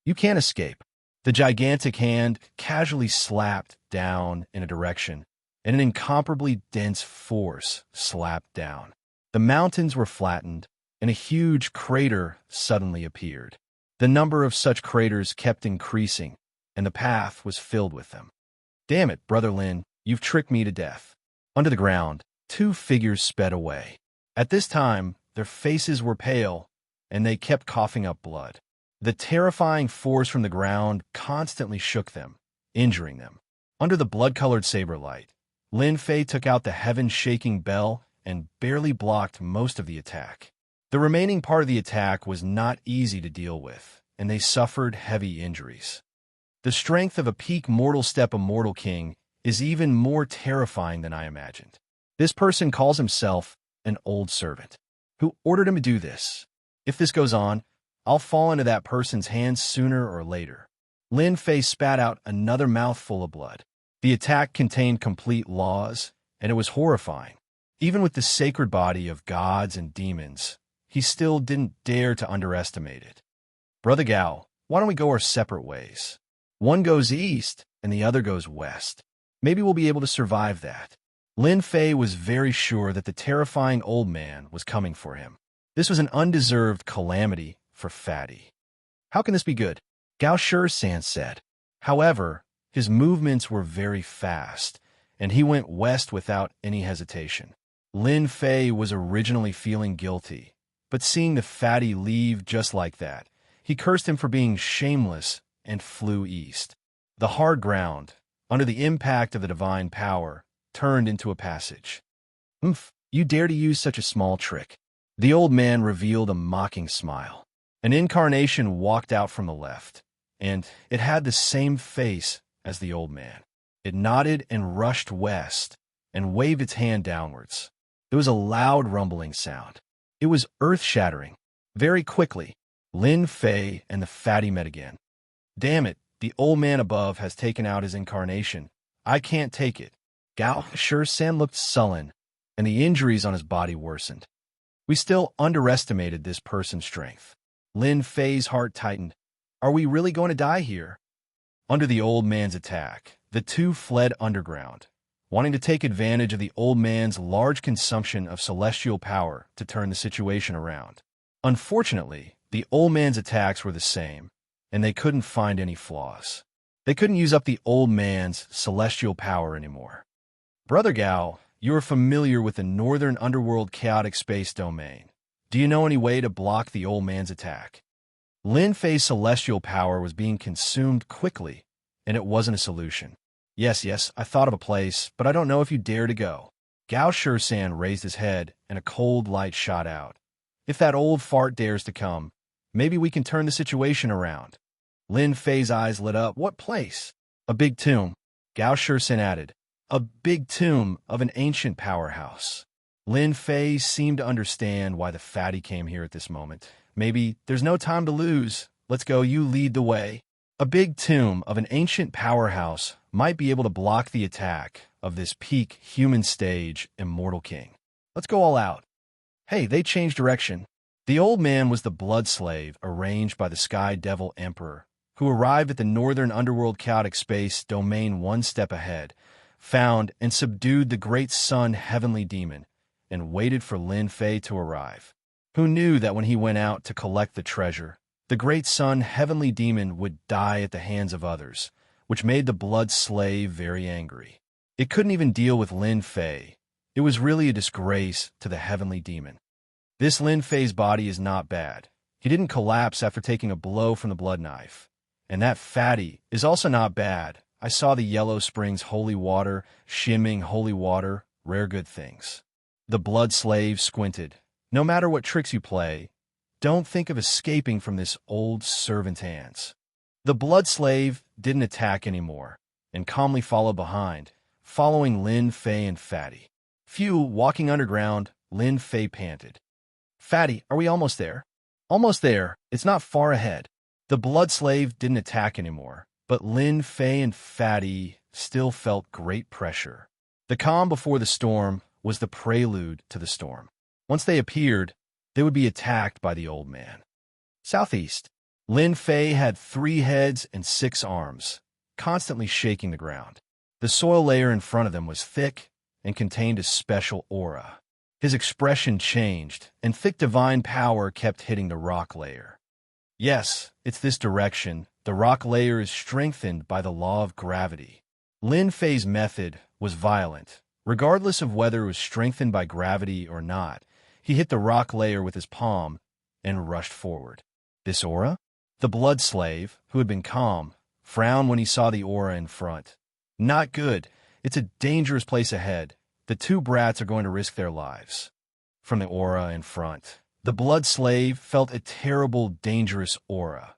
You can't escape. The gigantic hand casually slapped down in a direction, and an incomparably dense force slapped down. The mountains were flattened, and a huge crater suddenly appeared. The number of such craters kept increasing, and the path was filled with them. Damn it, Brother Lin, you've tricked me to death. Under the ground, two figures sped away. At this time, their faces were pale, and they kept coughing up blood. The terrifying force from the ground constantly shook them, injuring them. Under the blood-colored saber light, Lin Fei took out the heaven-shaking bell and barely blocked most of the attack. The remaining part of the attack was not easy to deal with, and they suffered heavy injuries. The strength of a peak mortal step immortal king is even more terrifying than I imagined. This person calls himself an old servant. Who ordered him to do this? If this goes on, I'll fall into that person's hands sooner or later. Lin Fei spat out another mouthful of blood. The attack contained complete laws, and it was horrifying. Even with the sacred body of gods and demons, he still didn't dare to underestimate it. Brother Gao, why don't we go our separate ways? One goes east, and the other goes west. Maybe we'll be able to survive that. Lin Fei was very sure that the terrifying old man was coming for him. This was an undeserved calamity for Fatty. How can this be good? Gao Shi-san said. However, his movements were very fast, and he went west without any hesitation. Lin Fei was originally feeling guilty, but seeing the Fatty leave just like that, he cursed him for being shameless and flew east. The hard ground, under the impact of the divine power, turned into a passage. You dare to use such a small trick. The old man revealed a mocking smile. An incarnation walked out from the left, and it had the same face as the old man. It nodded and rushed west and waved its hand downwards. There was a loud rumbling sound. It was earth-shattering. Very quickly, Lin Fei and the Fatty met again. Damn it, the old man above has taken out his incarnation. I can't take it. Gao Shi-san looked sullen, and the injuries on his body worsened. We still underestimated this person's strength. Lin Fei's heart tightened. Are we really going to die here? Under the old man's attack, the two fled underground, wanting to take advantage of the old man's large consumption of celestial power to turn the situation around. Unfortunately, the old man's attacks were the same, and they couldn't find any flaws. They couldn't use up the old man's celestial power anymore. Brother Gao, you are familiar with the northern underworld chaotic space domain. Do you know any way to block the old man's attack? Lin Fei's celestial power was being consumed quickly, and it wasn't a solution. Yes, I thought of a place, but I don't know if you dare to go. Gao Shi-san raised his head, and a cold light shot out. If that old fart dares to come, maybe we can turn the situation around. Lin Fei's eyes lit up. What place? A big tomb. Gao Shi-san added. A big tomb of an ancient powerhouse. Lin Fei seemed to understand why the Fatty came here at this moment. Maybe there's no time to lose. Let's go, you lead the way. A big tomb of an ancient powerhouse might be able to block the attack of this peak human stage immortal king. Let's go all out. Hey, they changed direction. The old man was the blood slave arranged by the Sky Devil Emperor, who arrived at the northern underworld chaotic space domain one step ahead, found and subdued the great sun heavenly demon, and waited for Lin Fei to arrive. Who knew that when he went out to collect the treasure, the great sun heavenly demon would die at the hands of others, which made the blood slave very angry. It couldn't even deal with Lin Fei. It was really a disgrace to the heavenly demon. This Lin Fei's body is not bad. He didn't collapse after taking a blow from the blood knife. And that fatty is also not bad. I saw the Yellow Springs holy water, shimming holy water, rare good things. The blood slave squinted. No matter what tricks you play, don't think of escaping from this old servant's hands. The blood slave didn't attack anymore, and calmly followed behind, following Lin Fei and Fatty. Phew, walking underground, Lin Fei panted. Fatty, are we almost there? Almost there. It's not far ahead. The blood slave didn't attack anymore, but Lin Fei and Fatty still felt great pressure. The calm before the storm was the prelude to the storm. Once they appeared, they would be attacked by the old man. Southeast. Lin Fei had 3 heads and 6 arms, constantly shaking the ground. The soil layer in front of them was thick and contained a special aura. His expression changed, and thick divine power kept hitting the rock layer. Yes, it's this direction. The rock layer is strengthened by the law of gravity. Lin Fei's method was violent. Regardless of whether it was strengthened by gravity or not, he hit the rock layer with his palm and rushed forward. This aura? The blood slave, who had been calm, frowned when he saw the aura in front. Not good. It's a dangerous place ahead. The 2 brats are going to risk their lives. From the aura in front, the blood slave felt a terrible, dangerous aura.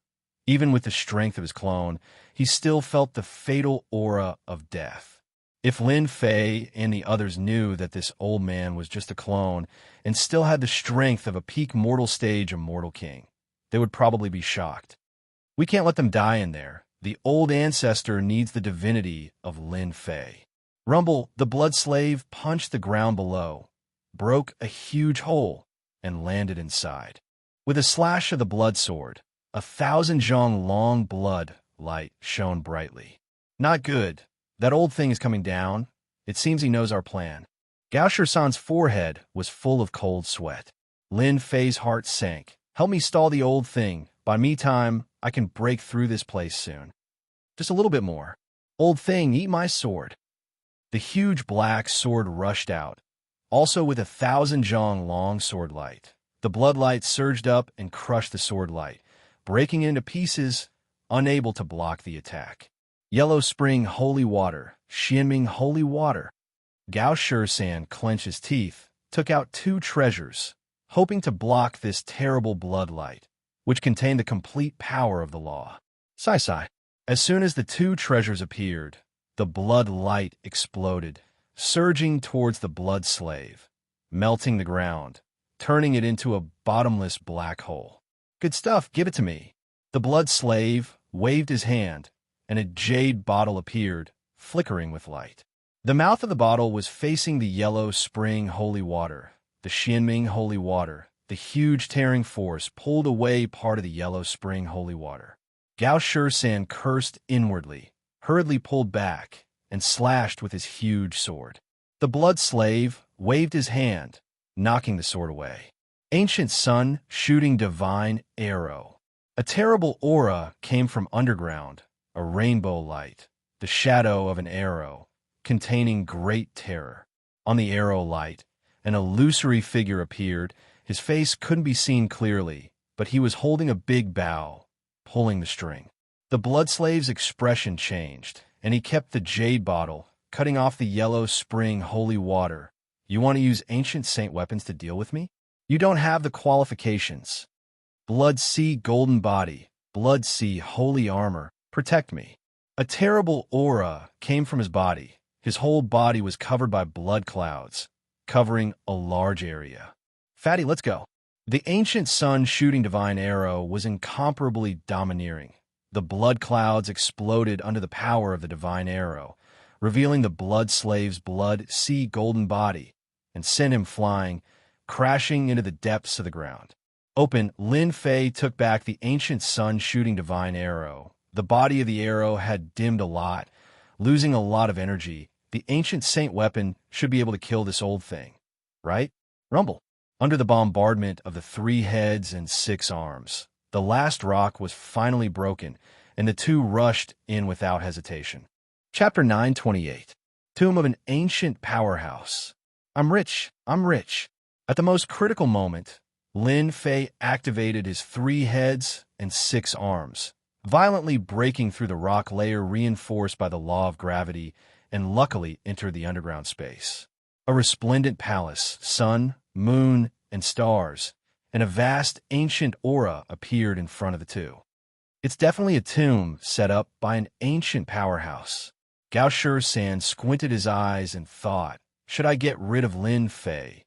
Even with the strength of his clone, he still felt the fatal aura of death. If Lin Fei and the others knew that this old man was just a clone and still had the strength of a peak mortal stage immortal king, they would probably be shocked. We can't let them die in there. The old ancestor needs the divinity of Lin Fei. Rumble, the blood slave, punched the ground below, broke a huge hole, and landed inside. With a slash of the blood sword, 1,000 zhong long blood light shone brightly. Not good. That old thing is coming down. It seems he knows our plan. Gao Shisan's forehead was full of cold sweat. Lin Fei's heart sank. Help me stall the old thing. By me time, I can break through this place soon. Just a little bit more. Old thing, eat my sword. The huge black sword rushed out, also with 1,000 zhong long sword light. The blood light surged up and crushed the sword light, breaking it into pieces, unable to block the attack. Yellow Spring holy water, Xianming holy water. Gao Shisan clenched his teeth, took out 2 treasures, hoping to block this terrible blood light, which contained the complete power of the law. Sai. As soon as the 2 treasures appeared, the blood light exploded, surging towards the blood slave, melting the ground, turning it into a bottomless black hole. Good stuff, give it to me. The blood slave waved his hand, and a jade bottle appeared, flickering with light. The mouth of the bottle was facing the Yellow Spring holy water, the Xianming holy water. The huge tearing force pulled away part of the Yellow Spring holy water. Gao Shisan cursed inwardly, hurriedly pulled back, and slashed with his huge sword. The blood slave waved his hand, knocking the sword away. Ancient sun shooting divine arrow. A terrible aura came from underground, a rainbow light, the shadow of an arrow, containing great terror. On the arrow light, an illusory figure appeared. His face couldn't be seen clearly, but he was holding a big bow, pulling the string. The blood slave's expression changed, and he kept the jade bottle, cutting off the Yellow Spring holy water. You want to use ancient saint weapons to deal with me? You don't have the qualifications. Blood Sea golden body, Blood Sea holy armor, protect me. A terrible aura came from his body. His whole body was covered by blood clouds, covering a large area. Fatty, let's go. The ancient sun shooting divine arrow was incomparably domineering. The blood clouds exploded under the power of the divine arrow, revealing the blood slave's blood sea golden body, and sent him flying, crashing into the depths of the ground. Open, Lin Fei took back the ancient sun-shooting divine arrow. The body of the arrow had dimmed a lot, losing a lot of energy. The ancient saint weapon should be able to kill this old thing, right? Rumble. Under the bombardment of the 3 heads and 6 arms, the last rock was finally broken, and the two rushed in without hesitation. Chapter 928. Tomb of an Ancient Powerhouse. I'm rich. At the most critical moment, Lin Fei activated his 3 heads and 6 arms, violently breaking through the rock layer reinforced by the law of gravity, and luckily entered the underground space. A resplendent palace, sun, moon, and stars, and a vast ancient aura appeared in front of the two. It's definitely a tomb set up by an ancient powerhouse. Gao San squinted his eyes and thought, should I get rid of Lin Fei?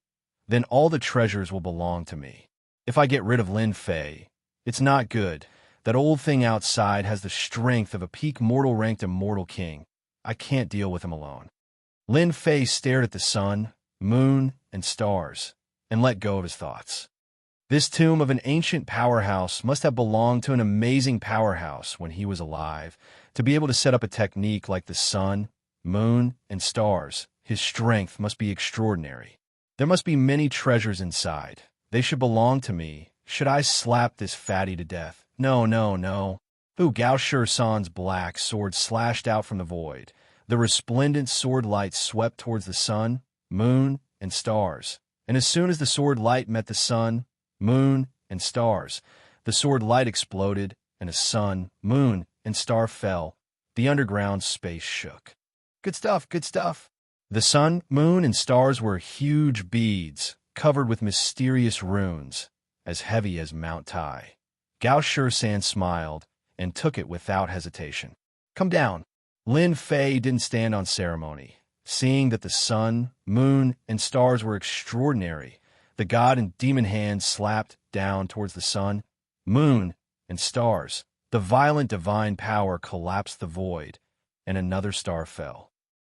Then all the treasures will belong to me. If I get rid of Lin Fei, it's not good. That old thing outside has the strength of a peak mortal-ranked immortal king. I can't deal with him alone. Lin Fei stared at the sun, moon, and stars, and let go of his thoughts. This tomb of an ancient powerhouse must have belonged to an amazing powerhouse when he was alive. To be able to set up a technique like the sun, moon, and stars, his strength must be extraordinary. There must be many treasures inside. They should belong to me. Should I slap this fatty to death? No. Fu Gao San's black sword slashed out from the void. The resplendent sword light swept towards the sun, moon, and stars. And as soon as the sword light met the sun, moon, and stars, the sword light exploded, and a sun, moon, and star fell. The underground space shook. Good stuff. The sun, moon, and stars were huge beads, covered with mysterious runes, as heavy as Mount Tai. Gao San smiled and took it without hesitation. Come down. Lin Fei didn't stand on ceremony. Seeing that the sun, moon, and stars were extraordinary, the god and demon hands slapped down towards the sun, moon, and stars. The violent divine power collapsed the void, and another star fell.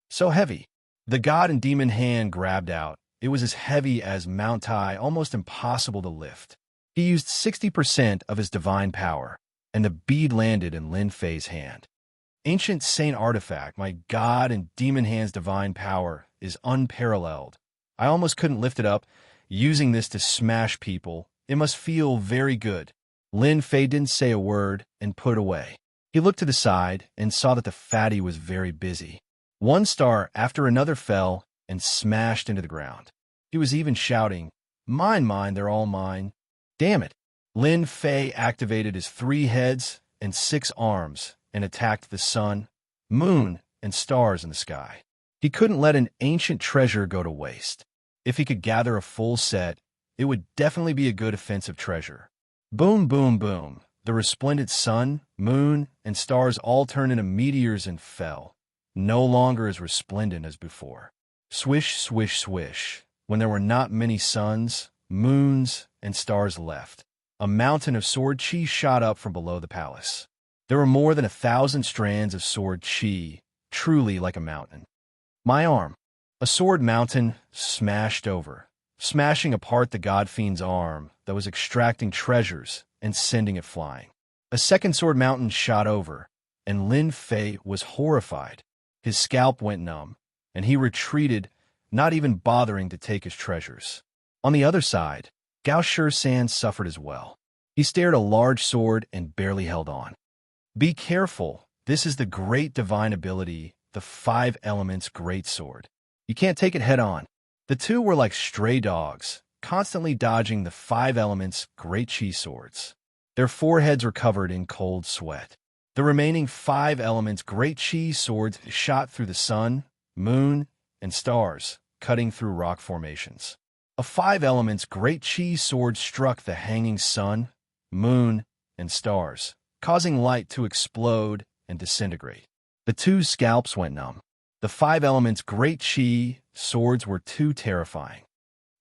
So heavy. The god and demon hand grabbed out. It was as heavy as Mount Tai, almost impossible to lift. He used 60% of his divine power, and the bead landed in Lin Fei's hand. Ancient saint artifact, my god and demon hand's divine power is unparalleled. I almost couldn't lift it up. Using this to smash people, it must feel very good. Lin Fei didn't say a word and put away. He looked to the side and saw that the fatty was very busy. One star after another fell and smashed into the ground. He was even shouting, Mine, they're all mine. Damn it. Lin Fei activated his 3 heads and 6 arms and attacked the sun, moon, and stars in the sky. He couldn't let an ancient treasure go to waste. If he could gather a full set, it would definitely be a good offensive treasure. Boom, boom, boom. The resplendent sun, moon, and stars all turned into meteors and fell, no longer as resplendent as before. Swish, swish, swish. When there were not many suns, moons, and stars left, a mountain of sword chi shot up from below the palace. There were more than 1,000 strands of sword chi, truly like a mountain. My arm. A sword mountain smashed over, smashing apart the god fiend's arm that was extracting treasures and sending it flying. A second sword mountain shot over, and Lin Fei was horrified. His scalp went numb, and he retreated, not even bothering to take his treasures. On the other side, Gao San suffered as well. He stared a large sword and barely held on. Be careful. This is the great divine ability, the 5 elements great sword. You can't take it head on. The two were like stray dogs, constantly dodging the 5 elements great chi swords. Their foreheads were covered in cold sweat. The remaining 5 elements great chi swords shot through the sun, moon, and stars, cutting through rock formations. A 5 elements great chi sword struck the hanging sun, moon, and stars, causing light to explode and disintegrate. The two scalps went numb. The 5 elements great chi swords were too terrifying.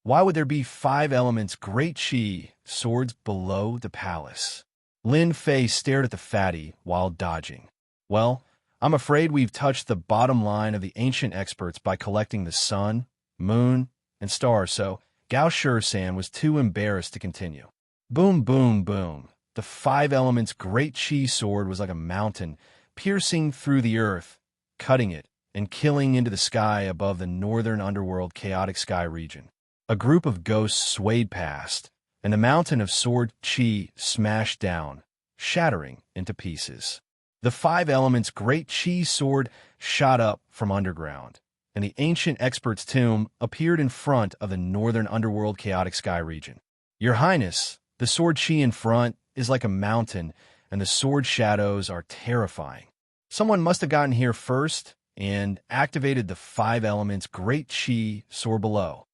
Why would there be 5 elements great chi swords below the palace? Lin Fei stared at the fatty while dodging. Well, I'm afraid we've touched the bottom line of the ancient experts by collecting the sun, moon, and stars, so Gao San was too embarrassed to continue. Boom, boom, boom. The five elements' great chi sword was like a mountain, piercing through the earth, cutting it, and killing into the sky above the northern underworld chaotic sky region. A group of ghosts swayed past, and the mountain of sword chi smashed down, shattering into pieces. The five elements' great chi sword shot up from underground, and the ancient expert's tomb appeared in front of the northern underworld chaotic sky region. Your Highness, the sword chi in front is like a mountain, and the sword shadows are terrifying. Someone must have gotten here first and activated the five elements' great chi sword below.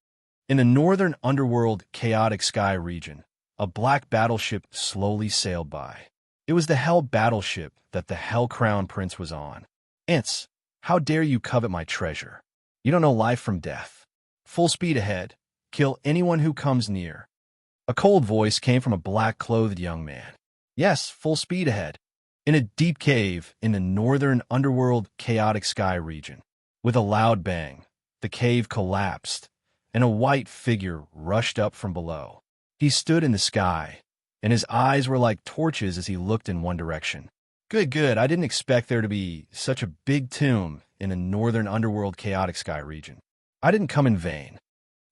In the northern underworld chaotic sky region, a black battleship slowly sailed by. It was the Hell battleship that the Hell Crown Prince was on. Ents, how dare you covet my treasure? You don't know life from death. Full speed ahead. Kill anyone who comes near. A cold voice came from a black-clothed young man. Yes, full speed ahead. In a deep cave in the northern underworld chaotic sky region. With a loud bang, the cave collapsed, and a white figure rushed up from below. He stood in the sky, and his eyes were like torches as he looked in one direction. Good, I didn't expect there to be such a big tomb in the northern underworld chaotic sky region. I didn't come in vain.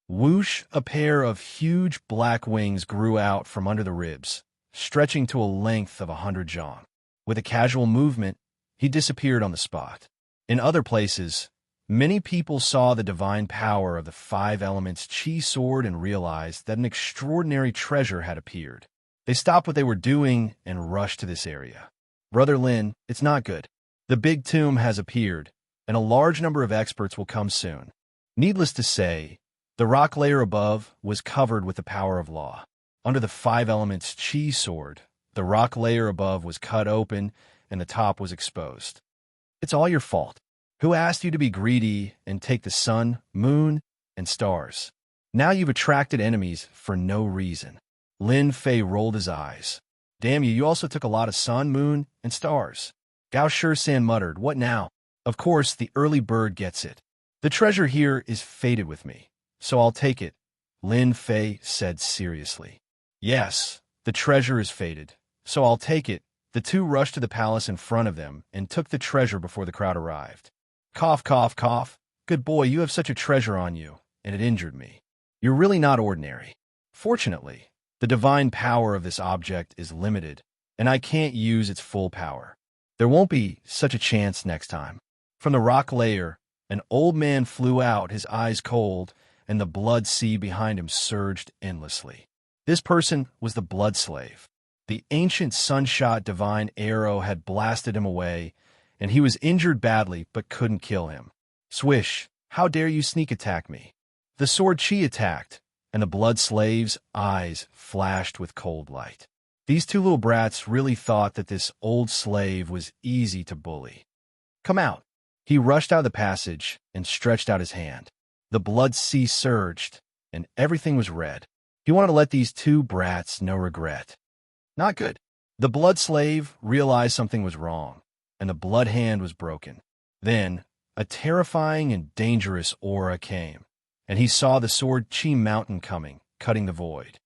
Whoosh, a pair of huge black wings grew out from under the ribs, stretching to a length of 100 jong. With a casual movement, he disappeared on the spot. In other places, many people saw the divine power of the five elements' chi sword and realized that an extraordinary treasure had appeared. They stopped what they were doing and rushed to this area. Brother Lin, it's not good. The big tomb has appeared, and a large number of experts will come soon. Needless to say, the rock layer above was covered with the power of law. Under the five elements' chi sword, the rock layer above was cut open and the top was exposed. It's all your fault. Who asked you to be greedy and take the sun, moon, and stars? Now you've attracted enemies for no reason. Lin Fei rolled his eyes. Damn you, you also took a lot of sun, moon, and stars. Gao Shisan muttered, what now? Of course, the early bird gets it. The treasure here is fated with me, so I'll take it, Lin Fei said seriously. Yes, the treasure is fated, so I'll take it. The two rushed to the palace in front of them and took the treasure before the crowd arrived. Cough, cough, cough. Good boy, you have such a treasure on you, and it injured me. You're really not ordinary. Fortunately, the divine power of this object is limited, and I can't use its full power. There won't be such a chance next time. From the rock layer, an old man flew out, his eyes cold, and the blood sea behind him surged endlessly. This person was the blood slave. The ancient sunshot divine arrow had blasted him away, and he was injured badly but couldn't kill him. Swish, how dare you sneak attack me? The sword chi attacked, and the blood slave's eyes flashed with cold light. These two little brats really thought that this old slave was easy to bully. Come out. He rushed out of the passage and stretched out his hand. The blood sea surged, and everything was red. He wanted to let these two brats know regret. Not good. The blood slave realized something was wrong, and the blood hand was broken. Then, a terrifying and dangerous aura came, and he saw the sword chi mountain coming, cutting the void.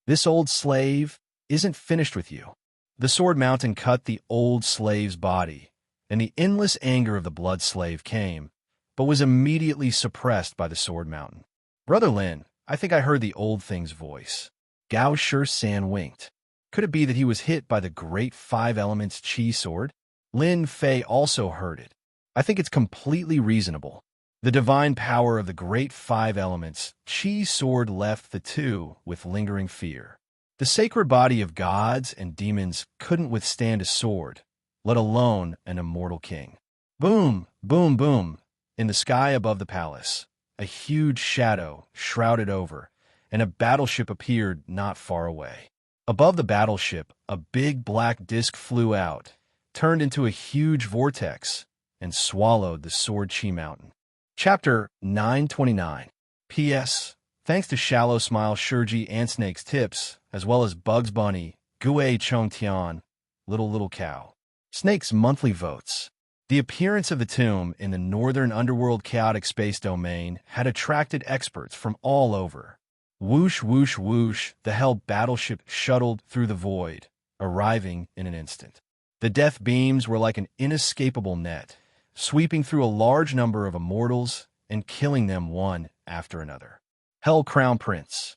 This old slave isn't finished with you. The sword mountain cut the old slave's body, and the endless anger of the blood slave came, but was immediately suppressed by the sword mountain. Brother Lin, I think I heard the old thing's voice. Gao Shisan winked. Could it be that he was hit by the great five elements chi sword? Lin Fei also heard it. I think it's completely reasonable. The divine power of the great five elements chi sword left the two with lingering fear. The sacred body of gods and demons couldn't withstand a sword, let alone an immortal king. Boom, boom, boom. In the sky above the palace, a huge shadow shrouded over, and a battleship appeared not far away. Above the battleship, a big black disk flew out, turned into a huge vortex, and swallowed the sword chi mountain. Chapter 929. P.S. Thanks to Shallow Smile Shurji and Snake's tips, as well as Bugs Bunny, Gue Chong Tian, Little Cow. Snake's monthly votes. The appearance of the tomb in the northern underworld chaotic space domain had attracted experts from all over. Whoosh, whoosh, whoosh, the Hell battleship shuttled through the void, arriving in an instant. The death beams were like an inescapable net, sweeping through a large number of immortals and killing them one after another. Hell Crown Prince.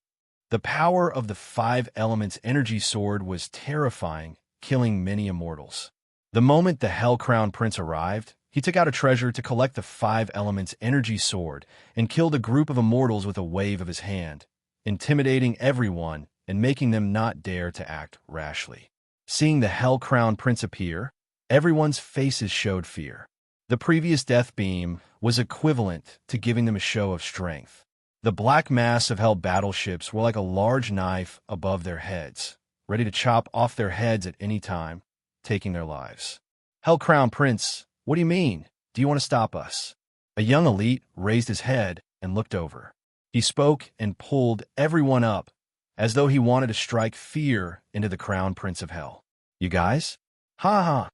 The power of the 5 elements energy sword was terrifying, killing many immortals. The moment the Hell Crown Prince arrived, he took out a treasure to collect the 5 elements energy sword and killed a group of immortals with a wave of his hand, intimidating everyone and making them not dare to act rashly. Seeing the Hell Crown Prince appear, everyone's faces showed fear. The previous death beam was equivalent to giving them a show of strength. The black mass of Hell battleships were like a large knife above their heads, ready to chop off their heads at any time, taking their lives. Hell Crown Prince, what do you mean? Do you want to stop us? A young elite raised his head and looked over. He spoke and pulled everyone up, as though he wanted to strike fear into the Crown Prince of Hell. You guys? Ha ha!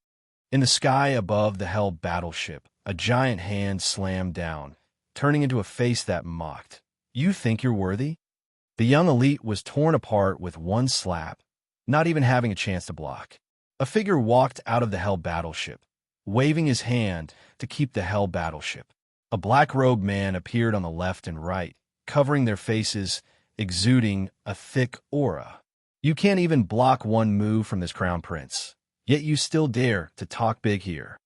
In the sky above the Hell battleship, a giant hand slammed down, turning into a face that mocked. You think you're worthy? The young elite was torn apart with one slap, not even having a chance to block. A figure walked out of the Hell battleship, waving his hand to keep the Hell battleship. A black-robed man appeared on the left and right, covering their faces, exuding a thick aura. You can't even block one move from this Crown Prince, yet you still dare to talk big here.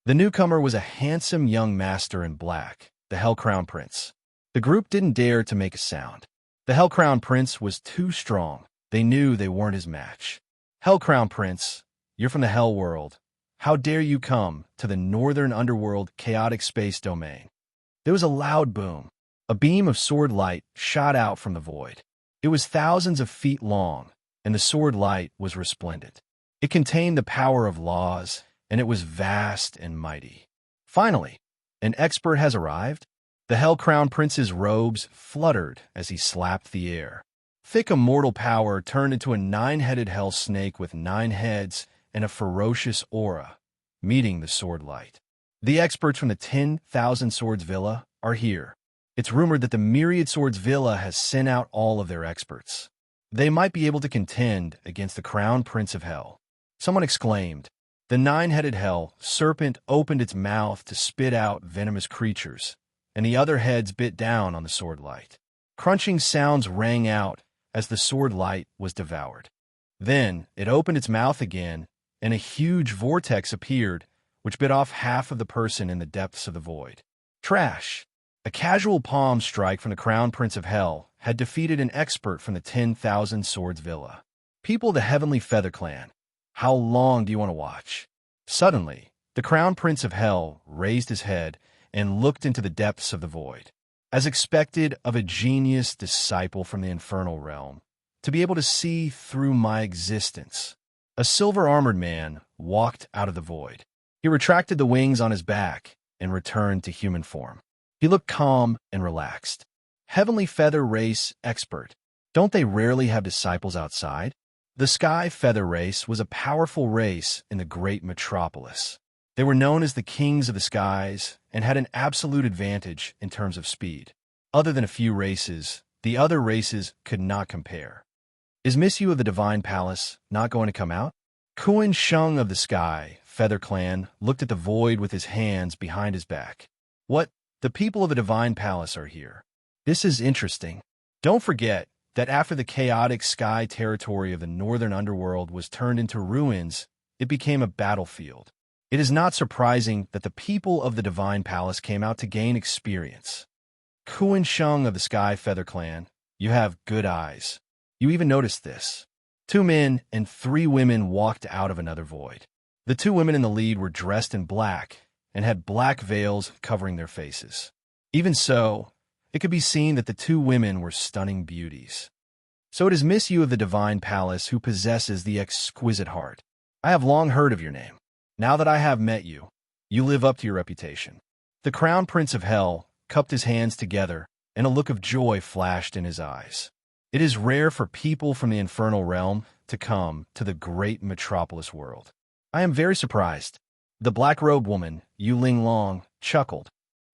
The newcomer was a handsome young master in black, the Hell Crown Prince. The group didn't dare to make a sound. The Hell Crown Prince was too strong. They knew they weren't his match. Hell Crown Prince, you're from the Hell world. How dare you come to the northern underworld chaotic space domain? There was a loud boom. A beam of sword light shot out from the void. It was thousands of feet long, and the sword light was resplendent. It contained the power of laws, and it was vast and mighty. Finally, an expert has arrived. The Hell Crown Prince's robes fluttered as he slapped the air. Thick immortal power turned into a 9-headed hell snake with 9 heads and a ferocious aura, meeting the sword light. The experts from the 10,000 Swords Villa are here. It's rumored that the Myriad Swords Villa has sent out all of their experts. They might be able to contend against the Crown Prince of Hell. Someone exclaimed. The 9-headed hell serpent opened its mouth to spit out venomous creatures, and the other heads bit down on the sword light. Crunching sounds rang out as the sword light was devoured. Then it opened its mouth again, and a huge vortex appeared, which bit off half of the person in the depths of the void. Trash! A casual palm strike from the Crown Prince of Hell had defeated an expert from the 10,000 Swords Villa. People of the Heavenly Feather Clan, how long do you want to watch? Suddenly, the Crown Prince of Hell raised his head and looked into the depths of the void. As expected of a genius disciple from the infernal realm, to be able to see through my existence, a silver-armored man walked out of the void. He retracted the wings on his back and returned to human form. He looked calm and relaxed. Heavenly Feather Race expert. Don't they rarely have disciples outside? The Sky Feather Race was a powerful race in the great metropolis. They were known as the Kings of the Skies and had an absolute advantage in terms of speed. Other than a few races, the other races could not compare. Is Miss You of the Divine Palace not going to come out? Kuan Sheng of the Sky Feather Clan looked at the void with his hands behind his back. What? The people of the Divine Palace are here. This is interesting. Don't forget that after the chaotic sky territory of the northern underworld was turned into ruins, it became a battlefield. It is not surprising that the people of the Divine Palace came out to gain experience. Kuan Sheng of the Sky Feather Clan, you have good eyes. You even noticed this. 2 men and 3 women walked out of another void. The 2 women in the lead were dressed in black and had black veils covering their faces. Even so, it could be seen that the 2 women were stunning beauties. So it is Miss You of the Divine Palace who possesses the exquisite heart. I have long heard of your name. Now that I have met you, you live up to your reputation. The Crown Prince of Hell cupped his hands together, and a look of joy flashed in his eyes. It is rare for people from the infernal realm to come to the great metropolis world. I am very surprised. The black-robed woman, Yu Ling Long, chuckled.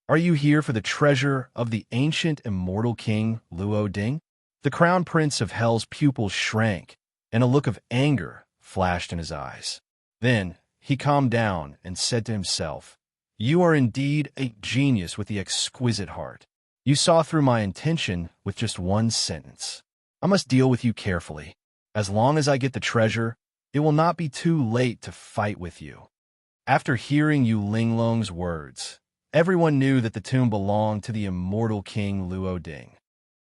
Are you here for the treasure of the ancient immortal king, Luo Ding? The Crown Prince of Hell's pupils shrank, and a look of anger flashed in his eyes. Then he calmed down and said to himself, "You are indeed a genius with the exquisite heart. You saw through my intention with just one sentence. I must deal with you carefully. As long as I get the treasure, it will not be too late to fight with you." After hearing Yu Linglong's words, everyone knew that the tomb belonged to the immortal King Luo Ding.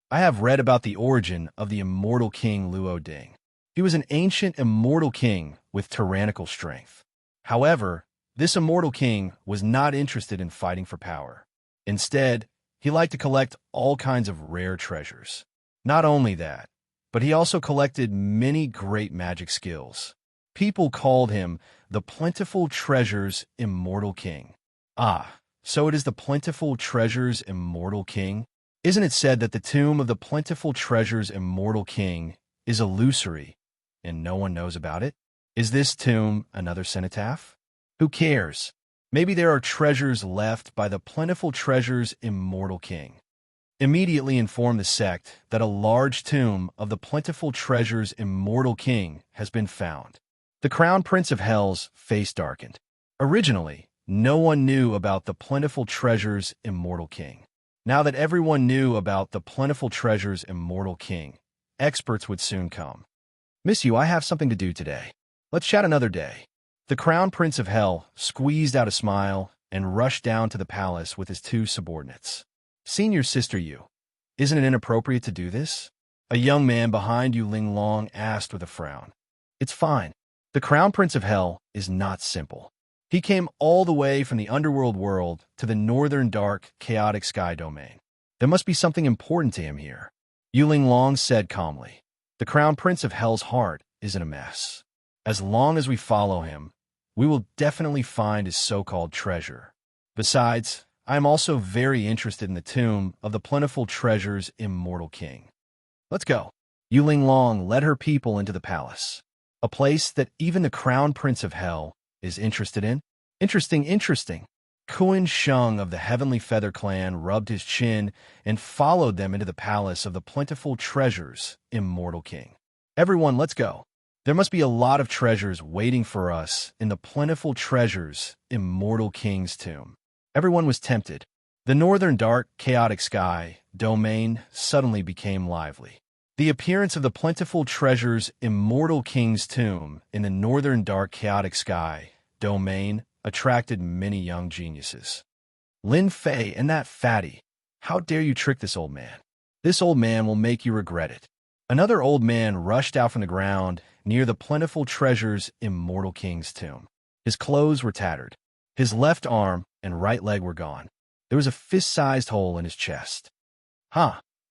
I have read about the origin of the immortal King Luo Ding. He was an ancient immortal king with tyrannical strength. However, this immortal king was not interested in fighting for power. Instead, he liked to collect all kinds of rare treasures. Not only that, but he also collected many great magic skills. People called him the Plentiful Treasures Immortal King. Ah, so it is the Plentiful Treasures Immortal King? Isn't it said that the tomb of the Plentiful Treasures Immortal King is illusory, and no one knows about it? Is this tomb another cenotaph? Who cares? Maybe there are treasures left by the Plentiful Treasures Immortal King. Immediately inform the sect that a large tomb of the Plentiful Treasures Immortal King has been found. The Crown Prince of Hell's face darkened. Originally, no one knew about the Plentiful Treasures Immortal King. Now that everyone knew about the Plentiful Treasures Immortal King, experts would soon come. "Miss you, I have something to do today. Let's chat another day." The Crown Prince of Hell squeezed out a smile and rushed down to the palace with his two subordinates. "Senior Sister Yu, isn't it inappropriate to do this?" A young man behind Yu Linglong asked with a frown. "It's fine. The Crown Prince of Hell is not simple. He came all the way from the underworld world to the northern dark, chaotic sky domain. There must be something important to him here." Yu Linglong said calmly. "The Crown Prince of Hell's heart is in a mess. As long as we follow him, we will definitely find his so-called treasure. Besides, I am also very interested in the tomb of the Plentiful Treasures Immortal King. Let's go." Yu Linglong led her people into the palace, a place that even the Crown Prince of Hell is interested in. Interesting. Kuan Sheng of the Heavenly Feather Clan rubbed his chin and followed them into the palace of the Plentiful Treasures Immortal King. "Everyone, let's go. There must be a lot of treasures waiting for us in the Plentiful Treasures Immortal King's tomb." Everyone was tempted. The northern dark, chaotic sky domain suddenly became lively. The appearance of the Plentiful Treasures Immortal King's tomb in the northern dark, chaotic sky domain attracted many young geniuses. "Lin Fei and that fatty. How dare you trick this old man? This old man will make you regret it." Another old man rushed out from the ground near the Plentiful Treasures Immortal King's tomb. His clothes were tattered. His left arm and right leg were gone. There was a fist-sized hole in his chest.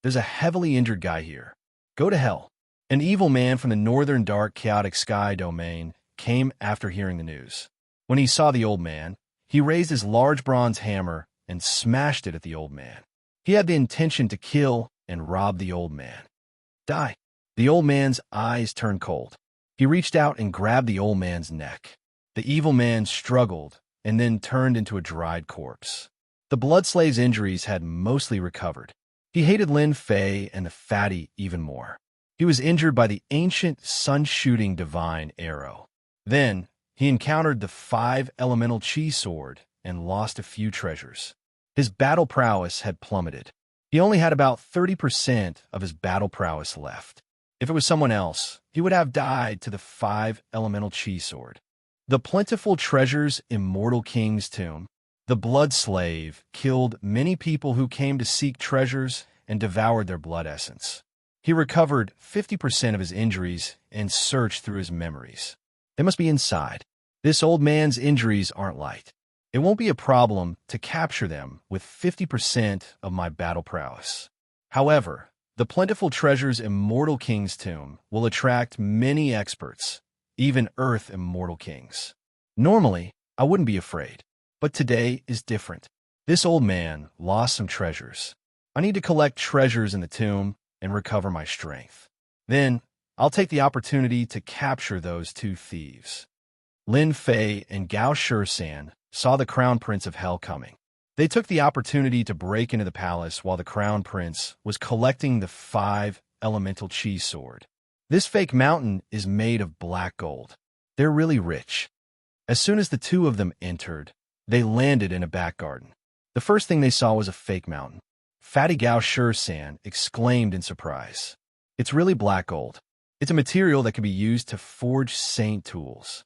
There's a heavily injured guy here. Go to hell." An evil man from the northern dark, chaotic sky domain came after hearing the news. When he saw the old man, he raised his large bronze hammer and smashed it at the old man. He had the intention to kill and rob the old man. "Die." The old man's eyes turned cold. He reached out and grabbed the old man's neck. The evil man struggled and then turned into a dried corpse. The blood slave's injuries had mostly recovered. He hated Lin Fei and the fatty even more. He was injured by the ancient sun-shooting divine arrow. Then, he encountered the 5-elemental chi sword and lost a few treasures. His battle prowess had plummeted. He only had about 30% of his battle prowess left. If it was someone else, he would have died to the 5-elemental chi sword. The Plentiful Treasures Immortal King's tomb. The blood slave killed many people who came to seek treasures and devoured their blood essence. He recovered 50% of his injuries and searched through his memories. They must be inside. This old man's injuries aren't light. It won't be a problem to capture them with 50% of my battle prowess. However, the Plentiful Treasures Immortal King's tomb will attract many experts, even Earth Immortal Kings. Normally, I wouldn't be afraid, but today is different. This old man lost some treasures. I need to collect treasures in the tomb and recover my strength. Then, I'll take the opportunity to capture those two thieves. Lin Fei and Gao Shisan saw the Crown Prince of Hell coming. They took the opportunity to break into the palace while the Crown Prince was collecting the 5 elemental cheese sword. This fake mountain is made of black gold. They're really rich. As soon as the two of them entered, they landed in a back garden. The first thing they saw was a fake mountain. Fatty Gao Sure-san exclaimed in surprise. It's really black gold. It's a material that can be used to forge saint tools.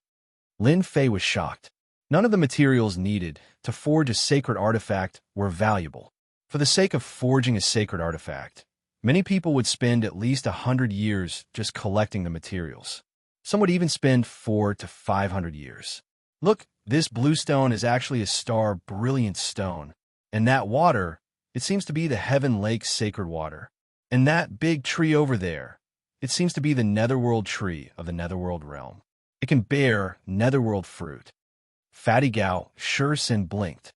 Lin Fei was shocked. None of the materials needed to forge a sacred artifact were valuable. For the sake of forging a sacred artifact, many people would spend at least 100 years just collecting the materials. Some would even spend 400 to 500 years. Look, this blue stone is actually a star brilliant stone. And that water, it seems to be the Heaven Lake sacred water. And that big tree over there, it seems to be the Netherworld tree of the Netherworld realm. It can bear Netherworld fruit. Fatty Gao Sure-san blinked.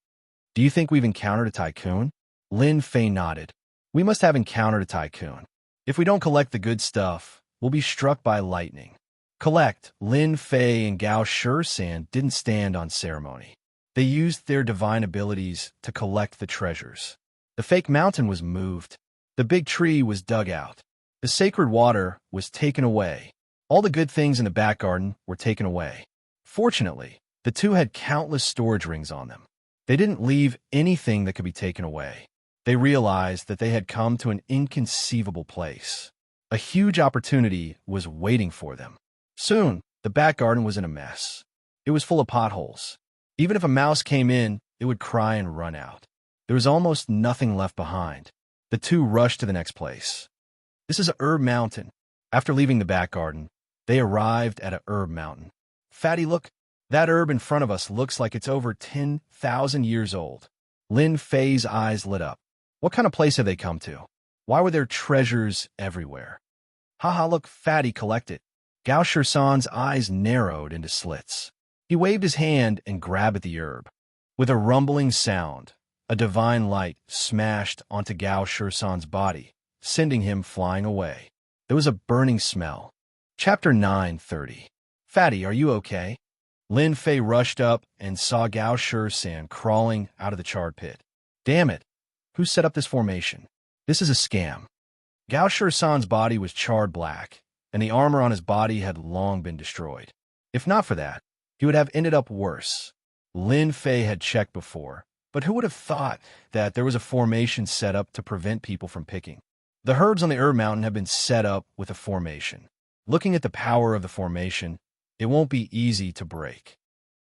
Do you think we've encountered a tycoon? Lin Fei nodded. We must have encountered a tycoon. If we don't collect the good stuff, we'll be struck by lightning. Collect. Lin Fei and Gao Sure-san didn't stand on ceremony. They used their divine abilities to collect the treasures. The fake mountain was moved. The big tree was dug out. The sacred water was taken away. All the good things in the back garden were taken away. Fortunately, the two had countless storage rings on them. They didn't leave anything that could be taken away. They realized that they had come to an inconceivable place. A huge opportunity was waiting for them. Soon, the back garden was in a mess. It was full of potholes. Even if a mouse came in, it would cry and run out. There was almost nothing left behind. The two rushed to the next place. This is a herb mountain. After leaving the back garden, they arrived at a herb mountain. Fatty, look, that herb in front of us looks like it's over 10,000 years old. Lin Fei's eyes lit up. What kind of place have they come to? Why were there treasures everywhere? Haha, look, Fatty, collect it. Gao Sure-san's eyes narrowed into slits. He waved his hand and grabbed at the herb. With a rumbling sound, a divine light smashed onto Gao Sure-san's body, sending him flying away. There was a burning smell. Chapter 9:30. Fatty, are you okay? Lin Fei rushed up and saw Gao Sure-san crawling out of the charred pit. Damn it! Who set up this formation? This is a scam. Gao Sure-san's body was charred black, and the armor on his body had long been destroyed. If not for that, he would have ended up worse. Lin Fei had checked before, but who would have thought that there was a formation set up to prevent people from picking? The herbs on the herb mountain have been set up with a formation. Looking at the power of the formation, it won't be easy to break.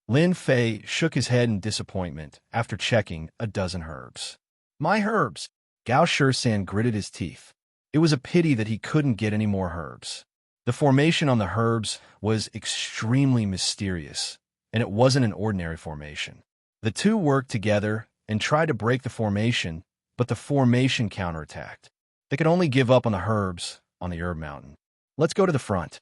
Lin Fei shook his head in disappointment after checking a dozen herbs. My herbs! Gao Sure-san gritted his teeth. It was a pity that he couldn't get any more herbs. The formation on the herbs was extremely mysterious, and it wasn't an ordinary formation. The two worked together and tried to break the formation, but the formation counterattacked. They could only give up on the herbs on the herb mountain. Let's go to the front.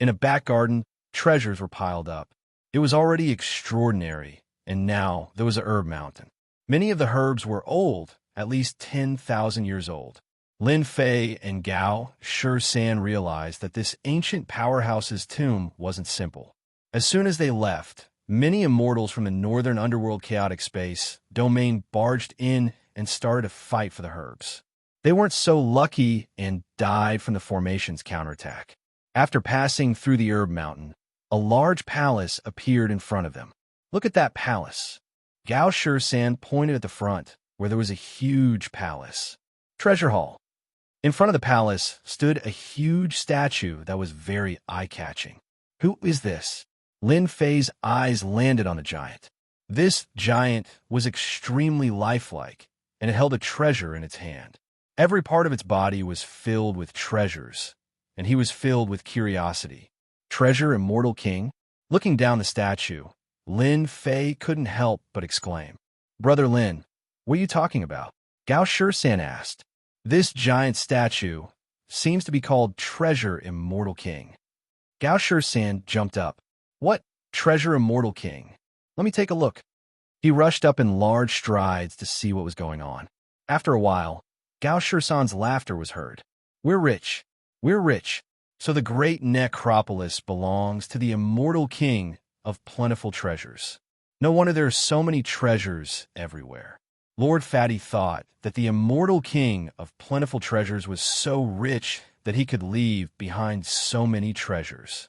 In a back garden, treasures were piled up. It was already extraordinary, and now there was a herb mountain. Many of the herbs were old, at least 10,000 years old. Lin Fei and Gao Sure-san realized that this ancient powerhouse's tomb wasn't simple. As soon as they left, many immortals from the northern underworld chaotic space domain barged in and started a fight for the herbs. They weren't so lucky and died from the formation's counterattack. After passing through the herb mountain, a large palace appeared in front of them. Look at that palace. Gao Sure-san pointed at the front, where there was a huge palace. Treasure Hall. In front of the palace stood a huge statue that was very eye-catching. Who is this? Lin Fei's eyes landed on the giant. This giant was extremely lifelike, and it held a treasure in its hand. Every part of its body was filled with treasures, and he was filled with curiosity. Treasure Immortal King? Looking down the statue, Lin Fei couldn't help but exclaim. Brother Lin, what are you talking about? Gao Sure-san asked. This giant statue seems to be called Treasure Immortal King. Gao Sure-san jumped up. What? Treasure Immortal King? Let me take a look. He rushed up in large strides to see what was going on. After a while, Gao Sure-san's laughter was heard. We're rich. We're rich. So the great necropolis belongs to the Immortal King of plentiful treasures. No wonder there are so many treasures everywhere. Lord Fatty thought that the Immortal King of plentiful treasures was so rich that he could leave behind so many treasures.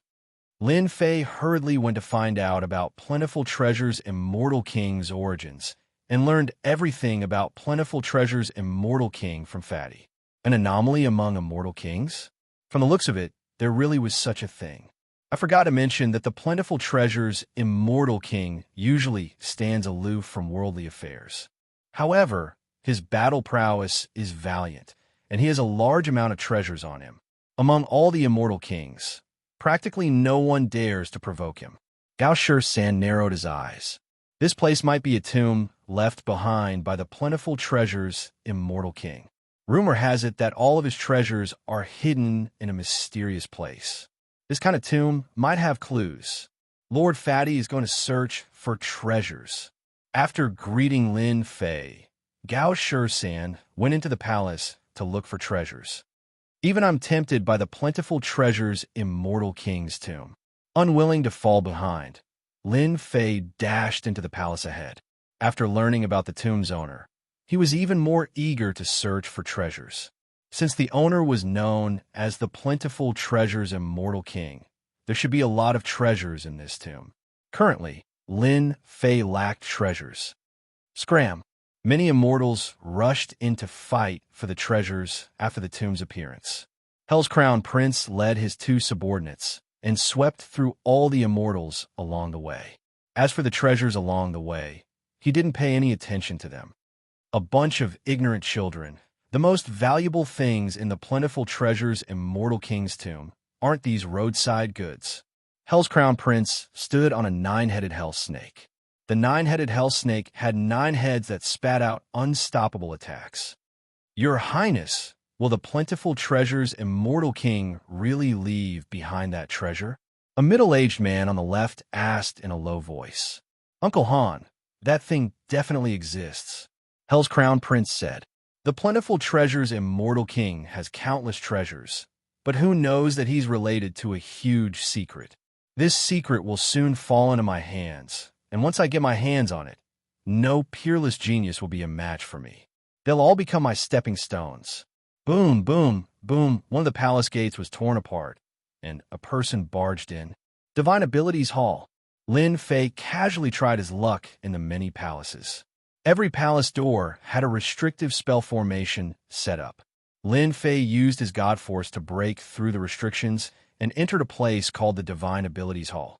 Lin Fei hurriedly went to find out about Plentiful Treasure's Immortal King's origins and learned everything about Plentiful Treasure's Immortal King from Fatty. An anomaly among immortal kings? From the looks of it, there really was such a thing. I forgot to mention that the Plentiful Treasure's Immortal King usually stands aloof from worldly affairs. However, his battle prowess is valiant, and he has a large amount of treasures on him. Among all the immortal kings, practically no one dares to provoke him. Gao Shi-san narrowed his eyes. This place might be a tomb left behind by the Plentiful Treasure's Immortal King. Rumor has it that all of his treasures are hidden in a mysterious place. This kind of tomb might have clues. Lord Fatty is going to search for treasures. After greeting Lin Fei, Gao Shi-san went into the palace to look for treasures. Even I'm tempted by the Plentiful Treasure's Immortal King's tomb. Unwilling to fall behind, Lin Fei dashed into the palace ahead. After learning about the tomb's owner, he was even more eager to search for treasures. Since the owner was known as the Plentiful Treasure's Immortal King, there should be a lot of treasures in this tomb. Currently, Lin Fei lacked treasures. Scram! Many immortals rushed in to fight for the treasures after the tomb's appearance. Hell's Crown Prince led his 2 subordinates and swept through all the immortals along the way. As for the treasures along the way, he didn't pay any attention to them. A bunch of ignorant children. The most valuable things in the Plentiful Treasure's Immortal King's tomb aren't these roadside goods. Hell's Crown Prince stood on a 9-headed hell snake. The 9-headed hell snake had 9 heads that spat out unstoppable attacks. Your Highness, will the Plentiful Treasure's Immortal King really leave behind that treasure? A middle-aged man on the left asked in a low voice. Uncle Han, that thing definitely exists. Hell's Crown Prince said. The Plentiful Treasure's Immortal King has countless treasures, but who knows that he's related to a huge secret? This secret will soon fall into my hands, and once I get my hands on it, no peerless genius will be a match for me. They'll all become my stepping stones. Boom, boom, boom, one of the palace gates was torn apart, and a person barged in. Divine Abilities Hall. Lin Fei casually tried his luck in the many palaces. Every palace door had a restrictive spell formation set up. Lin Fei used his God Force to break through the restrictions and entered a place called the Divine Abilities Hall.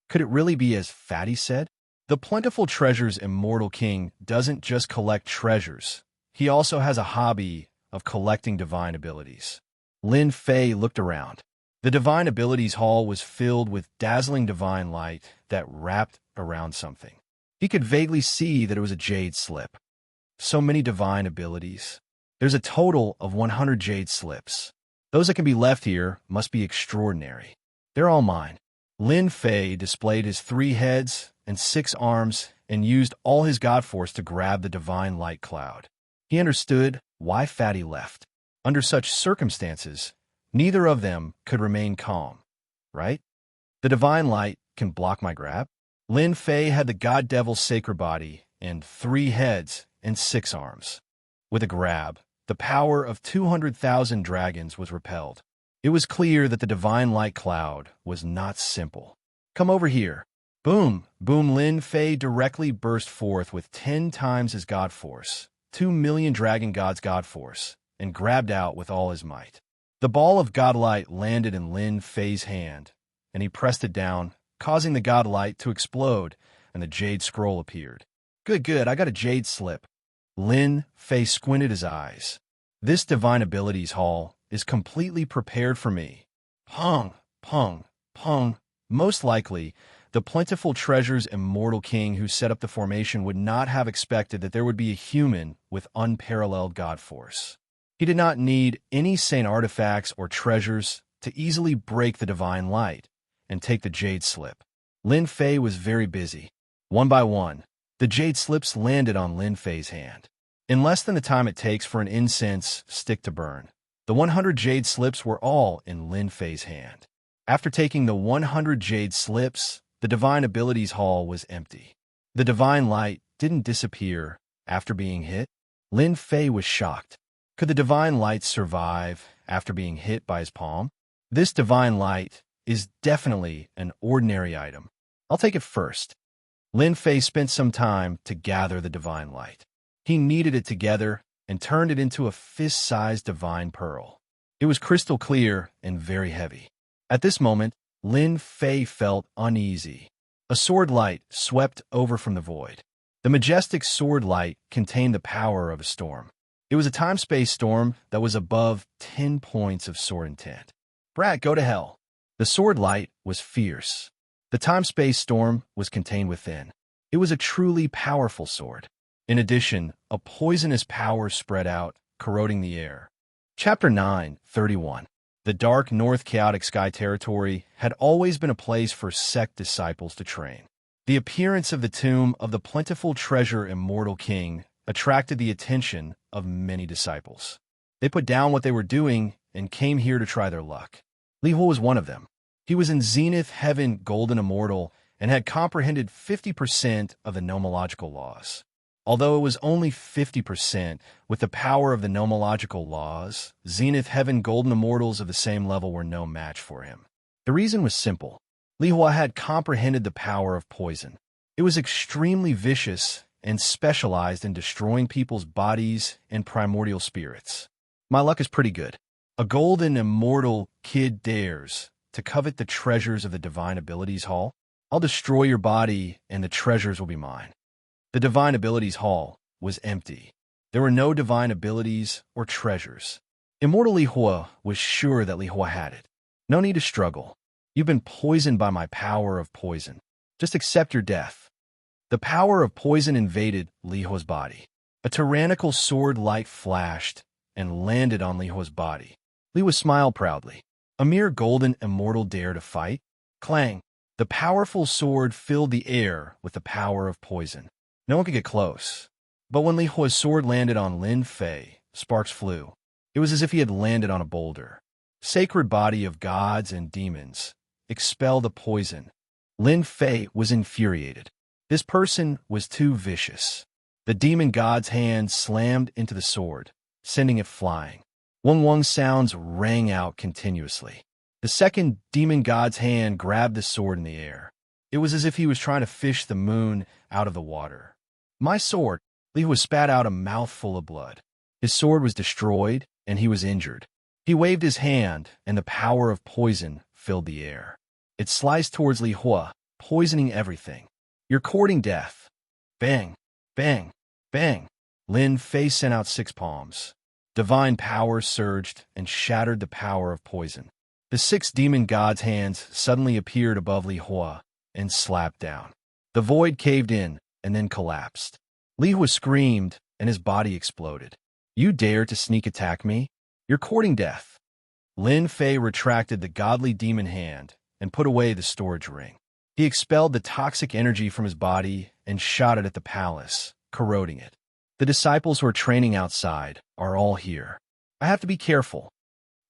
Could it really be as Fatty said? The Plentiful Treasure's Immortal King doesn't just collect treasures. He also has a hobby of collecting divine abilities. Lin Fei looked around. The Divine Abilities Hall was filled with dazzling divine light that wrapped around something. He could vaguely see that it was a jade slip. So many divine abilities. There's a total of 100 jade slips. Those that can be left here must be extraordinary. They're all mine. Lin Fei displayed his 3 heads and 6 arms and used all his God Force to grab the divine light cloud. He understood why Fatty left. Under such circumstances, neither of them could remain calm, right? The divine light can block my grab. Lin Fei had the God Devil's sacred body and 3 heads and 6 arms. With a grab, the power of 200,000 dragons was repelled. It was clear that the divine light cloud was not simple. Come over here. Boom, boom, Lin Fei directly burst forth with 10 times his God Force, 2 million dragon gods' God Force, and grabbed out with all his might. The ball of godlight landed in Lin Fei's hand, and he pressed it down, causing the godlight to explode, and the jade scroll appeared. Good, I got a jade slip. Lin Fei squinted his eyes. This Divine Abilities Hall is completely prepared for me. Pong, pong, pong. Most likely, the Plentiful Treasure's Immortal King who set up the formation would not have expected that there would be a human with unparalleled God Force. He did not need any saint artifacts or treasures to easily break the divine light and take the jade slip. Lin Fei was very busy. One by one, the jade slips landed on Lin Fei's hand. In less than the time it takes for an incense stick to burn, the 100 jade slips were all in Lin Fei's hand. After taking the 100 jade slips, the Divine Abilities Hall was empty. The divine light didn't disappear after being hit. Lin Fei was shocked. Could the divine light survive after being hit by his palm. This divine light is definitely an ordinary item. I'll take it first. Lin Fei spent some time to gather the divine light. He kneaded it together and turned it into a fist-sized divine pearl. It was crystal clear and very heavy. At this moment, Lin Fei felt uneasy. A sword light swept over from the void. The majestic sword light contained the power of a storm. It was a time-space storm that was above 10 points of sword intent. Brat, go to hell. The sword light was fierce. The time-space storm was contained within. It was a truly powerful sword. In addition, a poisonous power spread out, corroding the air. Chapter 9:31. The dark North Chaotic Sky territory had always been a place for sect disciples to train. The appearance of the tomb of the plentiful treasure immortal king attracted the attention of many disciples. They put down what they were doing and came here to try their luck. Li Huo was one of them. He was in Zenith Heaven Golden Immortal and had comprehended 50% of the nomological laws. Although it was only 50%, with the power of the nomological laws, Zenith Heaven Golden Immortals of the same level were no match for him. The reason was simple. Li Huo had comprehended the power of poison. It was extremely vicious and specialized in destroying people's bodies and primordial spirits. My luck is pretty good. A golden immortal kid dares to covet the treasures of the Divine Abilities Hall. I'll destroy your body and the treasures will be mine. The Divine Abilities Hall was empty. There were no divine abilities or treasures. Immortal Li Huo was sure that Li Huo had it. No need to struggle. You've been poisoned by my power of poison. Just accept your death. The power of poison invaded Li Huo's body. A tyrannical sword light flashed and landed on Li Huo's body. Li Huo smiled proudly. A mere golden immortal dare to fight? Clang! The powerful sword filled the air with the power of poison. No one could get close. But when Li Huo's sword landed on Lin Fei, sparks flew. It was as if he had landed on a boulder. Sacred body of gods and demons, expel the poison. Lin Fei was infuriated. This person was too vicious. The demon god's hand slammed into the sword, sending it flying. Wong Wong sounds rang out continuously. The second demon god's hand grabbed the sword in the air. It was as if he was trying to fish the moon out of the water. My sword! Li Huo spat out a mouthful of blood. His sword was destroyed, and he was injured. He waved his hand, and the power of poison filled the air. It sliced towards Li Huo, poisoning everything. You're courting death. Bang! Bang! Bang! Lin Fei sent out 6 palms. Divine power surged and shattered the power of poison. The 6 demon gods' hands suddenly appeared above Li Huo and slapped down. The void caved in and then collapsed. Li Huo screamed and his body exploded. You dare to sneak attack me? You're courting death. Lin Fei retracted the godly demon hand and put away the storage ring. He expelled the toxic energy from his body and shot it at the palace, corroding it. The disciples who are training outside are all here. I have to be careful.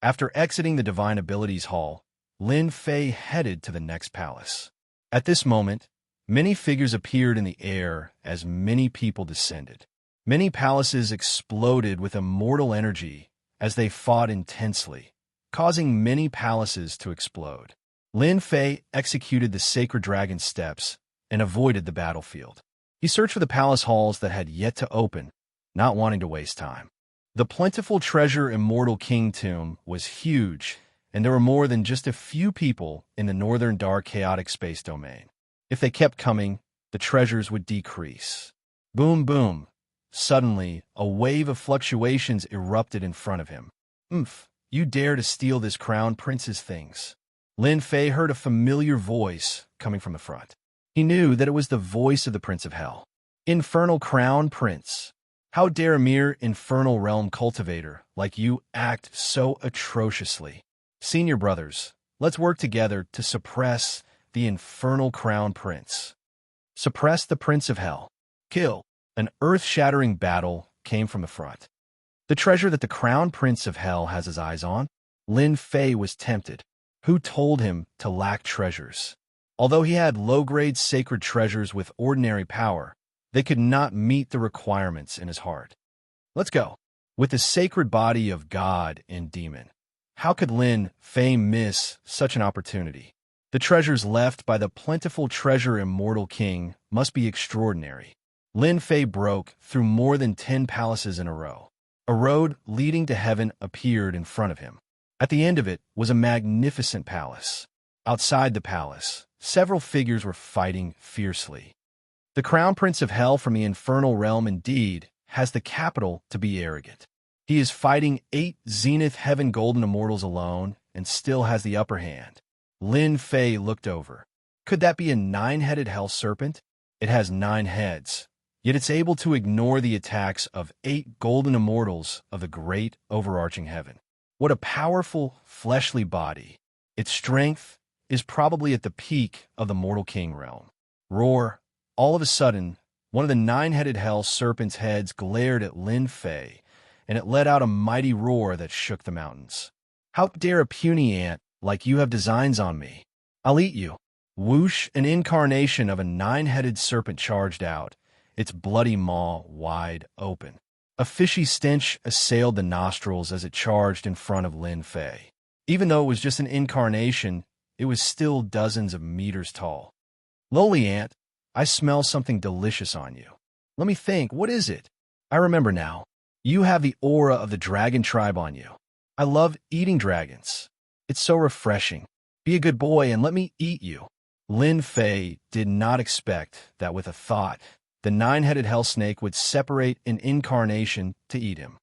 After exiting the Divine Abilities Hall, Lin Fei headed to the next palace. At this moment, many figures appeared in the air as many people descended. Many palaces exploded with immortal energy as they fought intensely, causing many palaces to explode. Lin Fei executed the sacred dragon steps and avoided the battlefield. He searched for the palace halls that had yet to open, not wanting to waste time. The plentiful treasure Immortal King tomb was huge, and there were more than just a few people in the northern dark chaotic space domain. If they kept coming, the treasures would decrease. Boom, boom. Suddenly, a wave of fluctuations erupted in front of him. You dare to steal this crown prince's things. Lin Fei heard a familiar voice coming from the front. He knew that it was the voice of the Prince of Hell. Infernal Crown Prince. How dare a mere infernal realm cultivator like you act so atrociously? Senior brothers, let's work together to suppress the Infernal Crown Prince. Suppress the Prince of Hell. Kill. An earth-shattering battle came from the front. The treasure that the Crown Prince of Hell has his eyes on? Lin Fei was tempted. Who told him to lack treasures? Although he had low-grade sacred treasures with ordinary power, they could not meet the requirements in his heart. Let's go. With the sacred body of God and demon, How could Lin Fei miss such an opportunity? The treasures left by the plentiful treasure immortal king must be extraordinary. Lin Fei broke through more than 10 palaces in a row. A road leading to heaven appeared in front of him. At the end of it was a magnificent palace. Outside the palace, several figures were fighting fiercely. The crown prince of hell from the infernal realm indeed has the capital to be arrogant. He is fighting 8 zenith heaven golden immortals alone and still has the upper hand. Lin Fei looked over. Could that be a 9-headed hell serpent? It has 9 heads, yet it's able to ignore the attacks of 8 golden immortals of the great overarching heaven. What a powerful, fleshly body. Its strength is probably at the peak of the mortal king realm. Roar! All of a sudden, one of the 9-headed hell serpent's heads glared at Lin Fei, and it let out a mighty roar that shook the mountains. How dare a puny ant like you have designs on me? I'll eat you. Whoosh, an incarnation of a 9-headed serpent charged out, its bloody maw wide open. A fishy stench assailed the nostrils as it charged in front of Lin Fei. Even though it was just an incarnation, it was still dozens of meters tall. Lowly ant, I smell something delicious on you. Let me think, what is it? I remember now. You have the aura of the dragon tribe on you. I love eating dragons. It's so refreshing. Be a good boy and let me eat you. Lin Fei did not expect that with a thought, the 9-headed hell snake would separate an incarnation to eat him.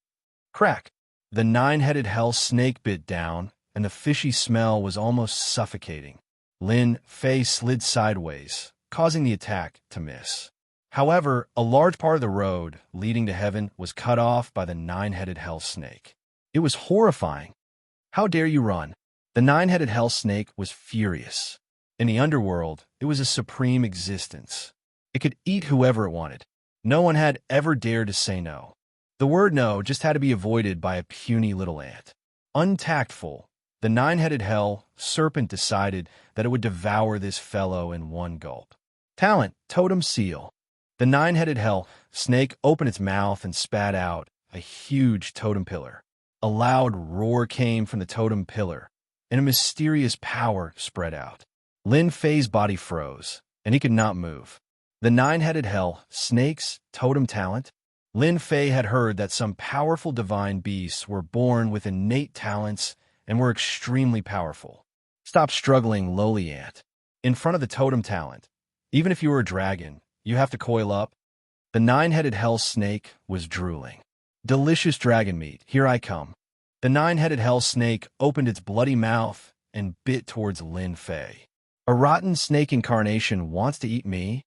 Crack! The 9-headed hell snake bit down, and the fishy smell was almost suffocating. Lin Fei slid sideways, causing the attack to miss. However, a large part of the road leading to heaven was cut off by the 9-headed hell snake. It was horrifying. How dare you run? The 9-headed hell snake was furious. In the underworld, it was a supreme existence. It could eat whoever it wanted. No one had ever dared to say no. The word no just had to be avoided by a puny little ant. Untactful, the 9-headed hell serpent decided that it would devour this fellow in one gulp. Talent, totem seal. The 9-headed hell snake opened its mouth and spat out a huge totem pillar. A loud roar came from the totem pillar, and a mysterious power spread out. Lin Fei's body froze, and he could not move. The 9-headed hell snake's totem talent? Lin Fei had heard that some powerful divine beasts were born with innate talents and were extremely powerful. Stop struggling, lowly ant. In front of the totem talent, even if you were a dragon, you have to coil up. The 9-headed hell snake was drooling. Delicious dragon meat, here I come. The 9-headed hell snake opened its bloody mouth and bit towards Lin Fei. A rotten snake incarnation wants to eat me?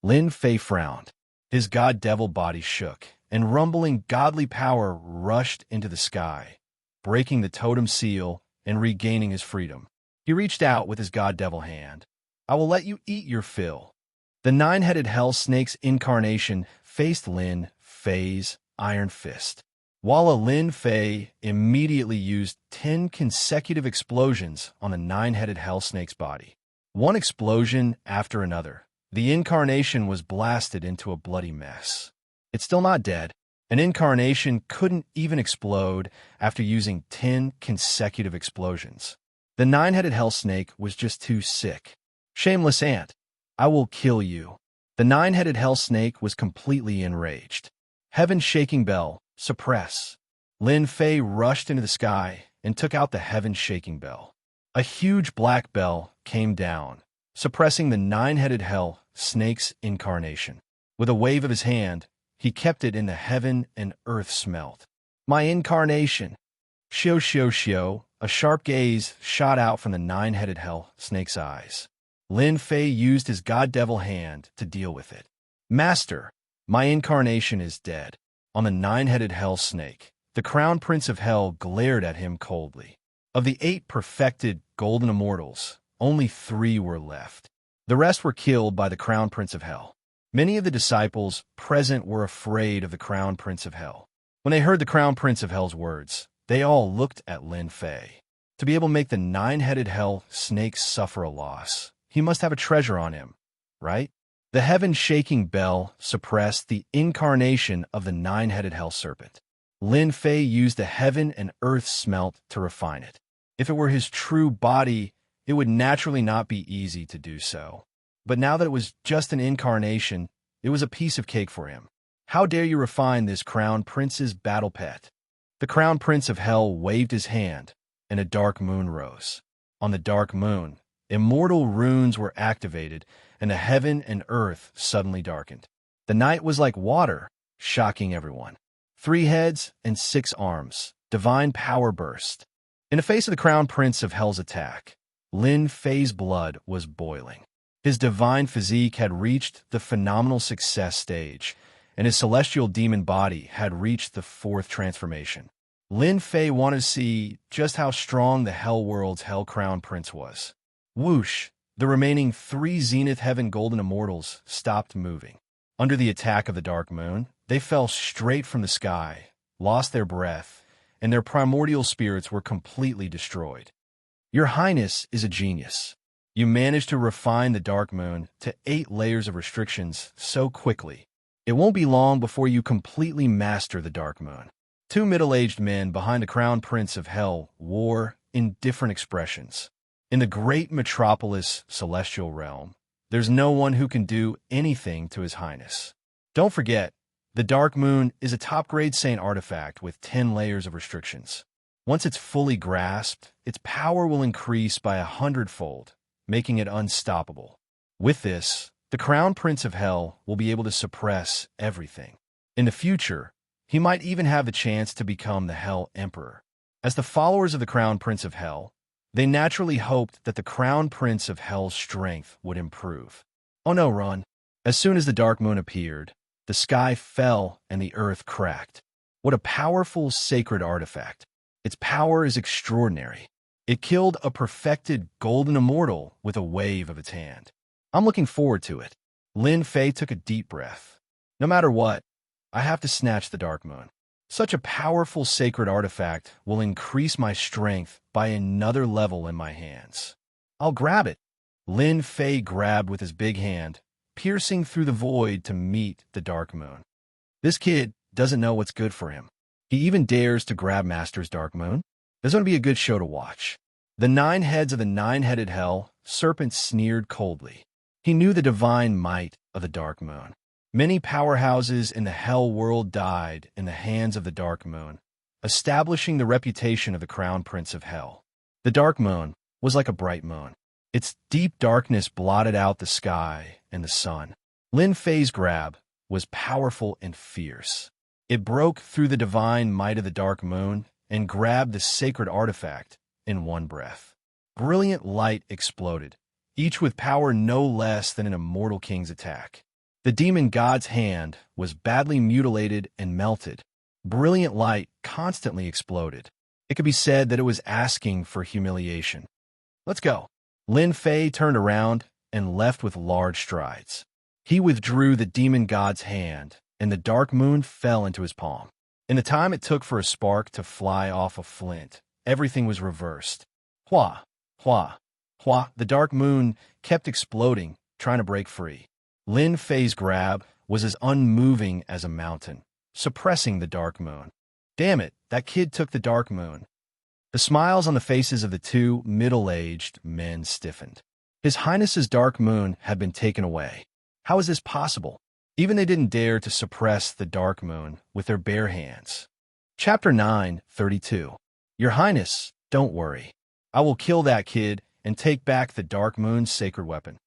Lin Fei frowned. His god-devil body shook, and rumbling godly power rushed into the sky, breaking the totem seal and regaining his freedom. He reached out with his god-devil hand. I will let you eat your fill. The 9-headed hell snake's incarnation faced Lin Fei's iron fist. While Lin Fei immediately used 10 consecutive explosions on the 9-headed hell snake's body. One explosion after another, the incarnation was blasted into a bloody mess. It's still not dead. An incarnation couldn't even explode after using 10 consecutive explosions. The 9-headed hell snake was just too sick. Shameless ant, I will kill you. The 9-headed hell snake was completely enraged. Heaven shaking bell, suppress. Lin Fei rushed into the sky and took out the heaven shaking bell. A huge black bell came down, suppressing the 9-headed hell snake's incarnation. With a wave of his hand, he kept it in the heaven and earth smelt. My incarnation. Shio shio shio, a sharp gaze shot out from the 9-headed hell snake's eyes. Lin Fei used his god-devil hand to deal with it. Master, my incarnation is dead. On the 9-headed hell snake, the crown prince of hell glared at him coldly. Of the 8 perfected golden immortals, only 3 were left. The rest were killed by the crown prince of hell. Many of the disciples present were afraid of the crown prince of hell. When they heard the crown prince of hell's words, they all looked at Lin Fei. To be able to make the 9-headed hell snake suffer a loss, he must have a treasure on him, right? The heaven-shaking bell suppressed the incarnation of the 9-headed hell serpent. Lin Fei used the heaven and earth smelt to refine it. If it were his true body, it would naturally not be easy to do so. But now that it was just an incarnation, it was a piece of cake for him. How dare you refine this crown prince's battle pet? The crown prince of hell waved his hand, and a dark moon rose. On the dark moon, immortal runes were activated, and the heaven and earth suddenly darkened. The night was like water, shocking everyone. 3 heads and 6 arms, divine power burst. In the face of the crown prince of hell's attack, Lin Fei's blood was boiling. His divine physique had reached the phenomenal success stage, and his celestial demon body had reached the 4th transformation. Lin Fei wanted to see just how strong the Hell World's Hell Crown Prince was. Whoosh! The remaining 3 Zenith Heaven Golden Immortals stopped moving. Under the attack of the Dark Moon, they fell straight from the sky, lost their breath, and their primordial spirits were completely destroyed. Your Highness is a genius. You managed to refine the Dark Moon to 8 layers of restrictions so quickly. It won't be long before you completely master the Dark Moon. 2 middle-aged men behind the Crown Prince of Hell wore in different expressions. In the great metropolis celestial realm, there's no one who can do anything to His Highness. Don't forget, the Dark Moon is a top-grade Saint artifact with 10 layers of restrictions. Once it's fully grasped, its power will increase by 100-fold, making it unstoppable. With this, the Crown Prince of Hell will be able to suppress everything. In the future, he might even have the chance to become the Hell Emperor. As the followers of the Crown Prince of Hell, they naturally hoped that the Crown Prince of Hell's strength would improve. Oh no, run! As soon as the Dark Moon appeared, the sky fell and the earth cracked. What a powerful sacred artifact. Its power is extraordinary. It killed a perfected golden immortal with a wave of its hand. I'm looking forward to it. Lin Fei took a deep breath. No matter what, I have to snatch the Dark Moon. Such a powerful sacred artifact will increase my strength by another level in my hands. I'll grab it. Lin Fei grabbed with his big hand, piercing through the void to meet the Dark Moon. This kid doesn't know what's good for him. He even dares to grab Master's Dark Moon. This is going to be a good show to watch. The 9 heads of the 9-headed hell serpent sneered coldly. He knew the divine might of the Dark Moon. Many powerhouses in the hell world died in the hands of the Dark Moon, establishing the reputation of the Crown Prince of Hell. The Dark Moon was like a bright moon. Its deep darkness blotted out the sky and the sun. Lin Fei's grab was powerful and fierce. It broke through the divine might of the Dark Moon and grabbed the sacred artifact in one breath. Brilliant light exploded, each with power no less than an immortal king's attack. The demon god's hand was badly mutilated and melted. Brilliant light constantly exploded. It could be said that it was asking for humiliation. Let's go. Lin Fei turned around and left with large strides. He withdrew the demon god's hand, and the Dark Moon fell into his palm. In the time it took for a spark to fly off a flint, everything was reversed. Hua, hua, hua. The Dark Moon kept exploding, trying to break free. Lin Fei's grab was as unmoving as a mountain, suppressing the Dark Moon. Damn it, that kid took the Dark Moon. The smiles on the faces of the 2 middle-aged men stiffened. His Highness's Dark Moon had been taken away. How is this possible? Even they didn't dare to suppress the Dark Moon with their bare hands. Chapter 9:32. Your Highness, don't worry. I will kill that kid and take back the Dark Moon's sacred weapon.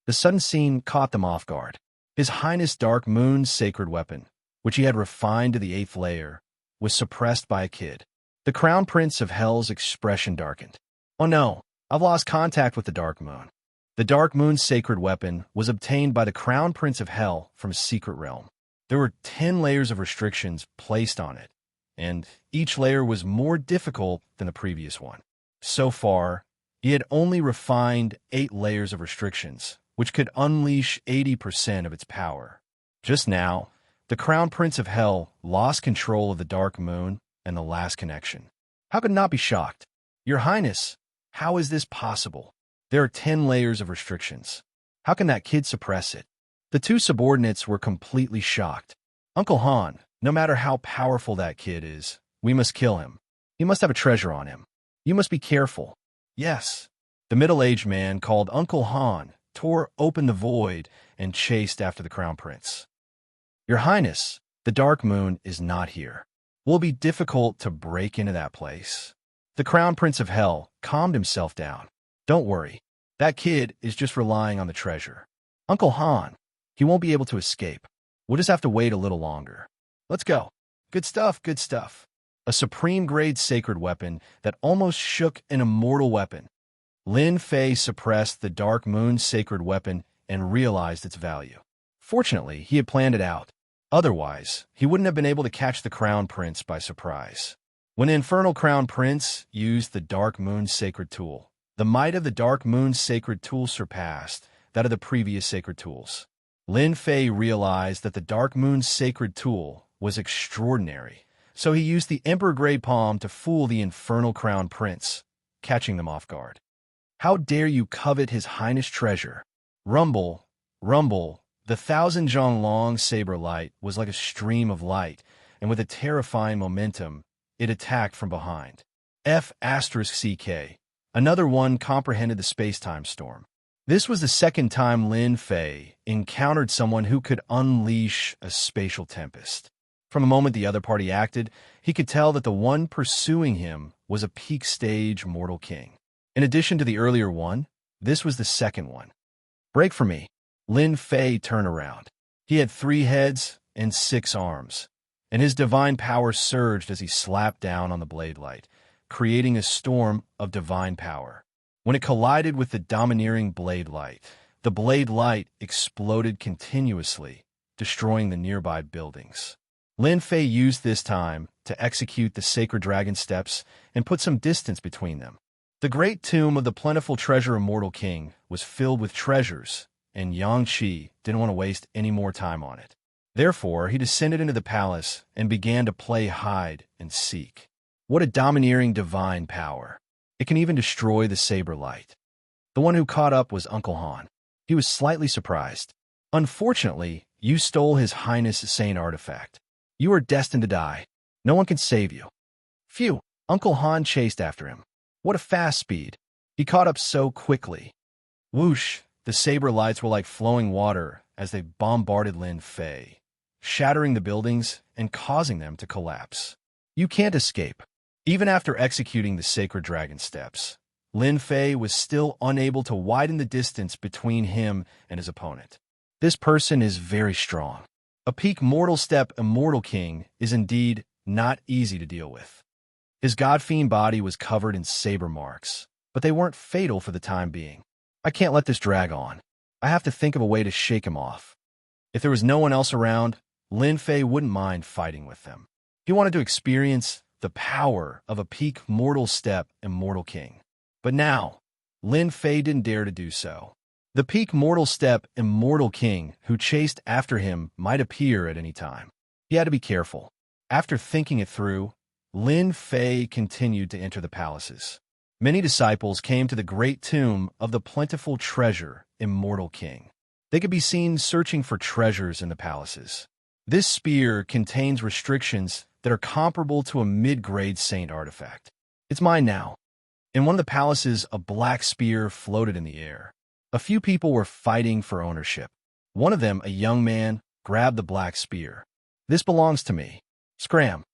The sudden scene caught them off guard. His Highness Dark Moon's sacred weapon, which he had refined to the 8th layer, was suppressed by a kid. The Crown Prince of Hell's expression darkened. Oh no, I've lost contact with the Dark Moon. The Dark Moon's sacred weapon was obtained by the Crown Prince of Hell from a secret realm. There were 10 layers of restrictions placed on it, and each layer was more difficult than the previous one. So far, he had only refined 8 layers of restrictions, which could unleash 80% of its power. Just now, the Crown Prince of Hell lost control of the Dark Moon and the last connection. How could not be shocked? Your Highness, how is this possible? There are 10 layers of restrictions. How can that kid suppress it? The 2 subordinates were completely shocked. Uncle Han, no matter how powerful that kid is, we must kill him. He must have a treasure on him. You must be careful. Yes. The middle-aged man called Uncle Han tore open the void and chased after the crown prince. Your Highness, the Dark Moon is not here. Will be difficult to break into that place. The Crown Prince of Hell calmed himself down. Don't worry. That kid is just relying on the treasure. Uncle Han, he won't be able to escape. We'll just have to wait a little longer. Let's go. Good stuff, good stuff. A supreme-grade sacred weapon that almost shook an immortal weapon. Lin Fei suppressed the Dark Moon's sacred weapon and realized its value. Fortunately, he had planned it out. Otherwise, he wouldn't have been able to catch the Crown Prince by surprise. When the Infernal Crown Prince used the Dark Moon's sacred tool, the might of the Dark Moon's sacred tool surpassed that of the previous sacred tools. Lin Fei realized that the Dark Moon's sacred tool was extraordinary, so he used the Emperor-grade palm to fool the Infernal Crown Prince, catching them off guard. How dare you covet His Highness' treasure? Rumble, rumble. The 1,000-zhong-long saber light was like a stream of light, and with a terrifying momentum, it attacked from behind. F***CK. Another one comprehended the space-time storm. This was the second time Lin Fei encountered someone who could unleash a spatial tempest. From the moment the other party acted, he could tell that the one pursuing him was a peak-stage mortal king. In addition to the earlier one, this was the second one. Break for me. Lin Fei turned around. He had 3 heads and 6 arms, and his divine power surged as he slapped down on the blade light, creating a storm of divine power. When it collided with the domineering blade light, the blade light exploded continuously, destroying the nearby buildings. Lin Fei used this time to execute the sacred dragon steps and put some distance between them. The great tomb of the plentiful treasure immortal king was filled with treasures, and Yang Qi didn't want to waste any more time on it. Therefore, he descended into the palace and began to play hide and seek. What a domineering divine power. It can even destroy the saber light. The one who caught up was Uncle Han. He was slightly surprised. Unfortunately, you stole His Highness' Saint artifact. You are destined to die. No one can save you. Phew! Uncle Han chased after him. What a fast speed. He caught up so quickly. Whoosh! The saber lights were like flowing water as they bombarded Lin Fei, shattering the buildings and causing them to collapse. You can't escape. Even after executing the sacred dragon steps, Lin Fei was still unable to widen the distance between him and his opponent. This person is very strong. A peak mortal step immortal king is indeed not easy to deal with. His god-fiend body was covered in saber marks, but they weren't fatal for the time being. I can't let this drag on. I have to think of a way to shake him off. If there was no one else around, Lin Fei wouldn't mind fighting with them. He wanted to experience the power of a peak mortal step immortal king. But now, Lin Fei didn't dare to do so. The peak mortal step immortal king who chased after him might appear at any time. He had to be careful. After thinking it through, Lin Fei continued to enter the palaces. Many disciples came to the great tomb of the plentiful treasure, immortal king. They could be seen searching for treasures in the palaces. This spear contains restrictions that are comparable to a mid-grade saint artifact. It's mine now. In one of the palaces, a black spear floated in the air. A few people were fighting for ownership. One of them, a young man, grabbed the black spear. This belongs to me. Scram.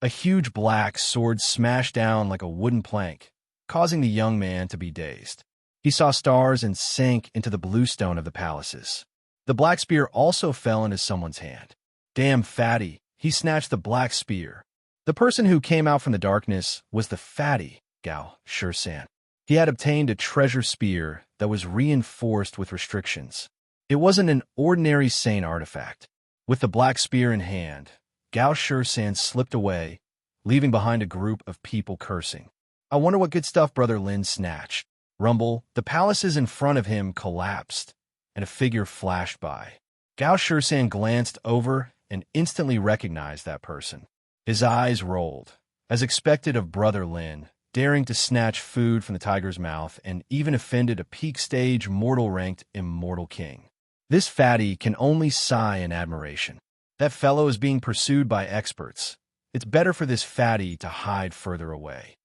A huge black sword smashed down like a wooden plank, causing the young man to be dazed. He saw stars and sank into the blue stone of the palaces. The black spear also fell into someone's hand. Damn fatty, he snatched the black spear. The person who came out from the darkness was the fatty Gao Shisan. He had obtained a treasure spear that was reinforced with restrictions. It wasn't an ordinary saint artifact. With the black spear in hand, Gao Shisan slipped away, leaving behind a group of people cursing. I wonder what good stuff Brother Lin snatched. Rumble, the palaces in front of him collapsed, and a figure flashed by. Gao Shisan glanced over and instantly recognized that person. His eyes rolled, as expected of Brother Lin, daring to snatch food from the tiger's mouth and even offended a peak-stage mortal-ranked immortal king. This fatty can only sigh in admiration. That fellow is being pursued by experts. It's better for this fatty to hide further away.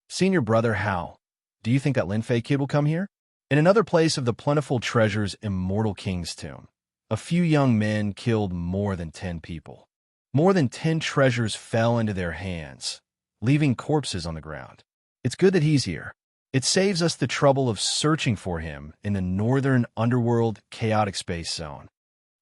Senior brother, how? Do you think that Lin Fei kid will come here? In another place of the plentiful treasure's immortal king's tomb, a few young men killed more than 10 people. More than 10 treasures fell into their hands, leaving corpses on the ground. It's good that he's here. It saves us the trouble of searching for him in the northern underworld chaotic space zone.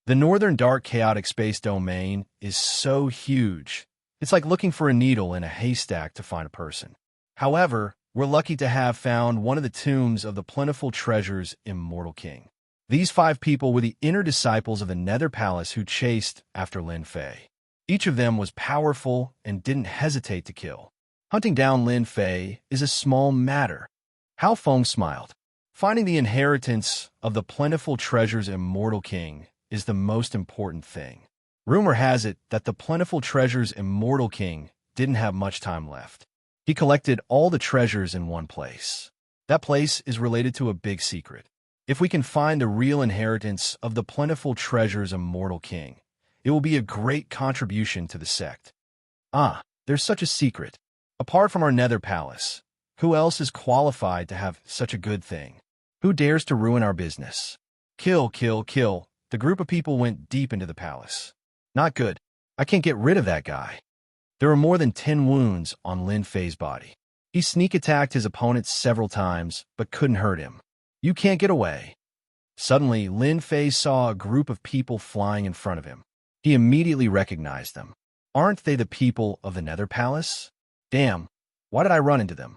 The northern dark chaotic space domain is so huge, it's like looking for a needle in a haystack to find a person. However, we're lucky to have found one of the tombs of the plentiful treasure's immortal king. These 5 people were the inner disciples of the Nether Palace who chased after Lin Fei. Each of them was powerful and didn't hesitate to kill. Hunting down Lin Fei is a small matter. Hao Feng smiled. Finding the inheritance of the plentiful treasure's immortal king is the most important thing. Rumor has it that the plentiful treasure's immortal king didn't have much time left. He collected all the treasures in one place. That place is related to a big secret. If we can find the real inheritance of the plentiful treasure's immortal king, it will be a great contribution to the sect. Ah, there's such a secret. Apart from our Nether Palace, who else is qualified to have such a good thing? Who dares to ruin our business? Kill, kill, kill. The group of people went deep into the palace. Not good. I can't get rid of that guy. There were more than 10 wounds on Lin Fei's body. He sneak attacked his opponent several times, but couldn't hurt him. You can't get away. Suddenly, Lin Fei saw a group of people flying in front of him. He immediately recognized them. Aren't they the people of the Nether Palace? Damn, why did I run into them?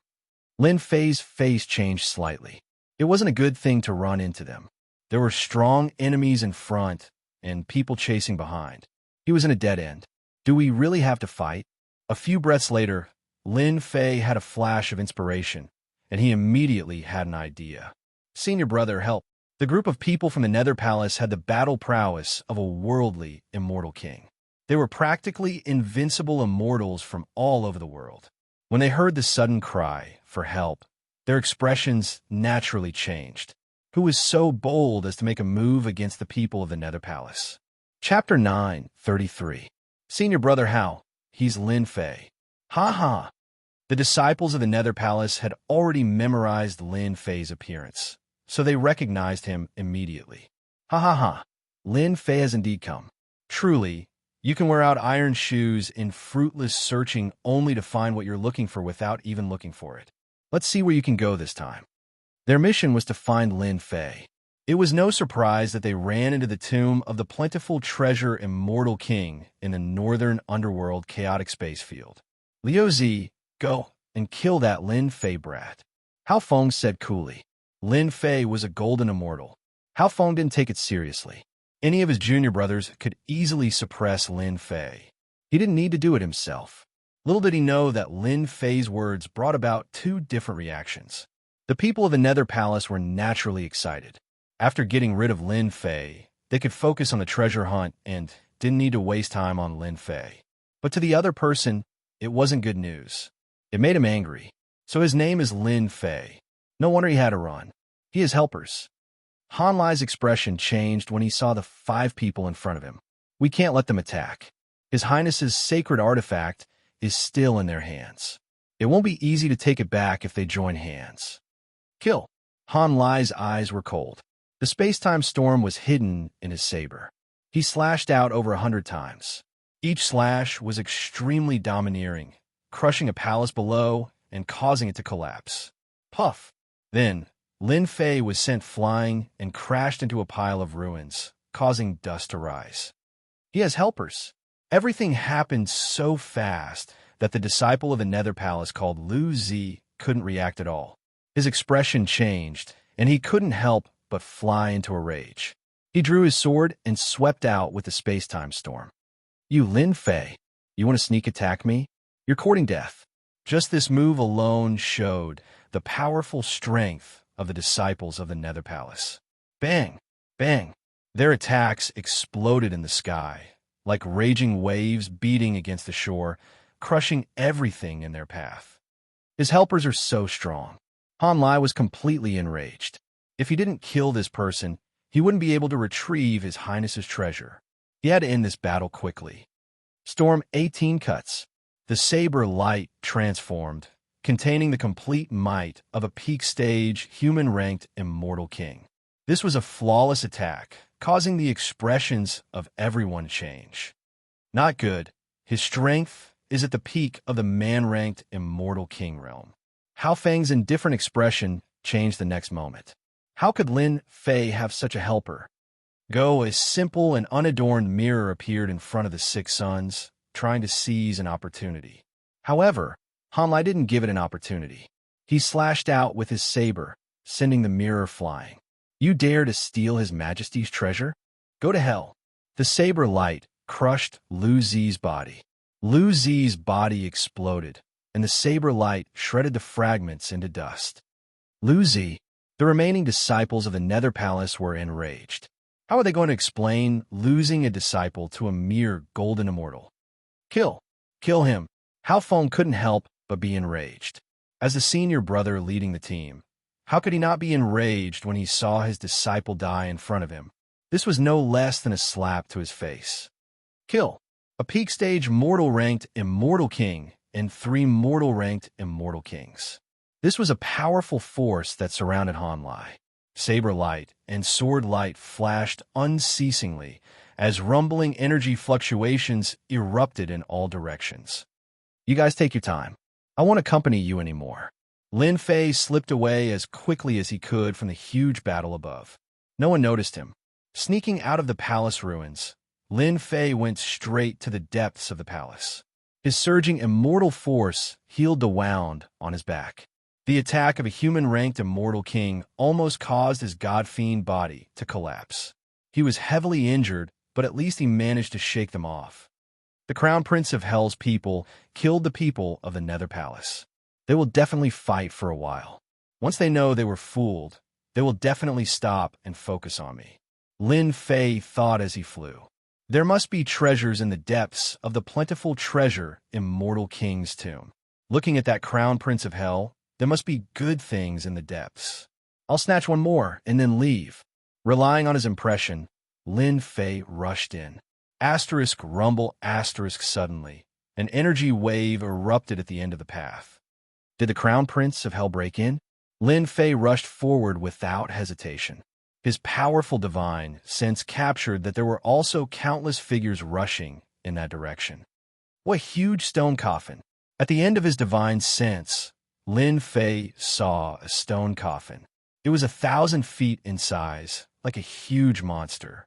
Lin Fei's face changed slightly. It wasn't a good thing to run into them. There were strong enemies in front and people chasing behind. He was in a dead end. Do we really have to fight? A few breaths later, Lin Fei had a flash of inspiration, and he immediately had an idea. Senior brother, help. The group of people from the Nether Palace had the battle prowess of a worldly immortal king. They were practically invincible immortals from all over the world. When they heard the sudden cry for help, their expressions naturally changed. Who was so bold as to make a move against the people of the Nether Palace? Chapter 9:33. Senior brother, how? He's Lin Fei. Ha ha! The disciples of the Nether Palace had already memorized Lin Fei's appearance, so they recognized him immediately. Ha ha ha! Lin Fei has indeed come. Truly, you can wear out iron shoes in fruitless searching only to find what you're looking for without even looking for it. Let's see where you can go this time. Their mission was to find Lin Fei. It was no surprise that they ran into the tomb of the plentiful treasure immortal king in the northern underworld chaotic space field. Liu Zi, go and kill that Lin Fei brat. Hao Feng said coolly. Lin Fei was a golden immortal. Hao Feng didn't take it seriously. Any of his junior brothers could easily suppress Lin Fei. He didn't need to do it himself. Little did he know that Lin Fei's words brought about 2 different reactions. The people of the Nether Palace were naturally excited. After getting rid of Lin Fei, they could focus on the treasure hunt and didn't need to waste time on Lin Fei. But to the other person, it wasn't good news. It made him angry. So his name is Lin Fei. No wonder he had to run. He has helpers. Han Lai's expression changed when he saw the 5 people in front of him. We can't let them attack. His Highness's sacred artifact is still in their hands. It won't be easy to take it back if they join hands. Kill. Han Lai's eyes were cold. The space-time storm was hidden in his saber. He slashed out over 100 times. Each slash was extremely domineering, crushing a palace below and causing it to collapse. Puff! Then, Lin Fei was sent flying and crashed into a pile of ruins, causing dust to rise. He has helpers. Everything happened so fast that the disciple of the Nether Palace called Liu Zi couldn't react at all. His expression changed, and he couldn't help but fly into a rage. He drew his sword and swept out with the space-time storm. You Lin Fei, you want to sneak attack me? You're courting death. Just this move alone showed the powerful strength of the disciples of the Nether Palace. Bang! Bang! Their attacks exploded in the sky, like raging waves beating against the shore, crushing everything in their path. His helpers are so strong. Han Lai was completely enraged. If he didn't kill this person, he wouldn't be able to retrieve His Highness's treasure. He had to end this battle quickly. Storm 18 cuts. The saber light transformed, containing the complete might of a peak-stage, human-ranked immortal king. This was a flawless attack, causing the expressions of everyone to change. Not good. His strength is at the peak of the man-ranked immortal king realm. Hao Feng's indifferent expression changed the next moment. How could Lin Fei have such a helper? Go, a simple and unadorned mirror appeared in front of the six sons, trying to seize an opportunity. However, Han Lai didn't give it an opportunity. He slashed out with his saber, sending the mirror flying. You dare to steal His Majesty's treasure? Go to hell. The saber light crushed Lu Zi's body. Lu Zi's body exploded, and the saber light shredded the fragments into dust. Lu Zi, the remaining disciples of the Nether Palace, were enraged. How are they going to explain losing a disciple to a mere golden immortal? Kill him. Hao Feng couldn't help but be enraged. As the senior brother leading the team, how could he not be enraged when he saw his disciple die in front of him? This was no less than a slap to his face. Kill. A peak-stage mortal-ranked immortal king and 3 mortal-ranked immortal kings. This was a powerful force that surrounded Han Lai. Saber light and sword light flashed unceasingly as rumbling energy fluctuations erupted in all directions. You guys take your time. I won't accompany you anymore. Lin Fei slipped away as quickly as he could from the huge battle above. No one noticed him. Sneaking out of the palace ruins, Lin Fei went straight to the depths of the palace. His surging immortal force healed the wound on his back. The attack of a human-ranked immortal king almost caused his god-fiend body to collapse. He was heavily injured, but at least he managed to shake them off. The Crown Prince of Hell's people killed the people of the Nether Palace. They will definitely fight for a while. Once they know they were fooled, they will definitely stop and focus on me. Lin Fei thought as he flew. There must be treasures in the depths of the plentiful treasure Immortal King's tomb. Looking at that Crown Prince of Hell, there must be good things in the depths. I'll snatch one more and then leave. Relying on his impression, Lin Fei rushed in. Asterisk rumble asterisk suddenly. An energy wave erupted at the end of the path. Did the Crown Prince of Hell break in? Lin Fei rushed forward without hesitation. His powerful divine sense captured that there were also countless figures rushing in that direction. What a huge stone coffin! At the end of his divine sense, Lin Fei saw a stone coffin. It was 1,000 feet in size, like a huge monster.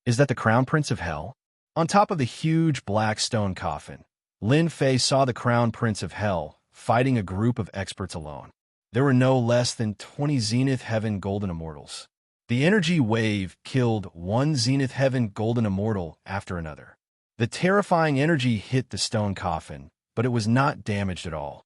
Is that the Crown Prince of Hell? On top of the huge black stone coffin, Lin Fei saw the Crown Prince of Hell fighting a group of experts alone. There were no less than 20 Zenith Heaven Golden Immortals. The energy wave killed one Zenith Heaven Golden Immortal after another. The terrifying energy hit the stone coffin, but it was not damaged at all.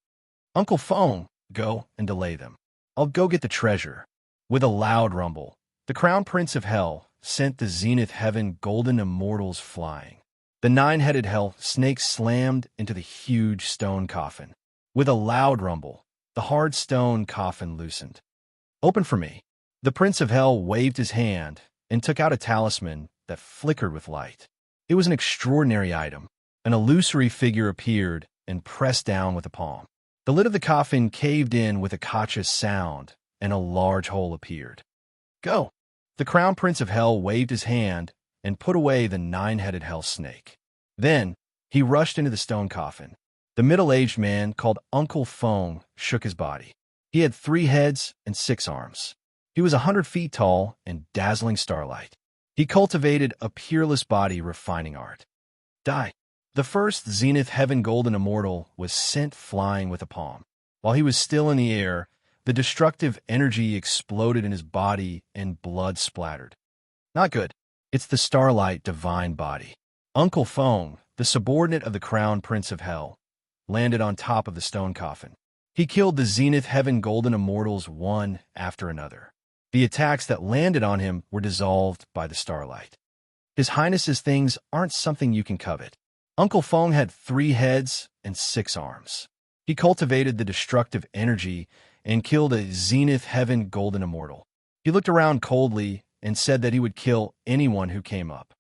Uncle Feng, go and delay them. I'll go get the treasure. With a loud rumble, the Crown Prince of Hell sent the Zenith Heaven Golden Immortals flying. The 9-headed hell snake slammed into the huge stone coffin. With a loud rumble, the hard stone coffin loosened. Open for me. The Prince of Hell waved his hand and took out a talisman that flickered with light. It was an extraordinary item. An illusory figure appeared and pressed down with a palm. The lid of the coffin caved in with a cautious sound, and a large hole appeared. Go! The Crown Prince of Hell waved his hand and put away the 9-headed hell snake. Then, he rushed into the stone coffin. The middle-aged man, called Uncle Feng, shook his body. He had 3 heads and 6 arms. He was 100 feet tall and dazzling starlight. He cultivated a peerless body refining art. Die. The first Zenith Heaven Golden Immortal was sent flying with a palm. While he was still in the air, the destructive energy exploded in his body and blood splattered. Not good. It's the starlight divine body. Uncle Feng, the subordinate of the Crown Prince of Hell, landed on top of the stone coffin. He killed the Zenith Heaven Golden Immortals one after another. The attacks that landed on him were dissolved by the starlight. His Highness's things aren't something you can covet. Uncle Feng had 3 heads and 6 arms. He cultivated the destructive energy and killed a Zenith Heaven Golden Immortal. He looked around coldly and said that he would kill anyone who came up.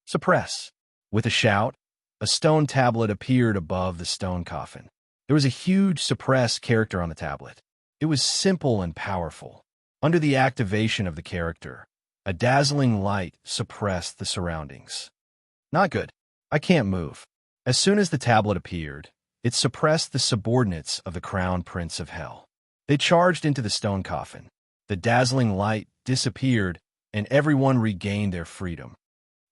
Suppress. With a shout, a stone tablet appeared above the stone coffin. There There was a huge suppressed character on the tablet. It was simple and powerful. Under the activation of the character, a dazzling light suppressed the surroundings. Not good. I can't move. As soon as the tablet appeared, it suppressed the subordinates of the Crown Prince of Hell. They charged into the stone coffin. The dazzling light disappeared, and everyone regained their freedom.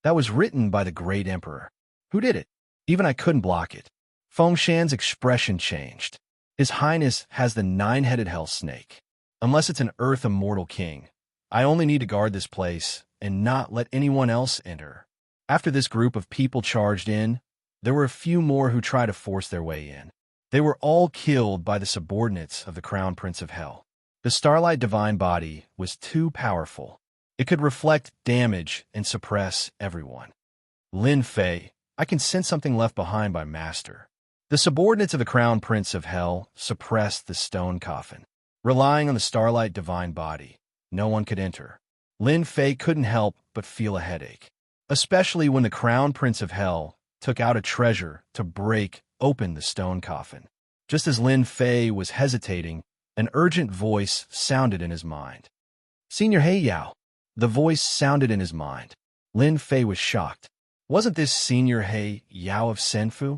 That was written by the great emperor. Who did it? Even I couldn't block it. Fengshan's expression changed. His Highness has the 9-headed hell snake. Unless it's an Earth Immortal King, I only need to guard this place and not let anyone else enter. After this group of people charged in, there were a few more who tried to force their way in. They were all killed by the subordinates of the Crown Prince of Hell. The Starlight Divine Body was too powerful. It could reflect damage and suppress everyone. Lin Fei, I can sense something left behind by Master. The subordinates of the Crown Prince of Hell suppressed the stone coffin. Relying on the Starlight Divine Body, no one could enter. Lin Fei couldn't help but feel a headache, especially when the Crown Prince of Hell took out a treasure to break open the stone coffin. Just as Lin Fei was hesitating, an urgent voice sounded in his mind. Senior He Yao. The voice sounded in his mind. Lin Fei was shocked. Wasn't this Senior He Yao of Senfu?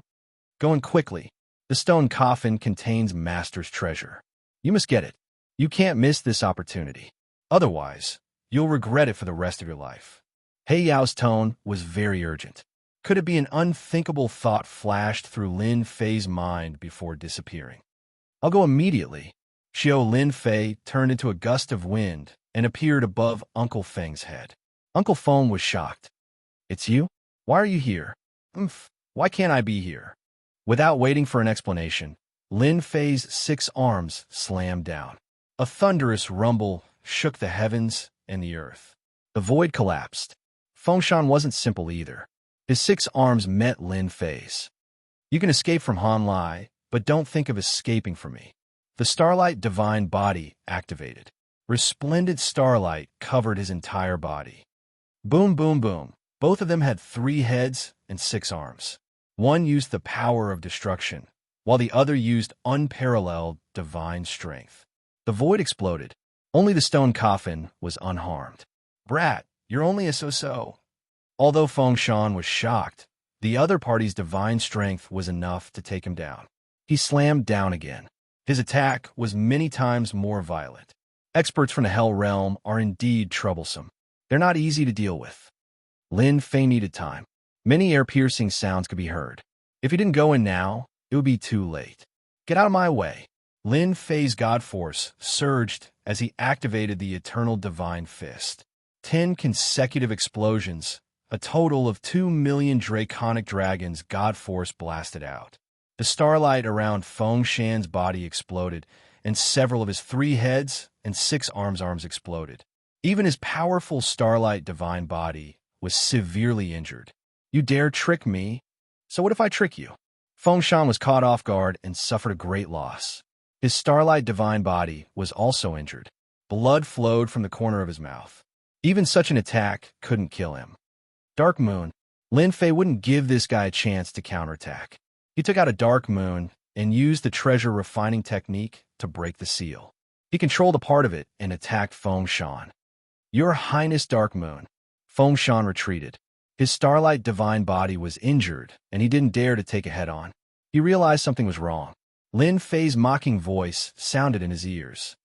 Going quickly. The stone coffin contains Master's treasure. You must get it. You can't miss this opportunity. Otherwise, you'll regret it for the rest of your life. He Yao's tone was very urgent. Could it be an unthinkable thought flashed through Lin Fei's mind before disappearing? I'll go immediately. Xiao Lin Fei turned into a gust of wind and appeared above Uncle Feng's head. Uncle Feng was shocked. It's you? Why are you here? Why can't I be here? Without waiting for an explanation, Lin Fei's 6 arms slammed down. A thunderous rumble shook the heavens and the earth. The void collapsed. Fengshan wasn't simple either. His 6 arms met Lin Fei's. You can escape from Han Lai, but don't think of escaping from me. The Starlight Divine Body activated. Resplendent starlight covered his entire body. Boom, boom, boom. Both of them had 3 heads and 6 arms. One used the power of destruction, while the other used unparalleled divine strength. The void exploded. Only the stone coffin was unharmed. Brat, you're only a so-so. Although Fengshan was shocked, the other party's divine strength was enough to take him down. He slammed down again. His attack was many times more violent. Experts from the Hell Realm are indeed troublesome. They're not easy to deal with. Lin Fei needed time. Many ear-piercing sounds could be heard. If he didn't go in now, it would be too late. Get out of my way. Lin Fei's God Force surged as he activated the Eternal Divine Fist. 10 consecutive explosions, a total of 2 million draconic dragons God Force blasted out. The starlight around Fengshan's body exploded, and several of his 3 heads and 6 arms exploded. Even his powerful Starlight Divine Body was severely injured. You dare trick me? So what if I trick you? Fengshan was caught off guard and suffered a great loss. His Starlight Divine Body was also injured. Blood flowed from the corner of his mouth. Even such an attack couldn't kill him. Dark Moon. Lin Fei wouldn't give this guy a chance to counterattack. He took out a Dark Moon and used the treasure refining technique to break the seal. He controlled a part of it and attacked Fengshan. Your Highness Dark Moon. Fengshan retreated. His Starlight Divine Body was injured, and he didn't dare to take it head-on. He realized something was wrong. Lin Fei's mocking voice sounded in his ears.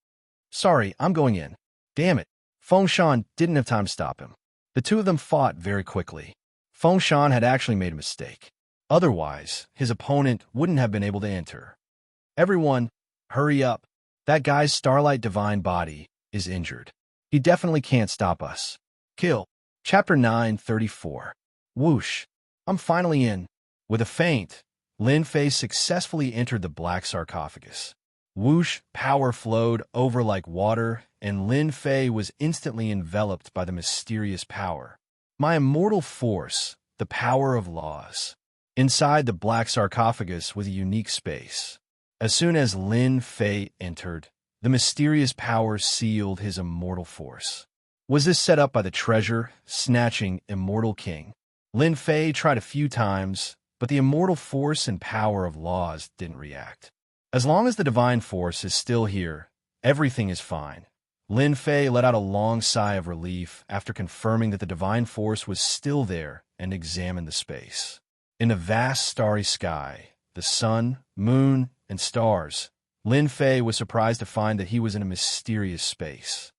Sorry, I'm going in. Damn it. Fengshan didn't have time to stop him. The two of them fought very quickly. Fengshan had actually made a mistake. Otherwise, his opponent wouldn't have been able to enter. Everyone, hurry up. That guy's Starlight Divine Body is injured. He definitely can't stop us. Kill. Chapter 934. Whoosh. I'm finally in. With a feint, Lin Fei successfully entered the black sarcophagus. Whoosh, power flowed over like water, and Lin Fei was instantly enveloped by the mysterious power. My immortal force, the power of laws. Inside the black sarcophagus was a unique space. As soon as Lin Fei entered, the mysterious power sealed his immortal force. Was this set up by the treasure-snatching immortal king? Lin Fei tried a few times, but the immortal force and power of laws didn't react. As long as the divine force is still here, everything is fine. Lin Fei let out a long sigh of relief after confirming that the divine force was still there and examined the space. In the vast starry sky, the sun, moon, and stars, Lin Fei was surprised to find that he was in a mysterious space.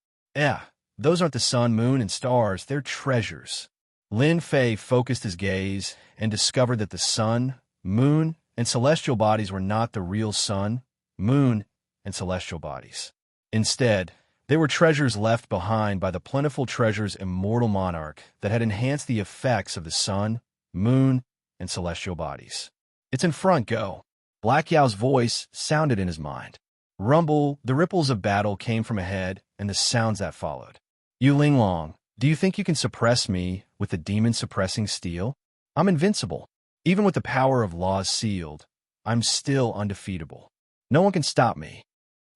Those aren't the sun, moon, and stars, they're treasures. Lin Fei focused his gaze and discovered that the sun, moon, and celestial bodies were not the real sun, moon, and celestial bodies. Instead, they were treasures left behind by the plentiful treasure's immortal monarch that had enhanced the effects of the sun, moon, and celestial bodies. It's in front, go. Black Yao's voice sounded in his mind. Rumble, the ripples of battle came from ahead, and the sounds that followed. You Linglong, do you think you can suppress me with the demon-suppressing steel? I'm invincible. Even with the power of laws sealed, I'm still undefeatable. No one can stop me.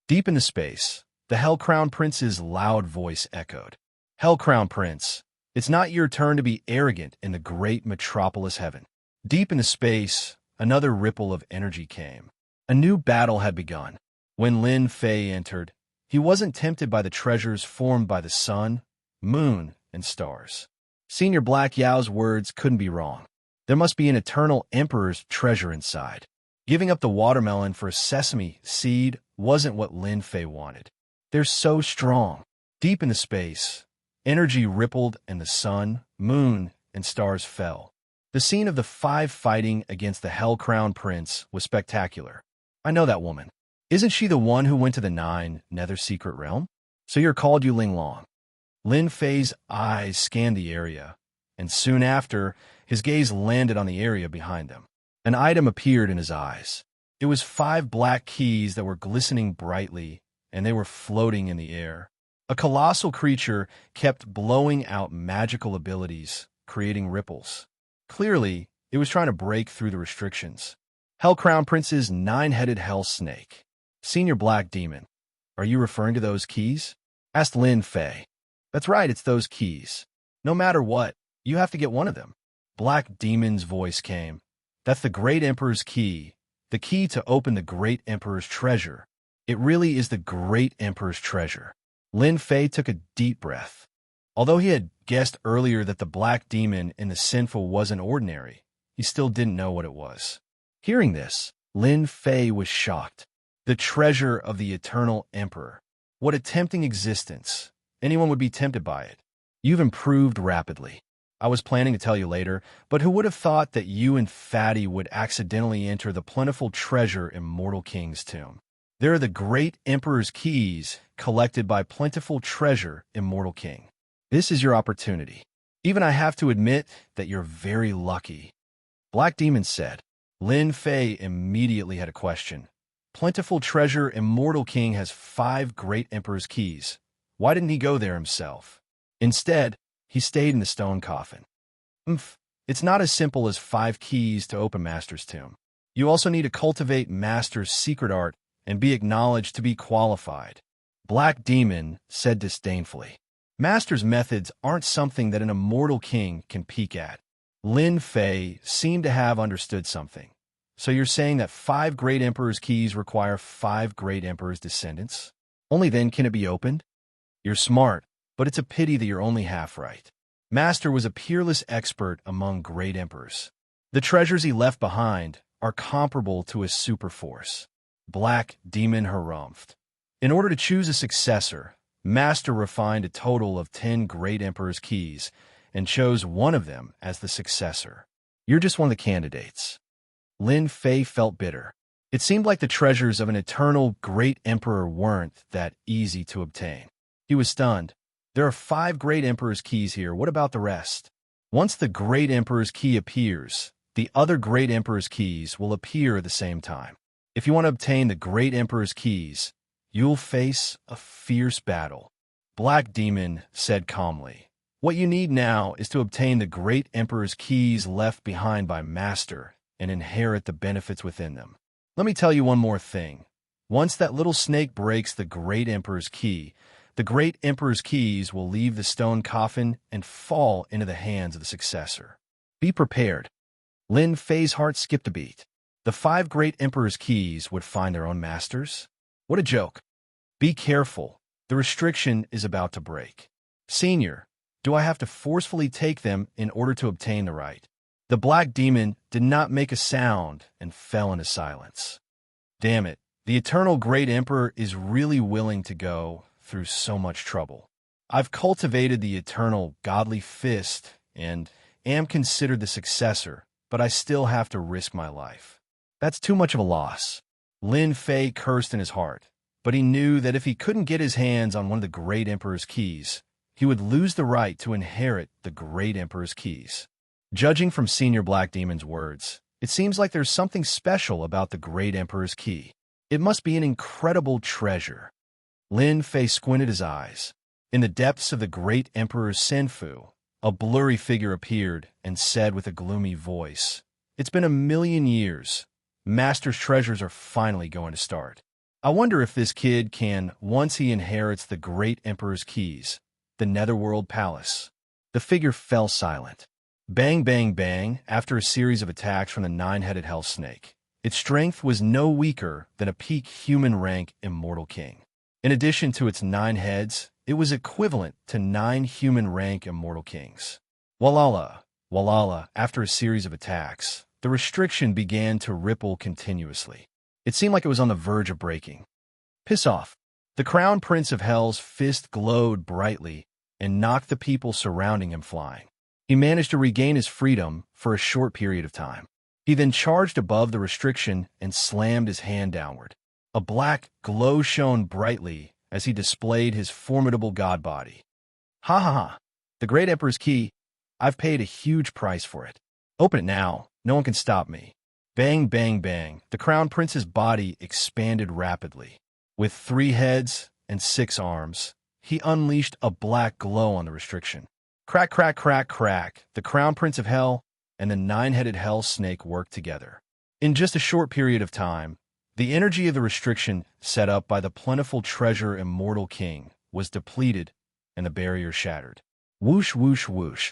Deep in the space, the Hell-Crowned Prince's loud voice echoed. Hell-Crowned Prince, it's not your turn to be arrogant in the great metropolis heaven. Deep in the space, another ripple of energy came. A new battle had begun. When Lin Fei entered, he wasn't tempted by the treasures formed by the sun, moon, and stars. Senior Black Yao's words couldn't be wrong. There must be an eternal emperor's treasure inside. Giving up the watermelon for a sesame seed wasn't what Lin Fei wanted. They're so strong. Deep in the space, energy rippled and the sun, moon, and stars fell. The scene of the five fighting against the Hell-Crowned Prince was spectacular. I know that woman. Isn't she the one who went to the 9 Nether Secret Realm? So you're called Yu Linglong. Lin Fei's eyes scanned the area, and soon after, his gaze landed on the area behind them. An item appeared in his eyes. It was 5 black keys that were glistening brightly, and they were floating in the air. A colossal creature kept blowing out magical abilities, creating ripples. Clearly, it was trying to break through the restrictions. Hell-Crowned Prince's 9-headed hell snake. Senior Black Demon, are you referring to those keys? Asked Lin Fei. That's right, it's those keys. No matter what, you have to get one of them. Black Demon's voice came. That's the Great Emperor's key, the key to open the Great Emperor's treasure. It really is the Great Emperor's treasure. Lin Fei took a deep breath. Although he had guessed earlier that the Black Demon in the sinful wasn't ordinary, he still didn't know what it was. Hearing this, Lin Fei was shocked. The treasure of the Eternal Emperor. What a tempting existence. Anyone would be tempted by it. You've improved rapidly. I was planning to tell you later, but who would have thought that you and Fatty would accidentally enter the plentiful treasure in Mortal King's tomb? There are the Great Emperor's keys collected by plentiful treasure in Mortal King. This is your opportunity. Even I have to admit that you're very lucky. Black Demon said. Lin Fei immediately had a question. Plentiful treasure Immortal King has 5 Great Emperor's keys. Why didn't he go there himself? Instead, he stayed in the stone coffin. It's not as simple as 5 keys to open Master's tomb. You also need to cultivate Master's secret art and be acknowledged to be qualified. Black Demon said disdainfully. Master's methods aren't something that an Immortal King can peek at. Lin Fei seemed to have understood something. So you're saying that 5 Great Emperor's keys require 5 Great Emperor's descendants? Only then can it be opened? You're smart, but it's a pity that you're only half right. Master was a peerless expert among Great Emperors. The treasures he left behind are comparable to his super force. Black Demon harumphed. In order to choose a successor, Master refined a total of 10 Great Emperor's keys and chose one of them as the successor. You're just one of the candidates. Lin Fei felt bitter. It seemed like the treasures of an eternal Great Emperor weren't that easy to obtain. He was stunned. There are 5 Great Emperor's keys here. What about the rest? Once the Great Emperor's key appears, the other Great Emperor's keys will appear at the same time. If you want to obtain the Great Emperor's keys, you'll face a fierce battle. Black Demon said calmly. What you need now is to obtain the Great Emperor's keys left behind by Master and inherit the benefits within them. Let me tell you one more thing. Once that little snake breaks the Great Emperor's key, the Great Emperor's keys will leave the stone coffin and fall into the hands of the successor. Be prepared. Lin Fei's heart skipped a beat. The 5 great emperor's keys would find their own masters? What a joke. Be careful. The restriction is about to break. Senior, do I have to forcefully take them in order to obtain the right? The black demon did not make a sound and fell into silence. Damn it, the eternal great emperor is really willing to go through so much trouble. I've cultivated the eternal godly fist and am considered the successor, but I still have to risk my life. That's too much of a loss. Lin Fei cursed in his heart, but he knew that if he couldn't get his hands on one of the great emperor's keys, he would lose the right to inherit the great emperor's keys. Judging from Senior Black Demon's words, it seems like there's something special about the great emperor's key. It must be an incredible treasure. Lin Fei squinted his eyes. In the depths of the great emperor's senfu, a blurry figure appeared and said with a gloomy voice, "It's been 1,000,000 years. Master's treasures are finally going to start. I wonder if this kid can, once he inherits the great emperor's keys, the Netherworld Palace." The figure fell silent. Bang, bang, bang, after a series of attacks from the 9-headed hell snake. Its strength was no weaker than a peak human rank immortal king. In addition to its 9 heads, it was equivalent to 9 human rank immortal kings. Walala, walala, after a series of attacks, the restriction began to ripple continuously. It seemed like it was on the verge of breaking. Piss off. The Crown Prince of Hell's fist glowed brightly and knocked the people surrounding him flying. He managed to regain his freedom for a short period of time. He then charged above the restriction and slammed his hand downward. A black glow shone brightly as he displayed his formidable god body. Ha ha ha! The great emperor's key. I've paid a huge price for it. Open it now. No one can stop me. Bang, bang, bang. The Crown Prince's body expanded rapidly. With 3 heads and 6 arms, he unleashed a black glow on the restriction. Crack, crack, crack, crack. The Crown Prince of Hell and the 9-headed hell snake worked together. In just a short period of time, the energy of the restriction set up by the plentiful treasure immortal king was depleted and the barrier shattered. Whoosh, whoosh, whoosh.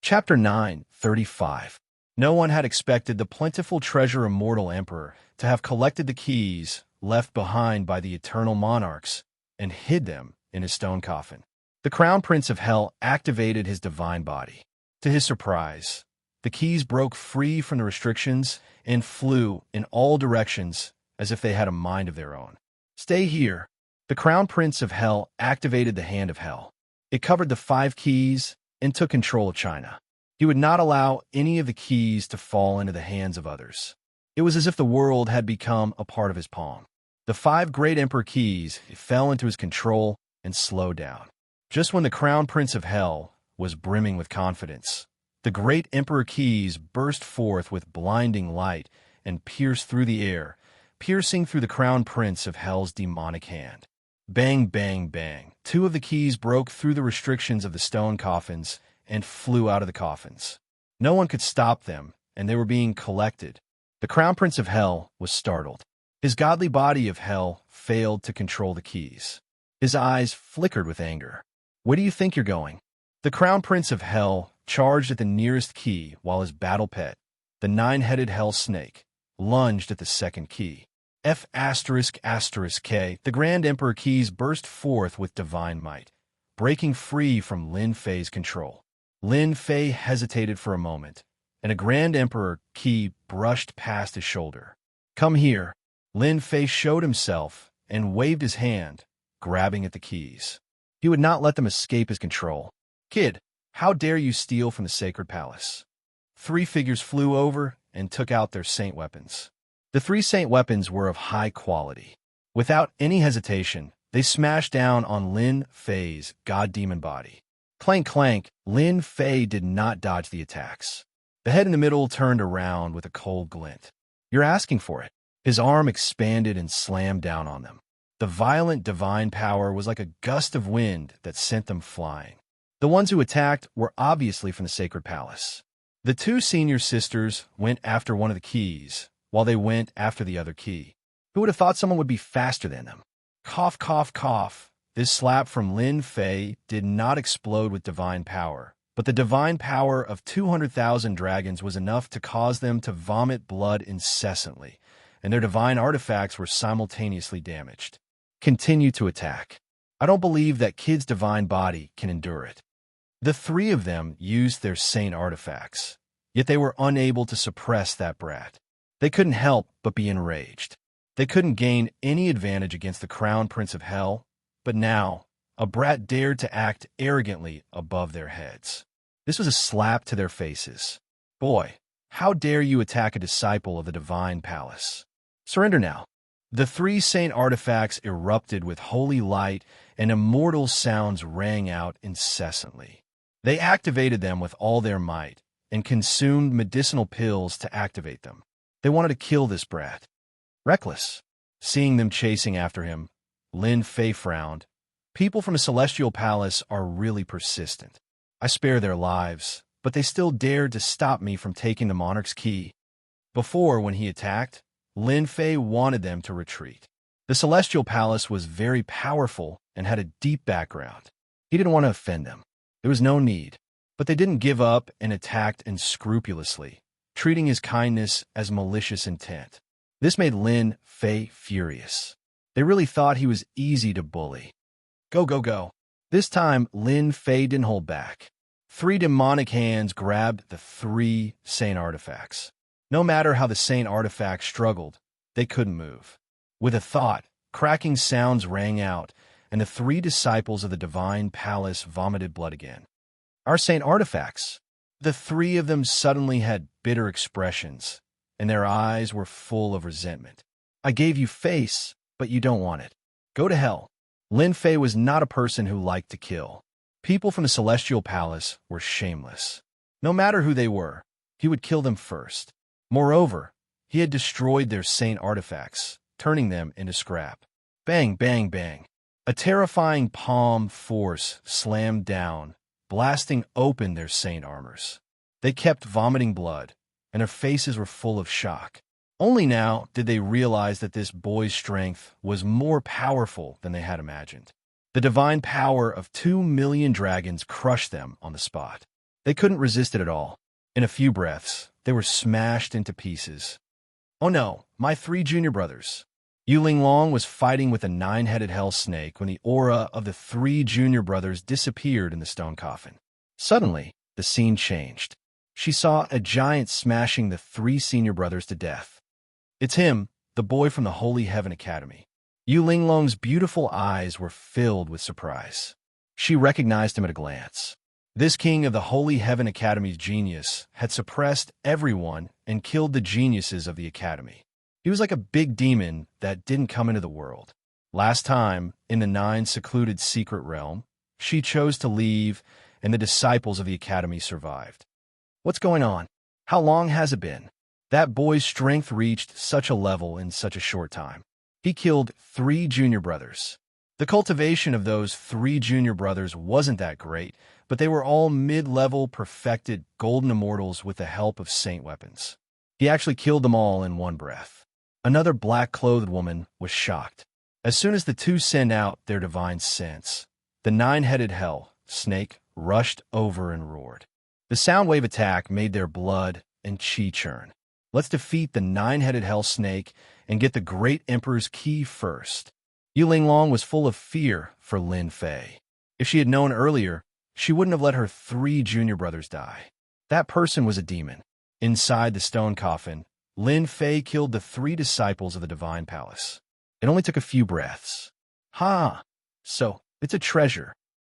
Chapter 9:35. No one had expected the plentiful treasure immortal emperor to have collected the keys left behind by the eternal monarchs and hid them in his stone coffin. The Crown Prince of Hell activated his divine body. To his surprise, the keys broke free from the restrictions and flew in all directions as if they had a mind of their own. Stay here. The Crown Prince of Hell activated the Hand of Hell. It covered the 5 keys and took control of China. He would not allow any of the keys to fall into the hands of others. It was as if the world had become a part of his palm. The 5 great emperor keys fell into his control and slowed down. Just when the Crown Prince of Hell was brimming with confidence, the great emperor keys burst forth with blinding light and pierced through the air, piercing through the Crown Prince of Hell's demonic hand. Bang, bang, bang. 2 of the keys broke through the restrictions of the stone coffins and flew out of the coffins. No one could stop them, and they were being collected. The Crown Prince of Hell was startled. His godly body of hell failed to control the keys. His eyes flickered with anger. Where do you think you're going? The Crown Prince of Hell charged at the nearest key while his battle pet, the 9-headed hell snake, lunged at the second key. F***K. The Grand Emperor keys burst forth with divine might, breaking free from Lin Fei's control. Lin Fei hesitated for a moment, and a Grand Emperor key brushed past his shoulder. Come here. Lin Fei showed himself and waved his hand, grabbing at the keys. He would not let them escape his control. Kid, how dare you steal from the sacred palace? 3 figures flew over and took out their saint weapons. The 3 saint weapons were of high quality. Without any hesitation, they smashed down on Lin Fei's god-demon body. Clank, clank, Lin Fei did not dodge the attacks. The head in the middle turned around with a cold glint. You're asking for it. His arm expanded and slammed down on them. The violent divine power was like a gust of wind that sent them flying. The ones who attacked were obviously from the sacred palace. The 2 senior sisters went after one of the keys, while they went after the other key. Who would have thought someone would be faster than them? Cough, cough, cough. This slap from Lin Fei did not explode with divine power, but the divine power of 200,000 dragons was enough to cause them to vomit blood incessantly, and their divine artifacts were simultaneously damaged. Continue to attack. I don't believe that kid's divine body can endure it. The three of them used their saint artifacts, yet they were unable to suppress that brat. They couldn't help but be enraged. They couldn't gain any advantage against the crown prince of hell, but now a brat dared to act arrogantly above their heads. This was a slap to their faces. Boy, how dare you attack a disciple of the divine palace? Surrender now. The three saint artifacts erupted with holy light, and immortal sounds rang out incessantly. They activated them with all their might and consumed medicinal pills to activate them. They wanted to kill this brat. Reckless. Seeing them chasing after him, Lin Fei frowned. People from a celestial palace are really persistent. I spare their lives, but they still dared to stop me from taking the monarch's key. Before, when he attacked, Lin Fei wanted them to retreat. The celestial palace was very powerful and had a deep background. He didn't want to offend them. There was no need. But they didn't give up and attacked unscrupulously, treating his kindness as malicious intent. This made Lin Fei furious. They really thought he was easy to bully. Go, go, go. This time, Lin Fei didn't hold back. Three demonic hands grabbed the three saint artifacts. No matter how the saint artifacts struggled, they couldn't move. With a thought, cracking sounds rang out, and the three disciples of the divine palace vomited blood again. Our saint artifacts. The three of them suddenly had bitter expressions, and their eyes were full of resentment. I gave you face, but you don't want it. Go to hell. Lin Fei was not a person who liked to kill. People from the celestial palace were shameless. No matter who they were, he would kill them first. Moreover, he had destroyed their saint artifacts, turning them into scrap. Bang, bang, bang. A terrifying palm force slammed down, blasting open their saint armors. They kept vomiting blood, and their faces were full of shock. Only now did they realize that this boy's strength was more powerful than they had imagined. The divine power of 2 million dragons crushed them on the spot. They couldn't resist it at all. In a few breaths, they were smashed into pieces. Oh no, my 3 junior brothers. Yu Linglong was fighting with a 9-headed hell snake when the aura of the 3 junior brothers disappeared in the stone coffin. Suddenly, the scene changed. She saw a giant smashing the 3 senior brothers to death. It's him, the boy from the Holy Heaven Academy. Yu Linglong's beautiful eyes were filled with surprise. She recognized him at a glance. This king of the Holy Heaven Academy's genius had suppressed everyone and killed the geniuses of the academy. He was like a big demon that didn't come into the world. Last time, in the 9 secluded secret realm, she chose to leave, and the disciples of the academy survived. What's going on? How long has it been? That boy's strength reached such a level in such a short time. He killed 3 junior brothers. The cultivation of those 3 junior brothers wasn't that great, but they were all mid-level, perfected, golden immortals with the help of saint weapons. He actually killed them all in one breath. Another black-clothed woman was shocked. As soon as the 2 sent out their divine sense, the 9-headed hell snake rushed over and roared. The sound wave attack made their blood and chi churn. Let's defeat the 9-headed hell snake and get the great emperor's key first. Yu Linglong was full of fear for Lin Fei. If she had known earlier, she wouldn't have let her 3 junior brothers die. That person was a demon. Inside the stone coffin, Lin Fei killed the 3 disciples of the divine palace. It only took a few breaths. So, it's a treasure.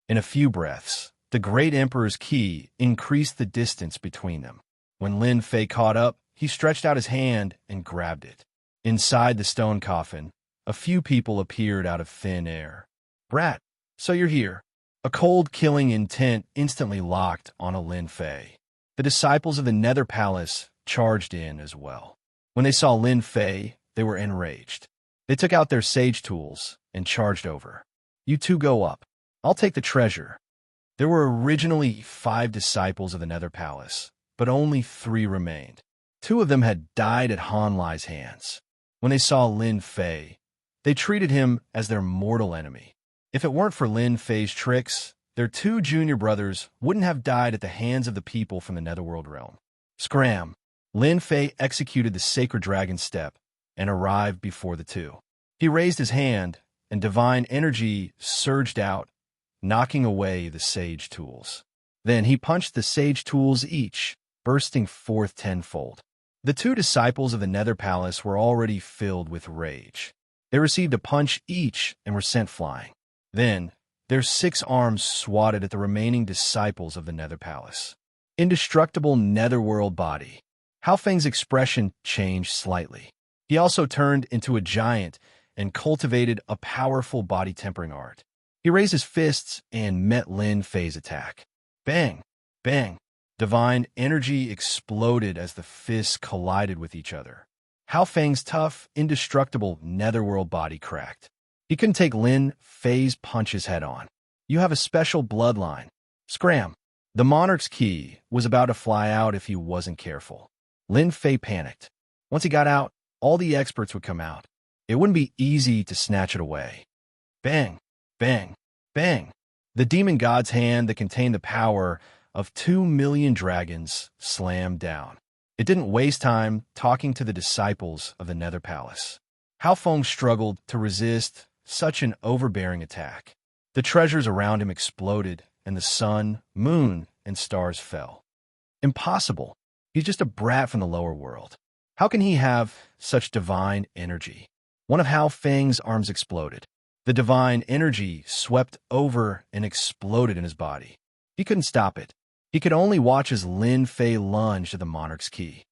In a few breaths, the great emperor's key increased the distance between them. When Lin Fei caught up, he stretched out his hand and grabbed it. Inside the stone coffin, a few people appeared out of thin air. Brat, so you're here. A cold killing intent instantly locked on a Lin Fei. The disciples of the Nether Palace charged in as well. When they saw Lin Fei, they were enraged. They took out their sage tools and charged over. You 2 go up. I'll take the treasure. There were originally 5 disciples of the Nether Palace, but only 3 remained. 2 of them had died at Han Lai's hands. When they saw Lin Fei, they treated him as their mortal enemy. If it weren't for Lin Fei's tricks, their two junior brothers wouldn't have died at the hands of the people from the Netherworld realm. Scram! Lin Fei executed the sacred dragon step and arrived before the two. He raised his hand, and divine energy surged out, knocking away the sage tools. Then he punched the sage tools each, bursting forth tenfold. The two disciples of the Nether Palace were already filled with rage. They received a punch each and were sent flying. Then, their 6 arms swatted at the remaining disciples of the Nether Palace. Indestructible netherworld body. Hao Feng's expression changed slightly. He also turned into a giant and cultivated a powerful body-tempering art. He raised his fists and met Lin Fei's attack. Bang! Bang! Divine energy exploded as the fists collided with each other. Hao Feng's tough, indestructible netherworld body cracked. He couldn't take Lin Fei's punches head-on. You have a special bloodline. Scram! The monarch's key was about to fly out if he wasn't careful. Lin Fei panicked. Once he got out, all the experts would come out. It wouldn't be easy to snatch it away. Bang! Bang! Bang! The demon god's hand that contained the power of 2 million dragons slammed down. It didn't waste time talking to the disciples of the Nether Palace. Hao Feng struggled to resist such an overbearing attack. The treasures around him exploded, and the sun, moon, and stars fell. Impossible. He's just a brat from the lower world. How can he have such divine energy? One of Hao Feng's arms exploded. The divine energy swept over and exploded in his body. He couldn't stop it. He could only watch as Lin Fei lunged at the monarch's key.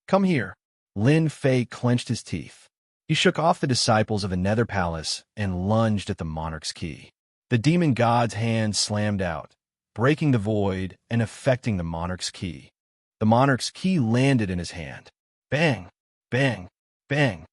Come here. Lin Fei clenched his teeth. He shook off the disciples of the Nether Palace and lunged at the monarch's key. The demon god's hand slammed out, breaking the void and affecting the monarch's key. The monarch's key landed in his hand. Bang! Bang! Bang!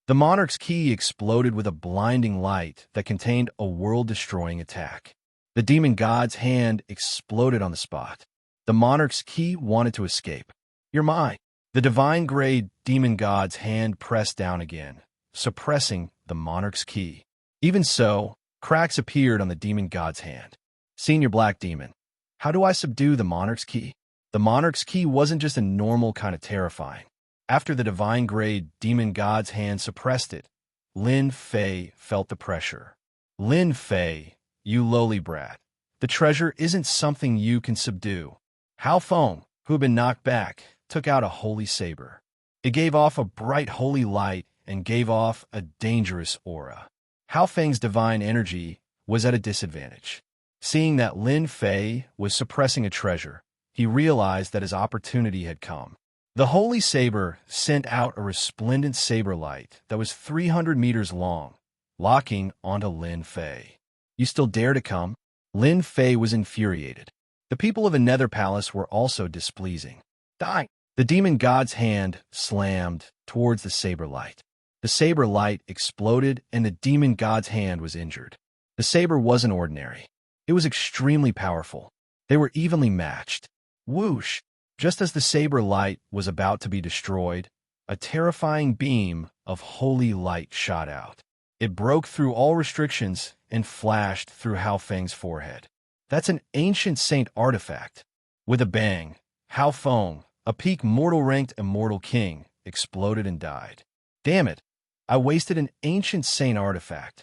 The monarch's key exploded with a blinding light that contained a world-destroying attack. The demon god's hand exploded on the spot. The monarch's key wanted to escape. You're mine. The divine-grade demon god's hand pressed down again, suppressing the monarch's key. Even so, cracks appeared on the demon god's hand. Senior Black Demon, how do I subdue the monarch's key? The monarch's key wasn't just a normal kind of terrifying. After the divine-grade demon god's hand suppressed it, Lin Fei felt the pressure. Lin Fei, you lowly brat. The treasure isn't something you can subdue. Hao Feng, who had been knocked back, took out a holy saber. It gave off a bright holy light and gave off a dangerous aura. Hao Feng's divine energy was at a disadvantage. Seeing that Lin Fei was suppressing a treasure, he realized that his opportunity had come. The holy saber sent out a resplendent saber light that was 300 meters long, locking onto Lin Fei. You still dare to come? Lin Fei was infuriated. The people of the Nether Palace were also displeasing. Die! The demon god's hand slammed towards the saber light. The saber light exploded and the demon god's hand was injured. The saber wasn't ordinary. It was extremely powerful. They were evenly matched. Whoosh! Just as the saber light was about to be destroyed, a terrifying beam of holy light shot out. It broke through all restrictions and flashed through Hao Feng's forehead. That's an ancient saint artifact. With a bang, Hao Feng, a peak mortal-ranked immortal king, exploded and died. Damn it! I wasted an ancient saint artifact.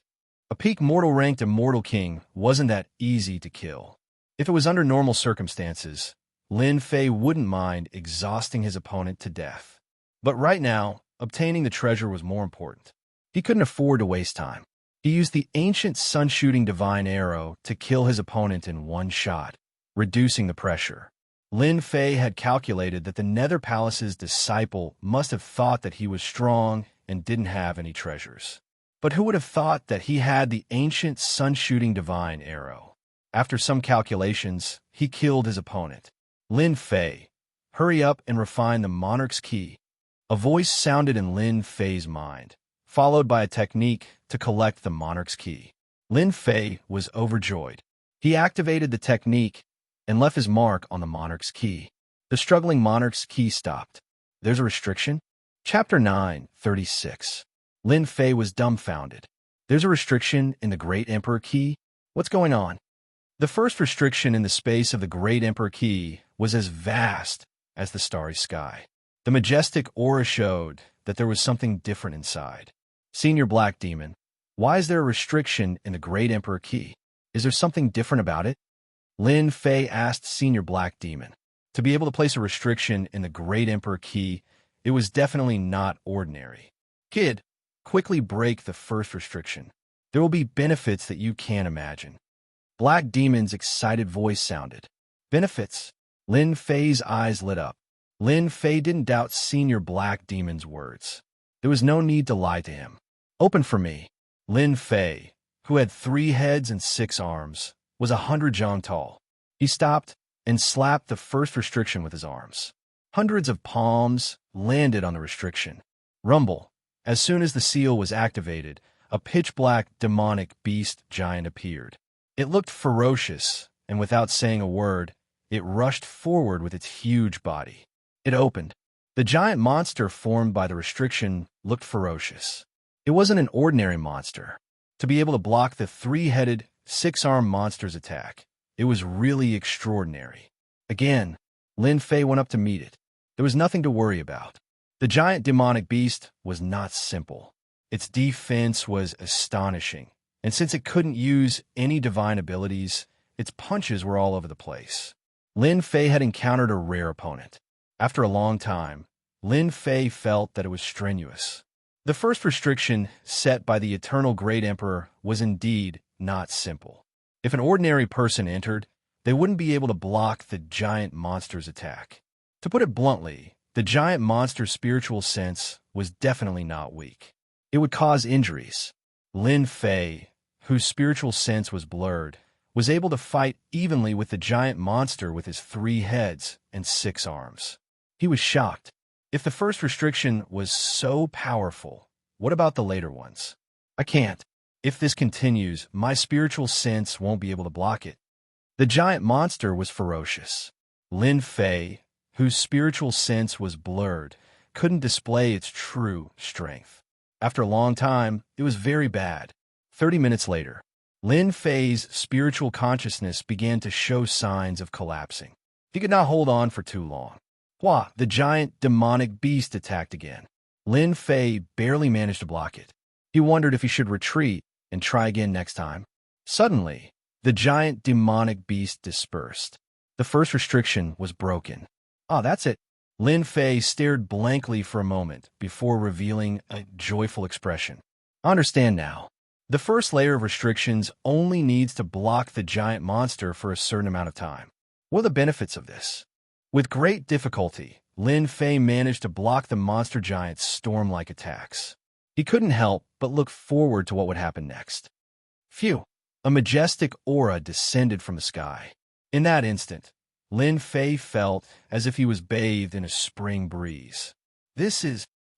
A peak mortal-ranked immortal king wasn't that easy to kill. If it was under normal circumstances, Lin Fei wouldn't mind exhausting his opponent to death. But right now, obtaining the treasure was more important. He couldn't afford to waste time. He used the ancient sun-shooting divine arrow to kill his opponent in one shot, reducing the pressure. Lin Fei had calculated that the Nether Palace's disciple must have thought that he was strong and didn't have any treasures. But who would have thought that he had the ancient sun-shooting divine arrow? After some calculations, he killed his opponent. Lin Fei, hurry up and refine the monarch's key. A voice sounded in Lin Fei's mind, followed by a technique to collect the monarch's key. Lin Fei was overjoyed. He activated the technique and left his mark on the monarch's key. The struggling monarch's key stopped. There's a restriction? Chapter 9:36. Lin Fei was dumbfounded. There's a restriction in the Great Emperor key? What's going on? The first restriction in the space of the Great Emperor Key was as vast as the starry sky. The majestic aura showed that there was something different inside. Senior Black Demon, why is there a restriction in the Great Emperor Key? Is there something different about it? Lin Fei asked Senior Black Demon. To be able to place a restriction in the Great Emperor Key, it was definitely not ordinary. Kid, quickly break the first restriction. There will be benefits that you can't imagine. Black Demon's excited voice sounded. Benefits? Lin Fei's eyes lit up. Lin Fei didn't doubt Senior Black Demon's words. There was no need to lie to him. Open for me. Lin Fei, who had 3 heads and 6 arms, was 100 zhang tall. He stopped and slapped the first restriction with his arms. Hundreds of palms landed on the restriction. Rumble. As soon as the seal was activated, a pitch-black demonic beast giant appeared. It looked ferocious, and without saying a word, it rushed forward with its huge body. It opened. The giant monster formed by the restriction looked ferocious. It wasn't an ordinary monster. To be able to block the 3-headed, 6-armed monster's attack, it was really extraordinary. Again, Lin Fei went up to meet it. There was nothing to worry about. The giant demonic beast was not simple. Its defense was astonishing, and since it couldn't use any divine abilities, its punches were all over the place. Lin Fei had encountered a rare opponent. After a long time, Lin Fei felt that it was strenuous. The first restriction set by the Eternal Great Emperor was indeed not simple. If an ordinary person entered, they wouldn't be able to block the giant monster's attack. To put it bluntly, the giant monster's spiritual sense was definitely not weak. It would cause injuries. Lin Fei, whose spiritual sense was blurred, was able to fight evenly with the giant monster with his 3 heads and 6 arms. He was shocked. If the first restriction was so powerful, what about the later ones? I can't. If this continues, my spiritual sense won't be able to block it. The giant monster was ferocious. Lin Fei, whose spiritual sense was blurred, couldn't display its true strength. After a long time, it was very bad. 30 minutes later, Lin Fei's spiritual consciousness began to show signs of collapsing. He could not hold on for too long. Hua, the giant demonic beast attacked again. Lin Fei barely managed to block it. He wondered if he should retreat and try again next time. Suddenly, the giant demonic beast dispersed. The first restriction was broken. Ah, that's it. Lin Fei stared blankly for a moment before revealing a joyful expression. I understand now. The first layer of restrictions only needs to block the giant monster for a certain amount of time. What are the benefits of this? With great difficulty, Lin Fei managed to block the monster giant's storm-like attacks. He couldn't help but look forward to what would happen next. Phew! A majestic aura descended from the sky. In that instant, Lin Fei felt as if he was bathed in a spring breeze.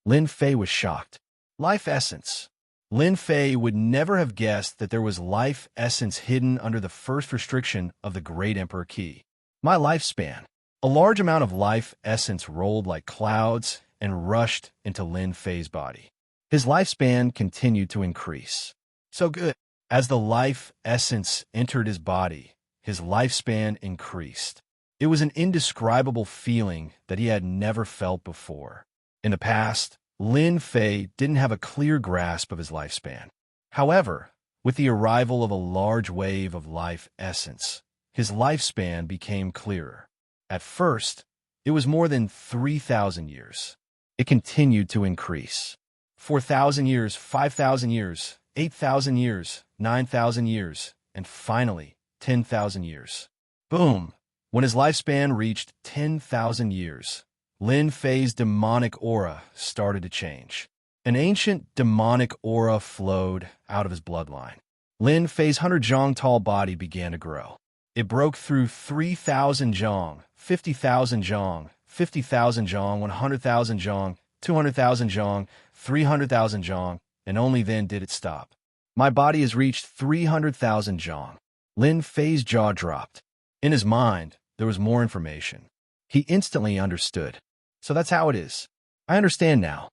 Lin Fei was shocked. Life essence. Lin Fei would never have guessed that there was life essence hidden under the first restriction of the Great Emperor Key. My lifespan. A large amount of life essence rolled like clouds and rushed into Lin Fei's body. His lifespan continued to increase. So good. As the life essence entered his body, his lifespan increased. It was an indescribable feeling that he had never felt before. In the past, Lin Fei didn't have a clear grasp of his lifespan. However, with the arrival of a large wave of life essence, his lifespan became clearer. At first, it was more than 3,000 years. It continued to increase. 4,000 years, 5,000 years, 8,000 years, 9,000 years, and finally, 10,000 years. Boom! When his lifespan reached 10,000 years, Lin Fei's demonic aura started to change. An ancient demonic aura flowed out of his bloodline. Lin Fei's 100 zhang tall body began to grow. It broke through 3,000 zhang, 50,000 zhang, 50,000 zhang, 100,000 zhang, 200,000 zhang, 300,000 zhang, and only then did it stop. My body has reached 300,000 zhang. Lin Fei's jaw dropped. In his mind, there was more information. He instantly understood. So that's how it is. I understand now.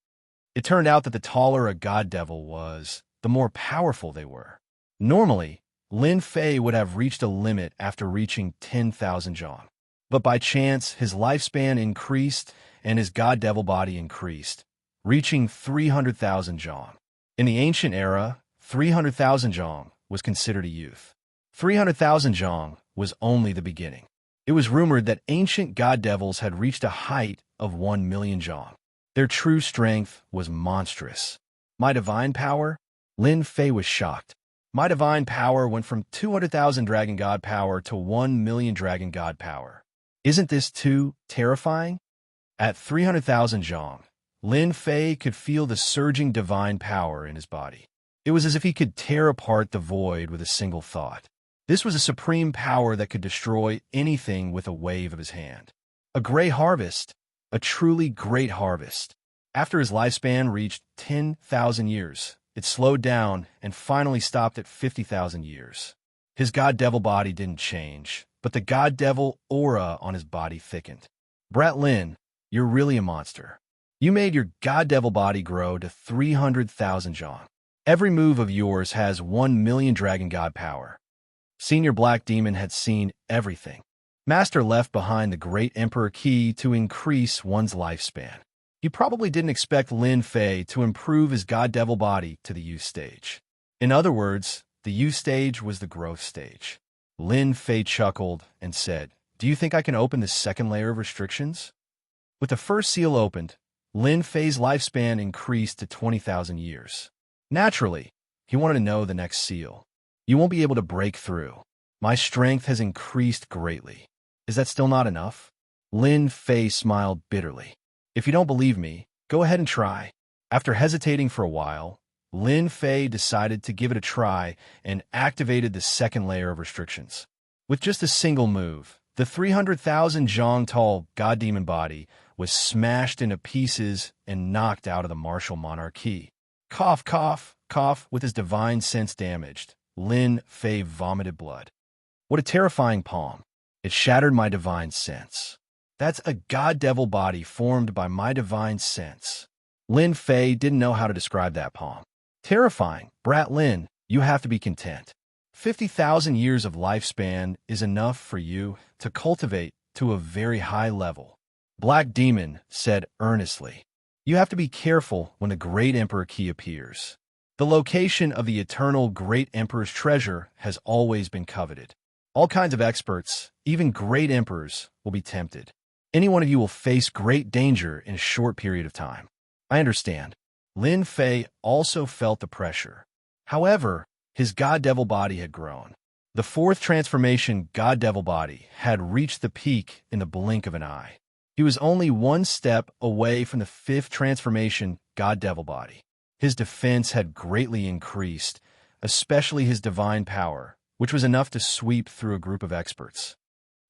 It turned out that the taller a god devil was, the more powerful they were. Normally, Lin Fei would have reached a limit after reaching 10,000 zhang. But by chance, his lifespan increased and his god devil body increased, reaching 300,000 zhang. In the ancient era, 300,000 zhang was considered a youth. 300,000 zhang was only the beginning. It was rumored that ancient god devils had reached a height of 1 million zhang. Their true strength was monstrous. My divine power? Lin Fei was shocked. My divine power went from 200,000 dragon god power to 1 million dragon god power. Isn't this too terrifying? At 300,000 zhang, Lin Fei could feel the surging divine power in his body. It was as if he could tear apart the void with a single thought. This was a supreme power that could destroy anything with a wave of his hand. A gray harvest, a truly great harvest. After his lifespan reached 10,000 years, it slowed down and finally stopped at 50,000 years. His god devil body didn't change, but the god devil aura on his body thickened. Brat Lin, you're really a monster. You made your god devil body grow to 300,000 zhang. Every move of yours has 1 million dragon god power. Senior Black Demon had seen everything. Master left behind the Great Emperor Key to increase one's lifespan. He probably didn't expect Lin Fei to improve his god devil body to the youth stage. In other words, the youth stage was the growth stage. Lin Fei chuckled and said, "Do you think I can open the second layer of restrictions?" With the first seal opened, Lin Fei's lifespan increased to 20,000 years. Naturally, he wanted to know the next seal. You won't be able to break through. My strength has increased greatly. Is that still not enough? Lin Fei smiled bitterly. If you don't believe me, go ahead and try. After hesitating for a while, Lin Fei decided to give it a try and activated the second layer of restrictions. With just a single move, the 300,000 zhang tall god demon body was smashed into pieces and knocked out of the martial monarchy. Cough, cough, cough. With his divine sense damaged, Lin Fei vomited blood. What a terrifying palm. It shattered my divine sense. That's a god devil body formed by my divine sense. Lin Fei didn't know how to describe that palm. Terrifying. Brat Lin, you have to be content. 50,000 years of lifespan is enough for you to cultivate to a very high level. Black Demon said earnestly. You have to be careful when the Great Emperor Key appears. The location of the eternal Great Emperor's treasure has always been coveted. All kinds of experts, even great emperors, will be tempted. Any one of you will face great danger in a short period of time. I understand. Lin Fei also felt the pressure. However, his god devil body had grown. The fourth transformation god devil body had reached the peak in the blink of an eye. He was only one step away from the fifth transformation god devil body. His defense had greatly increased, especially his divine power, which was enough to sweep through a group of experts.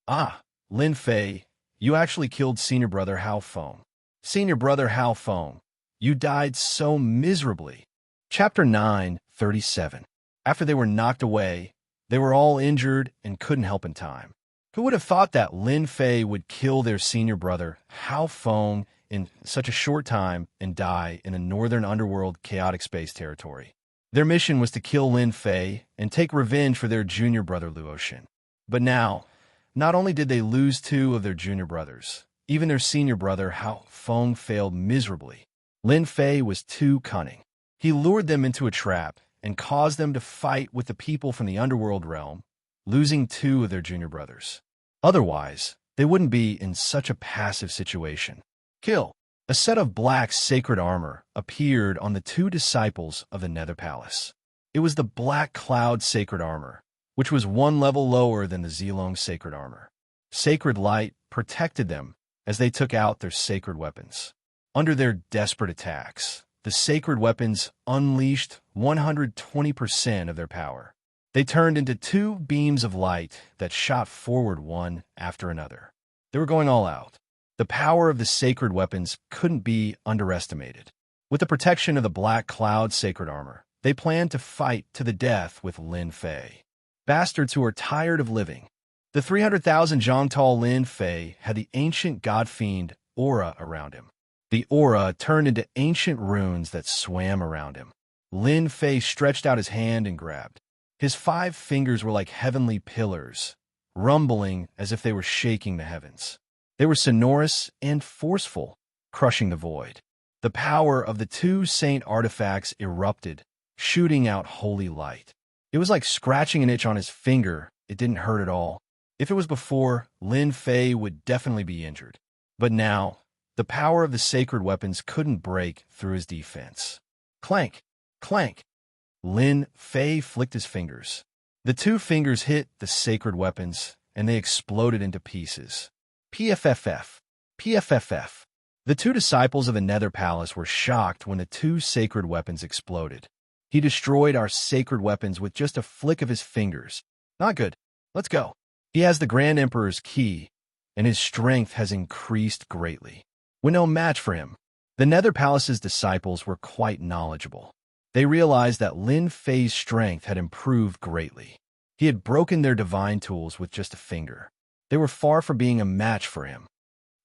Ah, Lin Fei, you actually killed Senior Brother Hao Feng. Senior Brother Hao Feng, you died so miserably. Chapter 9:37. After they were knocked away, they were all injured and couldn't help in time. Who would have thought that Lin Fei would kill their senior brother, Hao Feng, in such a short time and die in the northern underworld chaotic space territory? Their mission was to kill Lin Fei and take revenge for their junior brother Luoshin. But now, not only did they lose two of their junior brothers, even their senior brother Hao Feng failed miserably. Lin Fei was too cunning. He lured them into a trap and caused them to fight with the people from the underworld realm, losing two of their junior brothers. Otherwise, they wouldn't be in such a passive situation. Kill. A set of black sacred armor appeared on the two disciples of the Nether Palace. It was the Black Cloud sacred armor, which was one level lower than the Zilong sacred armor. Sacred light protected them as they took out their sacred weapons. Under their desperate attacks, the sacred weapons unleashed 120% of their power. They turned into two beams of light that shot forward one after another. They were going all out. The power of the sacred weapons couldn't be underestimated. With the protection of the Black Cloud sacred armor, they planned to fight to the death with Lin Fei. Bastards who are tired of living. The 300,000 zhang tall Lin Fei had the ancient god fiend aura around him. The aura turned into ancient runes that swam around him. Lin Fei stretched out his hand and grabbed. His 5 fingers were like heavenly pillars, rumbling as if they were shaking the heavens. They were sonorous and forceful, crushing the void. The power of the 2 saint artifacts erupted, shooting out holy light. It was like scratching an itch on his finger. It didn't hurt at all. If it was before, Lin Fei would definitely be injured. But now, the power of the sacred weapons couldn't break through his defense. Clank! Clank! Lin Fei flicked his fingers. The 2 fingers hit the sacred weapons, and they exploded into pieces. PFFF! PFFF! The 2 disciples of the Nether Palace were shocked when the 2 sacred weapons exploded. He destroyed our sacred weapons with just a flick of his fingers. Not good. Let's go. He has the Grand Emperor's key, and his strength has increased greatly. We're no match for him. The Nether Palace's disciples were quite knowledgeable. They realized that Lin Fei's strength had improved greatly. He had broken their divine tools with just a finger. They were far from being a match for him.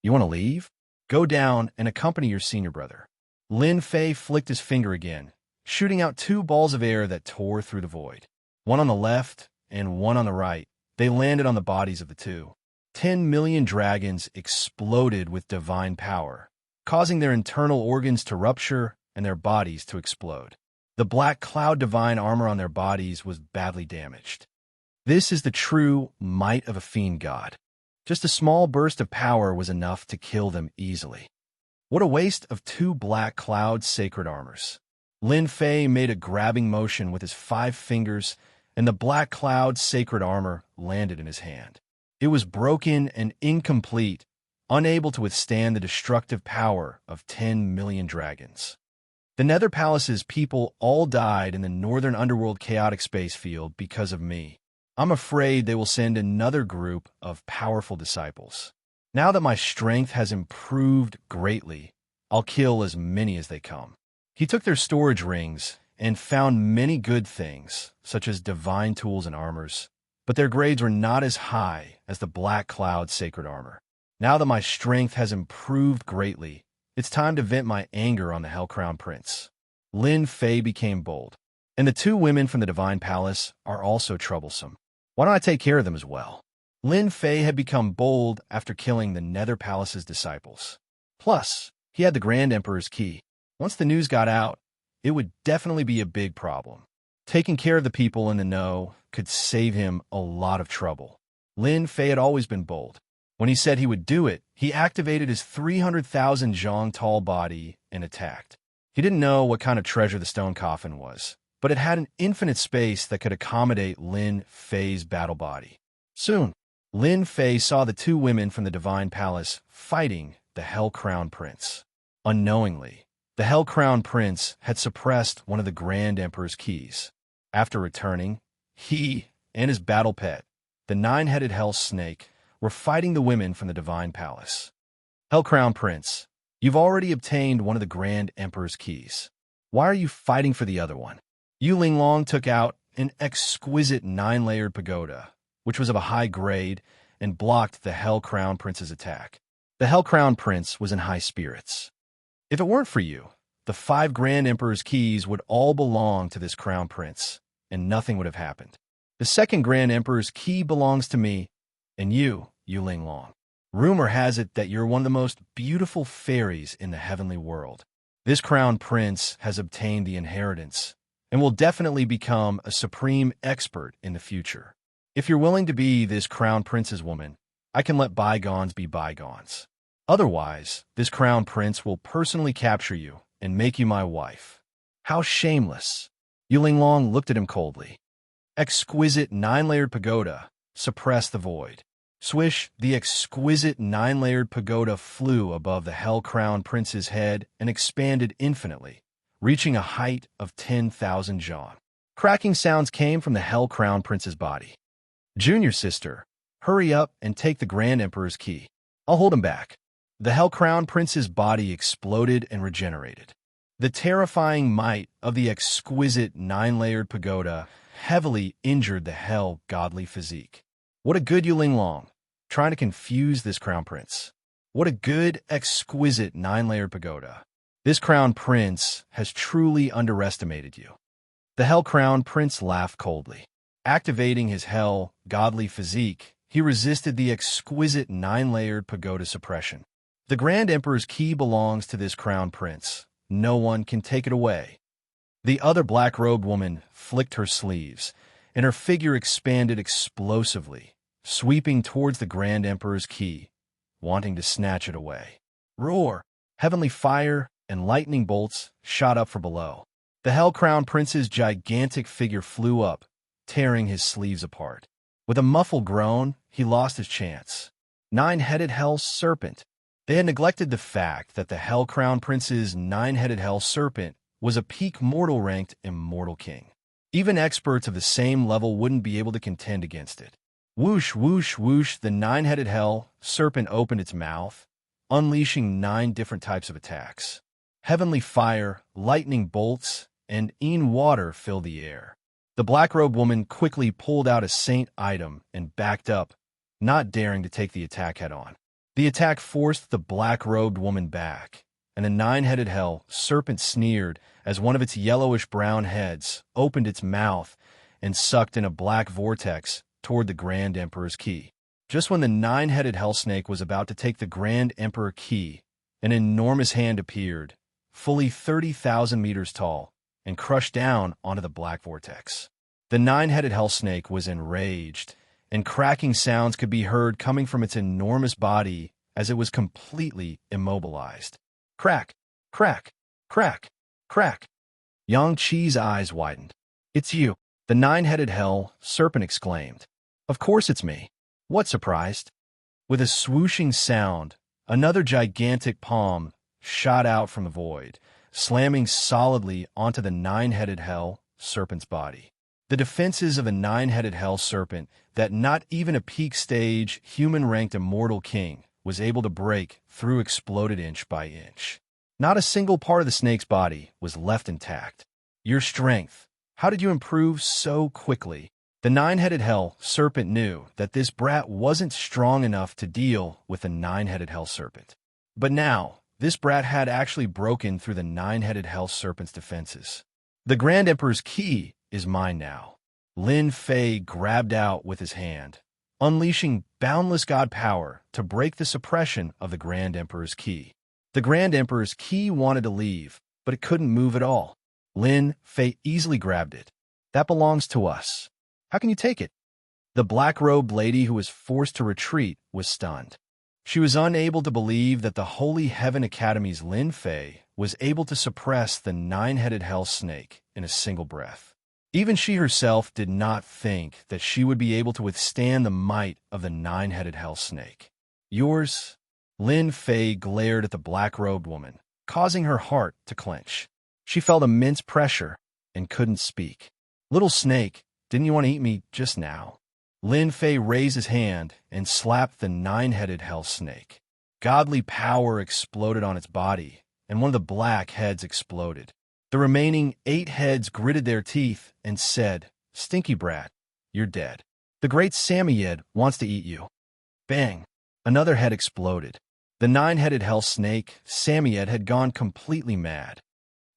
You want to leave? Go down and accompany your senior brother. Lin Fei flicked his finger again, shooting out 2 balls of air that tore through the void. One on the left and one on the right. They landed on the bodies of the 2. 10 million dragons exploded with divine power, causing their internal organs to rupture and their bodies to explode. The black cloud divine armor on their bodies was badly damaged. This is the true might of a fiend god. Just a small burst of power was enough to kill them easily. What a waste of 2 black cloud sacred armors. Lin Fei made a grabbing motion with his 5 fingers, and the black cloud sacred armor landed in his hand. It was broken and incomplete, unable to withstand the destructive power of 10 million dragons. The Nether Palace's people all died in the northern underworld chaotic space field because of me. I'm afraid they will send another group of powerful disciples. Now that my strength has improved greatly, I'll kill as many as they come. He took their storage rings and found many good things, such as divine tools and armors, but their grades were not as high as the Black Cloud sacred armor. Now that my strength has improved greatly, it's time to vent my anger on the Hell-Crowned Prince. Lin Fei became bold, and the 2 women from the Divine Palace are also troublesome. Why don't I take care of them as well? Lin Fei had become bold after killing the Nether Palace's disciples. Plus, he had the Grand Emperor's key. Once the news got out, it would definitely be a big problem. Taking care of the people in the know could save him a lot of trouble. Lin Fei had always been bold. When he said he would do it, he activated his 300,000 zhong tall body and attacked. He didn't know what kind of treasure the stone coffin was, but it had an infinite space that could accommodate Lin Fei's battle body. Soon, Lin Fei saw the 2 women from the Divine Palace fighting the Hell-Crowned Prince. Unknowingly, the Hell-Crowned Prince had suppressed one of the Grand Emperor's keys. After returning, he and his battle pet, the 9-headed Hell Snake, were fighting the women from the Divine Palace. Hell-Crowned Prince, you've already obtained one of the Grand Emperor's keys. Why are you fighting for the other one? Yu Linglong took out an exquisite 9-layered pagoda, which was of a high grade, and blocked the Hell-Crowned Prince's attack. The Hell-Crowned Prince was in high spirits. If it weren't for you, the 5 Grand Emperor's keys would all belong to this Crown Prince, and nothing would have happened. The 2nd Grand Emperor's key belongs to me, and you, Yu Linglong. Rumor has it that you're one of the most beautiful fairies in the heavenly world. This Crown Prince has obtained the inheritance, and will definitely become a supreme expert in the future. If you're willing to be this Crown Prince's woman, I can let bygones be bygones. Otherwise, this Crown Prince will personally capture you and make you my wife. How shameless! Yu Linglong looked at him coldly. Exquisite 9-layered pagoda suppressed the void. Swish, the exquisite 9-layered pagoda flew above the Hell-Crowned Prince's head and expanded infinitely, reaching a height of 10,000 zhong. Cracking sounds came from the Hell-Crowned Prince's body. Junior sister, hurry up and take the Grand Emperor's key. I'll hold him back. The Hell-Crowned Prince's body exploded and regenerated. The terrifying might of the exquisite 9-layered pagoda heavily injured the Hell godly physique. What a good Yu Linglong, trying to confuse this Crown Prince. What a good, exquisite 9-layered pagoda. This Crown Prince has truly underestimated you. The Hell-Crowned Prince laughed coldly. Activating his hell-godly physique, he resisted the exquisite 9-layered pagoda suppression. The Grand Emperor's key belongs to this crown prince. No one can take it away. The other black-robed woman flicked her sleeves, and her figure expanded explosively, sweeping towards the Grand Emperor's key, wanting to snatch it away. Roar! Heavenly fire and lightning bolts shot up from below. The Hell Crown Prince's gigantic figure flew up, tearing his sleeves apart. With a muffled groan, he lost his chance. 9-headed Hell Serpent. They had neglected the fact that the Hell Crown Prince's 9-headed Hell Serpent was a peak mortal-ranked immortal king. Even experts of the same level wouldn't be able to contend against it. Whoosh, whoosh, whoosh, the 9-headed Hell Serpent opened its mouth, unleashing 9 different types of attacks. Heavenly fire, lightning bolts, and water filled the air. The black-robed woman quickly pulled out a saint item and backed up, not daring to take the attack head-on. The attack forced the black-robed woman back, and the 9-headed Hell Serpent sneered as one of its yellowish-brown heads opened its mouth and sucked in a black vortex toward the Grand Emperor's key. Just when the 9-headed Hell Snake was about to take the Grand Emperor key, an enormous hand appeared, fully 30,000 meters tall, and crushed down onto the black vortex. The 9-headed Hell Snake was enraged, and cracking sounds could be heard coming from its enormous body as it was completely immobilized. Crack, crack, crack, crack. Yang Qi's eyes widened. "It's you," the 9-headed Hell Serpent exclaimed. "Of course it's me. What surprised?" With a swooshing sound, another gigantic palm shot out from the void, slamming solidly onto the 9-headed Hell Serpent's body. The defenses of a 9-headed Hell Serpent that not even a peak stage, human-ranked immortal king was able to break through exploded inch by inch. Not a single part of the snake's body was left intact. Your strength. How did you improve so quickly? The 9-headed Hell Serpent knew that this brat wasn't strong enough to deal with the 9-headed Hell Serpent. But now, this brat had actually broken through the 9-headed Hell Serpent's defenses. The Grand Emperor's key is mine now. Lin Fei grabbed out with his hand, unleashing boundless god power to break the suppression of the Grand Emperor's key. The Grand Emperor's key wanted to leave, but it couldn't move at all. Lin Fei easily grabbed it. "That belongs to us. How can you take it?" The black-robed lady who was forced to retreat was stunned. She was unable to believe that the Holy Heaven Academy's Lin Fei was able to suppress the 9-headed Hell Snake in a single breath. Even she herself did not think that she would be able to withstand the might of the 9-headed Hell Snake. "Yours?" Lin Fei glared at the black-robed woman, causing her heart to clench. She felt immense pressure and couldn't speak. "Little snake, didn't you want to eat me just now?" Lin Fei raised his hand and slapped the 9-headed Hell Snake. Godly power exploded on its body, and one of the black heads exploded. The remaining 8 heads gritted their teeth and said, "Stinky brat, you're dead. The great Samoyed wants to eat you." Bang! Another head exploded. The 9-headed Hell Snake, Samoyed, had gone completely mad.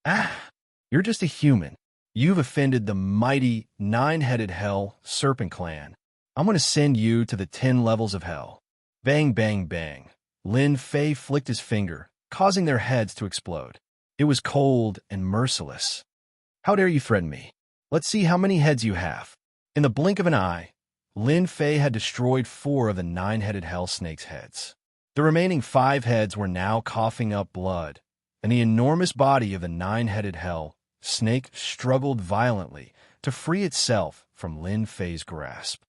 "Ah! You're just a human. You've offended the mighty 9-headed Hell Serpent clan. I'm going to send you to the 10 levels of hell." Bang, bang, bang. Lin Fei flicked his finger, causing their heads to explode. It was cold and merciless. "How dare you threaten me? Let's see how many heads you have." In the blink of an eye, Lin Fei had destroyed 4 of the 9-headed Hell Snake's heads. The remaining 5 heads were now coughing up blood, and the enormous body of the 9-headed Hell Snake struggled violently to free itself from Lin Fei's grasp.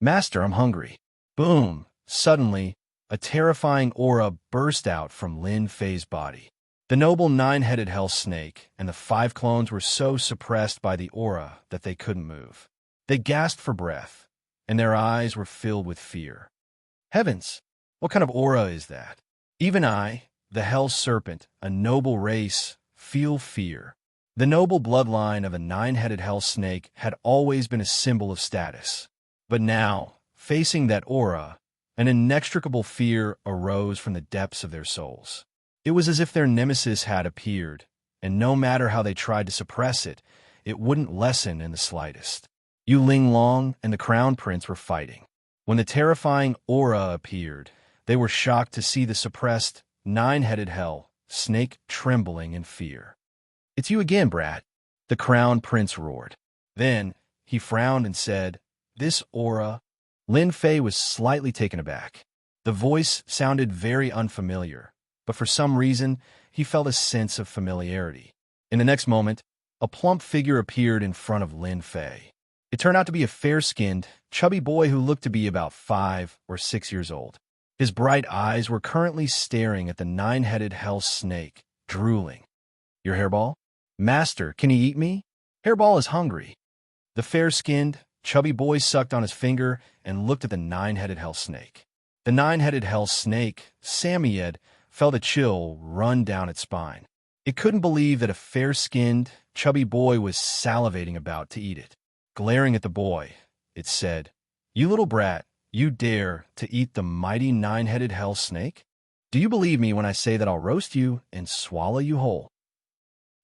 "Master, I'm hungry." Boom! Suddenly, a terrifying aura burst out from Lin Fei's body. The noble 9-headed Hell Snake and the 5 clones were so suppressed by the aura that they couldn't move. They gasped for breath, and their eyes were filled with fear. Heavens! What kind of aura is that? Even I, the Hell Serpent, a noble race, feel fear. The noble bloodline of a 9-headed Hell Snake had always been a symbol of status. But now, facing that aura, an inextricable fear arose from the depths of their souls. It was as if their nemesis had appeared, and no matter how they tried to suppress it, it wouldn't lessen in the slightest. Yu Linglong and the Crown Prince were fighting. When the terrifying aura appeared, they were shocked to see the suppressed, nine-headed hell snake trembling in fear. "It's you again, brat," the Crown Prince roared. Then, he frowned and said, "This aura—" Lin Fei was slightly taken aback. The voice sounded very unfamiliar, but for some reason, he felt a sense of familiarity. In the next moment, a plump figure appeared in front of Lin Fei. It turned out to be a fair-skinned, chubby boy who looked to be about 5 or 6 years old. His bright eyes were currently staring at the nine-headed hell snake, drooling. "Your hairball? Master, can he eat me? Hairball is hungry." The fair-skinned, chubby boy sucked on his finger and looked at the nine-headed hell snake. The nine-headed hell snake, Samyed, felt a chill run down its spine. It couldn't believe that a fair-skinned, chubby boy was salivating about to eat it. Glaring at the boy, it said, "You little brat, you dare to eat the mighty nine-headed hell snake? Do you believe me when I say that I'll roast you and swallow you whole?"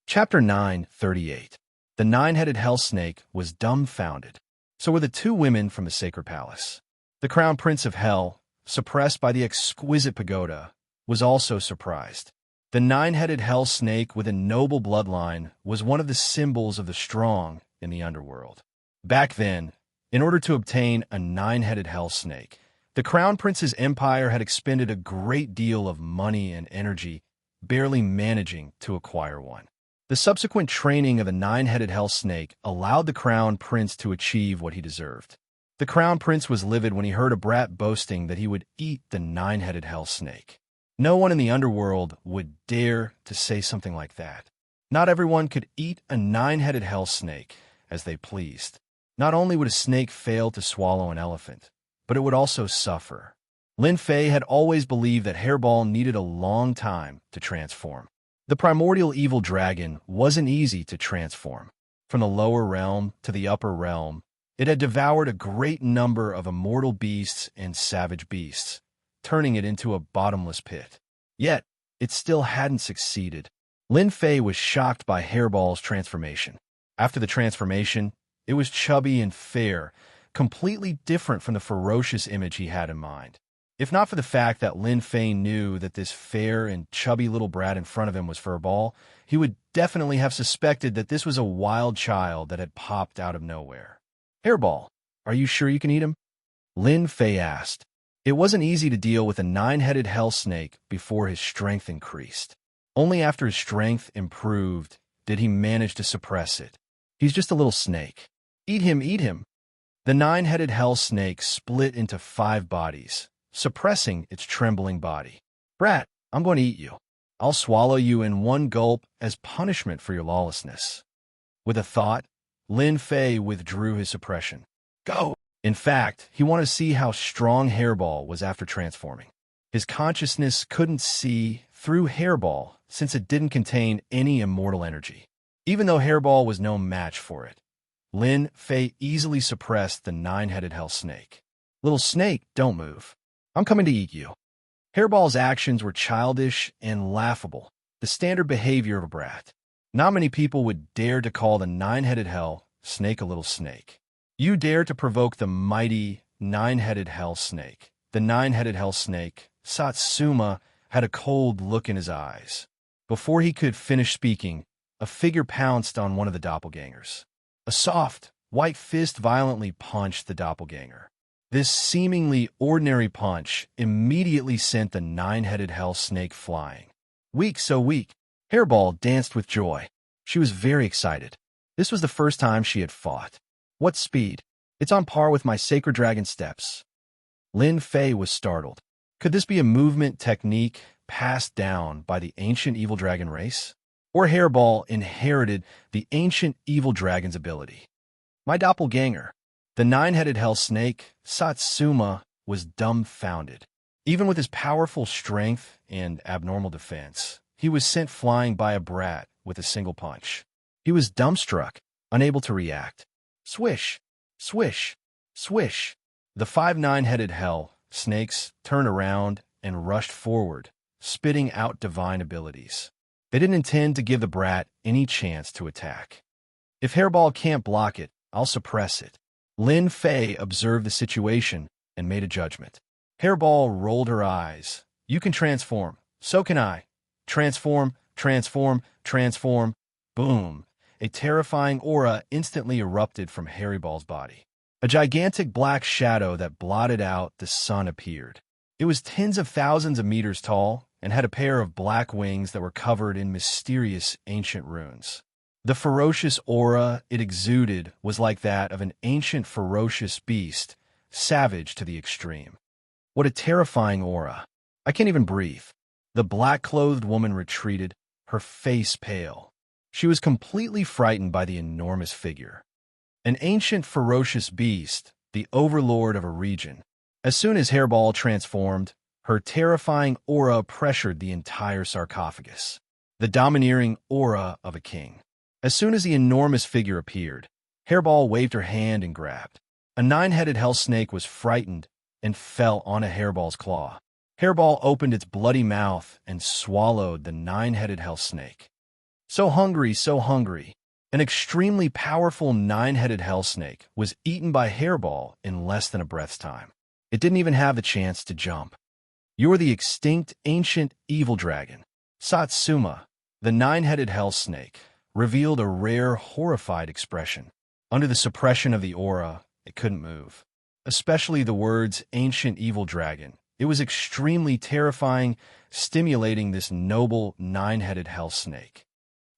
Chapter 9:38. The nine-headed hell snake was dumbfounded. So were the two women from the sacred palace. The crown prince of hell, suppressed by the exquisite pagoda, was also surprised. The nine-headed hell snake with a noble bloodline was one of the symbols of the strong in the underworld. Back then, in order to obtain a nine-headed hell snake, the crown prince's empire had expended a great deal of money and energy, barely managing to acquire one. The subsequent training of the nine-headed hell snake allowed the crown prince to achieve what he deserved. The crown prince was livid when he heard a brat boasting that he would eat the nine-headed hell snake. No one in the underworld would dare to say something like that. Not everyone could eat a nine-headed hell snake as they pleased. Not only would a snake fail to swallow an elephant, but it would also suffer. Lin Fei had always believed that Hairball needed a long time to transform. The primordial evil dragon wasn't easy to transform. From the lower realm to the upper realm, it had devoured a great number of immortal beasts and savage beasts, turning it into a bottomless pit. Yet, it still hadn't succeeded. Lin Fei was shocked by Hairball's transformation. After the transformation, it was chubby and fair, completely different from the ferocious image he had in mind. If not for the fact that Lin Fei knew that this fair and chubby little brat in front of him was Furball, he would definitely have suspected that this was a wild child that had popped out of nowhere. "Hairball, are you sure you can eat him?" Lin Fei asked. It wasn't easy to deal with a nine-headed hell snake before his strength increased. Only after his strength improved did he manage to suppress it. "He's just a little snake. Eat him, eat him." The nine-headed hell snake split into 5 bodies, suppressing its trembling body. "Brat, I'm going to eat you. I'll swallow you in one gulp as punishment for your lawlessness." With a thought, Lin Fei withdrew his suppression. "Go!" In fact, he wanted to see how strong Hairball was after transforming. His consciousness couldn't see through Hairball since it didn't contain any immortal energy. Even though Hairball was no match for it, Lin Fei easily suppressed the nine-headed hell snake. "Little snake, don't move. I'm coming to eat you." Hairball's actions were childish and laughable, the standard behavior of a brat. Not many people would dare to call the nine-headed hell snake a little snake. You dare to provoke the mighty nine-headed hell snake. The nine-headed hell snake, Satsuma, had a cold look in his eyes. Before he could finish speaking, a figure pounced on one of the doppelgangers. A soft, white fist violently punched the doppelganger. This seemingly ordinary punch immediately sent the nine-headed hell snake flying. Weak, so weak. Hairball danced with joy. She was very excited. This was the first time she had fought. "What speed? It's on par with my sacred dragon steps." Lin Fei was startled. Could this be a movement technique passed down by the ancient evil dragon race? Or Hairball inherited the ancient evil dragon's ability? My doppelganger, the nine-headed hell snake, Satsuma, was dumbfounded. Even with his powerful strength and abnormal defense, he was sent flying by a brat with a single punch. He was dumbstruck, unable to react. Swish, swish, swish. The 5 nine-headed hell snakes turned around and rushed forward, spitting out divine abilities. They didn't intend to give the brat any chance to attack. "If Hairball can't block it, I'll suppress it." Lin Fei observed the situation and made a judgment. Hairball rolled her eyes. You can transform. So can I. Transform, transform, transform. Boom. A terrifying aura instantly erupted from Hairball's body. A gigantic black shadow that blotted out the sun appeared. It was tens of thousands of meters tall and had a pair of black wings that were covered in mysterious ancient runes. The ferocious aura it exuded was like that of an ancient ferocious beast, savage to the extreme. What a terrifying aura. I can't even breathe. The black-clothed woman retreated, her face pale. She was completely frightened by the enormous figure. An ancient ferocious beast, the overlord of a region. As soon as Hairball transformed, her terrifying aura pressured the entire sarcophagus. The domineering aura of a king. As soon as the enormous figure appeared, Hairball waved her hand and grabbed. A nine-headed hell snake was frightened and fell on a Hairball's claw. Hairball opened its bloody mouth and swallowed the nine-headed hell snake. So hungry, so hungry. An extremely powerful nine-headed hell snake was eaten by Hairball in less than a breath's time. It didn't even have the chance to jump. You're the extinct ancient evil dragon. Satsuma, the nine-headed hell snake, revealed a rare, horrified expression. Under the suppression of the aura, it couldn't move. Especially the words ancient evil dragon. It was extremely terrifying, stimulating this noble nine-headed hell snake.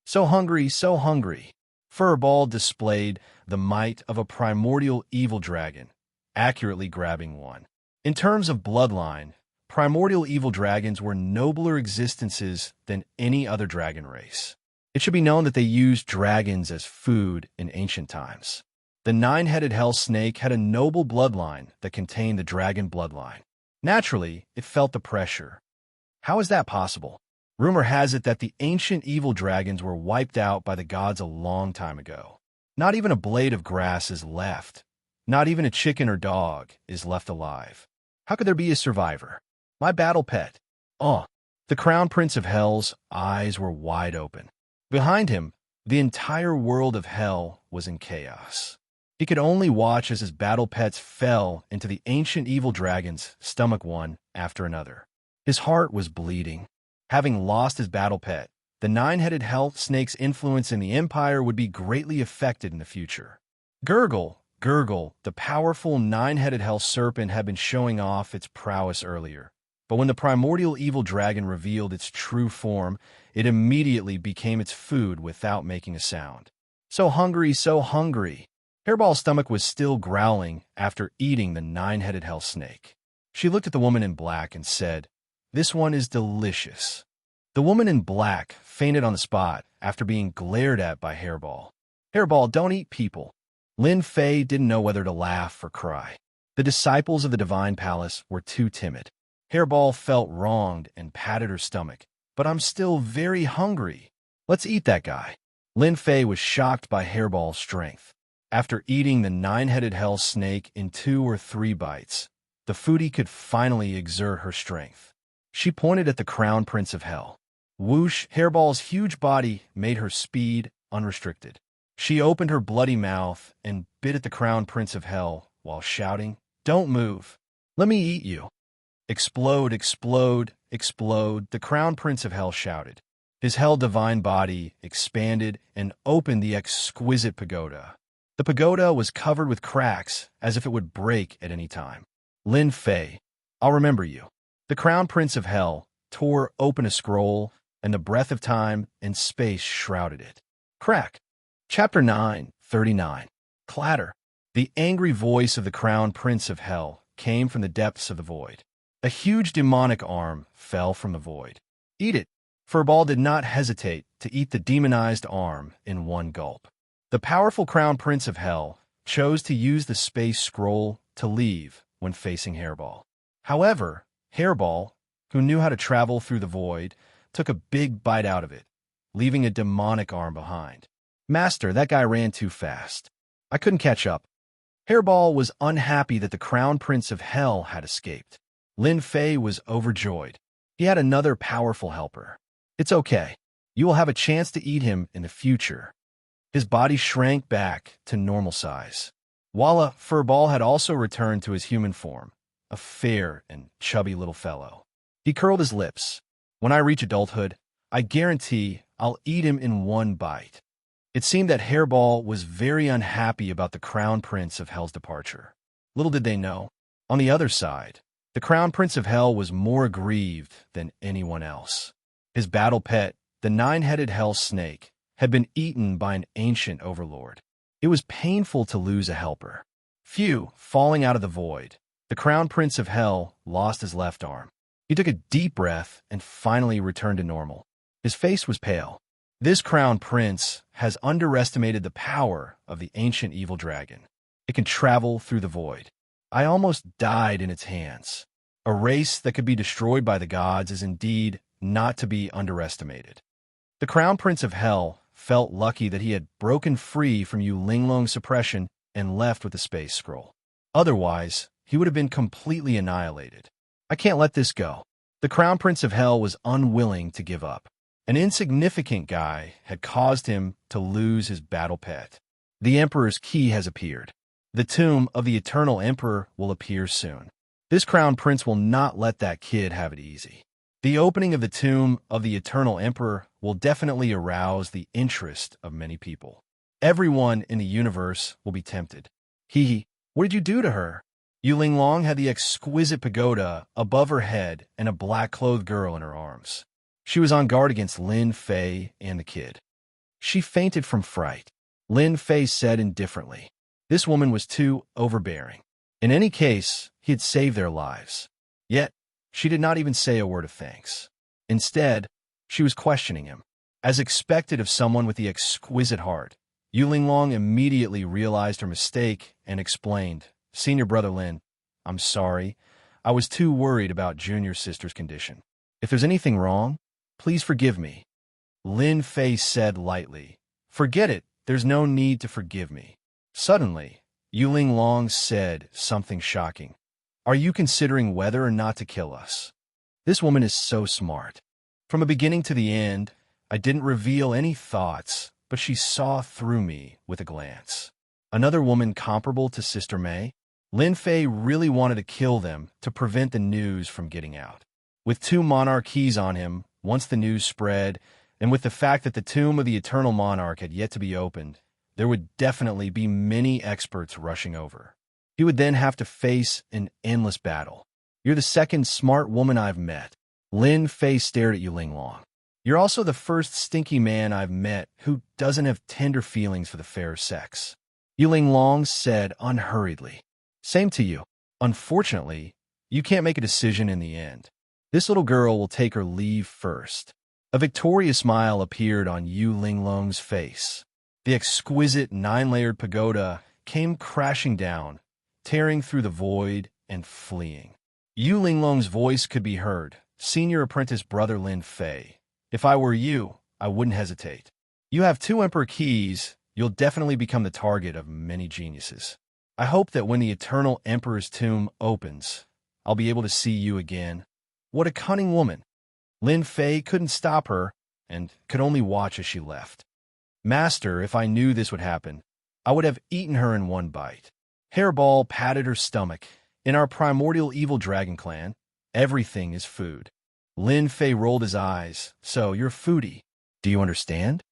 So hungry, so hungry. Furball displayed the might of a primordial evil dragon, accurately grabbing one. In terms of bloodline, primordial evil dragons were nobler existences than any other dragon race. It should be known that they used dragons as food in ancient times. The nine-headed hell snake had a noble bloodline that contained the dragon bloodline. Naturally, it felt the pressure. How is that possible? Rumor has it that the ancient evil dragons were wiped out by the gods a long time ago. Not even a blade of grass is left. Not even a chicken or dog is left alive. How could there be a survivor? My battle pet. Oh, the Crown Prince of Hell's eyes were wide open. Behind him, the entire world of hell was in chaos. He could only watch as his battle pets fell into the ancient evil dragon's stomach one after another. His heart was bleeding. Having lost his battle pet, the nine-headed hell snake's influence in the empire would be greatly affected in the future. Gurgle, Gurgle, the powerful nine-headed hell serpent had been showing off its prowess earlier. But when the primordial evil dragon revealed its true form, it immediately became its food without making a sound. So hungry, so hungry. Hairball's stomach was still growling after eating the nine-headed hell snake. She looked at the woman in black and said, "This one is delicious." The woman in black fainted on the spot after being glared at by Hairball. Hairball, don't eat people. Lin Fei didn't know whether to laugh or cry. The disciples of the Divine Palace were too timid. Hairball felt wronged and patted her stomach. But I'm still very hungry. Let's eat that guy. Lin Fei was shocked by Hairball's strength. After eating the nine-headed hell snake in 2 or 3 bites, the foodie could finally exert her strength. She pointed at the Crown Prince of Hell. Whoosh, Hairball's huge body made her speed unrestricted. She opened her bloody mouth and bit at the Crown Prince of Hell while shouting, "Don't move. Let me eat you." Explode, explode, explode, the Crown Prince of Hell shouted. His hell divine body expanded and opened the exquisite pagoda. The pagoda was covered with cracks as if it would break at any time. Lin Fei, I'll remember you. The Crown Prince of Hell tore open a scroll, and the breath of time and space shrouded it. Crack. Chapter 9:39. Clatter. The angry voice of the Crown Prince of Hell came from the depths of the void. A huge demonic arm fell from the void. Eat it. Furball did not hesitate to eat the demonized arm in one gulp. The powerful Crown Prince of Hell chose to use the space scroll to leave when facing Hairball. However, Hairball, who knew how to travel through the void, took a big bite out of it, leaving a demonic arm behind. Master, that guy ran too fast. I couldn't catch up. Hairball was unhappy that the Crown Prince of Hell had escaped. Lin Fei was overjoyed. He had another powerful helper. It's okay. You will have a chance to eat him in the future. His body shrank back to normal size. Walla Furball had also returned to his human form, a fair and chubby little fellow. He curled his lips. When I reach adulthood, I guarantee I'll eat him in one bite. It seemed that Hairball was very unhappy about the Crown Prince of Hell's departure. Little did they know, on the other side, the Crown Prince of Hell was more aggrieved than anyone else. His battle pet, the nine-headed Hell Snake, had been eaten by an ancient overlord. It was painful to lose a helper. Phew, falling out of the void, the Crown Prince of Hell lost his left arm. He took a deep breath and finally returned to normal. His face was pale. This Crown Prince has underestimated the power of the ancient evil dragon. It can travel through the void. I almost died in its hands. A race that could be destroyed by the gods is indeed not to be underestimated. The Crown Prince of Hell felt lucky that he had broken free from Yu Linglong's suppression and left with the space scroll. Otherwise, he would have been completely annihilated. I can't let this go. The Crown Prince of Hell was unwilling to give up. An insignificant guy had caused him to lose his battle pet. The Emperor's key has appeared. The tomb of the Eternal Emperor will appear soon. This Crown Prince will not let that kid have it easy. The opening of the tomb of the Eternal Emperor will definitely arouse the interest of many people. Everyone in the universe will be tempted. What did you do to her? Yu Linglong had the exquisite pagoda above her head and a black-clothed girl in her arms. She was on guard against Lin Fei and the kid. She fainted from fright. Lin Fei said indifferently. This woman was too overbearing. In any case, he had saved their lives. Yet, she did not even say a word of thanks. Instead, she was questioning him. As expected of someone with the exquisite heart, Yu Linglong immediately realized her mistake and explained, Senior Brother Lin, I'm sorry. I was too worried about Junior Sister's condition. If there's anything wrong, please forgive me. Lin Fei said lightly, Forget it, there's no need to forgive me. Suddenly, Yu Linglong said something shocking. Are you considering whether or not to kill us? This woman is so smart. From the beginning to the end, I didn't reveal any thoughts, but she saw through me with a glance. Another woman comparable to Sister Mei? Lin Fei really wanted to kill them to prevent the news from getting out. With two monarchies on him, once the news spread, and with the fact that the tomb of the Eternal Monarch had yet to be opened, there would definitely be many experts rushing over. He would then have to face an endless battle. You're the second smart woman I've met. Lin Fei stared at Yu Linglong. You're also the first stinky man I've met who doesn't have tender feelings for the fair sex. Yu Linglong said unhurriedly. Same to you. Unfortunately, you can't make a decision in the end. This little girl will take her leave first. A victorious smile appeared on Yu Linglong's face. The exquisite nine-layered pagoda came crashing down, tearing through the void and fleeing. Yu Linglong's voice could be heard. Senior Apprentice Brother Lin Fei. If I were you, I wouldn't hesitate. You have two Emperor keys, you'll definitely become the target of many geniuses. I hope that when the Eternal Emperor's tomb opens, I'll be able to see you again. What a cunning woman. Lin Fei couldn't stop her and could only watch as she left. Master, if I knew this would happen, I would have eaten her in one bite. Hairball patted her stomach. In our primordial evil dragon clan, everything is food. Lin Fei rolled his eyes. So, you're a foodie. Do you understand?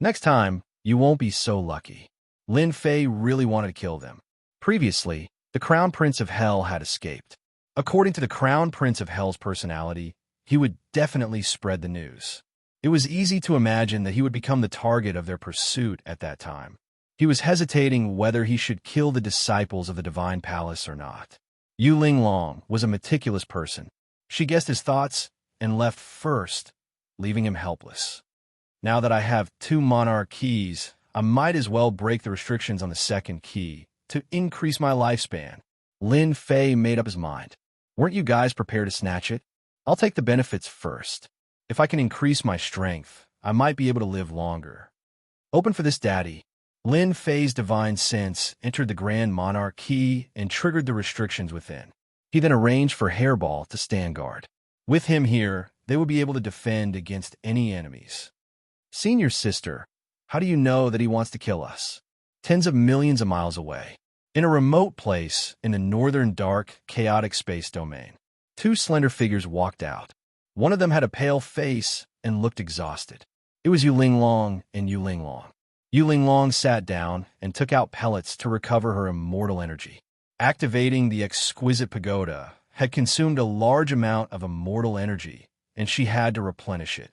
Next time, you won't be so lucky. Lin Fei really wanted to kill them. Previously, the Crown Prince of Hell had escaped. According to the Crown Prince of Hell's personality, he would definitely spread the news. It was easy to imagine that he would become the target of their pursuit at that time. He was hesitating whether he should kill the disciples of the Divine Palace or not. Yu Linglong was a meticulous person. She guessed his thoughts and left first, leaving him helpless. Now that I have two monarch keys, I might as well break the restrictions on the second key to increase my lifespan. Lin Fei made up his mind. Weren't you guys prepared to snatch it? I'll take the benefits first. If I can increase my strength, I might be able to live longer. Open for this, Daddy. Lin Fei's divine sense entered the Grand Monarch key and triggered the restrictions within. He then arranged for Hairball to stand guard. With him here, they would be able to defend against any enemies. Senior Sister, how do you know that he wants to kill us? Tens of millions of miles away. In a remote place in the northern dark, chaotic space domain, two slender figures walked out. One of them had a pale face and looked exhausted. It was Yuling and Yuling. Yuling sat down and took out pellets to recover her immortal energy. Activating the exquisite pagoda had consumed a large amount of immortal energy, and she had to replenish it.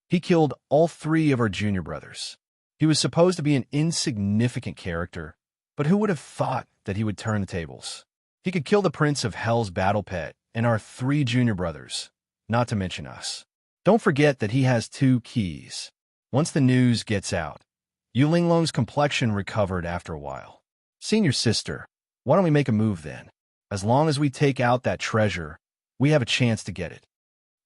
He killed all three of our junior brothers. He was supposed to be an insignificant character, but who would have thought that he would turn the tables? He could kill the Prince of Hell's battle pet and our three junior brothers, not to mention us. Don't forget that he has two keys. Once the news gets out, Yulinglong's complexion recovered after a while. Senior sister, why don't we make a move then? As long as we take out that treasure, we have a chance to get it.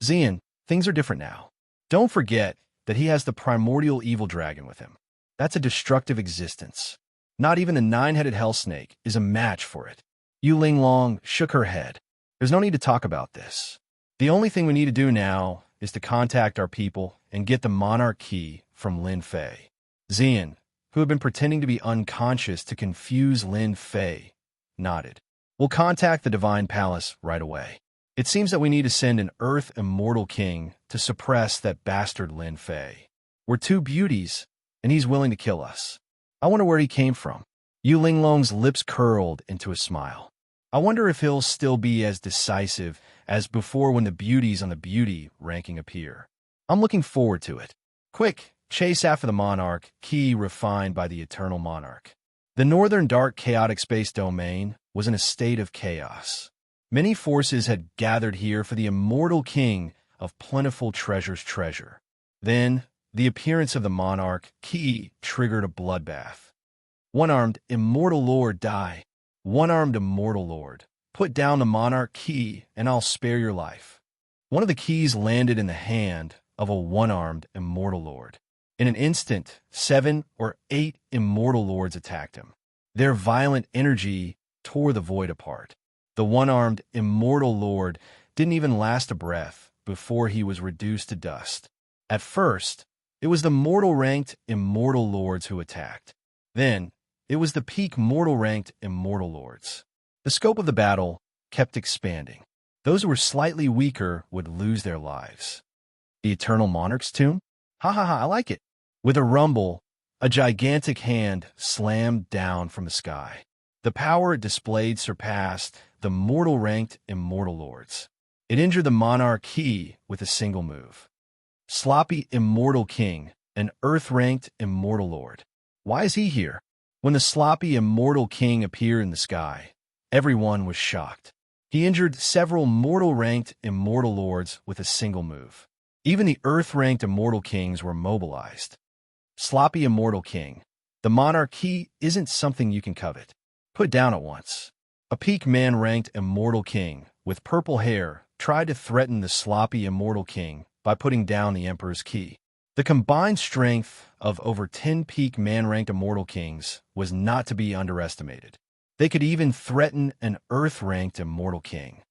Xian, things are different now. Don't forget that he has the primordial evil dragon with him. That's a destructive existence. Not even the nine-headed hell snake is a match for it. Yuling shook her head. There's no need to talk about this. The only thing we need to do now is to contact our people and get the monarch key from Lin Fei. Xian, who had been pretending to be unconscious to confuse Lin Fei, nodded. We'll contact the Divine Palace right away. It seems that we need to send an Earth Immortal King to suppress that bastard Lin Fei. We're two beauties, and he's willing to kill us. I wonder where he came from. Yulinglong's lips curled into a smile. I wonder if he'll still be as decisive as before when the beauties on the beauty ranking appear. I'm looking forward to it. Quick, chase after the monarch, key refined by the eternal monarch. The northern dark chaotic space domain was in a state of chaos. Many forces had gathered here for the immortal king of plentiful treasure's treasure. Then, the appearance of the monarch, key, triggered a bloodbath. One-armed immortal lord, die. One-armed immortal lord, put down the monarch key and I'll spare your life. One of the keys landed in the hand of a one-armed immortal lord. In an instant, 7 or 8 immortal lords attacked him. Their violent energy tore the void apart. The one-armed immortal lord didn't even last a breath before he was reduced to dust. At first, it was the mortal-ranked immortal lords who attacked. Then, it was the peak mortal-ranked immortal lords. The scope of the battle kept expanding. Those who were slightly weaker would lose their lives. The Eternal Monarch's tomb? Ha ha ha, I like it. With a rumble, a gigantic hand slammed down from the sky. The power it displayed surpassed the mortal-ranked immortal lords. It injured the monarch key with a single move. Sloppy Immortal King, an Earth-ranked immortal lord. Why is he here? When the sloppy Immortal King appeared in the sky, everyone was shocked. He injured several mortal-ranked immortal lords with a single move. Even the Earth-ranked immortal kings were mobilized. Sloppy Immortal King, the monarch key isn't something you can covet. Put down at once. A peak man-ranked immortal king with purple hair tried to threaten the sloppy Immortal King by putting down the Emperor's key. The combined strength of over 10 peak man-ranked immortal kings was not to be underestimated. They could even threaten an Earth-ranked immortal king.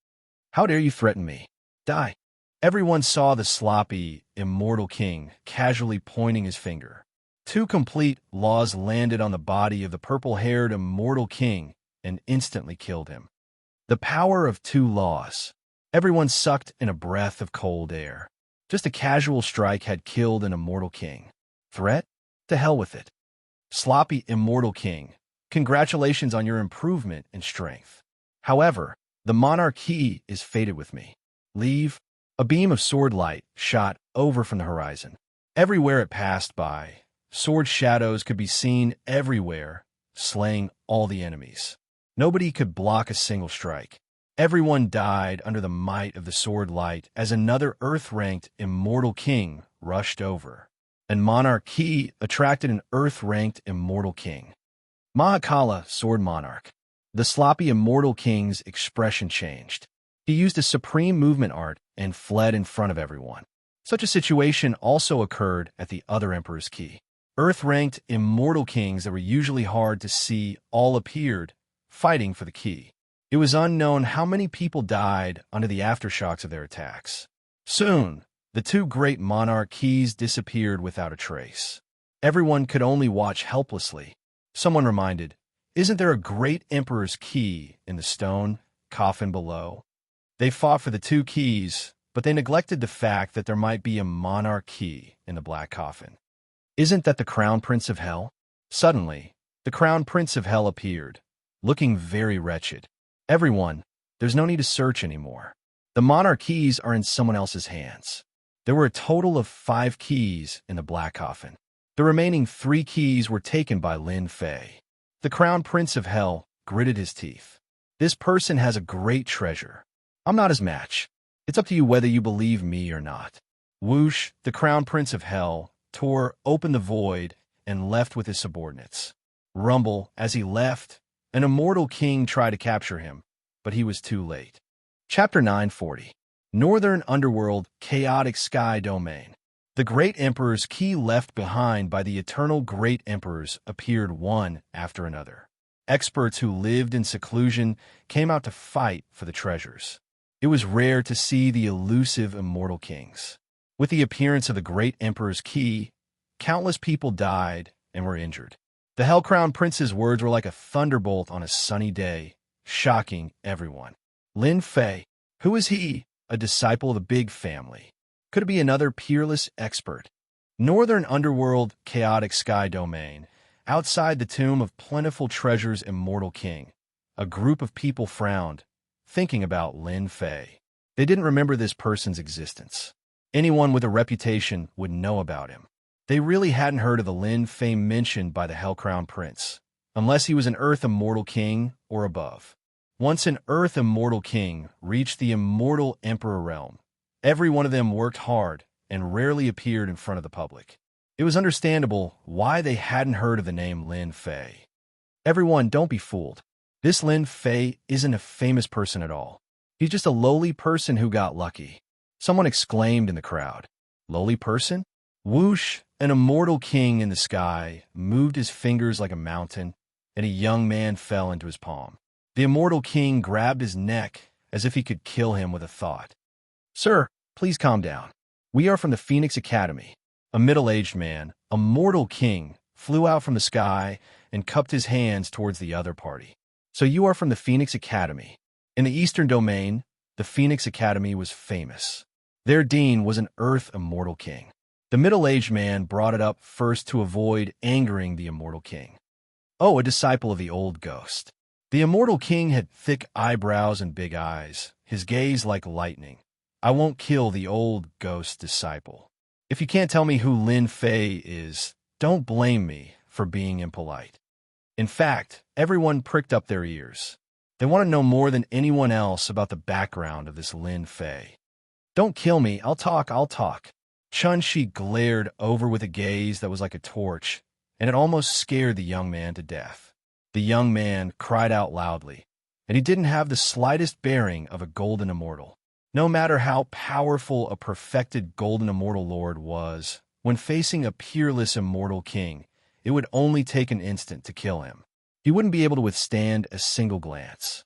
How dare you threaten me? Die. Everyone saw the sloppy Immortal King casually pointing his finger. 2 complete laws landed on the body of the purple-haired Immortal King and instantly killed him. The power of 2 laws. Everyone sucked in a breath of cold air. Just a casual strike had killed an Immortal King. Threat? To hell with it. Sloppy Immortal King, congratulations on your improvement in strength. However, the monarch key is fated with me. Leave. A beam of sword light shot over from the horizon. Everywhere it passed by, sword shadows could be seen everywhere, slaying all the enemies. Nobody could block a single strike. Everyone died under the might of the sword light as another Earth-ranked Immortal King rushed over. And Monarch Key attracted an Earth-ranked Immortal King. Mahakala, Sword Monarch. The sloppy Immortal King's expression changed. He used a supreme movement art and fled in front of everyone. Such a situation also occurred at the other Emperor's Key. Earth-ranked Immortal Kings that were usually hard to see all appeared, fighting for the key. It was unknown how many people died under the aftershocks of their attacks. Soon, the 2 great monarch keys disappeared without a trace. Everyone could only watch helplessly. Someone reminded, Isn't there a great emperor's key in the stone coffin below? They fought for the two keys, but they neglected the fact that there might be a monarch key in the black coffin. Isn't that the crown prince of hell? Suddenly, the crown prince of hell appeared, looking very wretched. Everyone, there's no need to search anymore. The monarch keys are in someone else's hands. There were a total of 5 keys in the black coffin. The remaining 3 keys were taken by Lin Fei. The crown prince of hell gritted his teeth. This person has a great treasure. I'm not his match. It's up to you whether you believe me or not. Whoosh, the crown prince of hell, tore open the void and left with his subordinates. Rumble, as he left, an immortal king tried to capture him, but he was too late. Chapter 940. Northern Underworld, Chaotic Sky Domain. The Great Emperor's key left behind by the eternal Great Emperors appeared one after another. Experts who lived in seclusion came out to fight for the treasures. It was rare to see the elusive immortal kings. With the appearance of the Great Emperor's key, countless people died and were injured. The Hell-Crowned Prince's words were like a thunderbolt on a sunny day, shocking everyone. Lin Fei, who is he? A disciple of the big family. Could it be another peerless expert? Northern Underworld, Chaotic Sky Domain. Outside the tomb of plentiful treasures, immortal king. A group of people frowned, thinking about Lin Fei. They didn't remember this person's existence. Anyone with a reputation would know about him. They really hadn't heard of the Lin Fei mentioned by the Hell-Crowned Prince, unless he was an Earth Immortal King or above. Once an Earth Immortal King reached the Immortal Emperor realm, every one of them worked hard and rarely appeared in front of the public. It was understandable why they hadn't heard of the name Lin Fei. Everyone, don't be fooled. This Lin Fei isn't a famous person at all. He's just a lowly person who got lucky. Someone exclaimed in the crowd. Lowly person? Whoosh, an immortal king in the sky moved his fingers like a mountain, and a young man fell into his palm. The immortal king grabbed his neck as if he could kill him with a thought. Sir, please calm down. We are from the Phoenix Academy. A middle-aged man, a mortal king, flew out from the sky and cupped his hands towards the other party. So you are from the Phoenix Academy. In the Eastern Domain, the Phoenix Academy was famous. Their dean was an Earth Immortal King. The middle-aged man brought it up first to avoid angering the Immortal King. Oh, a disciple of the old ghost. The Immortal King had thick eyebrows and big eyes, his gaze like lightning. I won't kill the old ghost disciple. If you can't tell me who Lin Fei is, don't blame me for being impolite. In fact, everyone pricked up their ears. They want to know more than anyone else about the background of this Lin Fei. Don't kill me, I'll talk. Chun-Shi glared over with a gaze that was like a torch, and it almost scared the young man to death. The young man cried out loudly, and he didn't have the slightest bearing of a golden immortal. No matter how powerful a perfected golden immortal lord was, when facing a peerless immortal king, it would only take an instant to kill him. He wouldn't be able to withstand a single glance.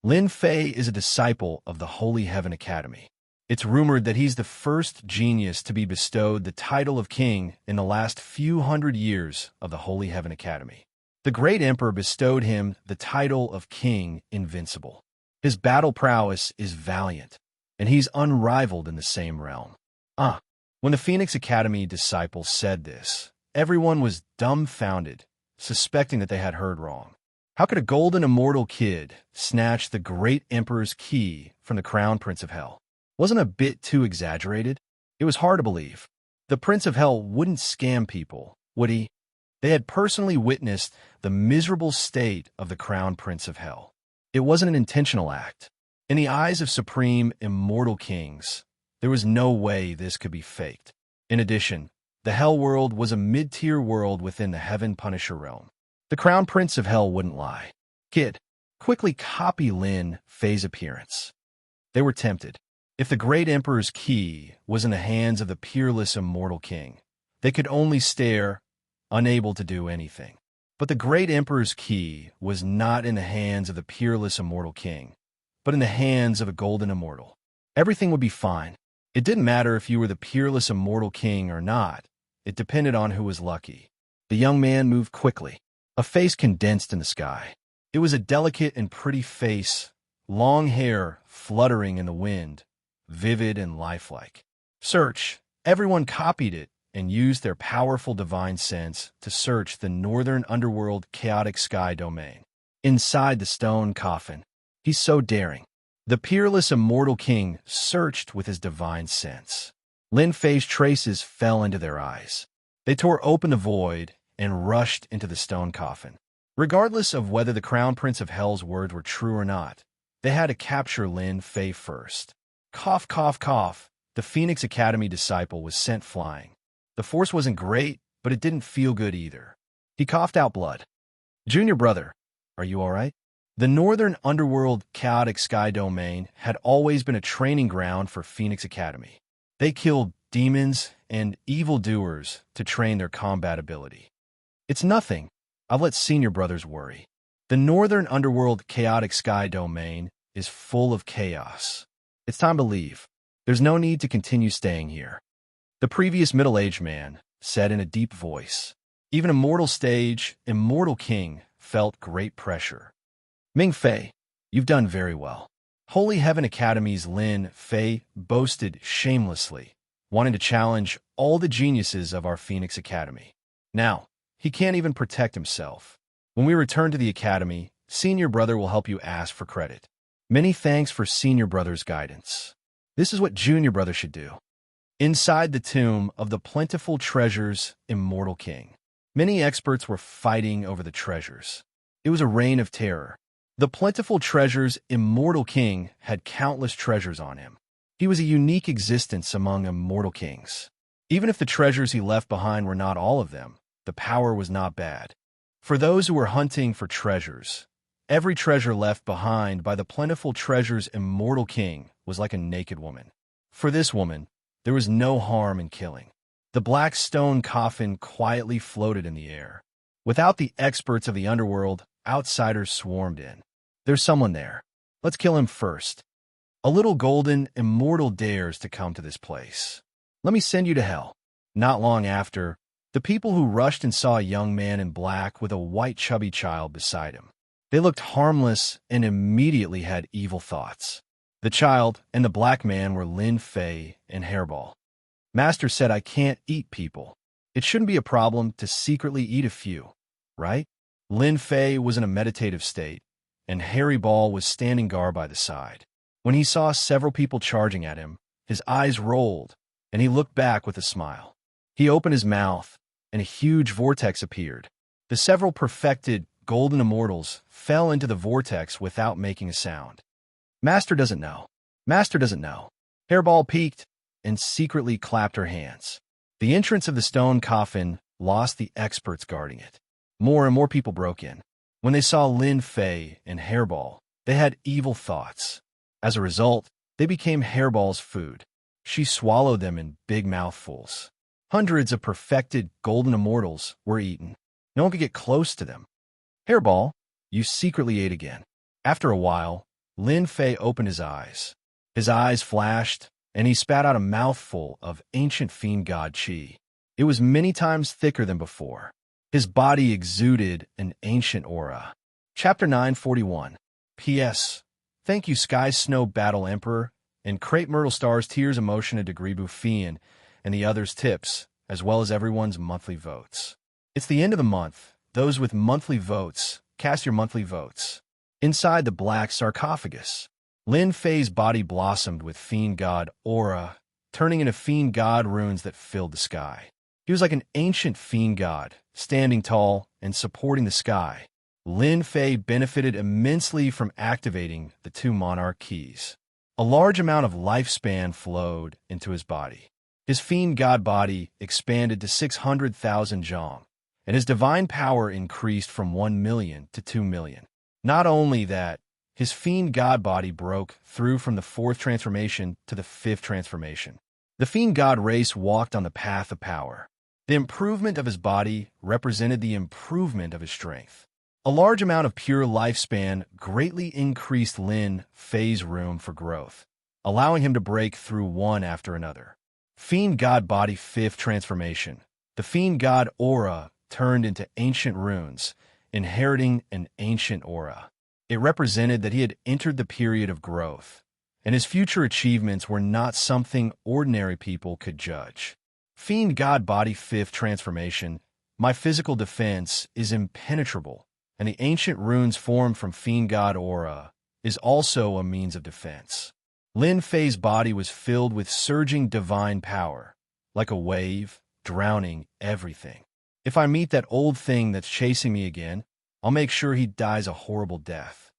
Lin Fei is a disciple of the Holy Heaven Academy. It's rumored that he's the first genius to be bestowed the title of king in the last few hundred years of the Holy Heaven Academy. The great emperor bestowed him the title of King Invincible. His battle prowess is valiant, and he's unrivaled in the same realm. When the Phoenix Academy disciples said this, everyone was dumbfounded, suspecting that they had heard wrong. How could a golden immortal kid snatch the great emperor's key from the crown prince of hell? Wasn't a bit too exaggerated? It was hard to believe. The prince of hell wouldn't scam people, would he? They had personally witnessed the miserable state of the crown prince of hell. It wasn't an intentional act. In the eyes of supreme immortal kings, there was no way this could be faked. In addition, the Hell World was a mid-tier world within the Heaven Punisher realm. The Crown Prince of Hell wouldn't lie. Kid, quickly copy Lin Fei's appearance. They were tempted. If the great emperor's key was in the hands of the peerless immortal king, they could only stare, unable to do anything. But the great emperor's key was not in the hands of the peerless immortal king, but in the hands of a golden immortal. Everything would be fine. It didn't matter if you were the peerless immortal king or not. It depended on who was lucky. The young man moved quickly. A face condensed in the sky. It was a delicate and pretty face, long hair fluttering in the wind, vivid and lifelike. Search. Everyone copied it and used their powerful divine sense to search the northern underworld chaotic sky domain. Inside the stone coffin. He's so daring. The peerless immortal king searched with his divine sense. Lin Fei's traces fell into their eyes. They tore open the void and rushed into the stone coffin. Regardless of whether the Crown Prince of Hell's words were true or not, they had to capture Lin Fei first. Cough, cough, cough. The Phoenix Academy disciple was sent flying. The force wasn't great, but it didn't feel good either. He coughed out blood. Junior brother, are you all right? The northern underworld chaotic sky domain had always been a training ground for Phoenix Academy. They killed demons and evildoers to train their combat ability. It's nothing. I'll let senior brothers worry. The northern underworld chaotic sky domain is full of chaos. It's time to leave. There's no need to continue staying here. The previous middle-aged man said in a deep voice. Even Immortal Stage, Immortal King felt great pressure. Ming Fei, you've done very well. Holy Heaven Academy's Lin Fei boasted shamelessly, wanting to challenge all the geniuses of our Phoenix Academy. Now, he can't even protect himself. When we return to the academy, senior brother will help you ask for credit. Many thanks for senior brother's guidance. This is what junior brother should do. Inside the tomb of the plentiful treasures, Immortal King. Many experts were fighting over the treasures. It was a reign of terror. The plentiful treasures, Immortal King had countless treasures on him. He was a unique existence among immortal kings. Even if the treasures he left behind were not all of them, the power was not bad. For those who were hunting for treasures, every treasure left behind by the plentiful treasures Immortal King was like a naked woman. For this woman, there was no harm in killing. The black stone coffin quietly floated in the air. Without the experts of the underworld, outsiders swarmed in. There's someone there. Let's kill him first. A little golden immortal dares to come to this place. Let me send you to hell. Not long after, the people who rushed and saw a young man in black with a white chubby child beside him. They looked harmless and immediately had evil thoughts. The child and the black man were Lin Fei and Hairball. Master said I can't eat people. It shouldn't be a problem to secretly eat a few, right? Lin Fei was in a meditative state, and Hairball was standing guard by the side. When he saw several people charging at him, his eyes rolled, and he looked back with a smile. He opened his mouth, and a huge vortex appeared. The several perfected golden immortals fell into the vortex without making a sound. Master doesn't know. Master doesn't know. Hairball peeked and secretly clapped her hands. The entrance of the stone coffin lost the experts guarding it. More and more people broke in. When they saw Lin Fei and Hairball, they had evil thoughts. As a result, they became Hairball's food. She swallowed them in big mouthfuls. Hundreds of perfected golden immortals were eaten. No one could get close to them. Hairball, you secretly ate again. After a while, Lin Fei opened his eyes. His eyes flashed, and he spat out a mouthful of ancient fiend god chi. It was many times thicker than before. His body exuded an ancient aura. Chapter 941. P.S. Thank you Sky Snow Battle Emperor and Crepe Myrtle Star's Tears Emotion and Degree Buffian and the others' tips, as well as everyone's monthly votes. It's the end of the month. Those with monthly votes, cast your monthly votes. Inside the black sarcophagus, Lin Fei's body blossomed with fiend god aura, turning into fiend god runes that filled the sky. He was like an ancient fiend god, standing tall and supporting the sky. Lin Fei benefited immensely from activating the two monarch keys. A large amount of lifespan flowed into his body. His fiend god body expanded to 600,000 zhong, and his divine power increased from 1 million to 2 million. Not only that, his fiend god body broke through from the 4th transformation to the 5th transformation. The fiend god race walked on the path of power. The improvement of his body represented the improvement of his strength. A large amount of pure lifespan greatly increased Lin Fei's room for growth, allowing him to break through one after another. Fiend God Body 5th Transformation. The Fiend God Aura turned into ancient runes, inheriting an ancient aura. It represented that he had entered the period of growth, and his future achievements were not something ordinary people could judge. Fiend God Body 5th transformation. My physical defense is impenetrable, and the ancient runes formed from Fiend God aura is also a means of defense. Lin Fei's body was filled with surging divine power, like a wave, drowning everything. If I meet that old thing that's chasing me again, I'll make sure he dies a horrible death.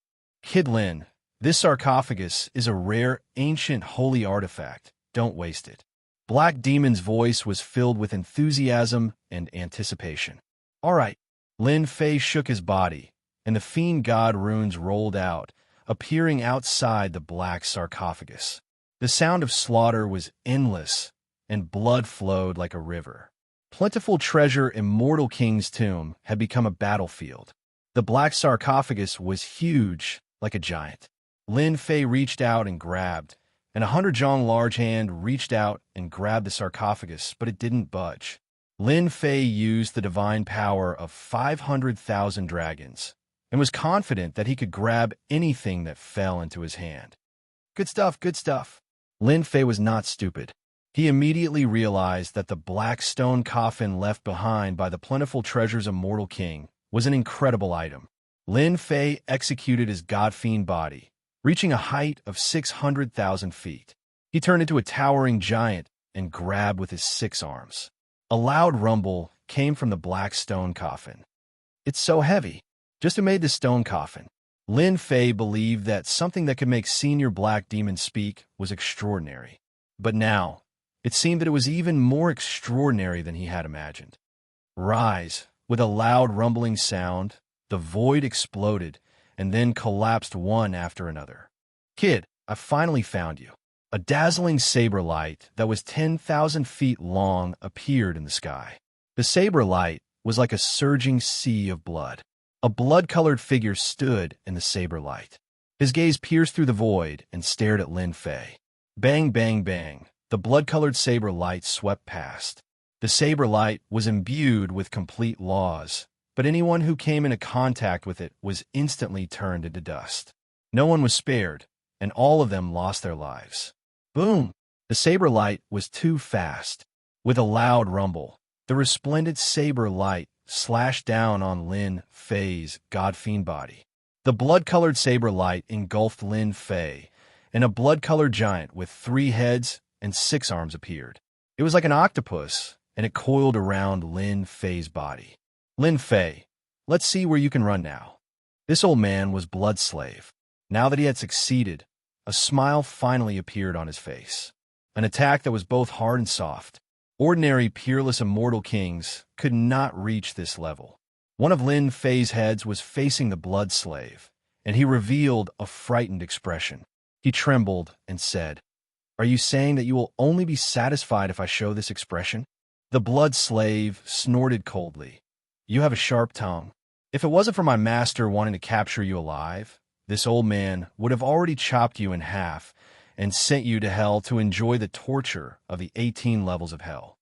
Kid Lin, this sarcophagus is a rare, ancient, holy artifact. Don't waste it. Black Demon's voice was filled with enthusiasm and anticipation. All right. Lin Fei shook his body, and the Fiend God runes rolled out, appearing outside the black sarcophagus. The sound of slaughter was endless, and blood flowed like a river. Plentiful treasure Immortal King's tomb had become a battlefield. The black sarcophagus was huge, like a giant. Lin Fei reached out and grabbed, and a 100-jong large hand reached out and grabbed the sarcophagus, but it didn't budge. Lin Fei used the divine power of 500,000 dragons and was confident that he could grab anything that fell into his hand. Good stuff, good stuff. Lin Fei was not stupid. He immediately realized that the black stone coffin left behind by the plentiful treasures Immortal King was an incredible item. Lin Fei executed his God-fiend body, reaching a height of 600,000 feet. He turned into a towering giant and grabbed with his 6 arms. A loud rumble came from the black stone coffin. It's so heavy. Just who made the stone coffin? Lin Fei believed that something that could make Senior Black Demon speak was extraordinary. But now, it seemed that it was even more extraordinary than he had imagined. Rise. With a loud rumbling sound, the void exploded and then collapsed one after another. Kid, I finally found you. A dazzling saber light that was 10,000 feet long appeared in the sky. The saber light was like a surging sea of blood. A blood-colored figure stood in the saber light. His gaze pierced through the void and stared at Lin Fei. Bang, bang, bang. The blood-colored saber light swept past. The saber light was imbued with complete laws, but anyone who came into contact with it was instantly turned into dust. No one was spared, and all of them lost their lives. Boom! The saber light was too fast. With a loud rumble, the resplendent saber light slashed down on Lin Fei's God-fiend body. The blood-colored saber light engulfed Lin Fei, and a blood-colored giant with 3 heads and 6 arms appeared. It was like an octopus, and it coiled around Lin Fei's body. Lin Fei, let's see where you can run now. This old man was Blood Slave. Now that he had succeeded, a smile finally appeared on his face. An attack that was both hard and soft. Ordinary, peerless Immortal Kings could not reach this level. One of Lin Fei's heads was facing the Blood Slave, and he revealed a frightened expression. He trembled and said, "Are you saying that you will only be satisfied if I show this expression?" The Blood Slave snorted coldly. "You have a sharp tongue. If it wasn't for my master wanting to capture you alive, this old man would have already chopped you in half and sent you to hell to enjoy the torture of the 18 levels of hell.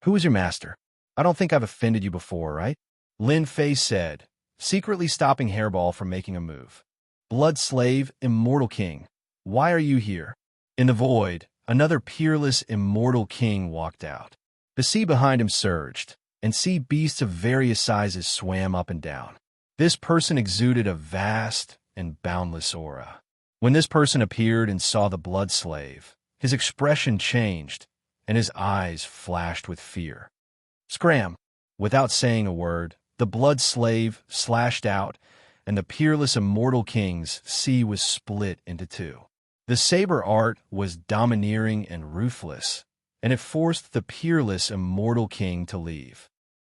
Who is your master? I don't think I've offended you before, right?" Lin Fei said, secretly stopping Hairball from making a move. "Blood Slave, Immortal King, why are you here?" In the void, another peerless Immortal King walked out. The sea behind him surged, and sea beasts of various sizes swam up and down. This person exuded a vast and boundless aura. When this person appeared and saw the Blood Slave, his expression changed, and his eyes flashed with fear. Scram! Without saying a word, the Blood Slave slashed out, and the peerless Immortal King's sea was split into 2. The saber art was domineering and ruthless, and it forced the peerless Immortal King to leave.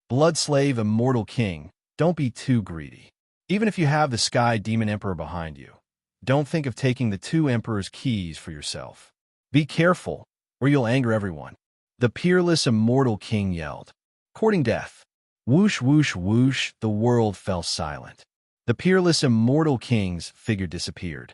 Blood Slave, Immortal King, don't be too greedy. Even if you have the Sky Demon Emperor behind you, don't think of taking the 2 Emperor's keys for yourself. Be careful, or you'll anger everyone. The peerless Immortal King yelled. Courting death. Whoosh, whoosh, whoosh, the world fell silent. The peerless Immortal King's figure disappeared.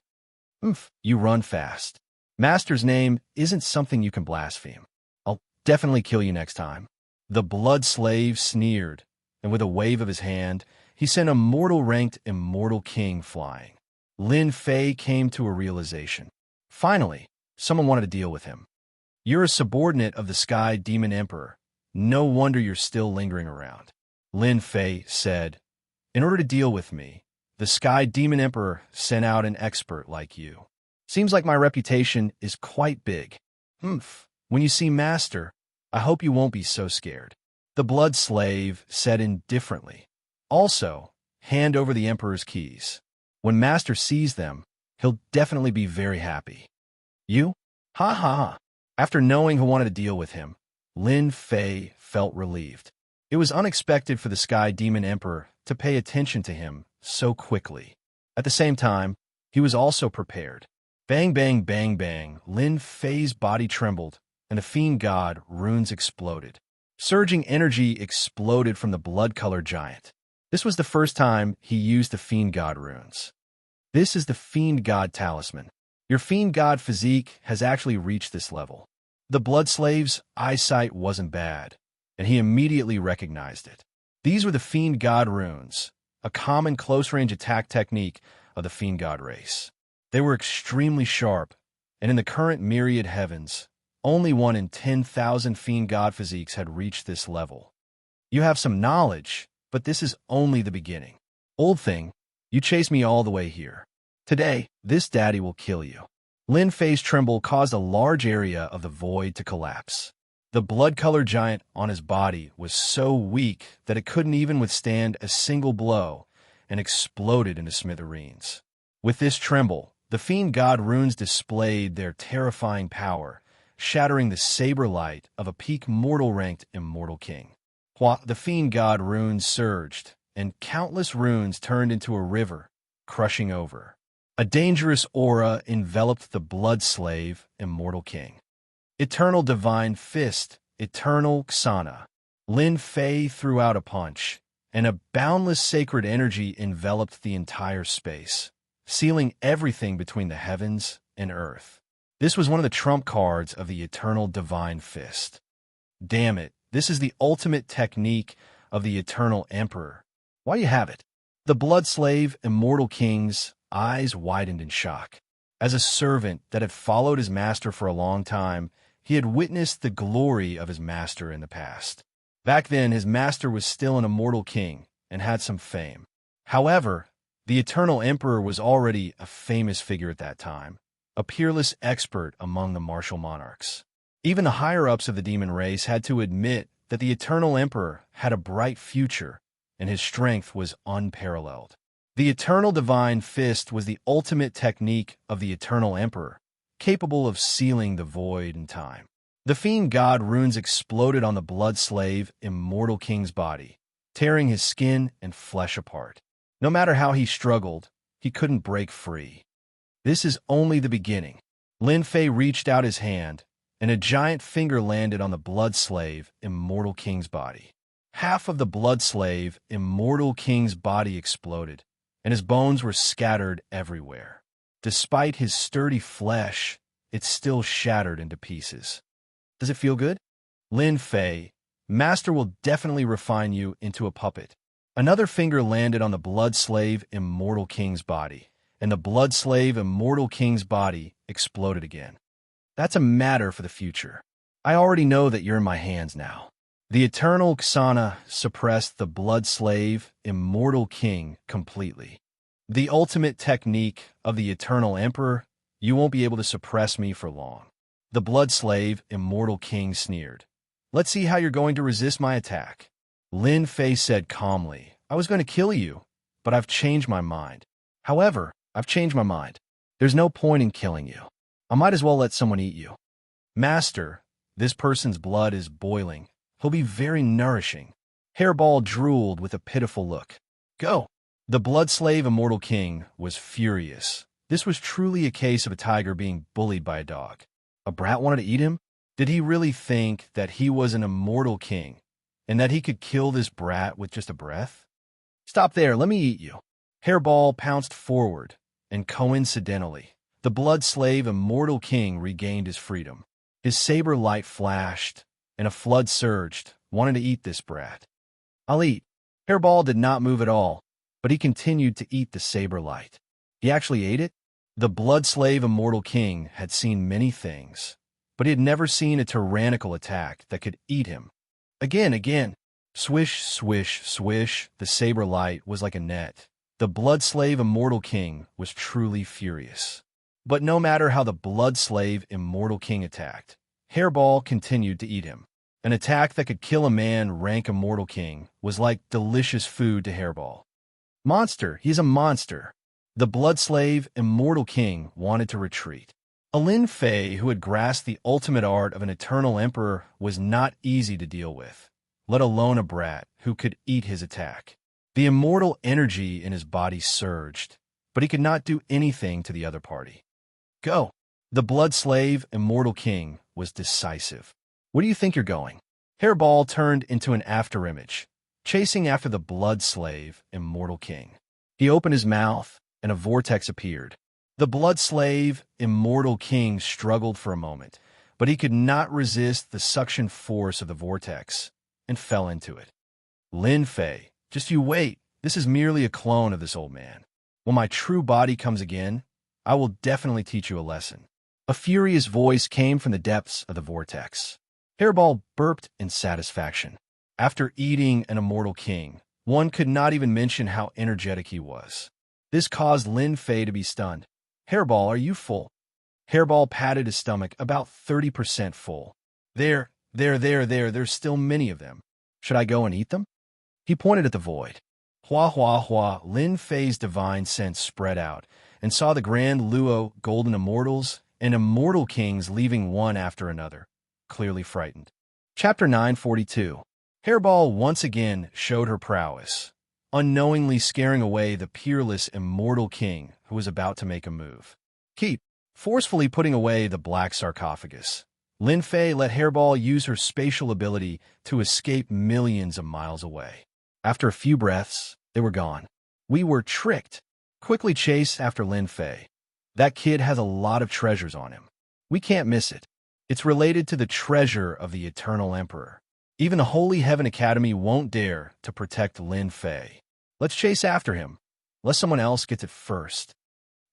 Oof, you run fast. Master's name isn't something you can blaspheme. I'll definitely kill you next time. The Blood Slave sneered, and with a wave of his hand, he sent a mortal-ranked immortal king flying. Lin Fei came to a realization. Finally, someone wanted to deal with him. You're a subordinate of the Sky Demon Emperor. No wonder you're still lingering around. Lin Fei said, in order to deal with me, the Sky Demon Emperor sent out an expert like you. Seems like my reputation is quite big. Humph. When you see Master, I hope you won't be so scared. The blood slave said indifferently. Also, hand over the Emperor's keys. When Master sees them, he'll definitely be very happy. You? Ha ha ha. After knowing who wanted to deal with him, Lin Fei felt relieved. It was unexpected for the Sky Demon Emperor to pay attention to him so quickly. At the same time, he was also prepared. Bang, bang, bang, bang, Lin Fei's body trembled, and the Fiend God runes exploded. Surging energy exploded from the blood-colored giant. This was the first time he used the Fiend God runes. This is the Fiend God talisman. Your Fiend God physique has actually reached this level. The blood slave's eyesight wasn't bad, and he immediately recognized it. These were the Fiend God runes, a common close-range attack technique of the Fiend God race. They were extremely sharp, and in the current myriad heavens, only 1 in 10,000 Fiend God physiques had reached this level. You have some knowledge, but this is only the beginning. Old thing, you chased me all the way here. Today, this daddy will kill you. Lin Fei's tremble caused a large area of the void to collapse. The blood-colored giant on his body was so weak that it couldn't even withstand a single blow and exploded into smithereens. With this tremble, the Fiend God runes displayed their terrifying power, shattering the saber light of a peak mortal-ranked immortal king. The Fiend God runes surged, and countless runes turned into a river, crushing over. A dangerous aura enveloped the blood slave, immortal king. Eternal Divine Fist, Eternal Xana. Lin Fei threw out a punch, and a boundless sacred energy enveloped the entire space, sealing everything between the heavens and earth. This was one of the trump cards of the Eternal Divine Fist. Damn it, this is the ultimate technique of the Eternal Emperor. Why do you have it? The blood slave, immortal king's eyes widened in shock. As a servant that had followed his master for a long time, he had witnessed the glory of his master in the past. Back then, his master was still an immortal king and had some fame. However, the Eternal Emperor was already a famous figure at that time, a peerless expert among the martial monarchs. Even the higher-ups of the demon race had to admit that the Eternal Emperor had a bright future, and his strength was unparalleled. The Eternal Divine Fist was the ultimate technique of the Eternal Emperor, capable of sealing the void in time. The Fiend God runes exploded on the blood slave, immortal king's body, tearing his skin and flesh apart. No matter how he struggled, he couldn't break free. This is only the beginning. Lin Fei reached out his hand, and a giant finger landed on the blood slave, immortal king's body. Half of the blood slave, immortal king's body exploded, and his bones were scattered everywhere. Despite his sturdy flesh, it still shattered into pieces. Does it feel good? Lin Fei, Master will definitely refine you into a puppet. Another finger landed on the blood slave, immortal king's body, and the blood slave, immortal king's body exploded again. That's a matter for the future. I already know that you're in my hands now. The Eternal Xana suppressed the blood slave, immortal king completely. The ultimate technique of the Eternal Emperor, you won't be able to suppress me for long. The blood slave, immortal king sneered. Let's see how you're going to resist my attack. Lin Fei said calmly, I was going to kill you, but I've changed my mind. However, I've changed my mind. There's no point in killing you. I might as well let someone eat you. Master, this person's blood is boiling. He'll be very nourishing. Hairball drooled with a pitiful look. Go. The blood slave, immortal king, was furious. This was truly a case of a tiger being bullied by a dog. A brat wanted to eat him? Did he really think that he was an immortal king and that he could kill this brat with just a breath? Stop there, let me eat you. Hairball pounced forward, and coincidentally, the blood slave, immortal king, regained his freedom. His saber light flashed, and a flood surged, wanting to eat this brat. I'll eat. Hairball did not move at all, but he continued to eat the saber light. He actually ate it? The blood-slave immortal king had seen many things, but he had never seen a tyrannical attack that could eat him. Again. Swish, swish, swish, the saber light was like a net. The blood-slave immortal king was truly furious. But no matter how the blood-slave immortal king attacked, Hairball continued to eat him. An attack that could kill a man rank immortal king was like delicious food to Hairball. Monster, he's a monster. The blood-slave immortal king wanted to retreat. A Lin Fei who had grasped the ultimate art of an eternal emperor was not easy to deal with, let alone a brat who could eat his attack. The immortal energy in his body surged, but he could not do anything to the other party. Go! The blood-slave immortal king was decisive. Where do you think you're going? Hairball turned into an afterimage, chasing after the blood-slave immortal king. He opened his mouth, and a vortex appeared. The blood-slave immortal king struggled for a moment, but he could not resist the suction force of the vortex and fell into it. Lin Fei, just you wait. This is merely a clone of this old man. When my true body comes again, I will definitely teach you a lesson. A furious voice came from the depths of the vortex. Hairball burped in satisfaction. After eating an immortal king, one could not even mention how energetic he was. This caused Lin Fei to be stunned. Hairball, are you full? Hairball patted his stomach, about 30% full. There's still many of them. Should I go and eat them? He pointed at the void. Hua, hua, hua, Lin Fei's divine sense spread out, and saw the Grand Luo Golden Immortals and Immortal Kings leaving one after another, clearly frightened. Chapter 942. Hairball once again showed her prowess, unknowingly scaring away the peerless Immortal King who was about to make a move. Keep forcefully putting away the black sarcophagus. Lin Fei let Hairball use her spatial ability to escape millions of miles away. After a few breaths, they were gone. We were tricked. Quickly chase after Lin Fei. That kid has a lot of treasures on him. We can't miss it. It's related to the treasure of the Eternal Emperor. Even the Holy Heaven Academy won't dare to protect Lin Fei. Let's chase after him, unless someone else gets it first.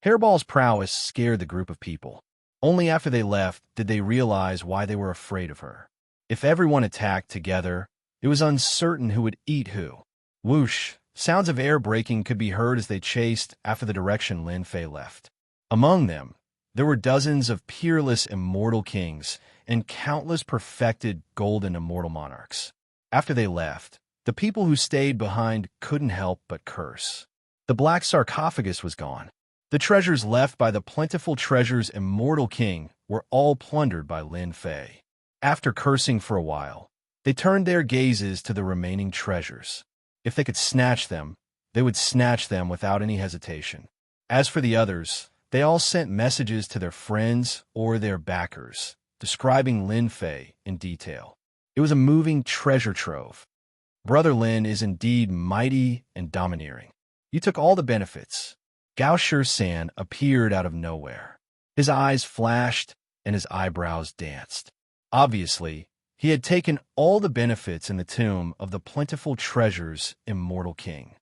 Hairball's prowess scared the group of people. Only after they left did they realize why they were afraid of her. If everyone attacked together, it was uncertain who would eat who. Whoosh! Sounds of air breaking could be heard as they chased after the direction Lin Fei left. Among them, there were dozens of peerless immortal kings and countless perfected golden immortal monarchs. After they left, the people who stayed behind couldn't help but curse. The black sarcophagus was gone. The treasures left by the plentiful treasures immortal king were all plundered by Lin Fei. After cursing for a while, they turned their gazes to the remaining treasures. If they could snatch them, they would snatch them without any hesitation. As for the others, they all sent messages to their friends or their backers, describing Lin Fei in detail. It was a moving treasure trove. Brother Lin is indeed mighty and domineering. You took all the benefits. Gao Shi-san appeared out of nowhere. His eyes flashed and his eyebrows danced. Obviously, he had taken all the benefits in the tomb of the plentiful treasures immortal king.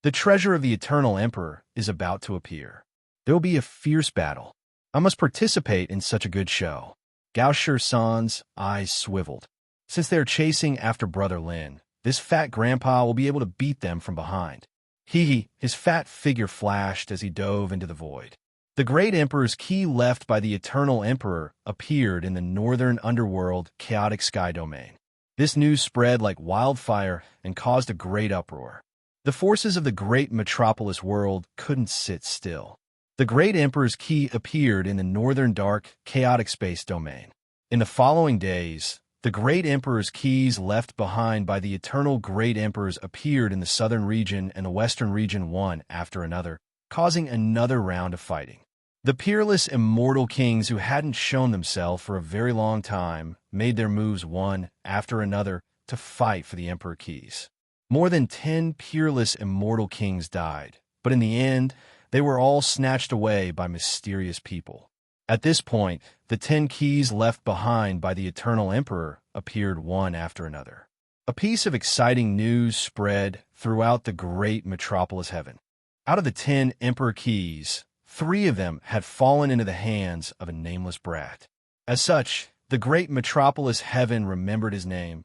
The treasure of the Eternal Emperor is about to appear. There will be a fierce battle. I must participate in such a good show. Gao Shi-san's eyes swiveled. Since they are chasing after Brother Lin, this fat grandpa will be able to beat them from behind. His fat figure flashed as he dove into the void. The great emperor's key left by the Eternal Emperor appeared in the northern underworld chaotic sky domain. This news spread like wildfire and caused a great uproar. The forces of the great metropolis world couldn't sit still. The great emperor's key appeared in the northern dark chaotic space domain. In the following days, the great emperor's keys left behind by the eternal great emperors appeared in the southern region and the western region one after another, causing another round of fighting. The peerless immortal kings who hadn't shown themselves for a very long time made their moves one after another to fight for the emperor keys. More than 10 peerless immortal kings died, but in the end, they were all snatched away by mysterious people. At this point, the 10 keys left behind by the Eternal Emperor appeared one after another. A piece of exciting news spread throughout the great metropolis heaven. Out of the 10 emperor keys, 3 of them had fallen into the hands of a nameless brat. As such, the great metropolis heaven remembered his name,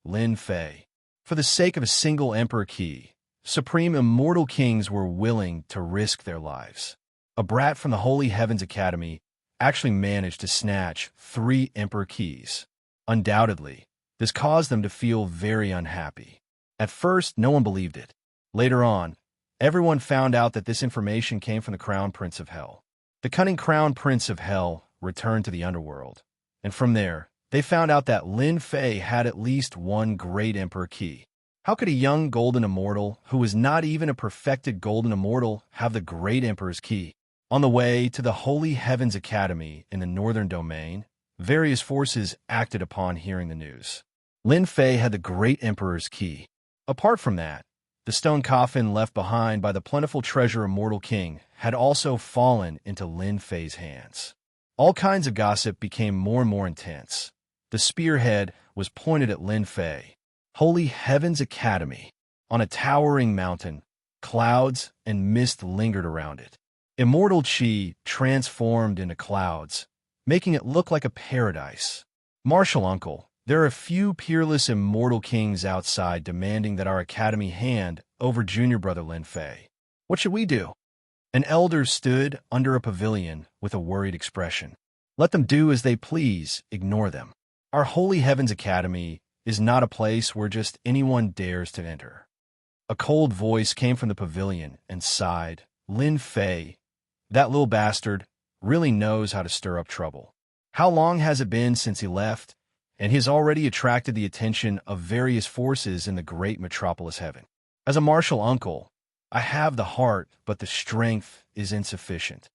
Lin Fei. For the sake of a single emperor key, supreme immortal kings were willing to risk their lives. A brat from the Holy Heavens Academy actually managed to snatch 3 emperor keys. Undoubtedly, this caused them to feel very unhappy. At first, no one believed it. Later on, everyone found out that this information came from the Crown Prince of Hell. The cunning Crown Prince of Hell returned to the underworld, and from there, they found out that Lin Fei had at least one great emperor key. How could a young golden immortal, who was not even a perfected golden immortal, have the great emperor's key? On the way to the Holy Heavens Academy in the Northern Domain, various forces acted upon hearing the news. Lin Fei had the great emperor's key. Apart from that, the stone coffin left behind by the plentiful treasure immortal king had also fallen into Lin Fei's hands. All kinds of gossip became more and more intense. The spearhead was pointed at Lin Fei. Holy Heavens Academy. On a towering mountain, clouds and mist lingered around it. Immortal chi transformed into clouds, making it look like a paradise. Martial uncle, there are a few peerless immortal kings outside demanding that our academy hand over junior brother Lin Fei. What should we do? An elder stood under a pavilion with a worried expression. Let them do as they please, ignore them. Our Holy Heavens Academy is not a place where just anyone dares to enter. A cold voice came from the pavilion and sighed. Lin Fei, that little bastard, really knows how to stir up trouble. How long has it been since he left? And he has already attracted the attention of various forces in the great metropolis heaven. As a martial uncle, I have the heart, but the strength is insufficient.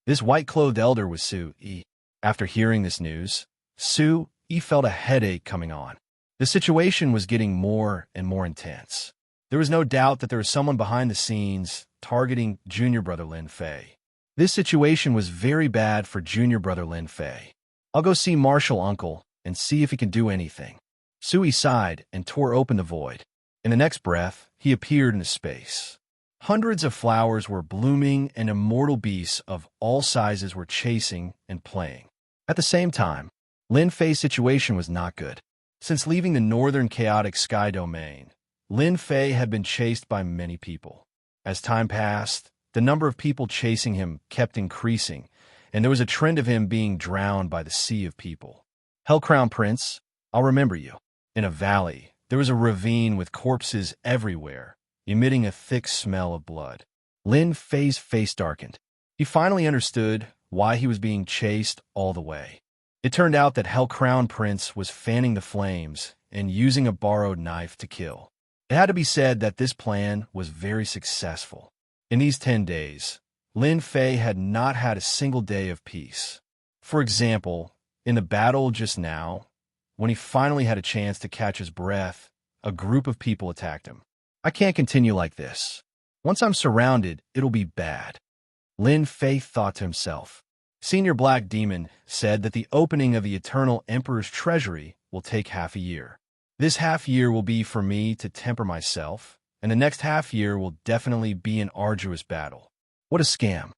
This white-clothed elder was Su Yi. After hearing this news, Su Yi felt a headache coming on. The situation was getting more and more intense. There was no doubt that there was someone behind the scenes targeting junior brother Lin Fei. This situation was very bad for junior brother Lin Fei. I'll go see martial uncle and see if he can do anything. Su Yi sighed and tore open the void. In the next breath, he appeared into space. Hundreds of flowers were blooming and immortal beasts of all sizes were chasing and playing. At the same time, Lin Fei's situation was not good. Since leaving the northern chaotic sky domain, Lin Fei had been chased by many people. As time passed, the number of people chasing him kept increasing, and there was a trend of him being drowned by the sea of people. Hell Crown Prince, I'll remember you. In a valley, there was a ravine with corpses everywhere, emitting a thick smell of blood. Lin Fei's face darkened. He finally understood why he was being chased all the way. It turned out that Hell Crown Prince was fanning the flames and using a borrowed knife to kill. It had to be said that this plan was very successful. In these 10 days, Lin Fei had not had a single day of peace. For example, in the battle just now, when he finally had a chance to catch his breath, a group of people attacked him. I can't continue like this. Once I'm surrounded, it'll be bad. Lin Fei thought to himself. Senior Black Demon said that the opening of the Eternal Emperor's treasury will take half a year. This half year will be for me to temper myself, and the next half year will definitely be an arduous battle. What a scam.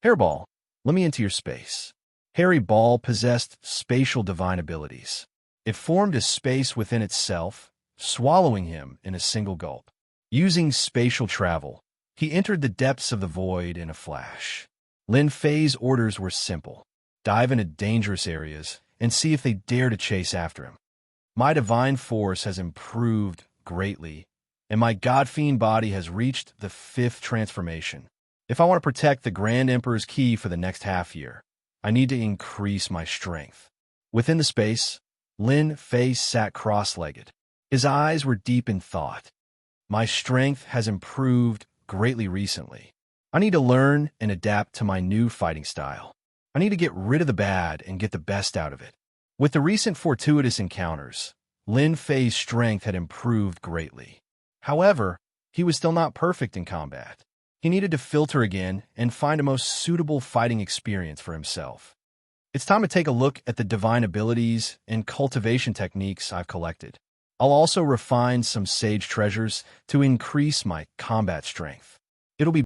Hairball, let me into your space. Hairy Ball possessed spatial divine abilities. It formed a space within itself, swallowing him in a single gulp. Using spatial travel, he entered the depths of the void in a flash. Lin Fei's orders were simple. Dive into dangerous areas and see if they dare to chase after him. My divine force has improved greatly, and my God-fiend body has reached the 5th transformation. If I want to protect the Grand Emperor's key for the next half year, I need to increase my strength. Within the space, Lin Fei sat cross-legged. His eyes were deep in thought. My strength has improved greatly recently. I need to learn and adapt to my new fighting style. I need to get rid of the bad and get the best out of it. With the recent fortuitous encounters, Lin Fei's strength had improved greatly. However, he was still not perfect in combat. He needed to filter again and find a most suitable fighting experience for himself. It's time to take a look at the divine abilities and cultivation techniques I've collected. I'll also refine some sage treasures to increase my combat strength. It'll be